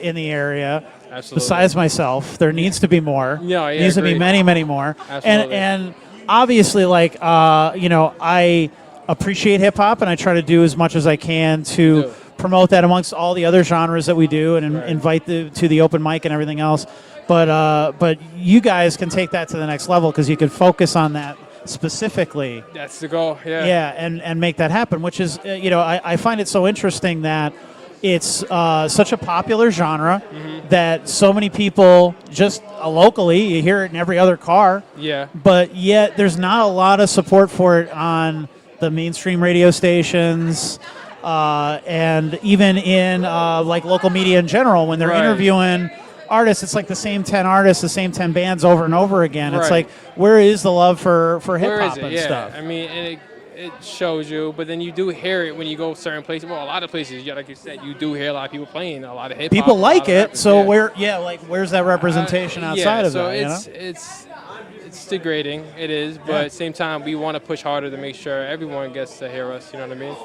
in the area. Absolutely. Besides myself, there needs to be more. Yeah, needs to be many, many more. Absolutely. And obviously, like I appreciate hip hop, and I try to do as much as I can to promote that amongst all the other genres that we do, and invite to the open mic and everything else. But you guys can take that to the next level because you can focus on that specifically. That's the goal. Yeah. Yeah, and make that happen. Which is, I find it so interesting that it's such a popular genre that so many people just locally, you hear it in every other car. Yeah. But yet there's not a lot of support for it on the mainstream radio stations. And even in like local media in general, when they're interviewing artists, it's like the same 10 artists, the same 10 bands over and over again. It's like, where is the love for hip hop and stuff? I mean, and it shows you, but then you do hear it when you go certain places. Well, a lot of places, like you said, you do hear a lot of people playing a lot of hip hop. People like it, so where's that representation outside of that? So it's degrading. It is, but at the same time, we want to push harder to make sure everyone gets to hear us. You know what I mean?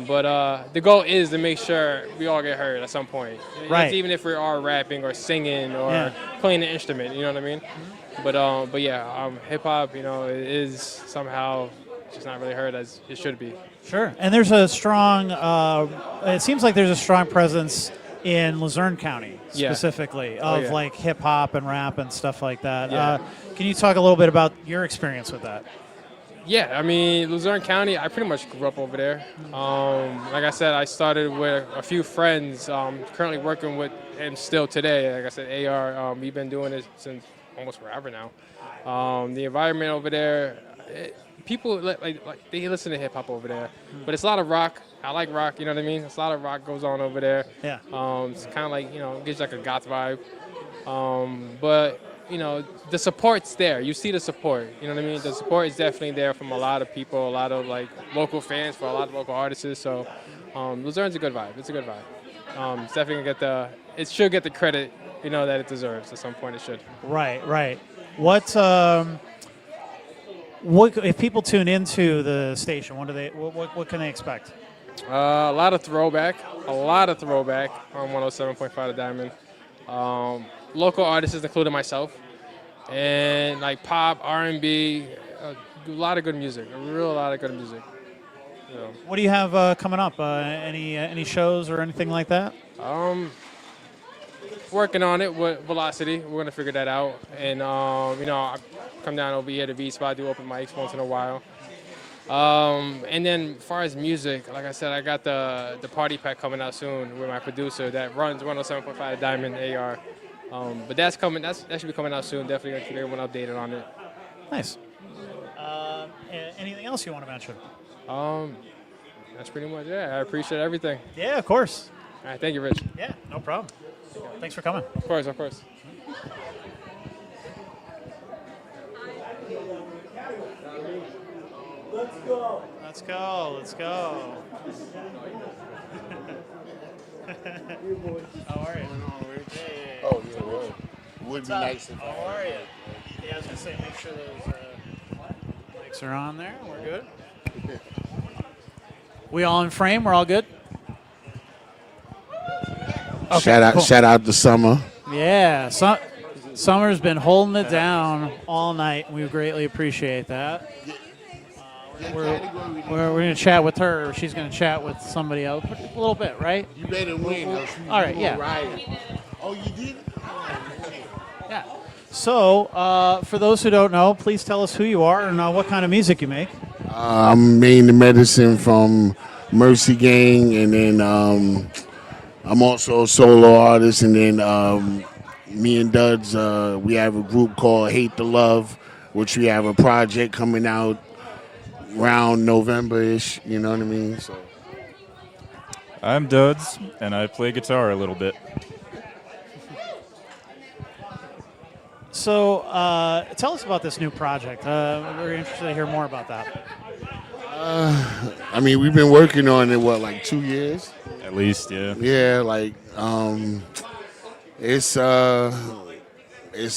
But the goal is to make sure we all get heard at some point. Right. It's even if we are rapping or singing or playing an instrument, you know what I mean? But yeah, hip hop, it is somehow just not really heard as it should be. Sure. And there's a strong, it seems like there's a strong presence in Luzerne County specifically of like hip hop and rap and stuff like that. Yeah. Can you talk a little bit about your experience with that? Yeah, I mean, Luzerne County, I pretty much grew up over there. Like I said, I started with a few friends, currently working with him still today. Like I said, AR, we've been doing this since almost forever now. The environment over there, people, like they listen to hip-hop over there, but it's a lot of rock, I like rock, you know what I mean? There's a lot of rock goes on over there. Yeah. It's kind of like, gives you like a goth vibe. But, the support's there. You see the support, you know what I mean? The support is definitely there from a lot of people, a lot of like local fans for a lot of local artists. So Luzerne's a good vibe. It's a good vibe. It's definitely gonna it should get the credit, that it deserves. At some point it should. Right. What if people tune into the station? What can they expect? A lot of throwback on 107.5 The Diamond. Local artists, including myself, and like pop, R&B, a lot of good music, a real lot of good music. What do you have coming up? Any shows or anything like that? Working on it with Velocity. We're gonna figure that out, and I come down over here to V-Spot, do open mics once in a while. And then as far as music, like I said, I got the party pack coming out soon with my producer that runs 107.5 Diamond AR. But that's coming. That should be coming out soon. Definitely gonna keep everyone updated on it. Nice. Anything else you want to mention? That's pretty much it. I appreciate everything. Yeah, of course. All right, thank you, Rich. Yeah, no problem. Thanks for coming. Of course, of course. Let's go. Let's go. How are you? Hey. Oh, yeah, well, would be nice if How are you? Yeah, I was going to say, make sure those mics are on there. We're good. We all in frame? We're all good? Okay, shout out to Summer. Yeah, Summer's been holding it down all night. We greatly appreciate that. We're going to chat with her. She's going to chat with somebody else a little bit, right? You better win. All right, yeah. Oh, you did? Yeah. So, for those who don't know, please tell us who you are and what kind of music you make. I'm making the medicine from Mercy Gang, and then I'm also a solo artist, and then me and Duds, we have a group called Hate the Love, which we have a project coming out around November-ish, you know what I mean? So I'm Duds, and I play guitar a little bit. So, tell us about this new project. We're interested to hear more about that. I mean, we've been working on it, like 2 years? At least, yeah. Yeah, like, it's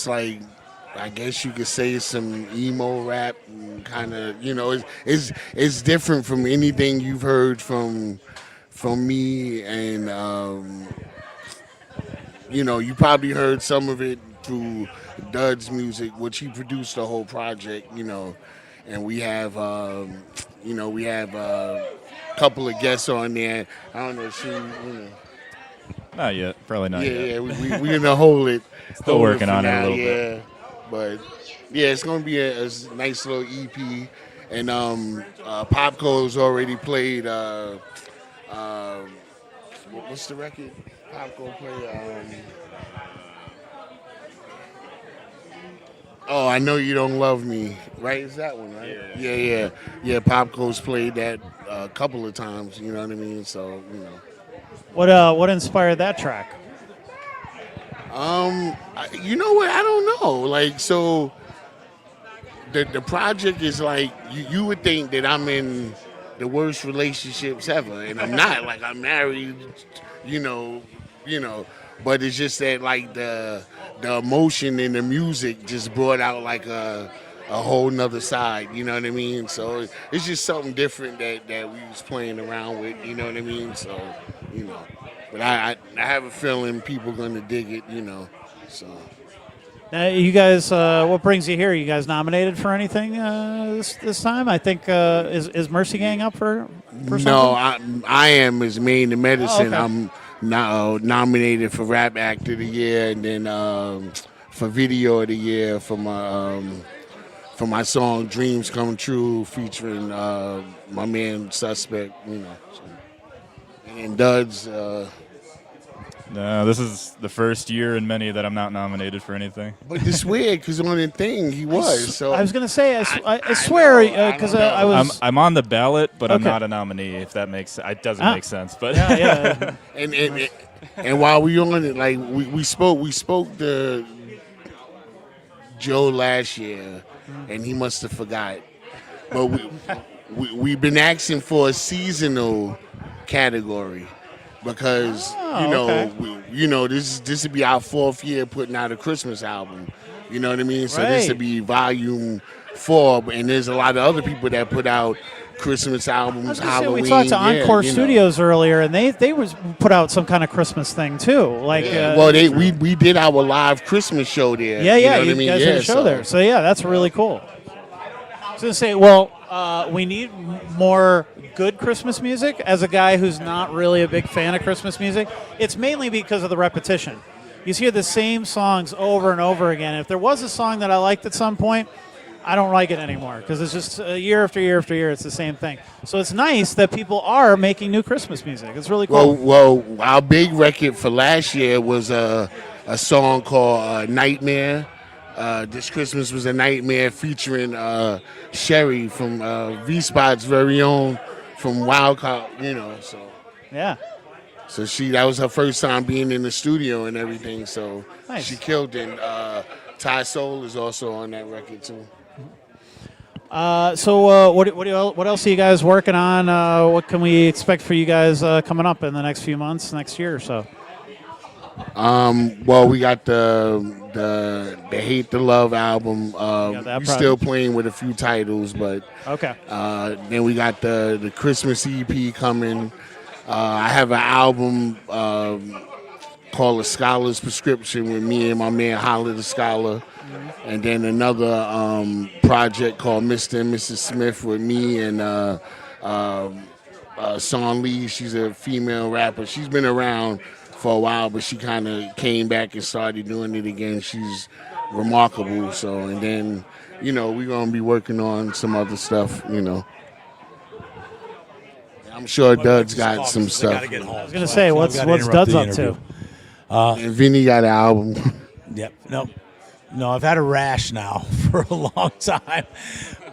like, I guess you could say some emo rap, kind of, it's different from anything you've heard from me, and you probably heard some of it through Dud's music, which he produced the whole project, and we have a couple of guests on there. I don't know, Not yet, probably not yet. Yeah, we're gonna hold it. Still working on it a little bit. But yeah, it's gonna be a nice little EP, and Popco's already played. What's the record? Popco played. Oh, I Know You Don't Love Me, right? Is that one, right? Yeah. Popco's played that a couple of times. You know what I mean? So What inspired that track? You know what? I don't know. Like, so the project is like you would think that I'm in the worst relationships ever, and I'm not. Like, I'm married, but it's just that like the emotion in the music just brought out like a whole nother side. You know what I mean? So it's just something different that we was playing around with. You know what I mean? So But I have a feeling people are going to dig it, so. You guys, what brings you here? You guys nominated for anything this time? I think, is Mercy Gang up for something? No, I am as Main the Medicine. Oh, okay. I'm nominated for Rap Act of the Year, and then for Video of the Year for my song Dreams Come True, featuring my man Suspect, So. And Duds, No, this is the first year in many that I'm not nominated for anything. But it's weird because on the thing he was. So I was gonna say, I swear, because I was. I'm on the ballot, but I'm Okay. not a nominee. If that makes it doesn't Ah. make sense. But Yeah. and while we on it, like we spoke to Joe last year, and he must have forgot. But we've been asking for a seasonal category because this would be our 4th year putting out a Christmas album. You know what I mean? So this Right. would be volume 4, and there's a lot of other people that put out Christmas albums, Halloween. We talked to Encore you know. Studios earlier, and they was put out some kind of Christmas thing too. Like, we did our live Christmas show there. Yeah, you know what you I mean? guys Yeah, did a show there. So yeah, that's really cool. I was gonna say, well, we need more good Christmas music. As a guy who's not really a big fan of Christmas music, it's mainly because of the repetition. You hear the same songs over and over again. If there was a song that I liked at some point, I don't like it anymore because it's just year after year after year, it's the same thing. So it's nice that people are making new Christmas music. It's really cool. Well, our big record for last year was a song called Nightmare. This Christmas was a Nightmare featuring Sherry from V-Spot's very own from Wildcard, so. Yeah. So that was her first time being in the studio and everything, so Nice. she killed it. Ty Soul is also on that record too. So what else are you guys working on? What can we expect for you guys coming up in the next few months, next year or so? Well, we got the Hate the Love album. We're still playing with a few titles, but okay. Then we got the Christmas EP coming. I have an album called A Scholar's Prescription with me and my man Holly the Scholar. And then another project called Mr. and Mrs. Smith with me and Son Lee. She's a female rapper. She's been around for a while, but she kind of came back and started doing it again. She's remarkable. So, and then, we're going to be working on some other stuff, I'm sure Dud's got some stuff. I was going to say, what's Dud's up to? And Vinny got an album. Yep. No, I've had a rash now for a long time,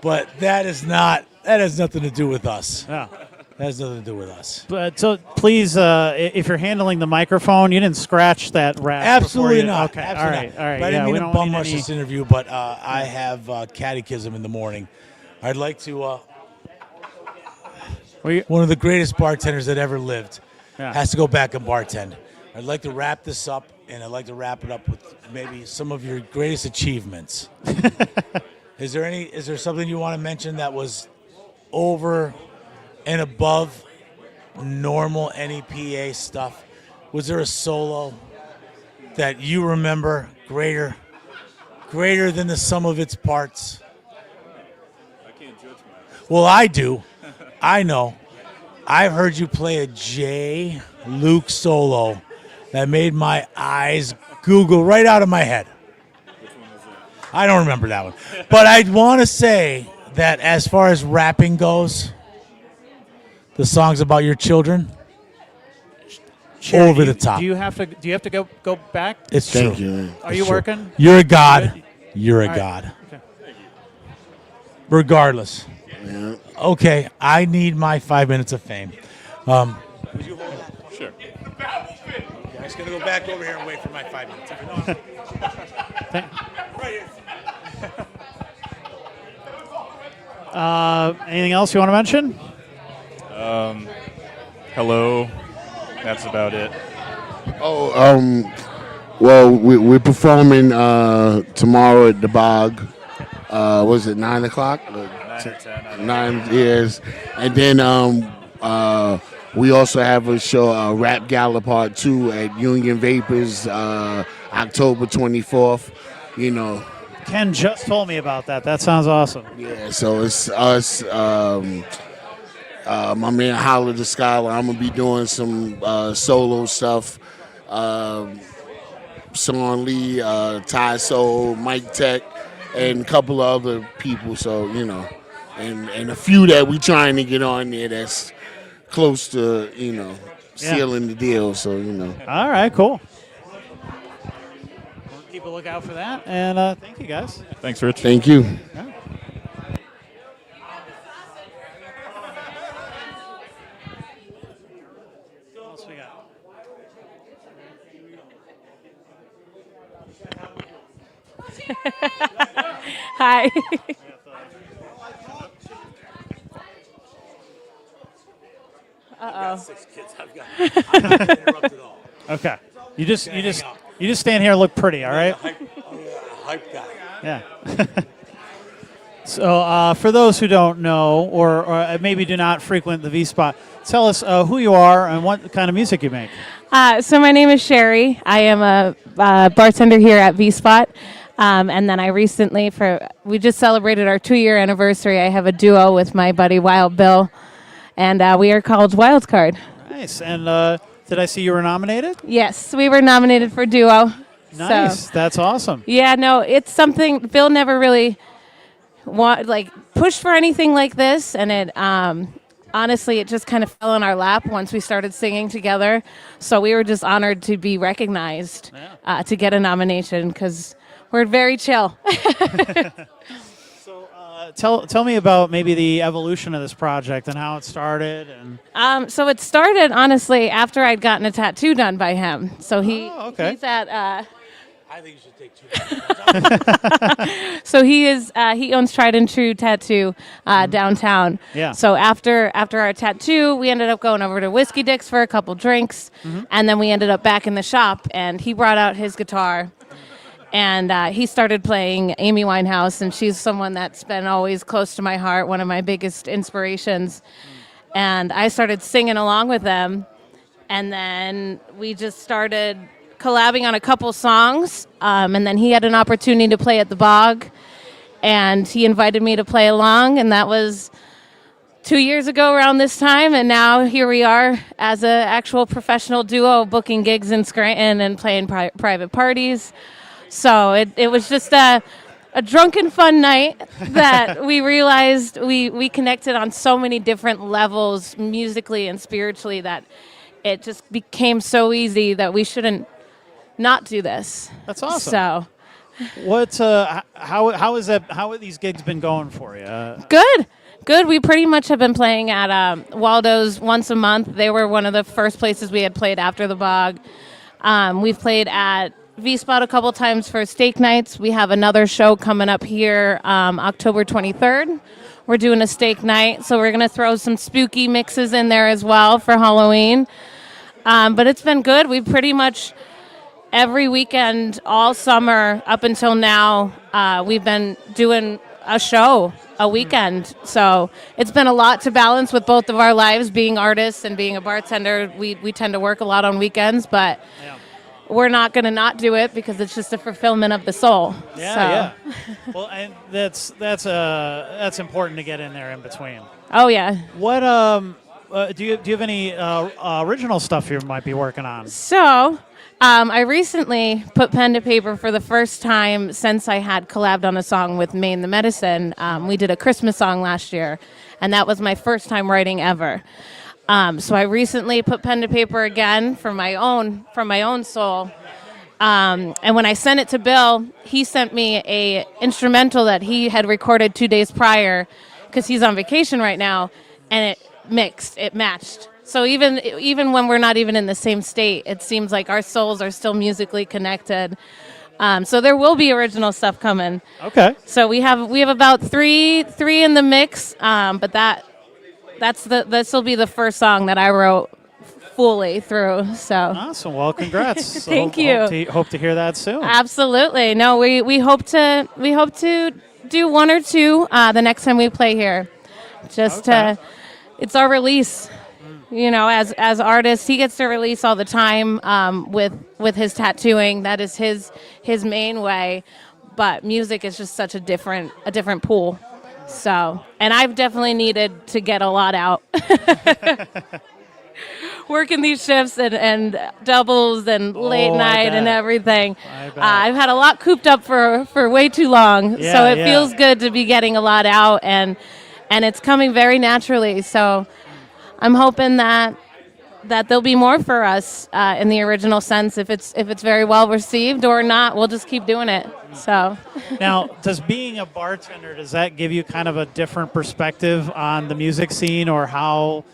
but that has nothing to do with us. Yeah. That has nothing to do with us. But so please, if you're handling the microphone, you didn't scratch that rash. Absolutely not. Okay. Absolutely All right. But I didn't we mean to don't bum need rush any- this interview, but I have catechism in the morning. I'd like to. One of the greatest bartenders that ever lived has to go back and bartend. I'd like to wrap this up, and I'd like to wrap it up with maybe some of your greatest achievements. Is there something you want to mention that was over and above normal NEPA stuff? Was there a solo that you remember greater than the sum of its parts? I can't judge myself. Well, I do. I know. I've heard you play a J. Luke solo that made my eyes Google right out of my head. I don't remember that one. But I want to say that as far as rapping goes, the songs about your children, Sharon, over the top. Do you have to go back? It's Thank true. you. Are you It's true. working? You're a god. You're a All right. god. Okay. Regardless. Yeah. Okay, I need my 5 minutes of fame. Sure. Okay, I'm just going to go back over here and wait for my 5 minutes. Anything else you want to mention? Hello. That's about it. Well, we're performing tomorrow at the Bog. Was it 9 o'clock? 9 or 10. 9 years. And then we also have a show, Rap Gala Part 2 at Union Vapors, October 24th. Ken just told me about that. That sounds awesome. Yeah, so it's us, my man Howler the Scholar. I'm going to be doing some solo stuff. Son Lee, Ty Soul, Mike Tech, and a couple of other people. So, and a few that we trying to get on there that's close to, sealing the deal. So All right, cool. We'll keep a lookout for that. And thank you, guys. Thanks, Rich. Thank you. Yeah. What else we got? Hi. Uh-oh. 6 kids. I've got interrupted all. Okay. You just stand here and look pretty, all right? Hype guy. Yeah. So for those who don't know or maybe do not frequent the V-Spot, tell us who you are and what kind of music you make. So my name is Sherry. I am a bartender here at V-Spot. And then I recently, we just celebrated our 2-year anniversary. I have a duo with my buddy Wild Bill, and we are called Wild Card. Nice. And did I see you were nominated? Yes, we were nominated for duo. Nice. So, That's awesome. yeah, no, it's something Bill never really pushed for anything like this, and it honestly it just kind of fell in our lap once we started singing together. So we were just honored to be recognized, to get a nomination because we're very chill. Tell me about maybe the evolution of this project and how it started. And so it started honestly after I'd gotten a tattoo done by him. So he's at. I think you should take 2. So he owns Tried and True Tattoo downtown. Yeah. So after our tattoo, we ended up going over to Whiskey Dick's for a couple drinks, and then we ended up back in the shop. And he brought out his guitar, and he started playing Amy Winehouse, and she's someone that's been always close to my heart, one of my biggest inspirations. And I started singing along with them, and then we just started collabing on a couple songs, and then he had an opportunity to play at the Bog, and he invited me to play along, and that was 2 years ago around this time, and now here we are as an actual professional duo booking gigs in Scranton and playing private parties. So it was just a drunken fun night that we realized we connected on so many different levels musically and spiritually that it just became so easy that we shouldn't not do this. That's awesome. So, what? How is that? How have these gigs been going for you? Good. We pretty much have been playing at Waldo's once a month. They were one of the first places we had played after the Bog. We've played at V-Spot a couple times for steak nights. We have another show coming up here October 23rd. We're doing a steak night, so we're going to throw some spooky mixes in there as well for Halloween. But it's been good. We've pretty much every weekend all summer up until now, we've been doing a show a weekend. So it's been a lot to balance with both of our lives, being artists and being a bartender. We tend to work a lot on weekends, but we're not going to not do it because it's just a fulfillment of the soul. Yeah. Well, and that's important to get in there in between. Oh yeah. What do you have any original stuff you might be working on? So I recently put pen to paper for the first time since I had collabed on a song with Maine the Medicine. We did a Christmas song last year, and that was my first time writing ever. So I recently put pen to paper again from my own soul. And when I sent it to Bill, he sent me a instrumental that he had recorded 2 days prior because he's on vacation right now, and it matched. So even when we're not even in the same state, it seems like our souls are still musically connected. So there will be original stuff coming. Okay. So we have about three in the mix, but this will be the first song that I wrote fully through. So awesome. Well, congrats. Thank you. Hope to hear that soon. Absolutely. No, we hope to do one or two the next time we play here. It's our release. You know, as artists, he gets to release all the time with his tattooing. That is his main way. But music is just such a different pool. So, and I've definitely needed to get a lot out. Working these shifts and doubles and late night and everything. I've had a lot cooped up for way too long. So it feels good to be getting a lot out and it's coming very naturally. So I'm hoping that that there'll be more for us in the original sense if it's very well received or not. We'll just keep doing it. So now, does being a bartender, does that give you kind of a different perspective on the music scene or how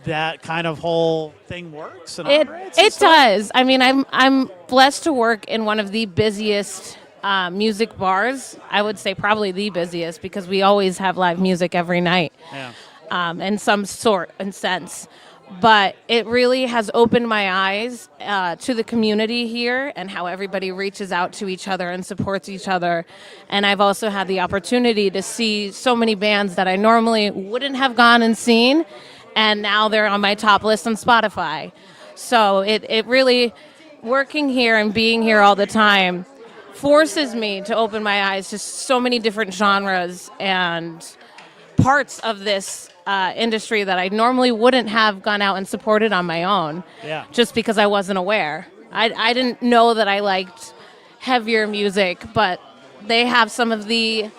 that kind of whole thing works? And it does. I mean, I'm blessed to work in one of the busiest music bars. I would say probably the busiest because we always have live music every night. Yeah. In some sort and sense. But it really has opened my eyes to the community here and how everybody reaches out to each other and supports each other. And I've also had the opportunity to see so many bands that I normally wouldn't have gone and seen, and now they're on my top list on Spotify. So it really, working here and being here all the time, forces me to open my eyes to so many different genres and parts of this industry that I normally wouldn't have gone out and supported on my own, just because I wasn't aware. I didn't know that I liked heavier music, but they have some of the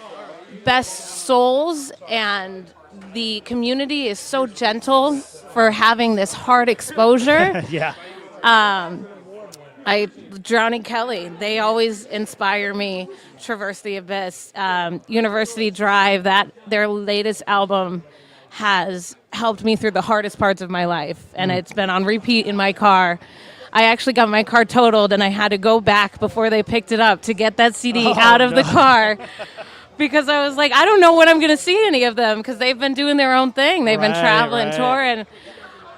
best souls, and the community is so gentle for having this hard exposure. Yeah. Drowning Kelly, they always inspire me. Traverse the Abyss, University Drive, that their latest album has helped me through the hardest parts of my life, and it's been on repeat in my car. I actually got my car totaled, and I had to go back before they picked it up to get that CD out of the car because I was like, I don't know when I'm going to see any of them because they've been doing their own thing. They've been traveling, touring.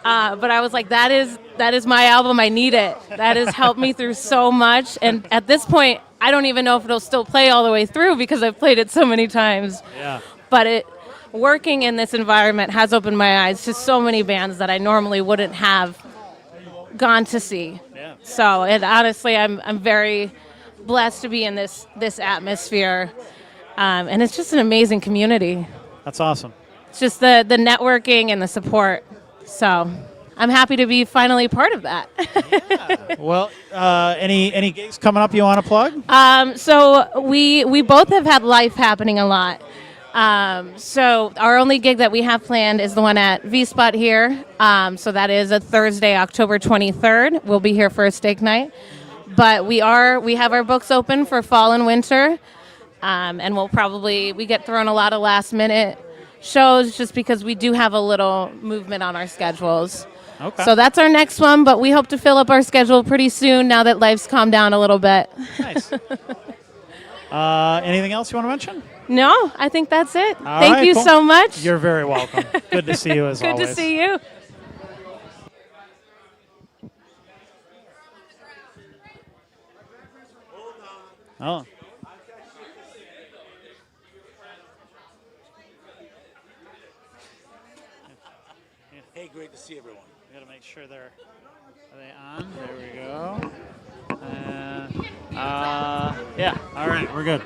But I was like, that is my album. I need it. That has helped me through so much. And at this point, I don't even know if it'll still play all the way through because I've played it so many times. Yeah. But working in this environment has opened my eyes to so many bands that I normally wouldn't have gone to see. Yeah. So honestly, I'm very blessed to be in this atmosphere. And it's just an amazing community. That's awesome. It's just the networking and the support. So I'm happy to be finally part of that. Well, any gigs coming up you want to plug? So we both have had life happening a lot. So our only gig that we have planned is the one at V-Spot here. So that is a Thursday, October 23rd. We'll be here for a steak night. But we have our books open for fall and winter. And we get thrown a lot of last minute shows just because we do have a little movement on our schedules. Okay. So that's our next one, but we hope to fill up our schedule pretty soon now that life's calmed down a little bit. Nice. Anything else you want to mention? No, I think that's it. All Thank right, you cool. so much. You're very welcome. Good to see you as always. Good to see you. Oh. Hey, great to see everyone. We got to make sure are they on? There we go. Yeah. All right, we're good.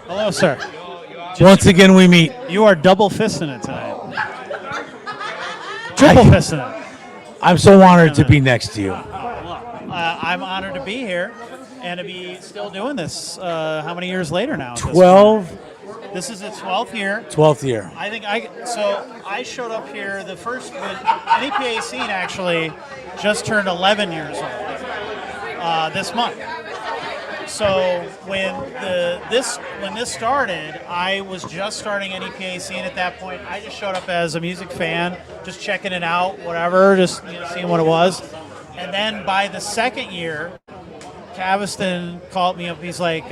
Hello, sir. Once again, we meet. You are double fisting it tonight. Triple fisting it. I'm so honored to be next to you. I'm honored to be here and to be still doing this. How many years later now? 12. This is its 12th year. 12th year. I think I showed up here the first when NEPA Scene actually just turned 11 years old this month. So when this started, I was just starting NEPA Scene at that point. I just showed up as a music fan, just checking it out, whatever, just seeing what it was. And then by the second year, Caviston called me up. He's like,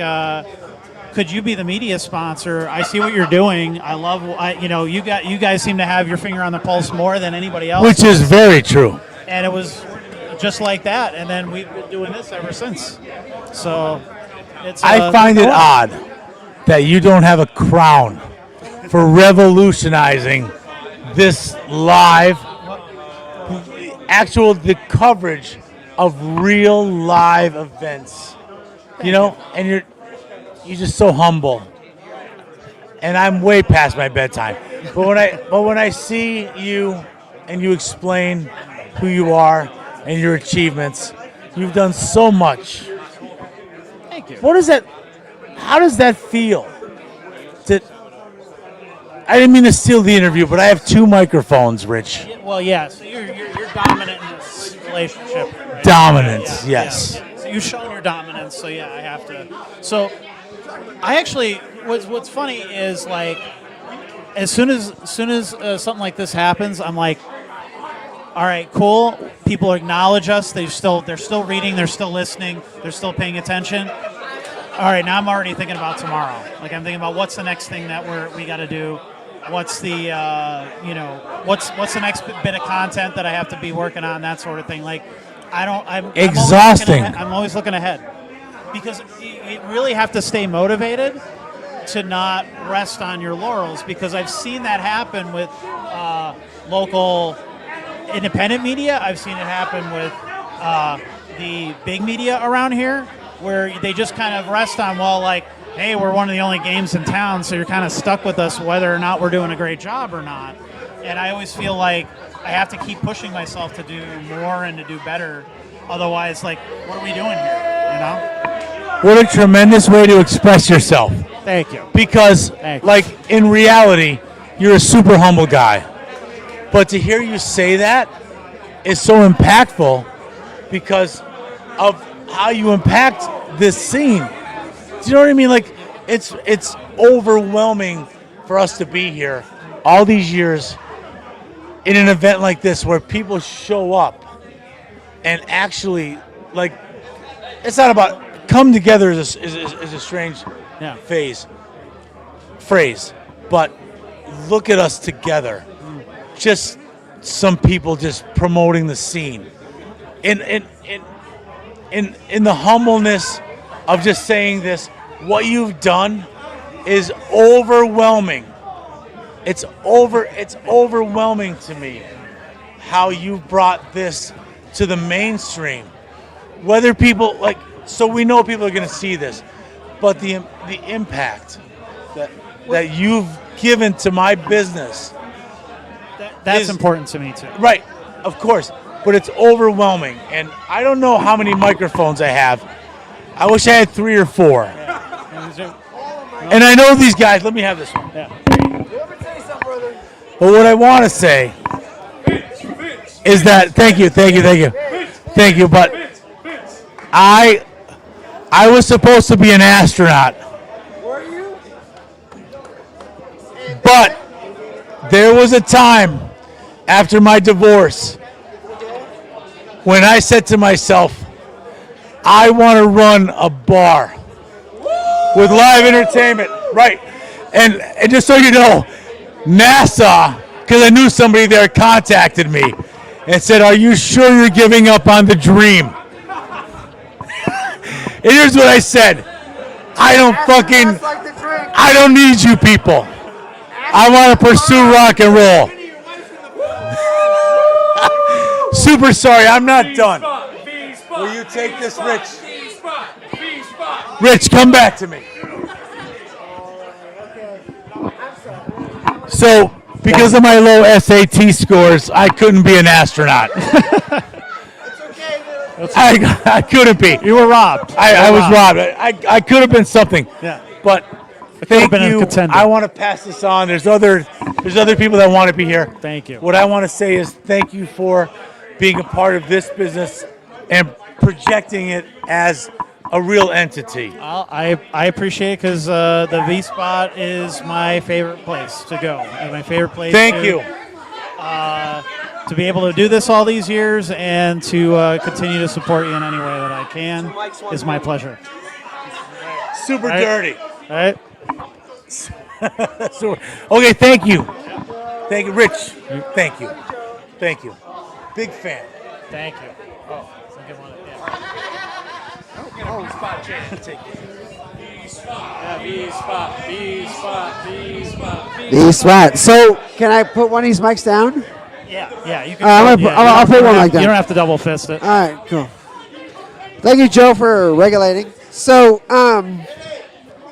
could you be the media sponsor? I see what you're doing. I love, you guys seem to have your finger on the pulse more than anybody else. Which is very true. And it was just like that. And then we've been doing this ever since. So it's. I find it odd that you don't have a crown for revolutionizing this live, the coverage of real live events. And you're just so humble. And I'm way past my bedtime. But when I see you and you explain who you are and your achievements, you've done so much. Thank you. How does that feel? I didn't mean to steal the interview, but I have 2 microphones, Rich. Well, yeah. So you're dominant in this relationship. Right? Dominance, Yeah, yes. yeah. So you've shown your dominance. So yeah, I have to. So I actually, what's funny is like, as soon as something like this happens, I'm like, all right, cool. People acknowledge us. They're still reading. They're still listening. They're still paying attention. All right, now I'm already thinking about tomorrow. Like I'm thinking about what's the next thing that we got to do. What's the what's the next bit of content that I have to be working on, that sort of thing. Like I'm exhausting. I'm always looking ahead because you really have to stay motivated to not rest on your laurels, because I've seen that happen with local independent media. I've seen it happen with the big media around here, where they just kind of rest on, well, like, hey, we're one of the only games in town, so you're kind of stuck with us whether or not we're doing a great job or not. And I always feel like I have to keep pushing myself to do more and to do better. Otherwise, like, what are we doing here, you know? What a tremendous way to express yourself. Thank you. Because, like, in reality, you're a super humble guy. But to hear you say that is so impactful because of how you impact this scene. Do you know what I mean? Like, it's overwhelming for us to be here all these years in an event like this where people show up and actually, like, it's not about come together is a strange phrase, but look at us together. Just some people just promoting the scene in the humbleness of just saying this. What you've done is overwhelming. It's overwhelming to me how you've brought this to the mainstream. Whether people like, so we know people are going to see this, but the impact that you've given to my business. That's important to me too. Right, of course, but it's overwhelming, and I don't know how many microphones I have. I wish I had 3 or 4. And I know these guys. Let me have this one. Yeah. But what I want to say is that thank you. But I was supposed to be an astronaut. But there was a time after my divorce when I said to myself, I want to run a bar with live entertainment. Right. And just so you know, NASA, because I knew somebody there, contacted me and said, are you sure you're giving up on the dream? And here's what I said. I don't need you people. I want to pursue rock and roll. Super sorry, I'm not done. Will you take this, Rich? Rich, come back to me. So, because of my low SAT scores, I couldn't be an astronaut. I couldn't be. You were robbed. I was robbed. I could have been something. Yeah. But thank you. I want to pass this on. There's other people that want to be here. Thank you. What I want to say is thank you for being a part of this business and projecting it as a real entity. I appreciate it because the V Spot is my favorite place to go. And my favorite place. Thank you. To be able to do this all these years and to continue to support you in any way that I can is my pleasure. Super dirty. All right. Okay, thank you. Thank you, Rich. Thank you. Thank you. Big fan. Thank you. Oh, I get one. Yeah. Oh, spot jam. Take it. B spot. So, can I put one of these mics down? Yeah, you can. I'll put one like that. You don't have to double fist it. All right, cool. Thank you, Joe, for regulating. So,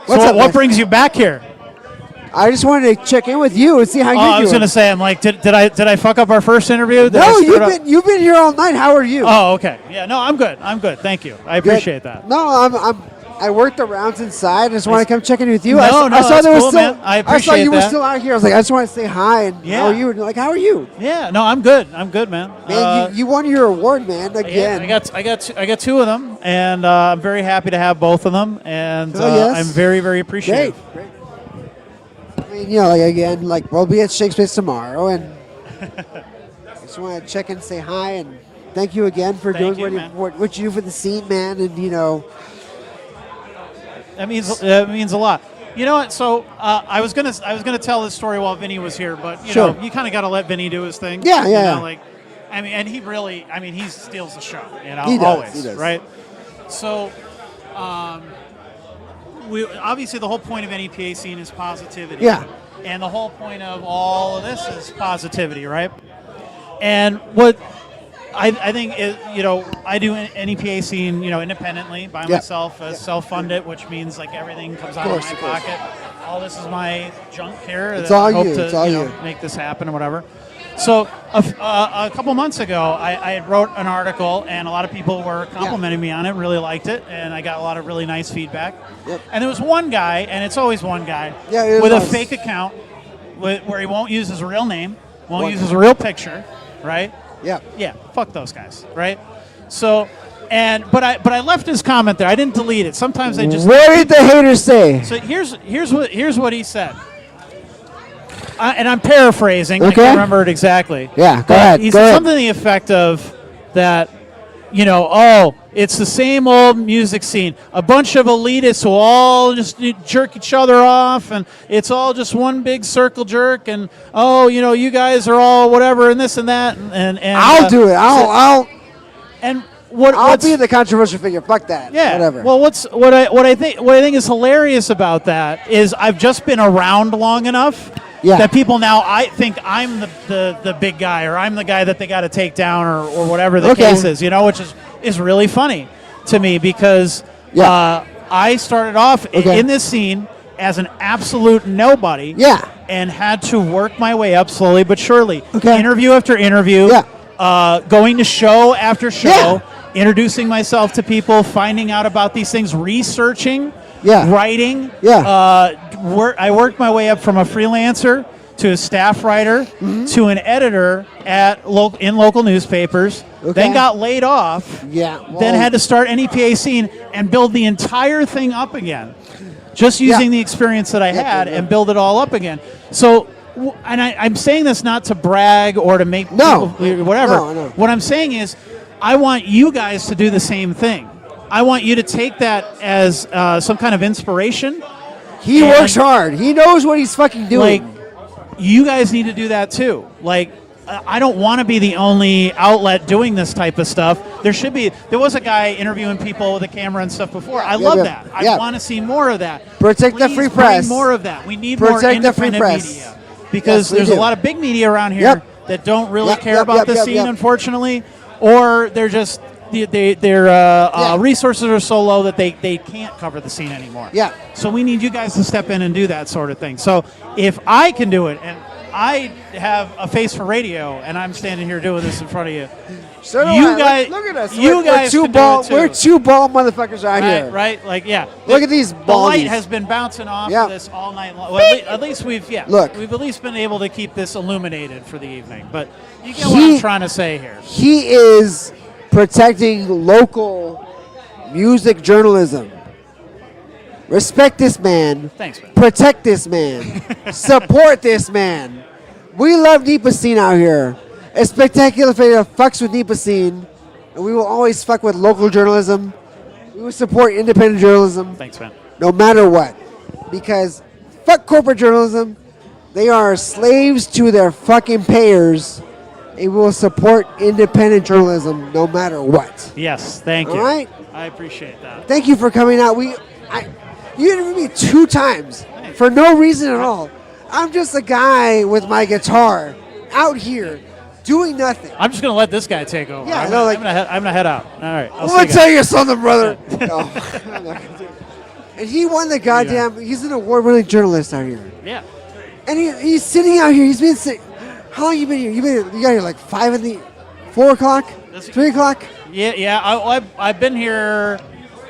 what's up? What brings you back here? I just wanted to check in with you and see how you're doing. I was going to say, I'm like, did I fuck up our first interview? No, you've been here all night. How are you? Oh, okay. Yeah, no, I'm good. Thank you. I appreciate that. No, I worked the rounds inside. I just want to come check in with you. No, I saw that's there was cool, still, man. I saw appreciate you were that. still out here. I was like, I just want to say hi and Yeah. how are you? And you're like, how are you? Yeah, no, I'm good. I'm good, man. Man, you won your award, man. Again. Yeah, I got two of them, and I'm very happy to have both of them, and yes. I'm very, very appreciative. Great. I mean, again, we'll be at Shakespeare's tomorrow, and I just want to check in and say hi, and thank you again for doing what you do for the scene, man, and That means a lot. You know what? So I was gonna tell this story while Vinny was here, but you know, you kind of got to let Vinny do his thing. Yeah. You know, and he really, he steals the show. You know, He does, always, he does. right? So, we obviously the whole point of NEPA Scene is positivity. Yeah. And the whole point of all of this is positivity, right? And what I think is, I do NEPA Scene, independently by myself, self-funded, which means everything comes out of my pocket. All this is my junk here. It's that all I hope you. to, It's all you. make this happen or whatever. So a couple months ago, I wrote an article, and a lot of people were complimenting me on it, really liked it, and I got a lot of really nice feedback. Yep. And there was one guy, and it's always one guy, it with a was. fake account where he won't use his real name, won't use his real picture, right? Yeah. Yeah, fuck those guys, right? So, but I left his comment there. I didn't delete it. Sometimes I just. What did the haters say? So here's what he said. And I'm paraphrasing. I Okay. can't remember it exactly. Yeah, go But ahead. He go said ahead. something to the effect of that. It's the same old music scene. A bunch of elitists who all just jerk each other off, and it's all just one big circle jerk. And you guys are all whatever, and this and that. And I'll do it. I'll what's be the controversial figure. Fuck that. yeah. Whatever. Well, what I think is hilarious about that is I've just been around long enough that people now I think I'm the big guy, or I'm the guy that they got to take down, or whatever the case is. Which is really funny to me because I started off in this scene as an absolute nobody. Yeah. And had to work my way up slowly but surely. Interview after interview. Going to show after show. Introducing myself to people, finding out about these things, researching, writing. I worked my way up from a freelancer to a staff writer to an editor in local newspapers. Then got laid off. Then had to start NEPA Scene and build the entire thing up again, just using the experience that I had and build it all up again. So. And I'm saying this not to brag or to make people, whatever. No. What I'm saying is, I want you guys to do the same thing. I want you to take that as some kind of inspiration. He works hard. He knows what he's fucking doing. You guys need to do that too. I don't want to be the only outlet doing this type of stuff. There was a guy interviewing people with a camera and stuff before. I love that. I want to see more of that. Protect the Please free bring press. more of that. We need Protect more the free independent press. media. Because Yes, we there's do. a lot of big media around here that don't really care about the scene, unfortunately, or they're just their resources are so low that they can't cover the scene anymore. Yeah. So we need you guys to step in and do that sort of thing. So if I can do it, and I have a face for radio, and I'm standing here doing this in front of you, So do you I. guys, Look at us. you guys can do it too. We're two ball motherfuckers out here. Right? Look at these The light ballies. has been bouncing off Yeah. of this all night long. Well, at least we've Look. we've at least been able to keep this illuminated for the evening. But you get what I'm trying to say here. He is protecting local music journalism. Respect this man. Thanks, man. Protect this man. Support this man. We love NEPA Scene out here. A spectacular failure fucks with NEPA Scene, and we will always fuck with local journalism. We will support independent journalism. Thanks, man. No matter what. Because fuck corporate journalism. They are slaves to their fucking payers. And we will support independent journalism no matter what. Yes, thank you. All right? I appreciate that. Thank you for coming out. You interviewed me 2 times for no reason at all. I'm just a guy with my guitar out here doing nothing. I'm just gonna let this guy take over. Yeah, I'm gonna head out. All right. I'm going to tell you something, brother. No, I'm not gonna do it. And he won the goddamn, he's an award-winning journalist out here. Yeah. And he's sitting out here. He's been sitting. How long you been here? You got here like 4 o'clock? 3 o'clock? Yeah. I've been here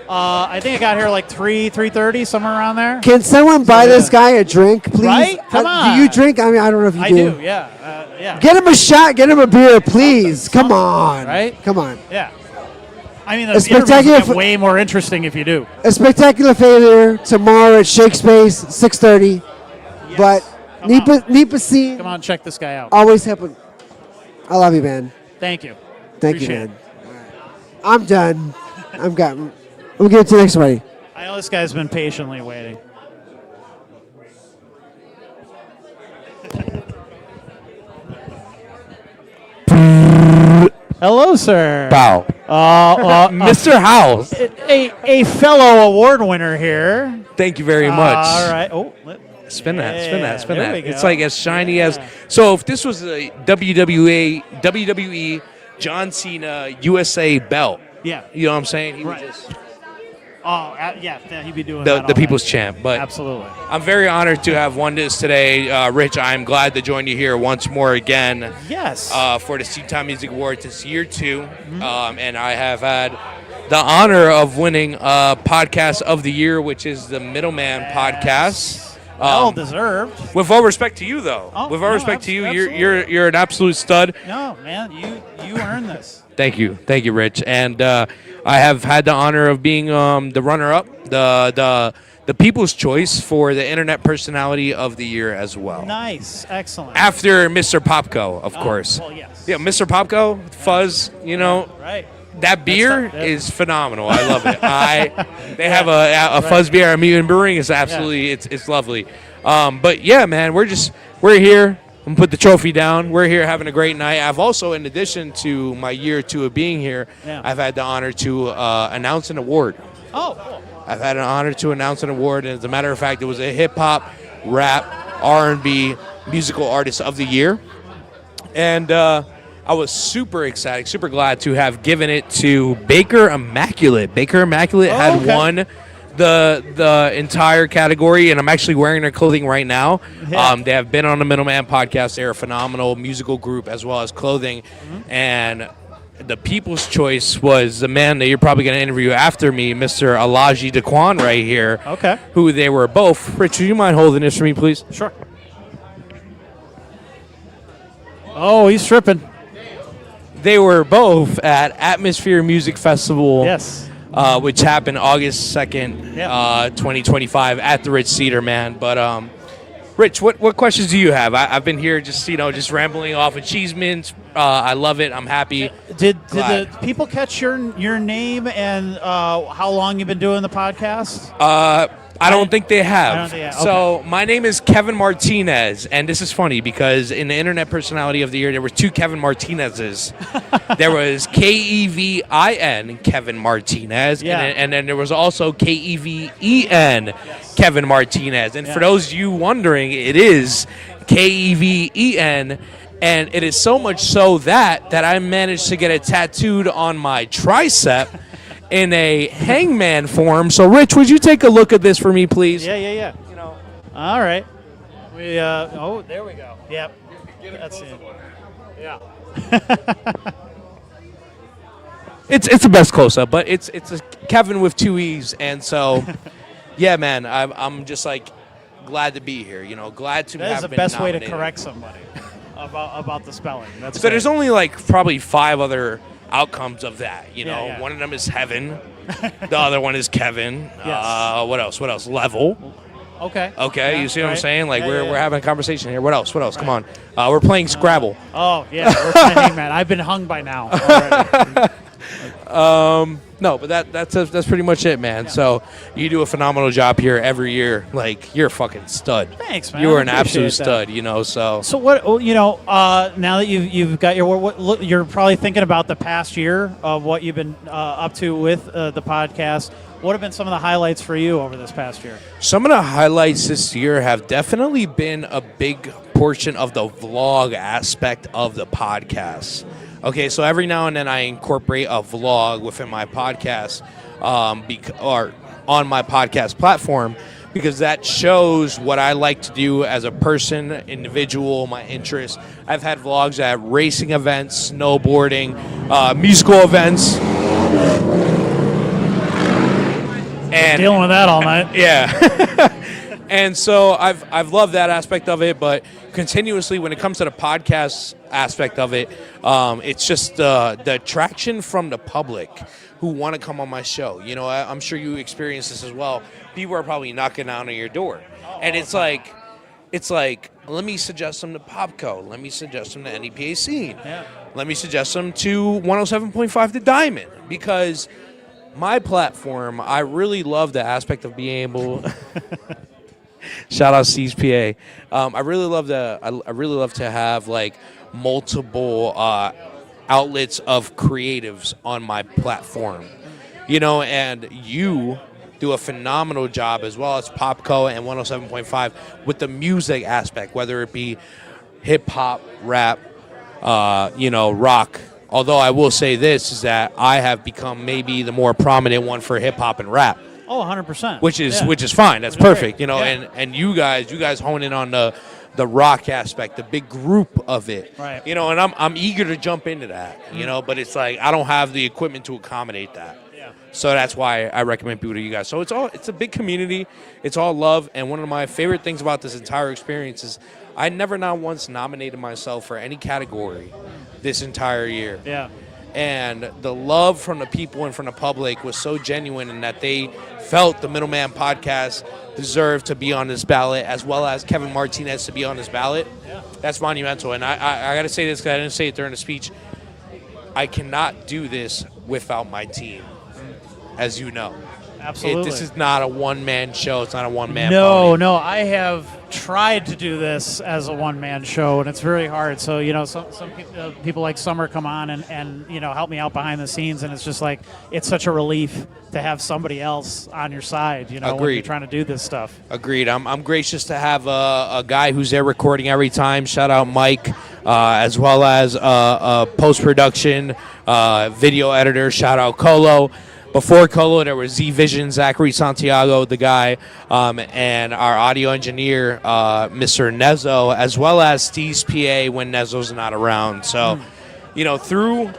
I think I got here like 3:30, somewhere around there. Can someone buy this guy a drink, please? Right? Come on. Do you drink? I mean, I don't know if you I do. do, yeah. Yeah. Get him a shot. Get him a beer, please. Come on. Right? Come on. Yeah. I mean, the A spectacular interviews get way more interesting if you do. A Spectacular Failure tomorrow at Shake Space, 6:30. But NEPA Scene. Come on, check this guy out. Always happen. I love you, man. Thank you. Thank you, Appreciate man. I'm done. I'm gotten. We'll give it to the next one. I know this guy's been patiently waiting. Hello, sir. Bow. Mr. House. A fellow award winner here. Thank you very much. All right. Oh, spin that, spin that, spin there that. we It's go. like as shiny as. So if this was a WWE John Cena USA belt, Yeah. you know what I'm saying? He Right. would just Yeah, he'd be doing that the all people's night. champ. But Absolutely. I'm very honored to have won this today, Rich. I'm glad to join you here once more again. Yes. For the Steamtown Music Awards. It's year 2, and I have had the honor of winning Podcast of the Year, which is the Middleman Podcast. Well deserved. With all respect to you, though. Oh, with all no, respect to you, absolutely. you're an absolute stud. No, man, you earned this. Thank you, Rich. And I have had the honor of being the runner-up, the People's Choice for the Internet Personality of the Year as well. Nice, excellent. After Mr. Popko, of course. Well, yes. Yeah, Mr. Popko, Fuzz. You know, Right. that beer is phenomenal. I love it. They have a Fuzz beer at Mutant Brewing. It's absolutely it's lovely. But yeah, man, we're here. I'm gonna put the trophy down. We're here having a great night. I've also, in addition to my year 2 of being here, I've had the honor to announce an award. Oh, cool. I've had an honor to announce an award, and as a matter of fact, it was a hip hop, rap, R&B musical artist of the year, and I was super excited, super glad to have given it to Baker Immaculate. Baker Immaculate had won the entire category, and I'm actually wearing their clothing right now. Yeah. They have been on the Middleman podcast. They're a phenomenal musical group as well as clothing, and the People's Choice was the man that you're probably going to interview after me, Mr. Alaji Daquan right here. Okay. Who they were both. Rich, would you mind holding this for me, please? Sure. Oh, he's tripping. They were both at Atmosphere Music Festival. Yes. Which happened August 2nd, 2025 at the Rich Cedar, man. But, Rich, what questions do you have? I've been here just rambling off achievements. I love it. I'm happy. Did the people catch your name and how long you've been doing the podcast? I don't think they have. I don't think they have. So my name is Kevin Martinez, and this is funny because in the Internet Personality of the Year, there were 2 Kevin Martinezes. There was Kevin Kevin Martinez, and then there was also Keven Kevin Martinez. And for those of you wondering, it is Keven. And it is so much so that I managed to get it tattooed on my tricep in a hangman form. So, Rich, would you take a look at this for me, please? Yeah. All right. We there we go. Yep. That's it. Yeah. It's the best close-up, but it's a Kevin with 2 E's, and so, yeah, man, I'm just like glad to be here. Glad to That have is the been best way to nominated. correct somebody about the spelling. That's So great. there's only like probably 5 other outcomes of that. Yeah. One of them is heaven. The other one is Kevin. Yes. What else? Level. Okay. Okay, you see what I'm right. saying? Like Yeah, we're having a conversation here. What else? Come on. We're playing Scrabble. Oh yeah, we're playing Hangman. I've been hung by now already. No, but that's pretty much it, man. Yeah. So you do a phenomenal job here every year. Like you're a fucking stud. Thanks, man. You are I an appreciate absolute that. stud. So So what now that you've got your you're probably thinking about the past year of what you've been up to with the podcast. What have been some of the highlights for you over this past year? Some of the highlights this year have definitely been a big portion of the vlog aspect of the podcast. Okay, so every now and then I incorporate a vlog within my podcast or on my podcast platform because that shows what I like to do as a person, individual, my interests. I've had vlogs at racing events, snowboarding, musical events. dealing with that all night. Yeah. And so I've loved that aspect of it, but continuously when it comes to the podcast aspect of it, it's just the attraction from the public who want to come on my show. You know, I'm sure you experience this as well. People are probably knocking down on your door, and it's like, let me suggest them to Popco. Let me suggest them to NEPA Scene. Yeah. Let me suggest them to 107.5 The Diamond, because my platform, I really love the aspect of being able. Shout out C's PA. I really love to have like multiple outlets of creatives on my platform. You know, and you do a phenomenal job, as well as Popco and 107.5, with the music aspect, whether it be hip hop, rap, rock. Although I will say this is that I have become maybe the more prominent one for hip hop and rap. Oh, 100%. Which is fine. That's perfect. You know, and you guys hone in on the rock aspect, the big group of it. Right. You know, and I'm eager to jump into that. You know, but it's like I don't have the equipment to accommodate that. Yeah. So that's why I recommend people to you guys. So it's a big community. It's all love, and one of my favorite things about this entire experience is I never not once nominated myself for any category this entire year. Yeah. And the love from the people and from the public was so genuine, in that they felt the Middleman podcast deserved to be on this ballot, as well as Kevin Martinez to be on this ballot. Yeah. That's monumental. And I got to say this because I didn't say it during the speech. I cannot do this without my team, as you know. Absolutely. This is not a one-man show. It's not a one-man No, pony. no. I have tried to do this as a one-man show, and it's very hard. So, you know, some people like Summer come on and help me out behind the scenes, and it's just like it's such a relief to have somebody else on your side, when you're trying to do this stuff. Agreed. I'm gracious to have a guy who's there recording every time. Shout out Mike, as well as post-production, video editor. Shout out Colo. Before Colo, there was Z Vision, Zachary Santiago, the guy, and our audio engineer, Mr. Nezzo, as well as Steve's PA when Nezzo's not around. So, through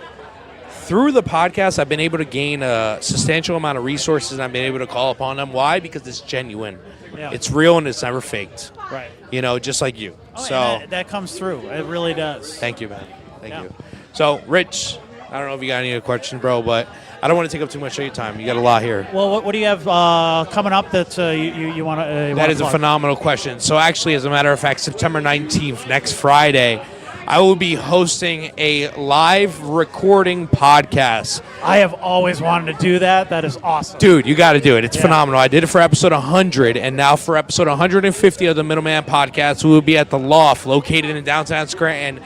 the podcast, I've been able to gain a substantial amount of resources, and I've been able to call upon them. Why? Because it's genuine. Yeah. It's real, and it's never faked. Right. Just like you. Oh, so and that comes through. It really does. Thank you, man. Thank you. So, Rich, I don't know if you got any other questions, bro, but I don't want to take up too much of your time. You got a lot here. Well, what do you have coming up that you want to? That is a phenomenal question. So actually, as a matter of fact, September 19th, next Friday, I will be hosting a live recording podcast. I have always wanted to do that. That is awesome. Dude, you got to do it. It's phenomenal. I did it for episode 100, and now for episode 150 of the Middleman podcast, we will be at the Loft, located in downtown Scranton,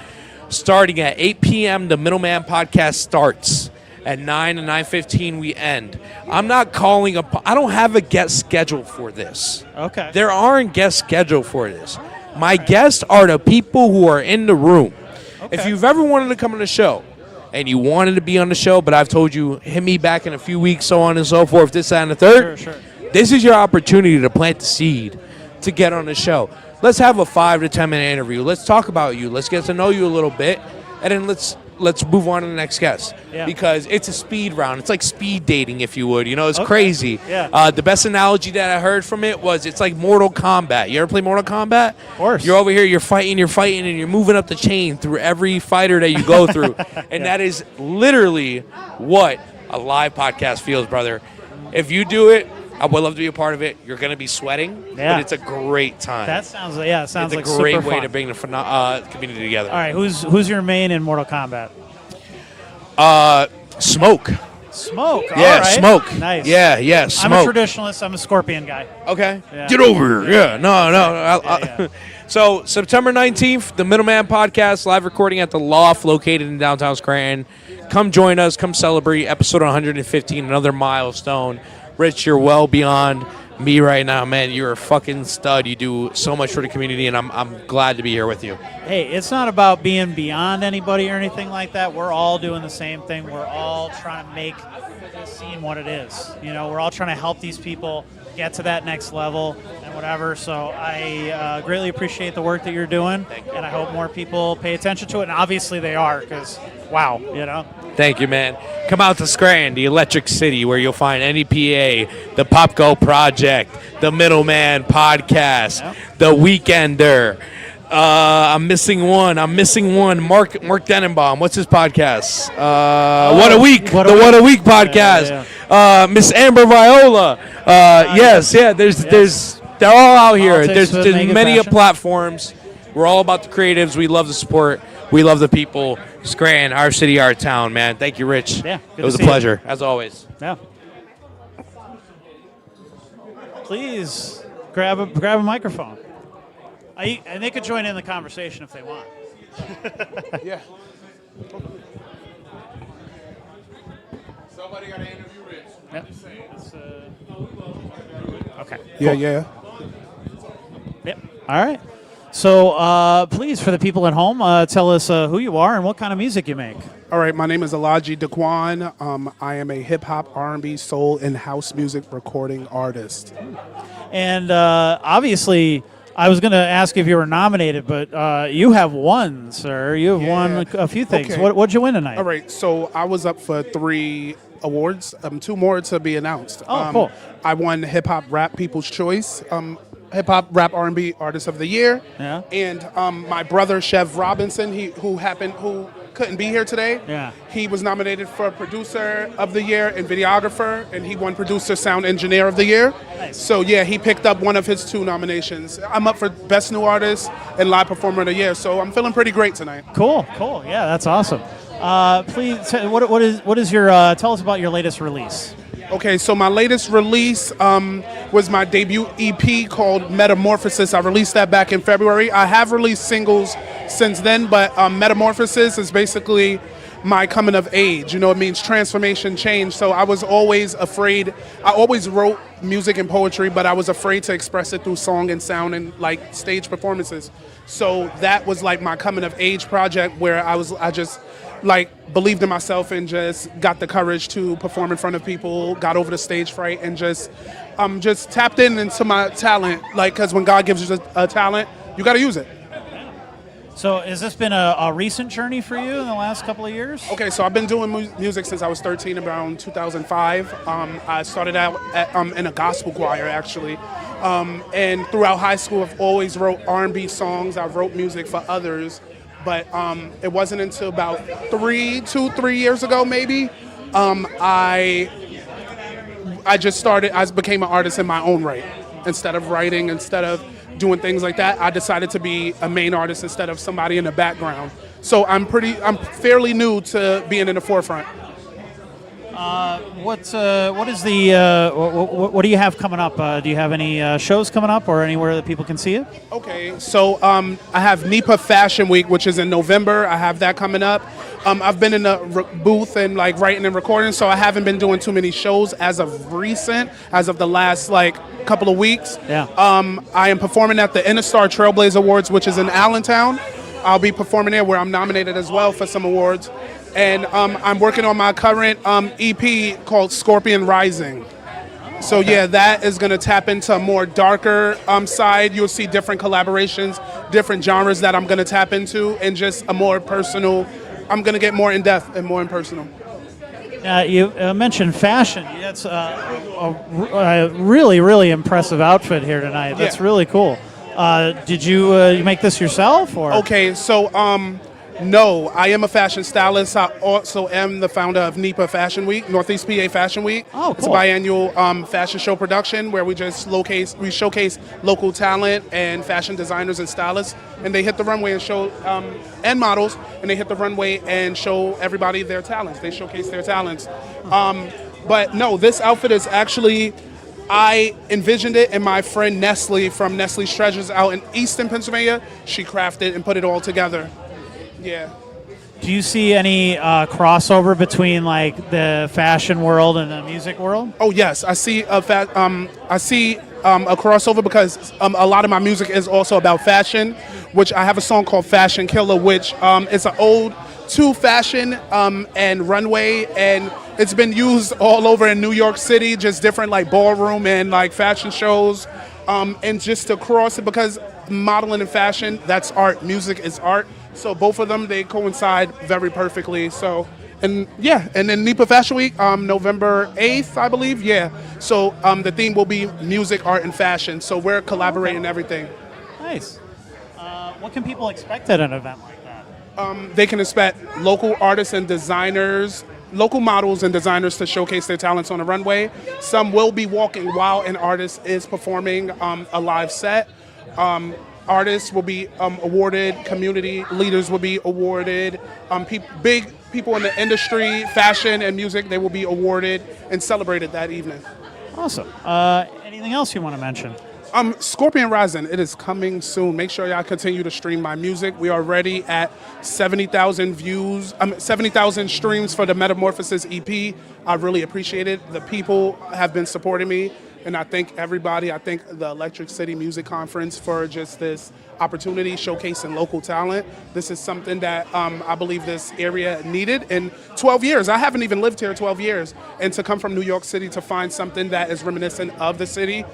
starting at 8 p.m. The Middleman podcast starts. At 9 and 9:15 we end. I'm not calling I don't have a guest scheduled for this. Okay. There aren't guests scheduled for this. My guests are the people who are in the room. Okay. If you've ever wanted to come on the show and you wanted to be on the show, but I've told you, hit me back in a few weeks, so on and so forth, this, that, and the third. Sure. This is your opportunity to plant the seed to get on the show. Let's have a 5 to 10 minute interview. Let's talk about you. Let's get to know you a little bit, and then let's move on to the next guest. Yeah. Because it's a speed round. It's like speed dating, if you would. It's crazy. Yeah. The best analogy that I heard from it was it's like Mortal Kombat. You ever play Mortal Kombat? Of course. You're over here, you're fighting, and you're moving up the chain through every fighter that you go through. And that is literally what a live podcast feels, brother. If you do it, I would love to be a part of it. You're going to be sweating, but it's a great time. That sounds like it's like a great super way fun. to bring the community together. All right, who's your main in Mortal Kombat? Smoke. Smoke. Yeah, all right. Smoke. Nice. Yeah, Smoke. I'm a traditionalist. I'm a Scorpion guy. Okay. Yeah. Get over here. Yeah. No. So September 19th, the Middleman podcast, live recording at the Loft, located in downtown Scranton. Come join us. Come celebrate episode 115, another milestone. Rich, you're well beyond me right now, man. You're a fucking stud. You do so much for the community, and I'm glad to be here with you. Hey, it's not about being beyond anybody or anything like that. We're all doing the same thing. We're all trying to make this scene what it is. We're all trying to help these people get to that next level and whatever. So I greatly appreciate the work that you're doing, and I hope more people pay attention to it. And obviously they are, because wow, you know. Thank you, man. Come out to Scranton, the Electric City, where you'll find NEPA, the Pop Go Project, the Middleman Podcast, the Weekender. I'm missing one. Mark Denenbaum. What's his podcast? What a Week. What a Week podcast. Miss Amber Viola. Yes. There's. They're all out here. There's many platforms. We're all about the creatives. We love the support. We love the people. Scranton, our city, our town, man. Thank you, Rich. Yeah, it was a pleasure, as always. Yeah. Please grab a microphone. And they could join in the conversation if they want. Yeah. Somebody got to interview Rich. Yep. Okay. Yeah. Yep. All right. So, please, for the people at home, tell us who you are and what kind of music you make. All right, my name is Elijah Daquan. I am a hip-hop, R&B, soul, and house music recording artist. And obviously, I was going to ask if you were nominated, but you have won, sir. You have won a few things. Okay. What'd you win tonight? All right, so I was up for 3 awards, 2 more to be announced. Oh, cool. I won Hip-Hop Rap People's Choice, Hip-Hop Rap R&B Artist of the Year. Yeah. And my brother, Chev Robinson, who couldn't be here today. Yeah. He was nominated for Producer of the Year and Videographer, and he won Producer Sound Engineer of the Year. Nice. So, yeah, he picked up one of his 2 nominations. I'm up for Best New Artist and Live Performer of the Year, so I'm feeling pretty great tonight. Cool. Yeah, that's awesome. Please, what is your, tell us about your latest release. Okay, so my latest release was my debut EP called Metamorphosis. I released that back in February. I have released singles since then, but Metamorphosis is basically my coming of age. You know, it means transformation, change. So I was always afraid. I always wrote music and poetry, but I was afraid to express it through song and sound and like stage performances. So that was like my coming of age project where I just like believed in myself and just got the courage to perform in front of people, got over the stage fright, and just tapped into my talent. Like, because when God gives you a talent, you got to use it. So has this been a recent journey for you in the last couple of years? Okay, so I've been doing music since I was 13, around 2005. I started out in a gospel choir, actually. And throughout high school, I've always wrote R&B songs. I wrote music for others. But it wasn't until about 3 years ago, maybe, I became an artist in my own right. Instead of writing, instead of doing things like that, I decided to be a main artist instead of somebody in the background. So I'm fairly new to being in the forefront. What do you have coming up? Do you have any shows coming up or anywhere that people can see it? Okay, so I have NEPA Fashion Week, which is in November. I have that coming up. I've been in the booth and like writing and recording, so I haven't been doing too many shows as of the last like couple of weeks. Yeah. I am performing at the Interstar Trailblazer Awards, which is in Allentown. I'll be performing there where I'm nominated as well for some awards. And I'm working on my current EP called Scorpion Rising. So yeah, that is going to tap into a more darker side. You'll see different collaborations, different genres that I'm going to tap into, and just a more personal. I'm going to get more in depth and more impersonal. You mentioned fashion. That's a really, really impressive outfit here tonight. That's really cool. Did you make this yourself, or? Okay, so no, I am a fashion stylist. I also am the founder of NEPA Fashion Week, Northeast PA Fashion Week. Oh, cool. It's a biannual fashion show production where we just showcase local talent and fashion designers and stylists, and they hit the runway and show and models, and they hit the runway and show everybody their talents. They showcase their talents. But no, this outfit is actually. I envisioned it, and my friend Nestle from Nestle's Treasures out in Easton, Pennsylvania, she crafted and put it all together. Yeah. Do you see any crossover between like the fashion world and the music world? Oh yes, I see a crossover because a lot of my music is also about fashion, which I have a song called Fashion Killer, which is an ode to fashion and runway, and it's been used all over in New York City, just different like ballroom and like fashion shows, and just to cross it because modeling and fashion, that's art. Music is art. So both of them, they coincide very perfectly. So, and yeah, and then NEPA Fashion Week, November 8th, I believe. Yeah. So the theme will be music, art, and fashion. So we're collaborating everything. Nice. What can people expect at an event like that? They can expect local artists and designers, local models and designers to showcase their talents on the runway. Some will be walking while an artist is performing a live set. Artists will be awarded, community leaders will be awarded, big people in the industry, fashion and music, they will be awarded and celebrated that evening. Awesome. Anything else you want to mention? Scorpion Rising, it is coming soon. Make sure y'all continue to stream my music. We are already at 70,000 views, 70,000 streams for the Metamorphosis EP. I really appreciate it. The people have been supporting me, and I thank everybody. I thank the Electric City Music Conference for just this opportunity showcasing local talent. This is something that I believe this area needed in 12 years. I haven't even lived here 12 years. And to come from New York City to find something that is reminiscent of the city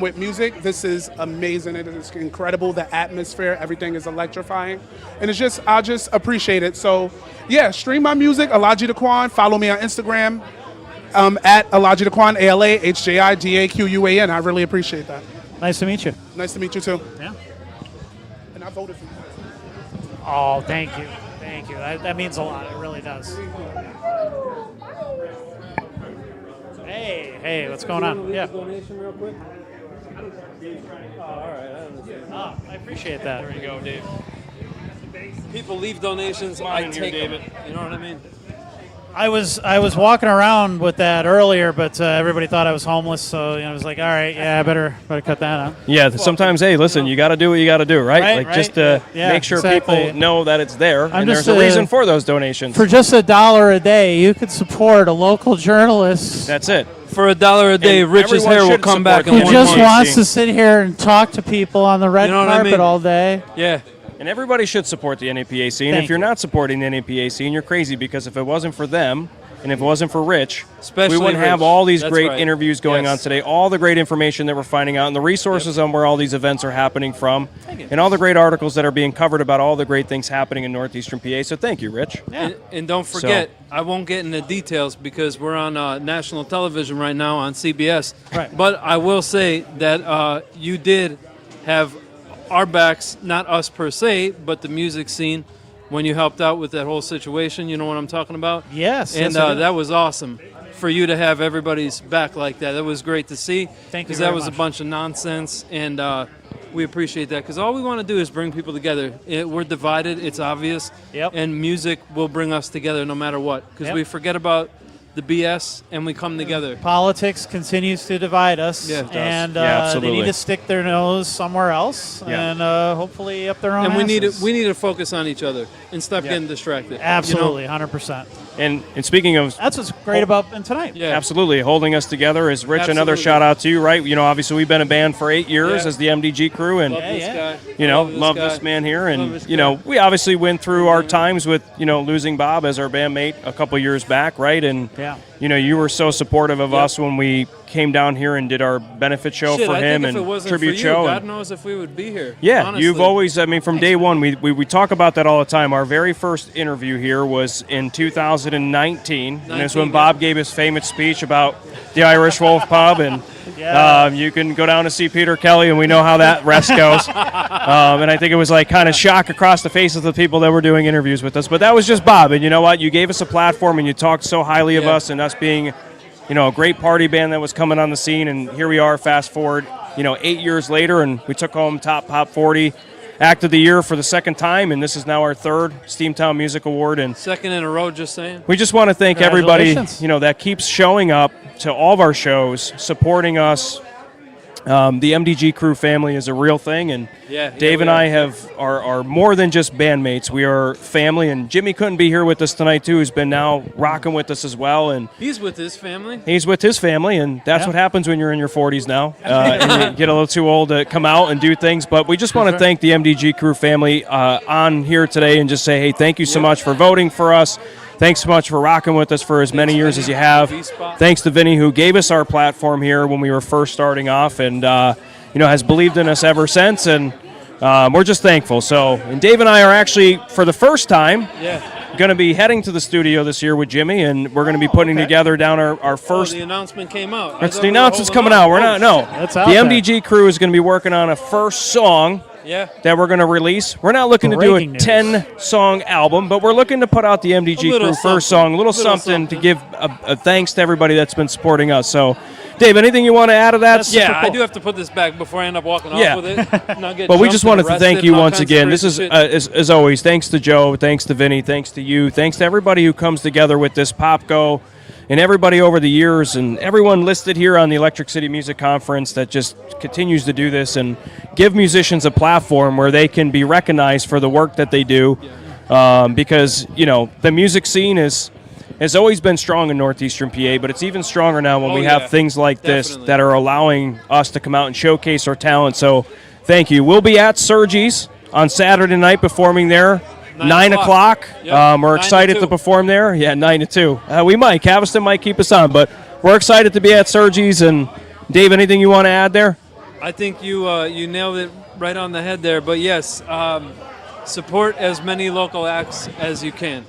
with music, this is amazing. It is incredible. The atmosphere, everything is electrifying. And it's just, I just appreciate it. So yeah, stream my music, Alaji Daquan. Follow me on Instagram at Alaji Daquan, ALAHJIDAQUAN. I really appreciate that. Nice to meet you. Nice to meet you too. Yeah. And I voted for you. Oh, thank you. Thank you. That means a lot. It really does. Hey, what's going on? Yeah. Donation real quick. Oh, all right. I appreciate that. There you go, Dave. People leave donations. I take them. You know what I mean? I was walking around with that earlier, but everybody thought I was homeless, so I was like, all right, yeah, I better cut that out. Yeah, sometimes, hey, listen, you got to do what you got to do, right? Just to make sure people know that it's there, and there's a reason for those donations. For just $1 a day, you could support a local journalist. That's it. For $1 a day, Rich's hair will come back in 1 month. Who just wants to sit here and talk to people on the red carpet all day. Yeah. And everybody should support the NEPA scene. If you're not supporting the NEPA scene, you're crazy, because if it wasn't for them, and if it wasn't for Rich, we wouldn't have all these great interviews going on today, all the great information that we're finding out, and the resources on where all these events are happening from, and all the great articles that are being covered about all the great things happening in Northeastern PA. So thank you, Rich. And don't forget, I won't get into details because we're on national television right now on CBS. Right. But I will say that you did have our backs, not us per se, but the music scene, when you helped out with that whole situation. You know what I'm talking about? Yes. And that was awesome for you to have everybody's back like that. That was great to see. Thank you. Because that was a bunch of nonsense, and we appreciate that. Because all we want to do is bring people together. We're divided. It's obvious. Yep. And music will bring us together no matter what. Because we forget about the BS and we come together. Politics continues to divide us, and they need to stick their nose somewhere else, and hopefully up their own. And we asses. need to focus on each other and stop getting distracted. Absolutely, 100%. And speaking of, that's what's great about tonight. Yeah, absolutely, holding us together is Rich. Another shout out to you, right? Obviously we've been a band for 8 years as the MDG crew, and love this guy. love this man here, and we obviously went through our times with losing Bob as our bandmate a couple years back, right? And you were so supportive of us when we came down here and did our benefit show for him and tribute show. God knows if we would be here. Yeah, honestly. you've always, from day one, we talk about that all the time. Our very first interview here was in 2019, and it's when Bob gave his famous speech about the Irish Wolf Pub, and you can go down to see Peter Kelly, and we know how that rest goes. And I think it was like kind of shock across the faces of the people that were doing interviews with us, but that was just Bob. And you know what? You gave us a platform, and you talked so highly of us and us being a great party band that was coming on the scene, and here we are, fast forward, 8 years later, and we took home top Pop 40 Act of the Year for the second time, and this is now our third Steamtown Music Award. And second in a row, just saying. We just want to thank everybody, that keeps showing up to all of our shows, supporting us. The MDG crew family is a real thing, and Dave and I are more than just bandmates. We are family, and Jimmy couldn't be here with us tonight too, who's been now rocking with us as well. And he's with his family. He's with his family, and that's what happens when you're in your 40s now, and you get a little too old to come out and do things. But we just want to thank the MDG crew family on here today, and just say, hey, thank you so much for voting for us. Thanks so much for rocking with us for as many years as you have. Thanks to Vinny, who gave us our platform here when we were first starting off, and has believed in us ever since. And we're just thankful. So, and Dave and I are actually, for the first time, going to be heading to the studio this year with Jimmy, and we're going to be putting together down our first. The announcement came out. That's the announcement's coming out. We're not. No, That's the out there. MDG crew is going to be working on a first song. Yeah. That we're going to release. We're not looking Breaking to do a news. 10-song album, but we're looking to put out the MDG A little crew first something. song, a little something to give a thanks to everybody that's been supporting us. So, Dave, anything you want to add to that? Yeah, I do have to put this back before I end up walking Yeah. off with it. Not get But we jumped just and wanted to arrested thank you and all once kinds of again. This crazy is, shit. as always, thanks to Joe, thanks to Vinny, thanks to you, thanks to everybody who comes together with this Pop Go, and everybody over the years, and everyone listed here on the Electric City Music Conference that just continues to do this and give musicians a platform where they can be recognized for the work that they do. Because, you know, the music scene has always been strong in Northeastern PA, but it's even stronger now when we have things like this that are allowing us to come out and showcase our talent. So thank you. We'll be at Sergi's on Saturday night performing there. 9 o'clock. Yep. We're 9 to excited 2. to perform there. Yeah, 9 to 2. We might. Caviston might keep us on, but we're excited to be at Sergi's. And Dave, anything you want to add there? I think you nailed it right on the head there. But yes, support as many local acts as you can.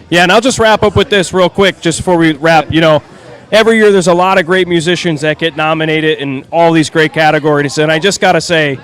Yeah, and I'll just wrap up with this real quick just before we wrap. You know, every year there's a lot of great musicians that get nominated in all these great categories. And I just got to say,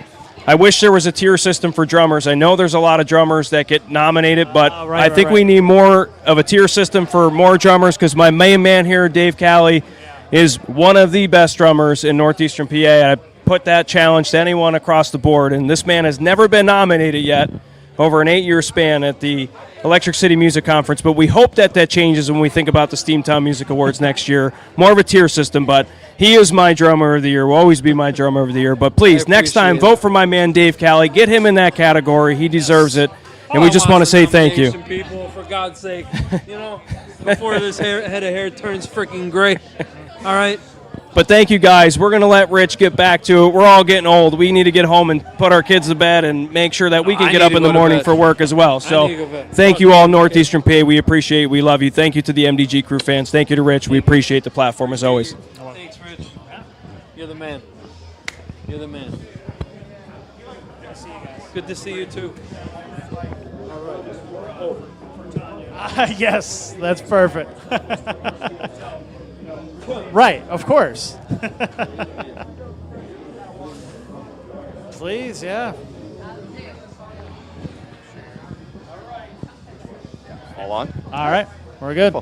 I wish there was a tier system for drummers. I know there's a lot of drummers that get nominated, but I think we need more of a tier system for more drummers because my main man here, Dave Calley, is one of the best drummers in Northeastern PA. I put that challenge to anyone across the board, and this man has never been nominated yet over an 8-year span at the Electric City Music Conference, but we hope that changes when we think about the Steamtown Music Awards next year. More of a tier system, but he is my drummer of the year, will always be my drummer of the year. But please, next time, vote for my man Dave Calley. Get him in that category. He deserves it. And we just want to say thank you. People, for God's sake, you know, before this head of hair turns freaking gray. All right. But thank you, guys. We're going to let Rich get back to it. We're all getting old. We need to get home and put our kids to bed and make sure that we can get up in the morning for work as well. So thank you all, Northeastern PA. We appreciate it. We love you. Thank you to the MDG crew fans. Thank you to Rich. We appreciate the platform as always. Thanks, Rich. You're the man. You're the man. Good to see you, too. Yes, that's perfect. Right, of course. Please, yeah. All on? All right, we're good.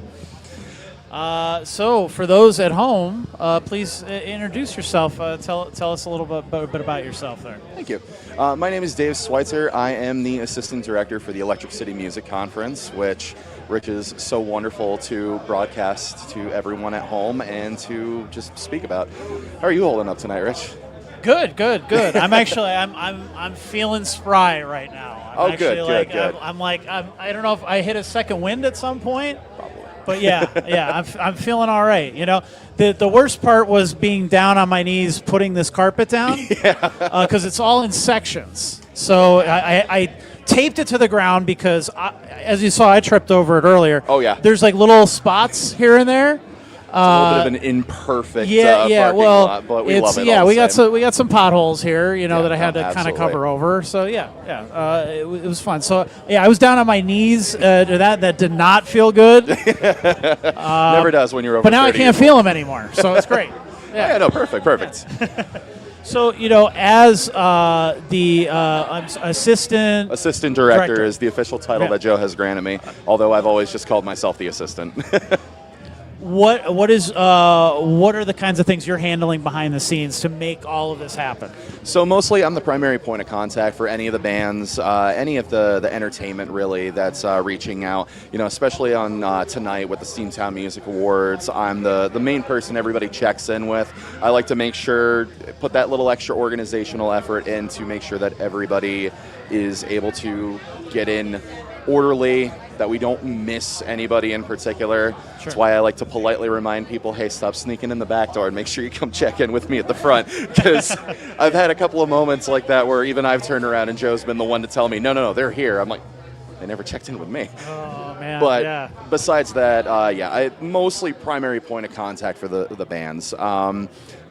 So, for those at home, please introduce yourself. Tell us a little bit about yourself there. Thank you. My name is Dave Schweitzer. I am the Assistant Director for the Electric City Music Conference, which Rich is so wonderful to broadcast to everyone at home and to just speak about. How are you holding up tonight, Rich? Good. I'm actually I'm feeling spry right now. I'm Good. I don't know if I hit a second wind at some point. But yeah, I'm feeling all right. You know, the worst part was being down on my knees putting this carpet down because it's all in sections. So I taped it to the ground because, as you saw, I tripped over it earlier. Oh yeah. There's like little spots here and there. It's a little bit of an imperfect parking lot, but we love it. Yeah, all we the same. we got some potholes here, you know, that I had to kind of absolutely. cover over. So it was fun. So I was down on my knees. That did not feel good. Never does when you're over. But now 30 I can't feel them anymore, so it's great. Yeah, no, perfect. So, you know, as the assistant director is the official title that Joe has granted me, although I've always just called myself the assistant. What are the kinds of things you're handling behind the scenes to make all of this happen? So mostly I'm the primary point of contact for any of the bands, any of the entertainment really that's reaching out, you know, especially on tonight with the Steamtown Music Awards. I'm the main person everybody checks in with. I like to make sure, put that little extra organizational effort in to make sure that everybody is able to get in orderly, that we don't miss anybody in particular. Sure. That's why I like to politely remind people, hey, stop sneaking in the back door and make sure you come check in with me at the front. Because I've had a couple of moments like that where even I've turned around and Joe's been the one to tell me, no, they're here. I'm like, they never checked in with me. Oh, man. But besides that, I mostly primary point of contact for the bands.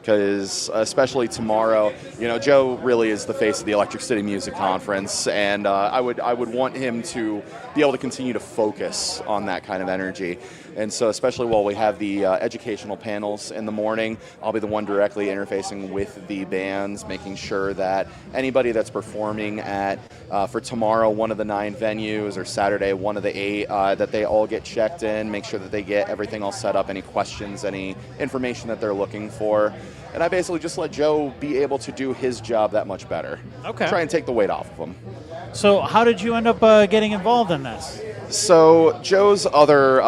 because especially tomorrow, Joe really is the face of the Electric City Music Conference, and I would want him to be able to continue to focus on that kind of energy. And so especially while we have the educational panels in the morning, I'll be the one directly interfacing with the bands, making sure that anybody that's performing at, for tomorrow, one of the 9 venues, or Saturday, one of the 8, that they all get checked in, make sure that they get everything all set up, any questions, any information that they're looking for. And I basically just let Joe be able to do his job that much better. Okay. Try and take the weight off of him. So how did you end up getting involved in this? So Joe's other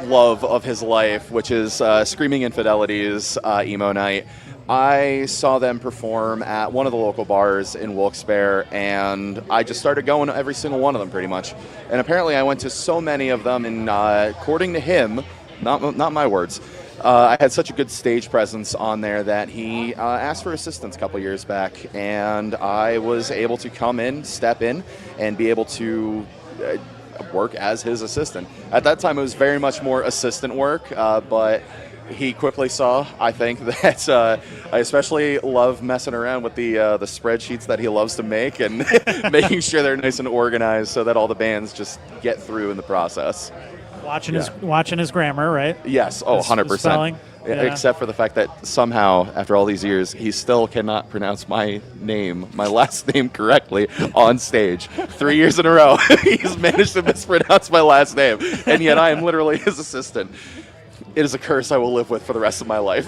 love of his life, which is Screaming Infidelities emo night, I saw them perform at one of the local bars in Wilkes-Barre, and I just started going to every single one of them pretty much. And apparently I went to so many of them, and according to him, not my words, I had such a good stage presence on there that he asked for assistance a couple years back, and I was able to come in, step in, and be able to work as his assistant. At that time, it was very much more assistant work, but he quickly saw, I think, that I especially love messing around with the spreadsheets that he loves to make and making sure they're nice and organized so that all the bands just get through in the process. Watching his grammar, right? Yes. Oh, 100%. Spelling. Yeah. Except for the fact that somehow, after all these years, he still cannot pronounce my last name correctly on stage. 3 years in a row, he's managed to mispronounce my last name, and yet I am literally his assistant. It is a curse I will live with for the rest of my life.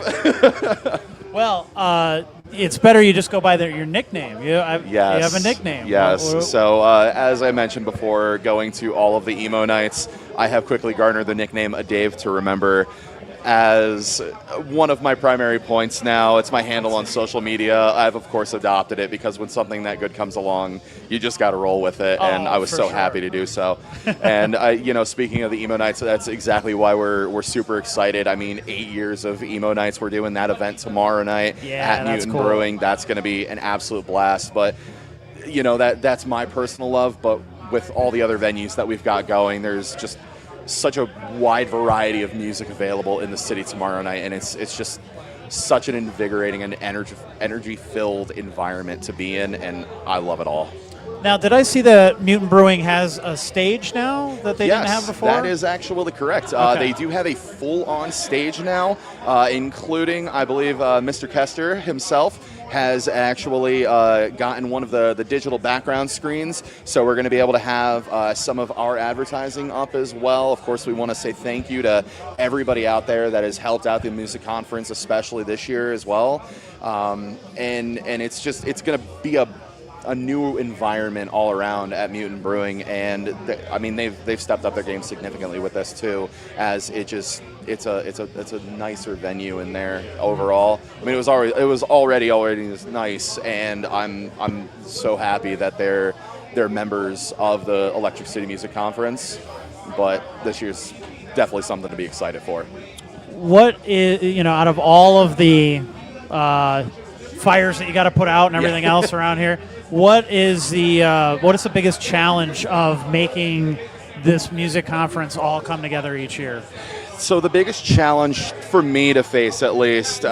Well, it's better you just go by your nickname. You have a nickname. Yes. So, as I mentioned before, going to all of the emo nights, I have quickly garnered the nickname A Dave to Remember as one of my primary points now. It's my handle on social media. I've, of course, adopted it because when something that good comes along, you just got to roll with it, and I was so happy to do so. And, speaking of the emo nights, that's exactly why we're super excited. I mean, 8 years of emo nights. We're doing that event tomorrow night at Newton Brewing. That's going to be an absolute blast. But, that's my personal love. But with all the other venues that we've got going, there's just such a wide variety of music available in the city tomorrow night, and it's just such an invigorating and energy-filled environment to be in, and I love it all. Now, did I see that Newton Brewing has a stage now that they didn't have before? That is actually correct. Okay. They do have a full-on stage now, including, I believe, Mr. Kester himself has actually gotten one of the digital background screens, so we're going to be able to have some of our advertising up as well. Of course, we want to say thank you to everybody out there that has helped out the music conference, especially this year as well. And it's going to be a new environment all around at Newton Brewing, and they've stepped up their game significantly with this too, as it's a nicer venue in there overall. I mean, it was already nice, and I'm so happy that they're members of the Electric City Music Conference, but this year's definitely something to be excited for. What is, out of all of the fires that you got to put out and everything else around here, what is the biggest challenge of making this music conference all come together each year? So the biggest challenge for me to face, at least,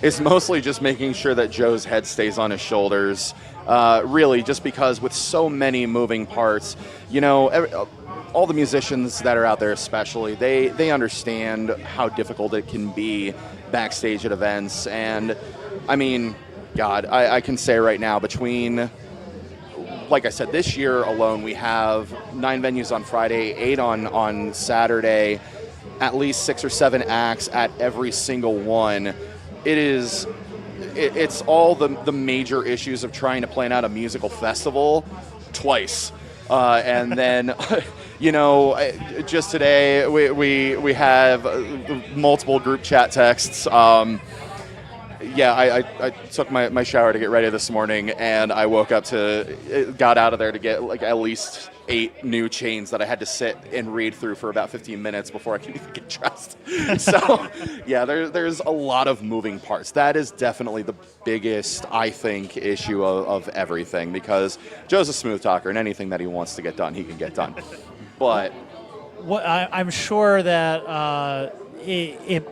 is mostly just making sure that Joe's head stays on his shoulders. Really, just because with so many moving parts, all the musicians that are out there especially, they understand how difficult it can be backstage at events. And, I mean, God, I can say right now, between, like I said, this year alone, we have 9 venues on Friday, 8 on Saturday, at least 6 or 7 acts at every single one. It's all the major issues of trying to plan out a musical festival twice. And then, just today we have multiple group chat texts. I took my shower to get ready this morning, and I got out of there to get at least 8 new chains that I had to sit and read through for about 15 minutes before I could even get dressed. So, there's a lot of moving parts. That is definitely the biggest, I think, issue of everything, because Joe's a smooth talker, and anything that he wants to get done, he can get done. But I'm sure that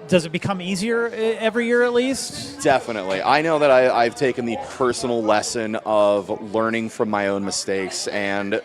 does it become easier every year at least? Definitely. I know that I've taken the personal lesson of learning from my own mistakes, and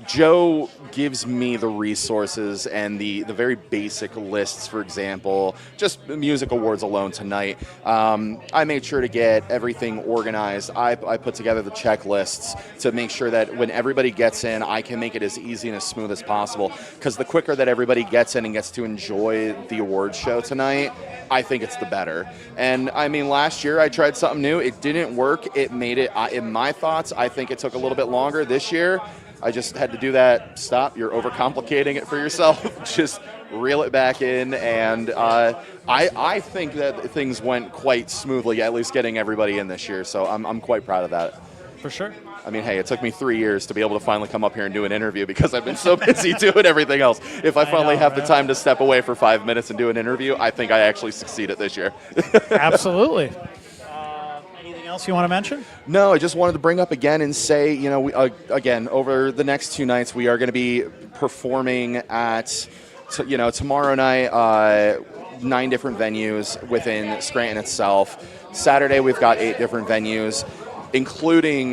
Joe gives me the resources and the very basic lists. For example, just music awards alone tonight, I made sure to get everything organized. I put together the checklists to make sure that when everybody gets in, I can make it as easy and as smooth as possible, because the quicker that everybody gets in and gets to enjoy the awards show tonight, I think it's the better. And I mean, last year I tried something new. It didn't work. It made it, in my thoughts, I think it took a little bit longer. This year, I just had to do that. Stop. You're overcomplicating it for yourself. Just reel it back in. And I think that things went quite smoothly, at least getting everybody in this year. So I'm quite proud of that. For sure. I mean, hey, it took me 3 years to be able to finally come up here and do an interview because I've been so busy doing everything else. If I finally have the time to step away for 5 minutes and do an interview, I think I actually succeeded this year. Absolutely. Anything else you want to mention? No, I just wanted to bring up again and say, you know, again, over the next 2 nights, we are going to be performing at, tomorrow night, 9 different venues within Scranton itself. Saturday, we've got 8 different venues, including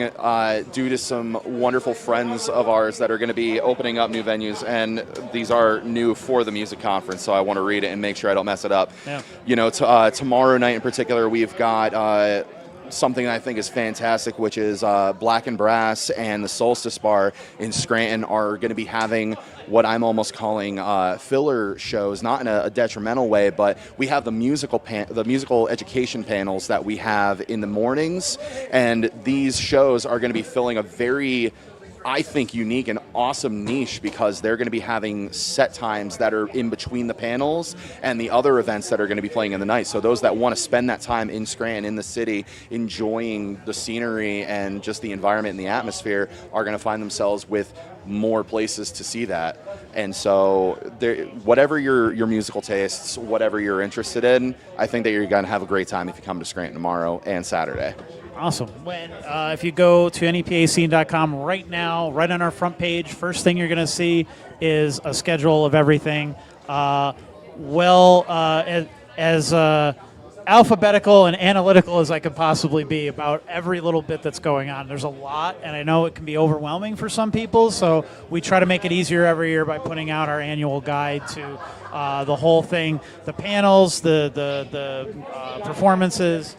due to some wonderful friends of ours that are going to be opening up new venues, and these are new for the music conference, so I want to read it and make sure I don't mess it up. Yeah. You know, tomorrow night in particular, we've got something that I think is fantastic, which is Black and Brass and the Solstice Bar in Scranton are going to be having what I'm almost calling filler shows, not in a detrimental way, but we have the musical education panels that we have in the mornings, and these shows are going to be filling a very, I think, unique and awesome niche, because they're going to be having set times that are in between the panels and the other events that are going to be playing in the night. So those that want to spend that time in Scranton, in the city, enjoying the scenery and just the environment and the atmosphere, are going to find themselves with more places to see that. And so whatever your musical tastes, whatever you're interested in, I think that you're going to have a great time if you come to Scranton tomorrow and Saturday. Awesome. When if you go to nepascene.com right now, right on our front page, first thing you're going to see is a schedule of everything. As alphabetical and analytical as I could possibly be about every little bit that's going on. There's a lot, and I know it can be overwhelming for some people, so we try to make it easier every year by putting out our annual guide to the whole thing, the panels, the performances.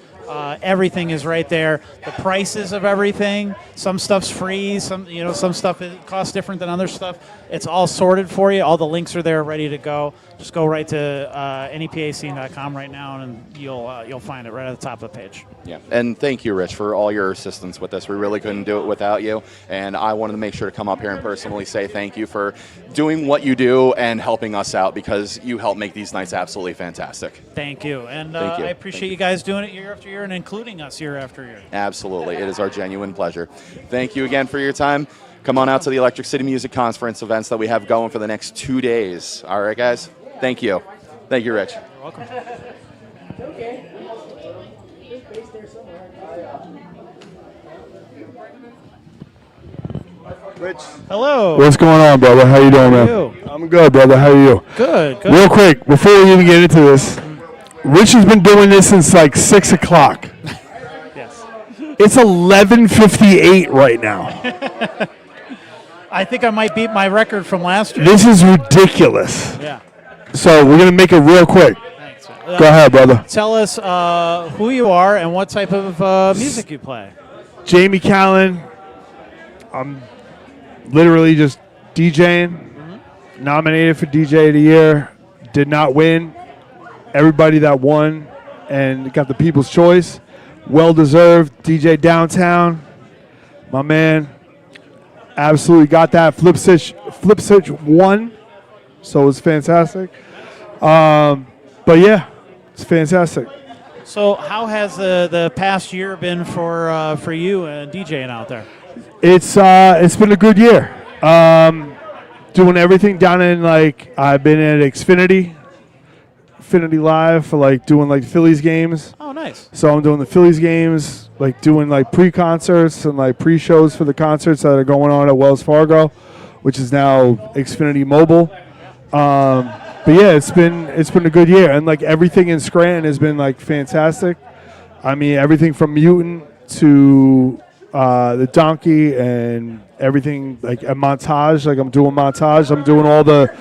Everything is right there. The prices of everything. Some stuff's free. Some stuff costs different than other stuff. It's all sorted for you. All the links are there, ready to go. Just go right to nepascene.com right now, and you'll find it right at the top of the page. Yeah, and thank you, Rich, for all your assistance with this. We really couldn't do it without you, and I wanted to make sure to come up here and personally say thank you for doing what you do and helping us out, because you help make these nights absolutely fantastic. Thank you, and Thank you. I appreciate you guys doing it year after year and including us year after year. Absolutely. It is our genuine pleasure. Thank you again for your time. Come on out to the Electric City Music Conference events that we have going for the next 2 days. All right, guys? Thank you. Thank you, Rich. You're welcome. Okay. Rich. Hello. What's going on, brother? How you doing, man? How are you? I'm good, brother. How are you? Good. Real quick, before we even get into this, Rich has been doing this since like 6 o'clock. Yes. It's 11:58 right now. I think I might beat my record from last year. This is ridiculous. Yeah. So we're gonna make it real quick. Thanks. Go ahead, brother. Tell us who you are and what type of music you play. Jamie Callan. I'm literally just DJing. Nominated for DJ of the Year. Did not win. Everybody that won and got the People's Choice. Well deserved. DJ Downtown. My man. Absolutely got that. Flip Switch won. So it was fantastic. But yeah, it's fantastic. So how has the past year been for you DJing out there? It's been a good year. Doing everything down in I've been at Xfinity Live for doing Phillies games. Oh, nice. So I'm doing the Phillies games, doing pre-concerts and pre-shows for the concerts that are going on at Wells Fargo, which is now Xfinity Mobile. but yeah, it's been a good year, and like everything in Scranton has been like fantastic. I mean, everything from Mutant to the Donkey and everything like at Montage. Like I'm doing Montage. I'm doing all the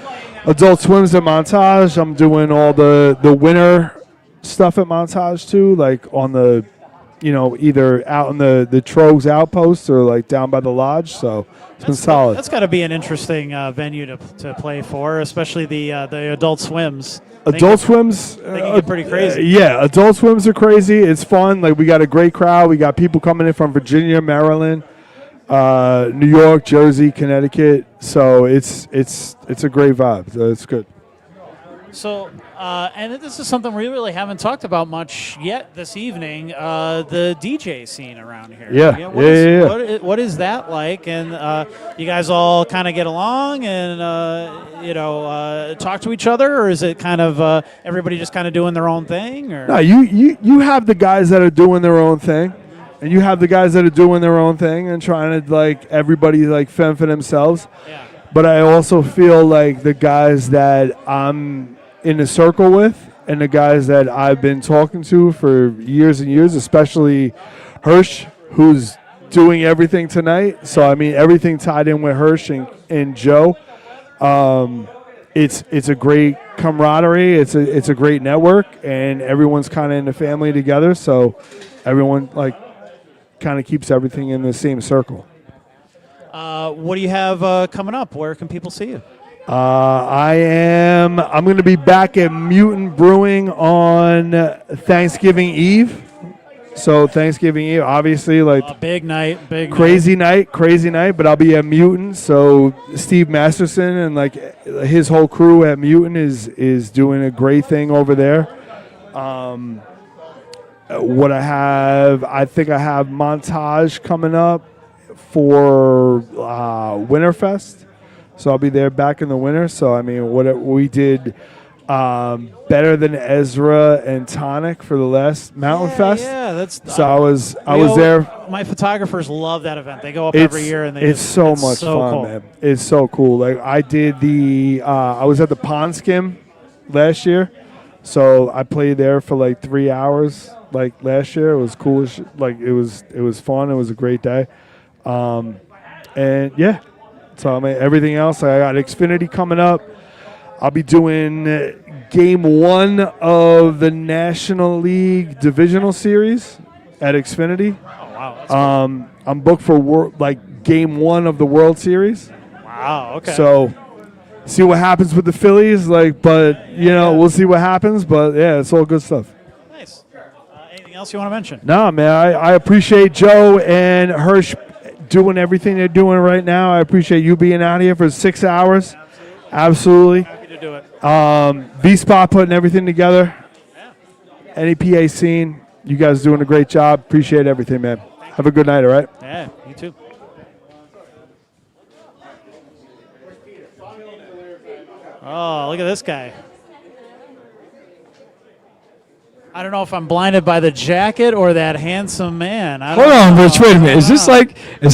Adult Swims at Montage. I'm doing all the winter stuff at Montage too. Like on the, either out in the Trogs Outpost or like down by the lodge. So it's been solid. That's got to be an interesting venue to play for, especially the Adult Swims. Adult Swims, they can get pretty crazy. Yeah, Adult Swims are crazy. It's fun. Like we got a great crowd. We got people coming in from Virginia, Maryland, New York, Jersey, Connecticut. So it's a great vibe. So it's good. So, and this is something we really haven't talked about much yet this evening, the DJ scene around here. Yeah. What is that like? And you guys all kind of get along and, talk to each other? Or is it kind of everybody just kind of doing their own thing? Or? No, you have the guys that are doing their own thing. And you have the guys that are doing their own thing and trying to, like, everybody, like, fend for themselves. Yeah. But I also feel like the guys that I'm in a circle with and the guys that I've been talking to for years and years, especially Hirsch, who's doing everything tonight. So, I mean, everything tied in with Hirsch and Joe. It's a great camaraderie. It's a great network, and everyone's kind of in the family together. So everyone, like, kind of keeps everything in the same circle. What do you have coming up? Where can people see you? I'm going to be back at Mutant Brewing on Thanksgiving Eve. So Thanksgiving Eve, obviously, like big night, crazy night. But I'll be at Mutant. So Steve Masterson and like his whole crew at Mutant is doing a great thing over there. What I think I have Montage coming up for Winterfest. So I'll be there back in the winter. So, I mean, what we did better than Ezra and Tonic for the last Mountain Fest. Yeah, that's. So I was there. My photographers love that event. They go up every year and it's so much fun, cool. man. It's so cool. Like I did I was at the Pond Skim last year, so I played there for like 3 hours. Like last year, it was cool. Like it was fun. It was a great day, and yeah. So I mean, everything else. I got Xfinity coming up. I'll be doing Game 1 of the National League Divisional Series at Xfinity. Oh wow! That's cool. I'm booked for Game 1 of the World Series. Wow. Okay. So see what happens with the Phillies. But we'll see what happens. But yeah, it's all good stuff. Nice. Anything else you want to mention? No, man. I appreciate Joe and Hirsch doing everything they're doing right now. I appreciate you being out here for 6 hours. Absolutely. Happy to do it. V-Spot putting everything together. Yeah. NEPA Scene. You guys doing a great job. Appreciate everything, man. Have a good night, all right? Yeah, you too. Oh, look at this guy. I don't know if I'm blinded by the jacket or that handsome man. Hold on, Rich. Wait a minute. Is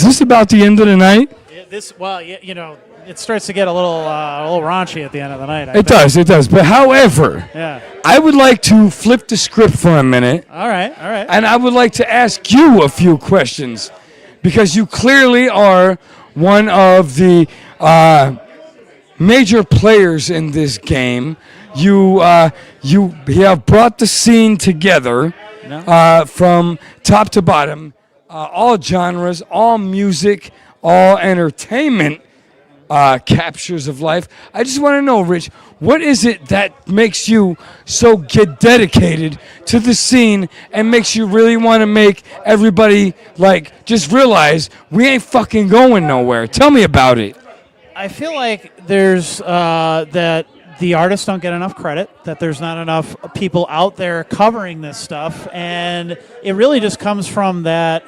this about the end of the night? It starts to get a little raunchy at the end of the night. It does. But however, yeah. I would like to flip the script for a minute. All right. And I would like to ask you a few questions because you clearly are one of the major players in this game. You have brought the scene together from top to bottom, all genres, all music, all entertainment captures of life. I just want to know, Rich, what is it that makes you so get dedicated to the scene and makes you really want to make everybody just realize we ain't fucking going nowhere? Tell me about it. I feel like there's that the artists don't get enough credit, that there's not enough people out there covering this stuff, and it really just comes from that.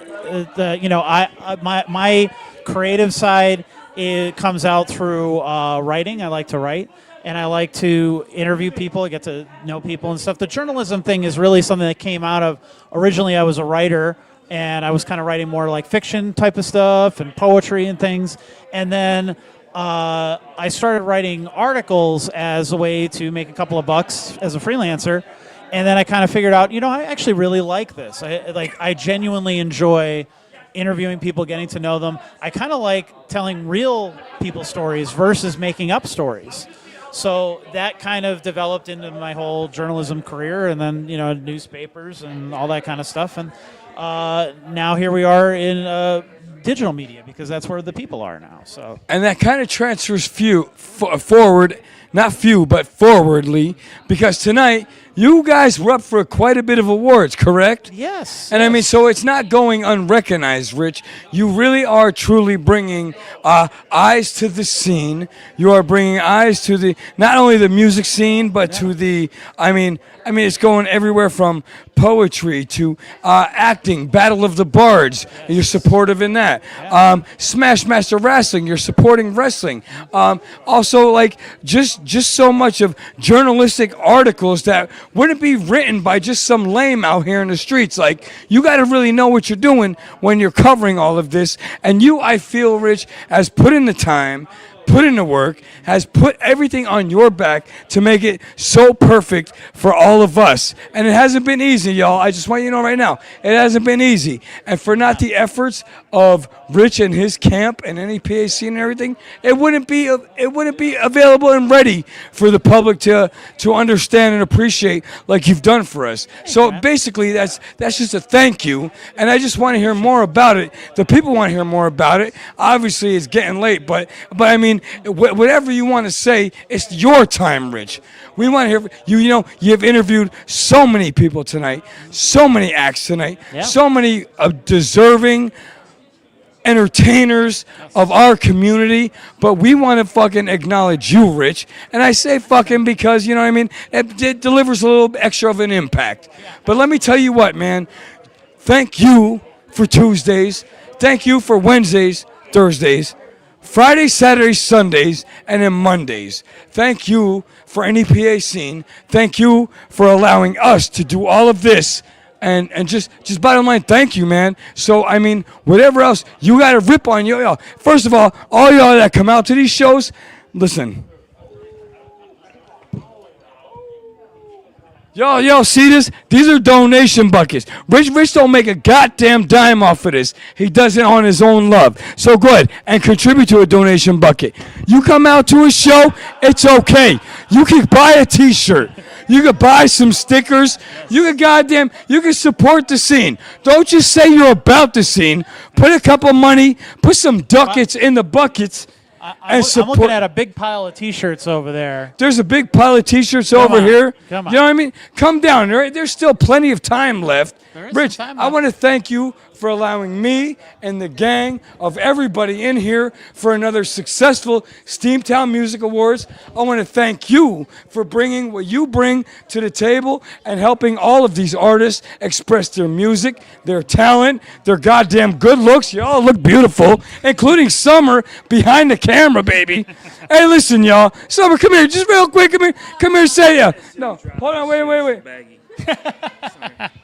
My creative side, it comes out through writing. I like to write, and I like to interview people. I get to know people and stuff. The journalism thing is really something that came out of, originally I was a writer, and I was kind of writing more like fiction type of stuff and poetry and things, and then I started writing articles as a way to make a couple of bucks as a freelancer, and then I kind of figured out, I actually really like this. I genuinely enjoy interviewing people, getting to know them. I kind of like telling real people stories versus making up stories. So that kind of developed into my whole journalism career, and then newspapers and all that kind of stuff. And now here we are in digital media, because that's where the people are now. So and that kind of transfers forward, not few, but forwardly, because tonight you guys were up for quite a bit of awards, correct? Yes. And I mean, so it's not going unrecognized, Rich. You really are truly bringing eyes to the scene. You are bringing eyes to not only the music scene, but to the, I mean, it's going everywhere from poetry to acting, Battle of the Bards. Yes. You're supportive in that. Yeah. Smash Master Wrestling. You're supporting wrestling. Also, like just so much of journalistic articles that wouldn't be written by just some lame out here in the streets. Like, you got to really know what you're doing when you're covering all of this. And you, I feel, Rich, has put in the time, put in the work, has put everything on your back to make it so perfect for all of us. And it hasn't been easy, y'all. I just want you to know right now, it hasn't been easy. And for not the efforts of Rich and his camp and NEPA Scene and everything, it wouldn't be available and ready for the public to understand and appreciate like you've done for us. So basically, that's just a thank you. And I just want to hear more about it. The people want to hear more about it. Obviously, it's getting late, but I mean, whatever you want to say, it's your time, Rich. We want to hear you. You've interviewed so many people tonight, so many acts tonight, so many deserving entertainers of our community, but we want to fucking acknowledge you, Rich. And I say fucking because, you know what I mean, it delivers a little extra of an impact. But let me tell you what, man, thank you for Tuesdays, thank you for Wednesdays, Thursdays, Fridays, Saturdays, Sundays, and then Mondays. Thank you for NEPA Scene. Thank you for allowing us to do all of this. And just bottom line, thank you, man. So, I mean, whatever else, you got to rip on y'all. First of all y'all that come out to these shows, listen. Y'all see this? These are donation buckets. Rich don't make a goddamn dime off of this. He does it on his own love. So go ahead and contribute to a donation bucket. You come out to a show, it's okay. You can buy a t-shirt. You can buy some stickers. You can support the scene. Don't just say you're about the scene. Put a couple money, put some ducats in the buckets. I'm looking at a big pile of T-shirts over there. There's a big pile of T-shirts over here. You know what I mean? Come down. There's still plenty of time left. Rich, I want to thank you for allowing me and the gang of everybody in here for another successful Steamtown Music Awards. I want to thank you for bringing what you bring to the table and helping all of these artists express their music, their talent, their goddamn good looks. You all look beautiful, including Summer behind the camera, baby. Hey, listen, y'all. Summer, come here. Just real quick. Come here, say ya. No, hold on. Wait.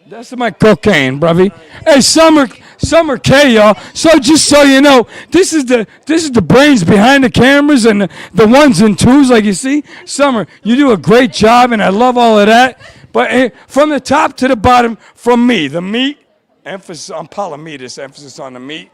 That's my cocaine, bruvy. Hey, Summer K, y'all. So just so you know, this is the brains behind the cameras and the ones and twos, like you see. Summer, you do a great job, and I love all of that. But from the top to the bottom, from me, the meat, emphasis on Palomitas, emphasis on the meat.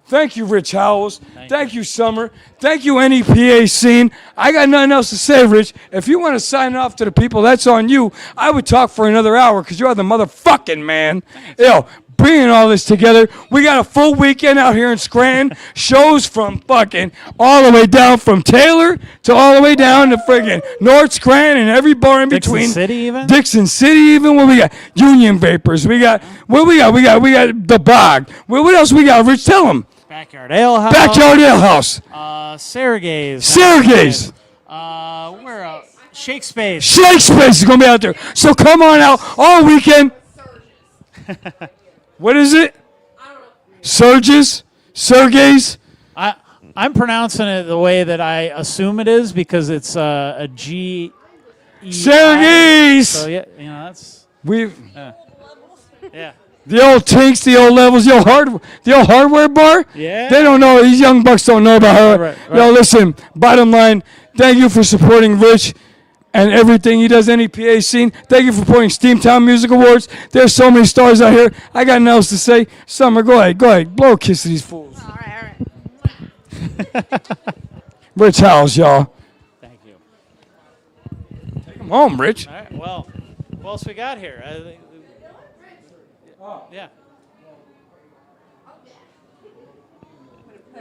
Thank you, Rich Howells. Thank you, Summer. Thank you, NEPA Scene. I got nothing else to say, Rich. If you want to sign off to the people, that's on you. I would talk for another hour because you're the motherfucking man. Yo, bringing all this together. We got a full weekend out here in Scranton. Shows from fucking all the way down from Taylor to all the way down to friggin' North Scranton and every bar in between. Dixon City even? Dixon City even. What we got? Union Vapors. We got the Bog. What else we got? Rich, tell them. Backyard Ale House. Backyard Ale House. Sergey's. Where else? Shake Space. Shake Space is going to be out there. So come on out all weekend. What is it? Sergey's? I'm pronouncing it the way that I assume it is because it's a G. Sergey's. So yeah, that's. We've. Yeah. The old Tinks, the old Levels, the old Hardware Bar. Yeah. They don't know. These young bucks don't know about her. Right. Yo, listen. Bottom line, thank you for supporting Rich and everything he does. NEPA Scene. Thank you for supporting Steamtown Music Awards. There's so many stars out here. I got nothing else to say. Summer, go ahead, blow a kiss to these fools. All right. Rich Howells, y'all. Thank you. Take him home, Rich. All right. Well, what else we got here? Yeah.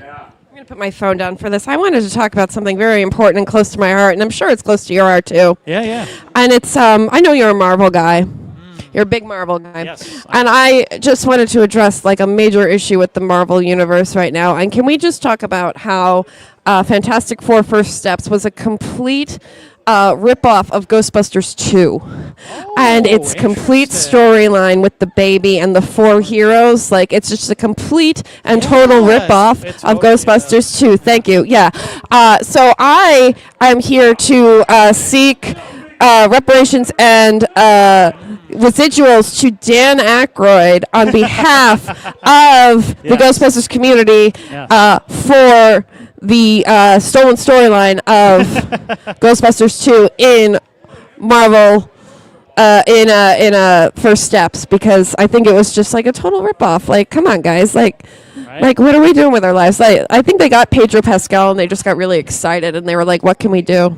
I'm going to put my phone down for this. I wanted to talk about something very important and close to my heart, and I'm sure it's close to your heart too. Yeah. And it's I know you're a Marvel guy. You're a big Marvel guy. Yes. And I just wanted to address like a major issue with the Marvel universe right now. And can we just talk about how Fantastic Four First Steps was a complete ripoff of Ghostbusters 2. And its complete storyline with the baby and the 4 heroes, like it's just a complete and total ripoff of Ghostbusters 2. Thank you. Yeah. So I am here to seek reparations and residuals to Dan Aykroyd on behalf of the Ghostbusters community for the stolen storyline of Ghostbusters 2 in Marvel in First Steps, because I think it was just like a total ripoff. Like, come on, guys. Like, what are we doing with our lives? I think they got Pedro Pascal and they just got really excited and they were like, what can we do?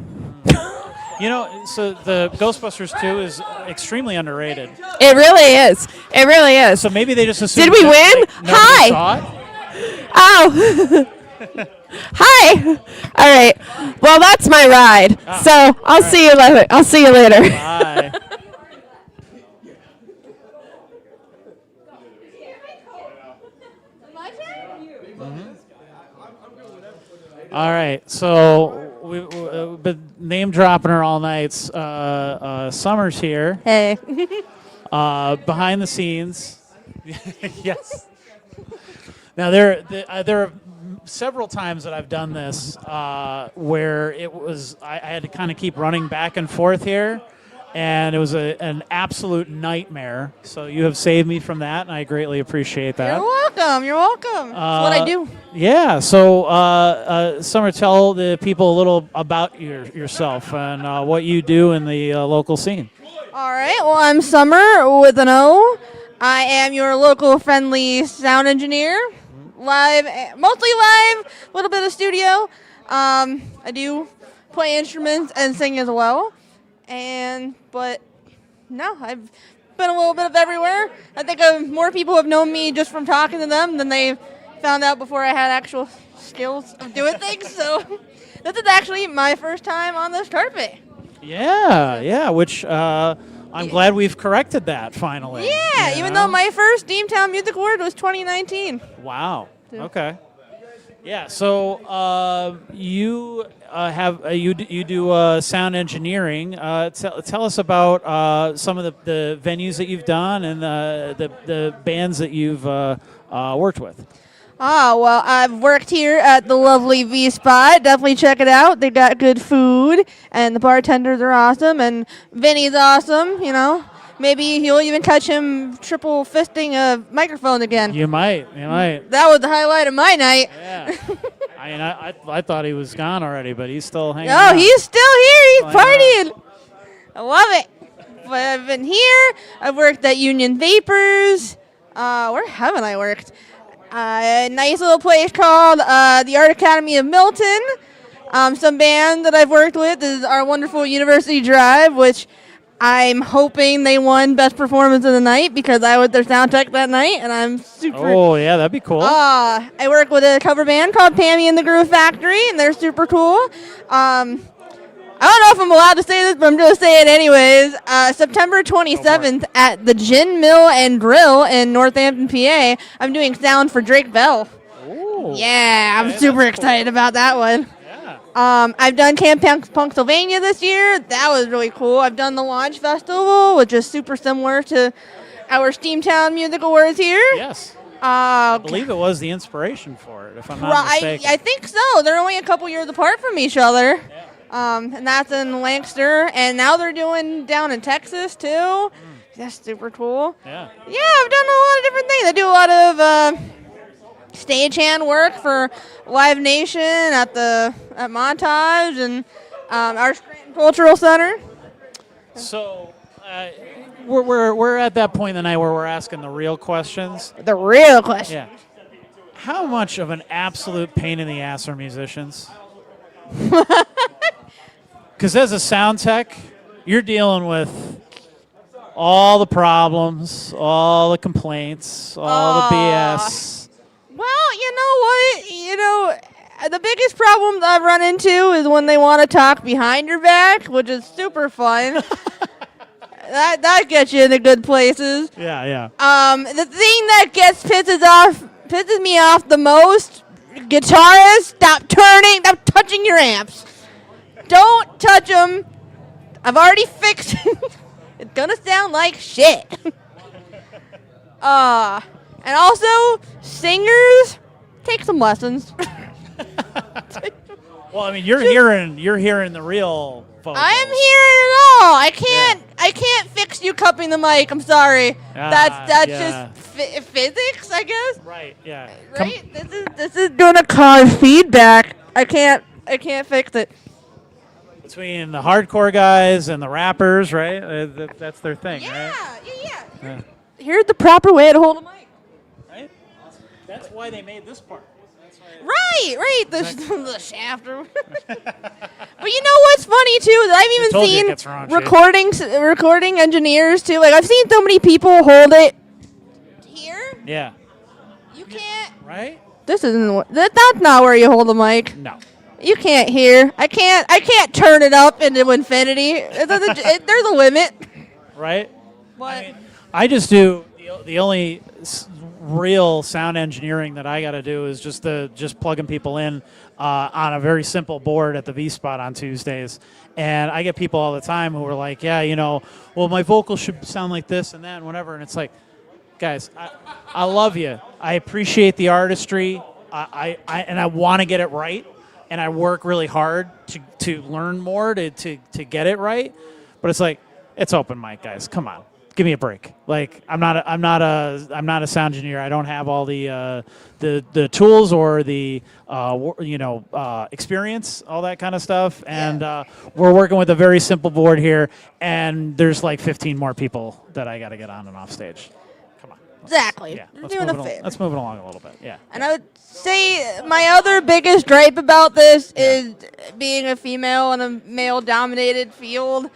You know, so the Ghostbusters 2 is extremely underrated. It really is. It really is. So maybe they just assumed. Did we win? Nobody Hi. saw it? Oh. Hi. All right. Well, that's my ride. So I'll see you later. I'll see you later. Bye. All right, so we've been name dropping her all night. Summer's here. Hey. Behind the scenes. Yes. Now there are several times that I've done this where it was I had to kind of keep running back and forth here, and it was an absolute nightmare. So you have saved me from that, and I greatly appreciate that. You're welcome. You're welcome. That's what I do. Yeah. So Summer, tell the people a little about yourself and what you do in the local scene. All right. Well, I'm Summer with an O. I am your local friendly sound engineer. Live, mostly live, a little bit of studio. I do play instruments and sing as well. But no, I've been a little bit of everywhere. I think more people have known me just from talking to them than they found out before I had actual skills of doing things. So this is actually my first time on this carpet. Yeah, which I'm glad we've corrected that finally. Yeah, even though my first Steamtown Music Award was 2019. Wow. Okay. Yeah. So you you do sound engineering. Tell us about some of the venues that you've done and the bands that you've worked with. Well, I've worked here at the lovely V Spot. Definitely check it out. They got good food, and the bartenders are awesome, and Vinny's awesome. You know, maybe you'll even catch him triple fisting a microphone again. You might. That was the highlight of my night. Yeah. I mean, I thought he was gone already, but he's still hanging No, out. he's still here. He's partying. I love it. But I've been here. I've worked at Union Vapors. Where haven't I worked? A nice little place called the Art Academy of Milton. Some band that I've worked with is our wonderful University Drive, which I'm hoping they won Best Performance of the Night because I was their sound tech that night, and I'm super... Oh, yeah, that'd be cool. I work with a cover band called Pammy and the Groove Factory, and they're super cool. I don't know if I'm allowed to say this, but I'm going to say it anyways. September 27th at the Gin Mill and Grill in Northampton, PA, I'm doing sound for Drake Bell. Ooh. Yeah, I'm super excited about that one. Yeah. I've done Camp Pennsylvania this year. That was really cool. I've done the Launch Festival, which is super similar to our Steamtown Music Awards here. Yes. I believe it was the inspiration for it, if I'm not mistaken. I think so. They're only a couple years apart from each other. Yeah. And that's in Lancaster, and now they're doing down in Texas too. That's super cool. Yeah. Yeah, I've done a lot of different things. I do a lot of stagehand work for Live Nation at Montage and our Scranton Cultural Center. So we're at that point in the night where we're asking the real questions. The real questions. Yeah. How much of an absolute pain in the ass are musicians? Because as a sound tech, you're dealing with all the problems, all the complaints, all the BS. Well, you know what? The biggest problems I've run into is when they want to talk behind your back, which is super fun. that gets you into good places. Yeah. The thing that pisses me off the most, guitarists, stop touching your amps. Don't touch them. I've already fixed it. It's gonna sound like shit. And also, singers, take some lessons. Well, I mean, you're hearing the real vocals. I'm hearing it all. I can't fix you cupping the mic. I'm sorry. That's just physics, I guess. Right. Yeah. Right. This is gonna cause feedback. I can't fix it. Between the hardcore guys and the rappers, right? That's their thing, right? Yeah. Here's the proper way to hold a mic. Right. That's why they made this part. Right. The shaft. But you know what's funny too? That I've even seen recording engineers too. Like I've seen so many people hold it here. Yeah. You can't. Right. This isn't. That's not where you hold the mic. No. You can't hear. I can't turn it up into infinity. There's a limit. Right. What? I just do the only real sound engineering that I got to do is just plugging people in on a very simple board at the V Spot on Tuesdays. And I get people all the time who are like, yeah, well, my vocals should sound like this and that and whatever. And it's like, guys, I love you. I appreciate the artistry. I want to get it right. And I work really hard to learn more to get it right. But it's like, it's open mic, guys. Come on. Give me a break. Like I'm not a sound engineer. I don't have all the tools or the experience, all that kind of stuff. And we're working with a very simple board here, and there's like 15 more people that I got to get on and off stage. Come on. Exactly. Yeah. You're doing a favor. Let's move it along a little bit. Yeah. And I would say my other biggest gripe about this is being a female in a male-dominated field.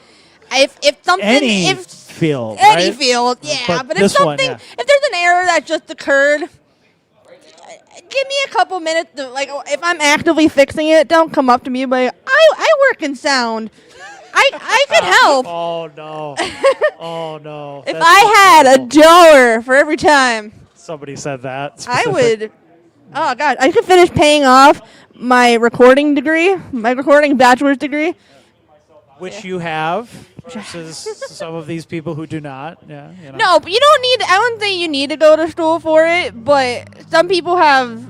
If Any field, any right? field, yeah. But if this one, something, if there's an error that just occurred, give me a couple minutes. If I'm actively fixing it, don't come up to me and be like, I work in sound. I could help. Oh no! Oh no! If I had $1 for every time, somebody said that. I would. Oh God, I could finish paying off my recording bachelor's degree. Which you have, versus some of these people who do not. Yeah. No, but you don't need. I don't think you need to go to school for it. But some people have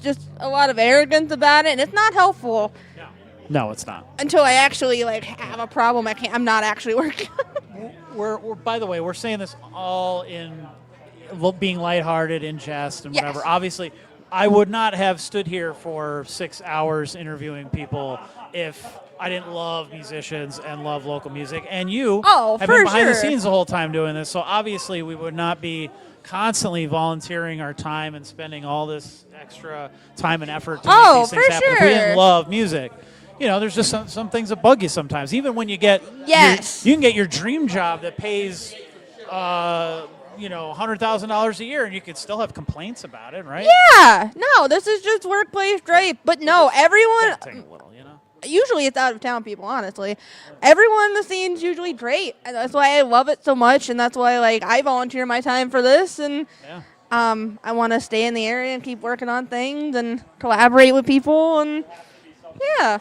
just a lot of arrogance about it, and it's not helpful. No, it's not. Until I actually have a problem, I'm not actually working. We're by the way, we're saying this all in being lighthearted, in jest, and whatever. Obviously, I would not have stood here for 6 hours interviewing people if I didn't love musicians and love local music. And you have been behind the scenes the whole time doing this. So obviously we would not be constantly volunteering our time and spending all this extra time and effort to make these things happen if we didn't love music. There's just some things that bug you sometimes. Even when you get you can get your dream job that pays $100,000 a year, and you could still have complaints about it, right? Yeah. No, this is just workplace drape. But no, everyone. Usually it's out of town people, honestly. Everyone in the scene's usually great. And that's why I love it so much, and that's why I volunteer my time for this, and I want to stay in the area and keep working on things and collaborate with people, and yeah.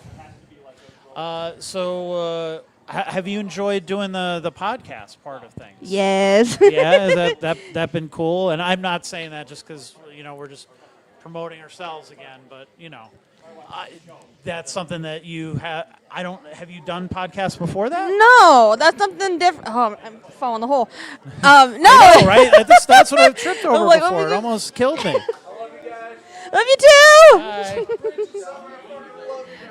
So have you enjoyed doing the podcast part of things? Yes. Yeah, has that been cool? And I'm not saying that just because we're just promoting ourselves again, but That's something that you have. Have you done podcasts before that? No, that's something different. Oh, I'm falling the hole. No. I know, right? That's what I've tripped over like, before. It almost killed me. Love you too.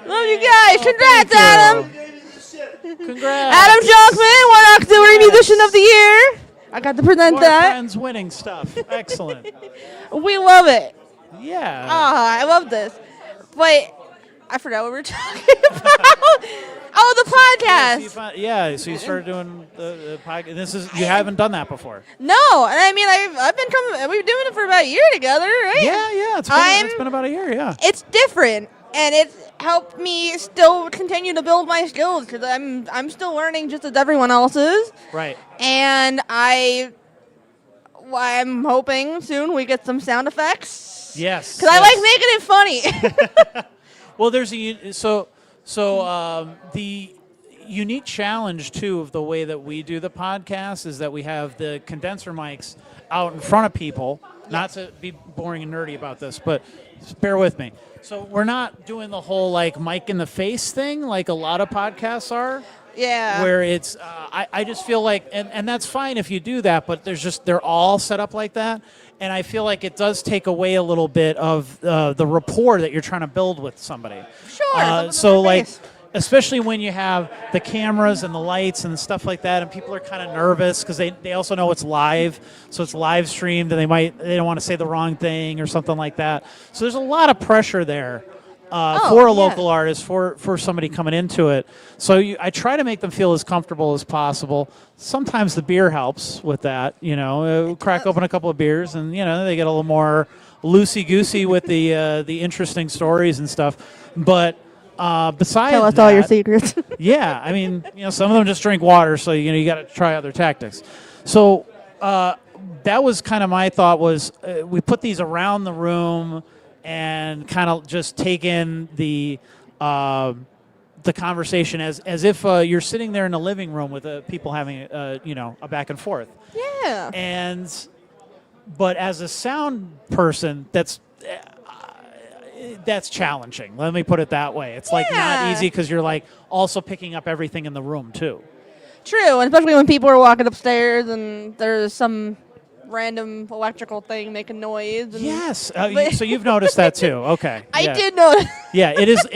Love you guys. Congrats, Adam. Congrats. Adam Jockman, One Auxiliary Musician of the Year. I got to present More that. friends winning stuff. Excellent. We love it. Yeah. I love this. But I forgot what we were talking about. Oh, the podcast. Yeah, so you started doing the podcast. You haven't done that before. No, and I mean, I've been coming. We've been doing it for about a year together, right? Yeah. It's been about a year. Yeah. It's different, and it's helped me still continue to build my skills because I'm still learning just as everyone else is. Right. And I'm hoping soon we get some sound effects. Yes. Because I like making it funny. Well, there's the unique challenge too of the way that we do the podcast is that we have the condenser mics out in front of people. Not to be boring and nerdy about this, but just bear with me. So we're not doing the whole like mic in the face thing like a lot of podcasts are. Yeah. Where it's, I just feel like, and that's fine if you do that, but they're all set up like that. And I feel like it does take away a little bit of the rapport that you're trying to build with somebody. Sure. So like, especially when you have the cameras and the lights and stuff like that, and people are kind of nervous because they also know it's live, so it's live streamed, and they don't want to say the wrong thing or something like that. So there's a lot of pressure there. For a local artist, for somebody coming into it. So I try to make them feel as comfortable as possible. Sometimes the beer helps with that, crack open a couple of beers and, they get a little more loosey-goosey with the interesting stories and stuff. But besides Tell us that, all your secrets. yeah, I mean, some of them just drink water, so, you got to try other tactics. So that was kind of my thought was we put these around the room and kind of just take in the conversation as if you're sitting there in the living room with people having a back and forth. Yeah. But as a sound person, that's challenging. Let me put it that way. It's like not easy because you're like also picking up everything in the room too. True, and especially when people are walking upstairs and there's some random electrical thing making noise. And Yes. So you've noticed that too. Okay. I did notice. Yeah, it is.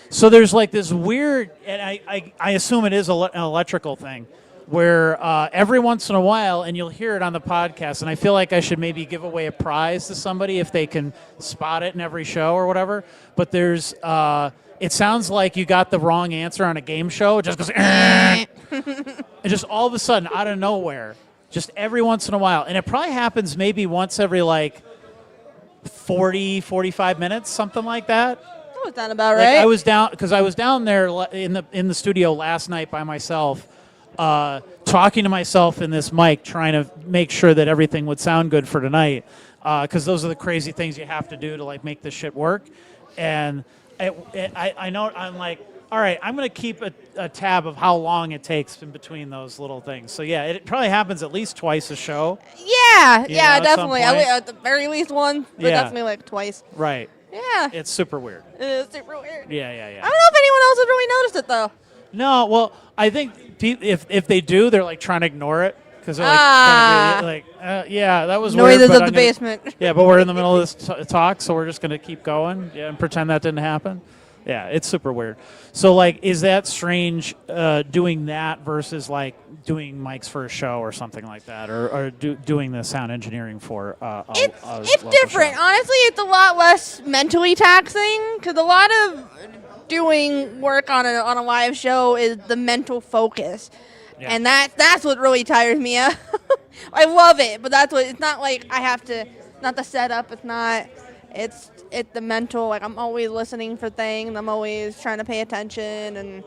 So there's like this weird, and I assume it is an electrical thing, where every once in a while, and you'll hear it on the podcast, and I feel like I should maybe give away a prize to somebody if they can spot it in every show or whatever. But there's, it sounds like you got the wrong answer on a game show. It just goes, and just all of a sudden, out of nowhere. Just every once in a while. And it probably happens maybe once every like 40, 45 minutes, something like that. That was not about right. I was down there in the studio last night by myself, talking to myself in this mic, trying to make sure that everything would sound good for tonight. Because those are the crazy things you have to do to like make this shit work. And I know I'm like, all right, I'm going to keep a tab of how long it takes in between those little things. So, yeah, it probably happens at least twice a show. Yeah, You yeah, know, definitely. at some point. At the very least one, but Yeah. definitely like twice. Right. Yeah. It's super weird. It is super weird. Yeah. I don't know if anyone else has really noticed it, though. No, well, I think if they do, they're like trying to ignore it. Because they're like, yeah, that was Noises weird. of the basement. Yeah, but we're in the middle of this talk, so we're just going to keep going and pretend that didn't happen. Yeah, it's super weird. So, like, is that strange doing that versus, like, doing mics for a show or something like that? Or doing the sound engineering for It's different. Honestly, it's a lot less mentally taxing because a lot of doing work on a live show is the mental focus. Yeah. And that's what really tires me out. I love it, but it's not like I have to, not the setup, it's the mental, like I'm always listening for things, I'm always trying to pay attention, and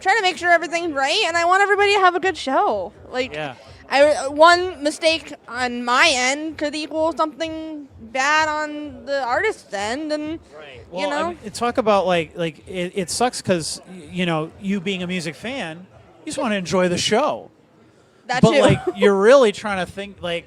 trying to make sure everything's right, and I want everybody to have a good show. Like, one mistake on my end could equal something bad on the artist's end, and Well, I mean, talk about like it sucks because you being a music fan, you just want to enjoy the show. That but too. like you're really trying to think like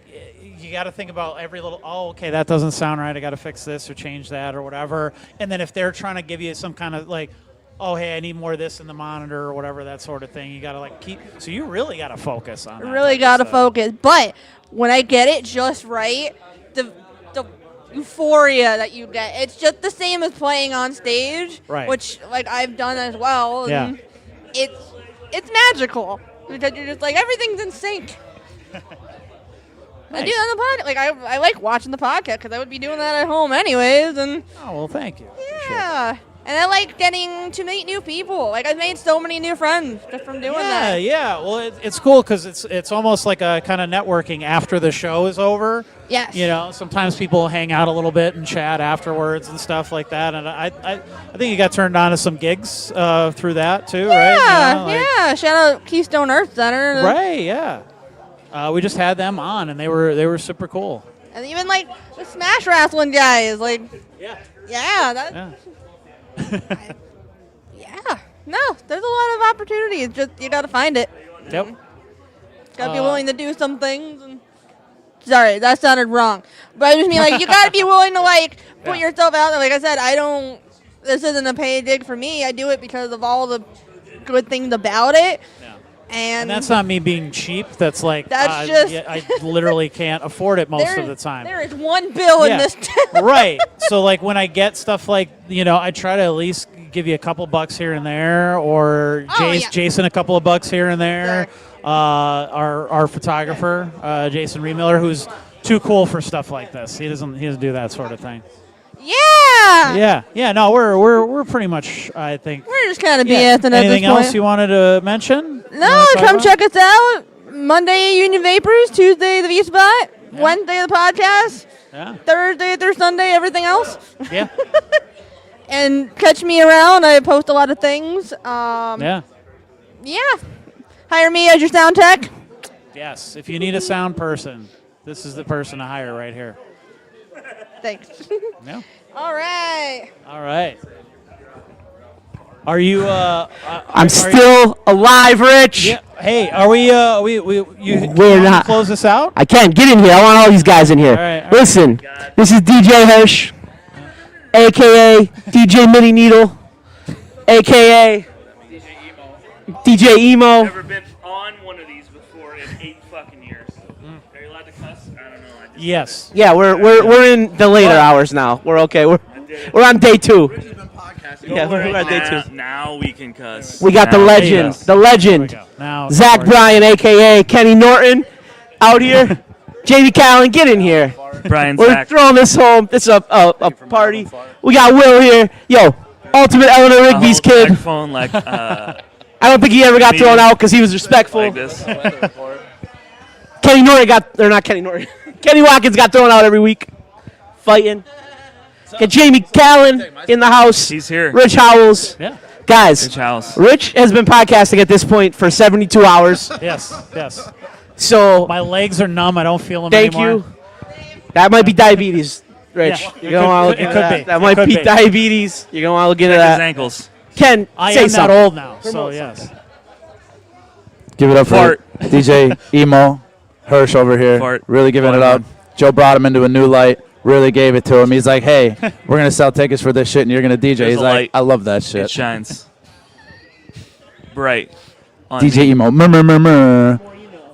you got to think about every little. Oh, okay, that doesn't sound right. I got to fix this or change that or whatever. And then if they're trying to give you some kind of like, oh, hey, I need more of this in the monitor or whatever, that sort of thing. You got to like keep. So you really got to focus on. Really got to focus. But when I get it just right, the euphoria that you get, it's just the same as playing on stage, right? Which like I've done as well. Yeah. And it's magical because you're just like everything's in sync. I do that on the podcast. Like I like watching the podcast because I would be doing that at home anyways. And oh well, thank you. Yeah. And I like getting to meet new people. Like I've made so many new friends just from doing that. Yeah. Well, it's cool because it's almost like a kind of networking after the show is over. Yes. You know, sometimes people hang out a little bit and chat afterwards and stuff like that. And I think you got turned on to some gigs through that too, right? You know, Yeah. Shout out Keystone Earth Center. Right. Yeah. We just had them on, and they were super cool. And even like the Smash Wrestling guys, like yeah, that. Yeah. No, there's a lot of opportunities. Just you got to find it. Yep. Got to be willing to do some things. And sorry, that sounded wrong. But I just mean like you got to be willing to like put yourself out there. Like I said, I don't. This isn't a pay dig for me. I do it because of all the good things about it. Yeah. And that's not me being cheap. That's like That's just I literally can't afford it most of the time. There is one bill in this town. Right. So like when I get stuff like, I try to at least give you a couple bucks here and there, or Jason a couple of bucks here and there. Our photographer, Jason Remiller, who's too cool for stuff like this. He doesn't do that sort of thing. Yeah. Yeah. No, we're pretty much, I think. We're just kind of BSing at this Anything else point. you wanted to mention? No, come check us out. Monday, Union Vapors. Tuesday, the V-Spot. Wednesday, the podcast. Yeah. Thursday through Sunday, everything else. Yeah. And catch me around. I post a lot of things. Yeah. Hire me as your sound tech. Yes. If you need a sound person, this is the person to hire right here. Thanks. Yeah. All right. All right. Are you? I'm still alive, Rich. Yeah. Hey, are we? We're not. Close this out. I can't get in here. I want all these guys in here. All right. Listen, this is DJ Hirsch, aka DJ Mini Needle, aka DJ Emo. Never been on one of these before in 8 fucking years. Are you allowed to cuss? I don't know. Yes. Yeah, we're in the later hours now. We're okay. We're on day 2. Yeah, we're on day 2. Now we can cuss. We got the legend, Now, Zach Bryan, aka Kenny Norton, out here. JD Callen, get in here. Brian, We're Zach. throwing this home. This is a party. We got Will here. Yo, Ultimate Eleanor Rigby's kid. Microphone like, I don't think he ever got thrown out because he was respectful. like this. Kenny Norton Kenny Watkins got thrown out every week. Fighting. Got Jamie Callen in the house. He's here. Rich Howells. Yeah. Guys, Rich Howells. Rich has been podcasting at this point for 72 hours. Yes. So my legs are numb. I don't feel them thank anymore. you. That might be diabetes, Rich. Yeah, You're gonna want to look into that. be. That might Could be be. diabetes. You're gonna want to look into Check his that. ankles. Ken, I say am something. that old now, so yes. Give it up for Fart. DJ Emo Hirsch over here. Fart. Really giving Fart. it up. Joe brought him into a new light. Really gave it to him. He's like, hey, we're going to sell tickets for this shit and you're going to DJ. There's He's a like, light. I love that shit. It shines bright. On DJ me. Emo. Murr.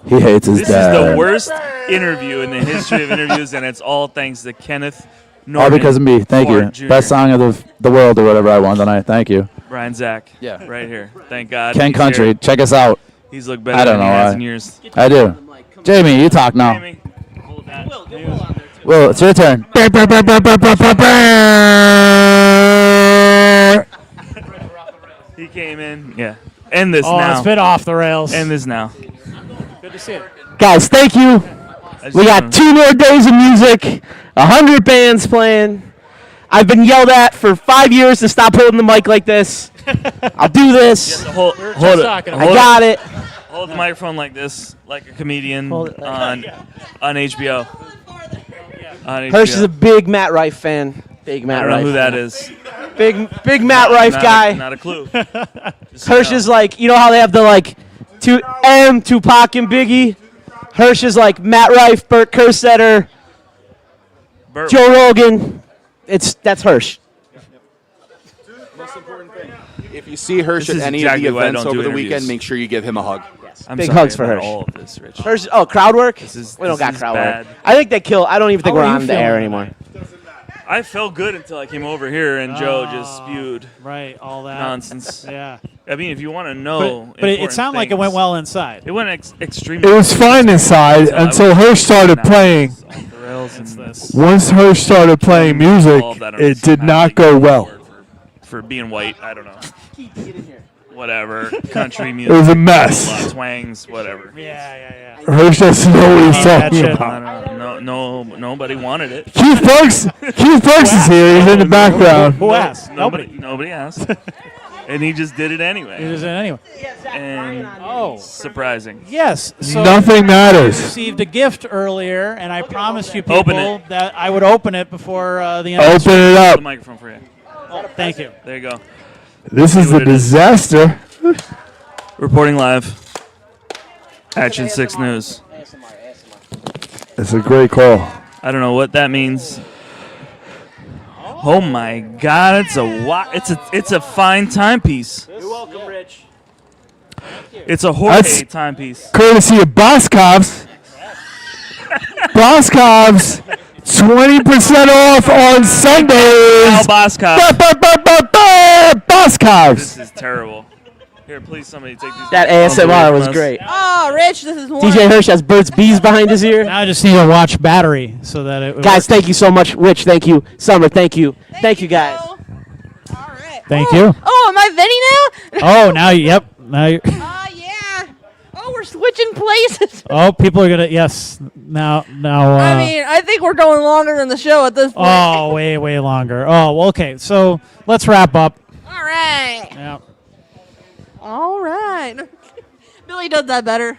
He hates his This dad. is the worst interview in the history of interviews, and it's all thanks to Kenneth All Norton. because of me. Thank you. Ford Jr. Best song of the world or whatever I won tonight. Thank you. Brian Zach. Yeah. Right here. Thank God. Ken he's Country. here. Check us out. He's looked better I don't than know he has why. in years. I do. Jamie, you talk now. Jamie, hold that. Will, it's your turn. He came in. Yeah. End this Oh, now. it's been off the rails. End this now. Good to see it. Guys, thank you. We got 2 more days of music, 100 bands playing. I've been yelled at for 5 years to stop holding the mic like this. I'll do this. Hold just it. talking I got it. Hold the microphone like this, like a comedian Hold it on HBO. On Hirsch HBO. is a big Matt Rife fan. Big Matt I don't know Rife. who that is. Big Matt Rife guy. Not a clue. Just Hirsch know. is like, you know how they have the like Tupac and Biggie? Hirsch is like Matt Rife, Burt Kerstetter, Joe Rogan. That's Hirsch. Most important thing. If you see Hirsch This at is any exactly of the why I events don't do over the interviews. weekend, make sure you give him a hug. I'm Big sorry hugs for about Hirsch. all of this, Rich. Hirsch. Oh, crowd work. We don't this got is crowd bad. work. I think they kill. I don't even think How we're are you on the air feeling anymore. I felt good until I came over here and Joe just spewed right, all that nonsense. Yeah. I mean, if you want to know, But it important sounded like it went things, well inside. It went extremely. It was fine inside until Hirsch started playing. Once Hirsch started playing music, it did not go well. For being white, I don't know. Whatever, country It music. was a mess. Twangs, whatever. Yeah. Hirsch doesn't know what he's talking about. No, nobody wanted it. Keith Brooks is here. He's in the background. Who asked? Nobody asked. And he just did it anyway. He was in anyway. And surprising. Yes. So Nothing matters. I received a gift earlier, and I promised you Open people it. that I would open it before the end. of the Open it show. up. The microphone for you. Oh, thank you. There you go. This is a disaster. Reporting live. Action 6 News. It's a great call. I don't know what that means. Oh my God! It's a fine timepiece. You're welcome, Rich. It's a Jorge That's timepiece. courtesy of Boscov's. Boscov's, 20% off on Sundays. Al Boscov. Boscov's. This is terrible. Here, please, somebody take these. That ASMR was great. Oh, Rich, this is one. DJ Hirsch has Burt's Bees behind his ear. Now I just need to watch battery so that it. Guys, thank you so much. Rich, thank you. Summer, thank you. Thank you, guys. Thank you. Oh, am I Vinny now? Oh, now yep. Now you're. Yeah. Oh, we're switching places. Oh, people are gonna. Yes. Now. I mean, I think we're going longer than the show at this point. Oh, way longer. Oh, well, okay. So let's wrap up. All right. Yeah. All right. Billy does that better.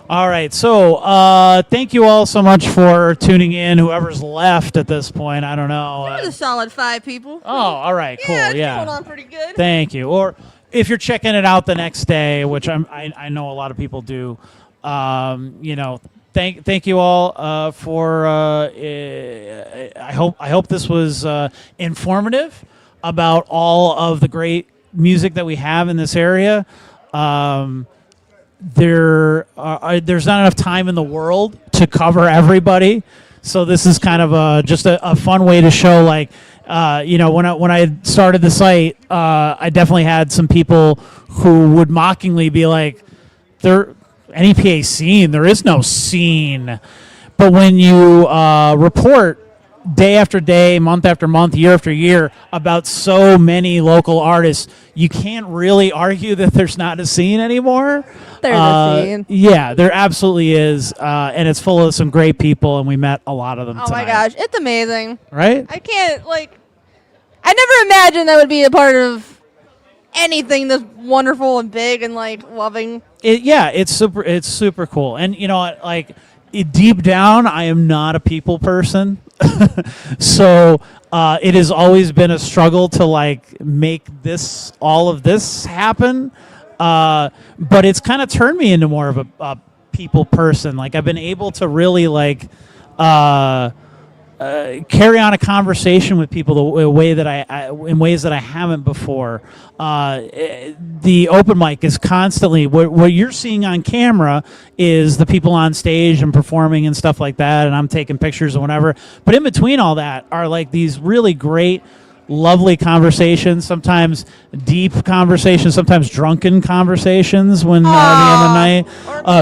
All right. So thank you all so much for tuning in. Whoever's left at this point, I don't know. There's a solid 5 people. Oh, all right. Cool. It's Yeah. going on pretty good. Thank you. Or if you're checking it out the next day, which I know a lot of people do, thank you all for. I hope this was informative about all of the great music that we have in this area. There's not enough time in the world to cover everybody, so this is kind of just a fun way to show, like, when I started the site, I definitely had some people who would mockingly be like, "There, NEPA scene, there is no scene." But when you report day after day, month after month, year after year about so many local artists, you can't really argue that there's not a scene anymore. There's a scene. Yeah, there absolutely is, and it's full of some great people, and we met a lot of them Oh tonight. my gosh, it's amazing. Right? I can't, I never imagined that would be a part of anything this wonderful and big and, loving. It's super cool. And, deep down, I am not a people person. So it has always been a struggle to, make all of this happen. But it's kind of turned me into more of a people person. I've been able to really, carry on a conversation with people the way that in ways that I haven't before. The open mic is constantly what you're seeing on camera is the people on stage and performing and stuff like that, and I'm taking pictures and whatever. But in between all that are these really great, lovely conversations, sometimes deep conversations, sometimes drunken conversations when at the end of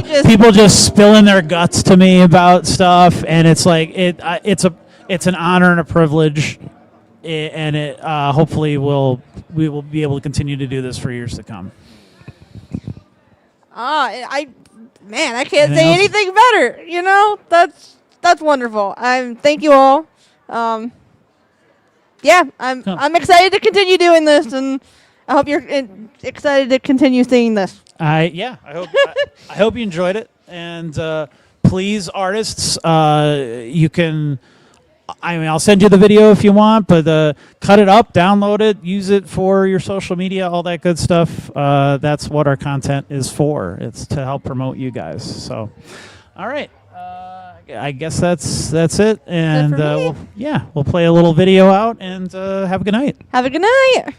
the night people just spilling their guts to me about stuff, and it's it's an honor and a privilege, and it hopefully we will be able to continue to do this for years to come. I can't say anything better. That's wonderful. Thank you all. I'm excited to continue doing this, and I hope you're excited to continue seeing this. I hope you enjoyed it, and please, artists, you can I mean, I'll send you the video if you want, but cut it up, download it, use it for your social media, all that good stuff. That's what our content is for. It's to help promote you guys. So, all right. I guess that's it. And we'll play a little video out and have a good night. Have a good night.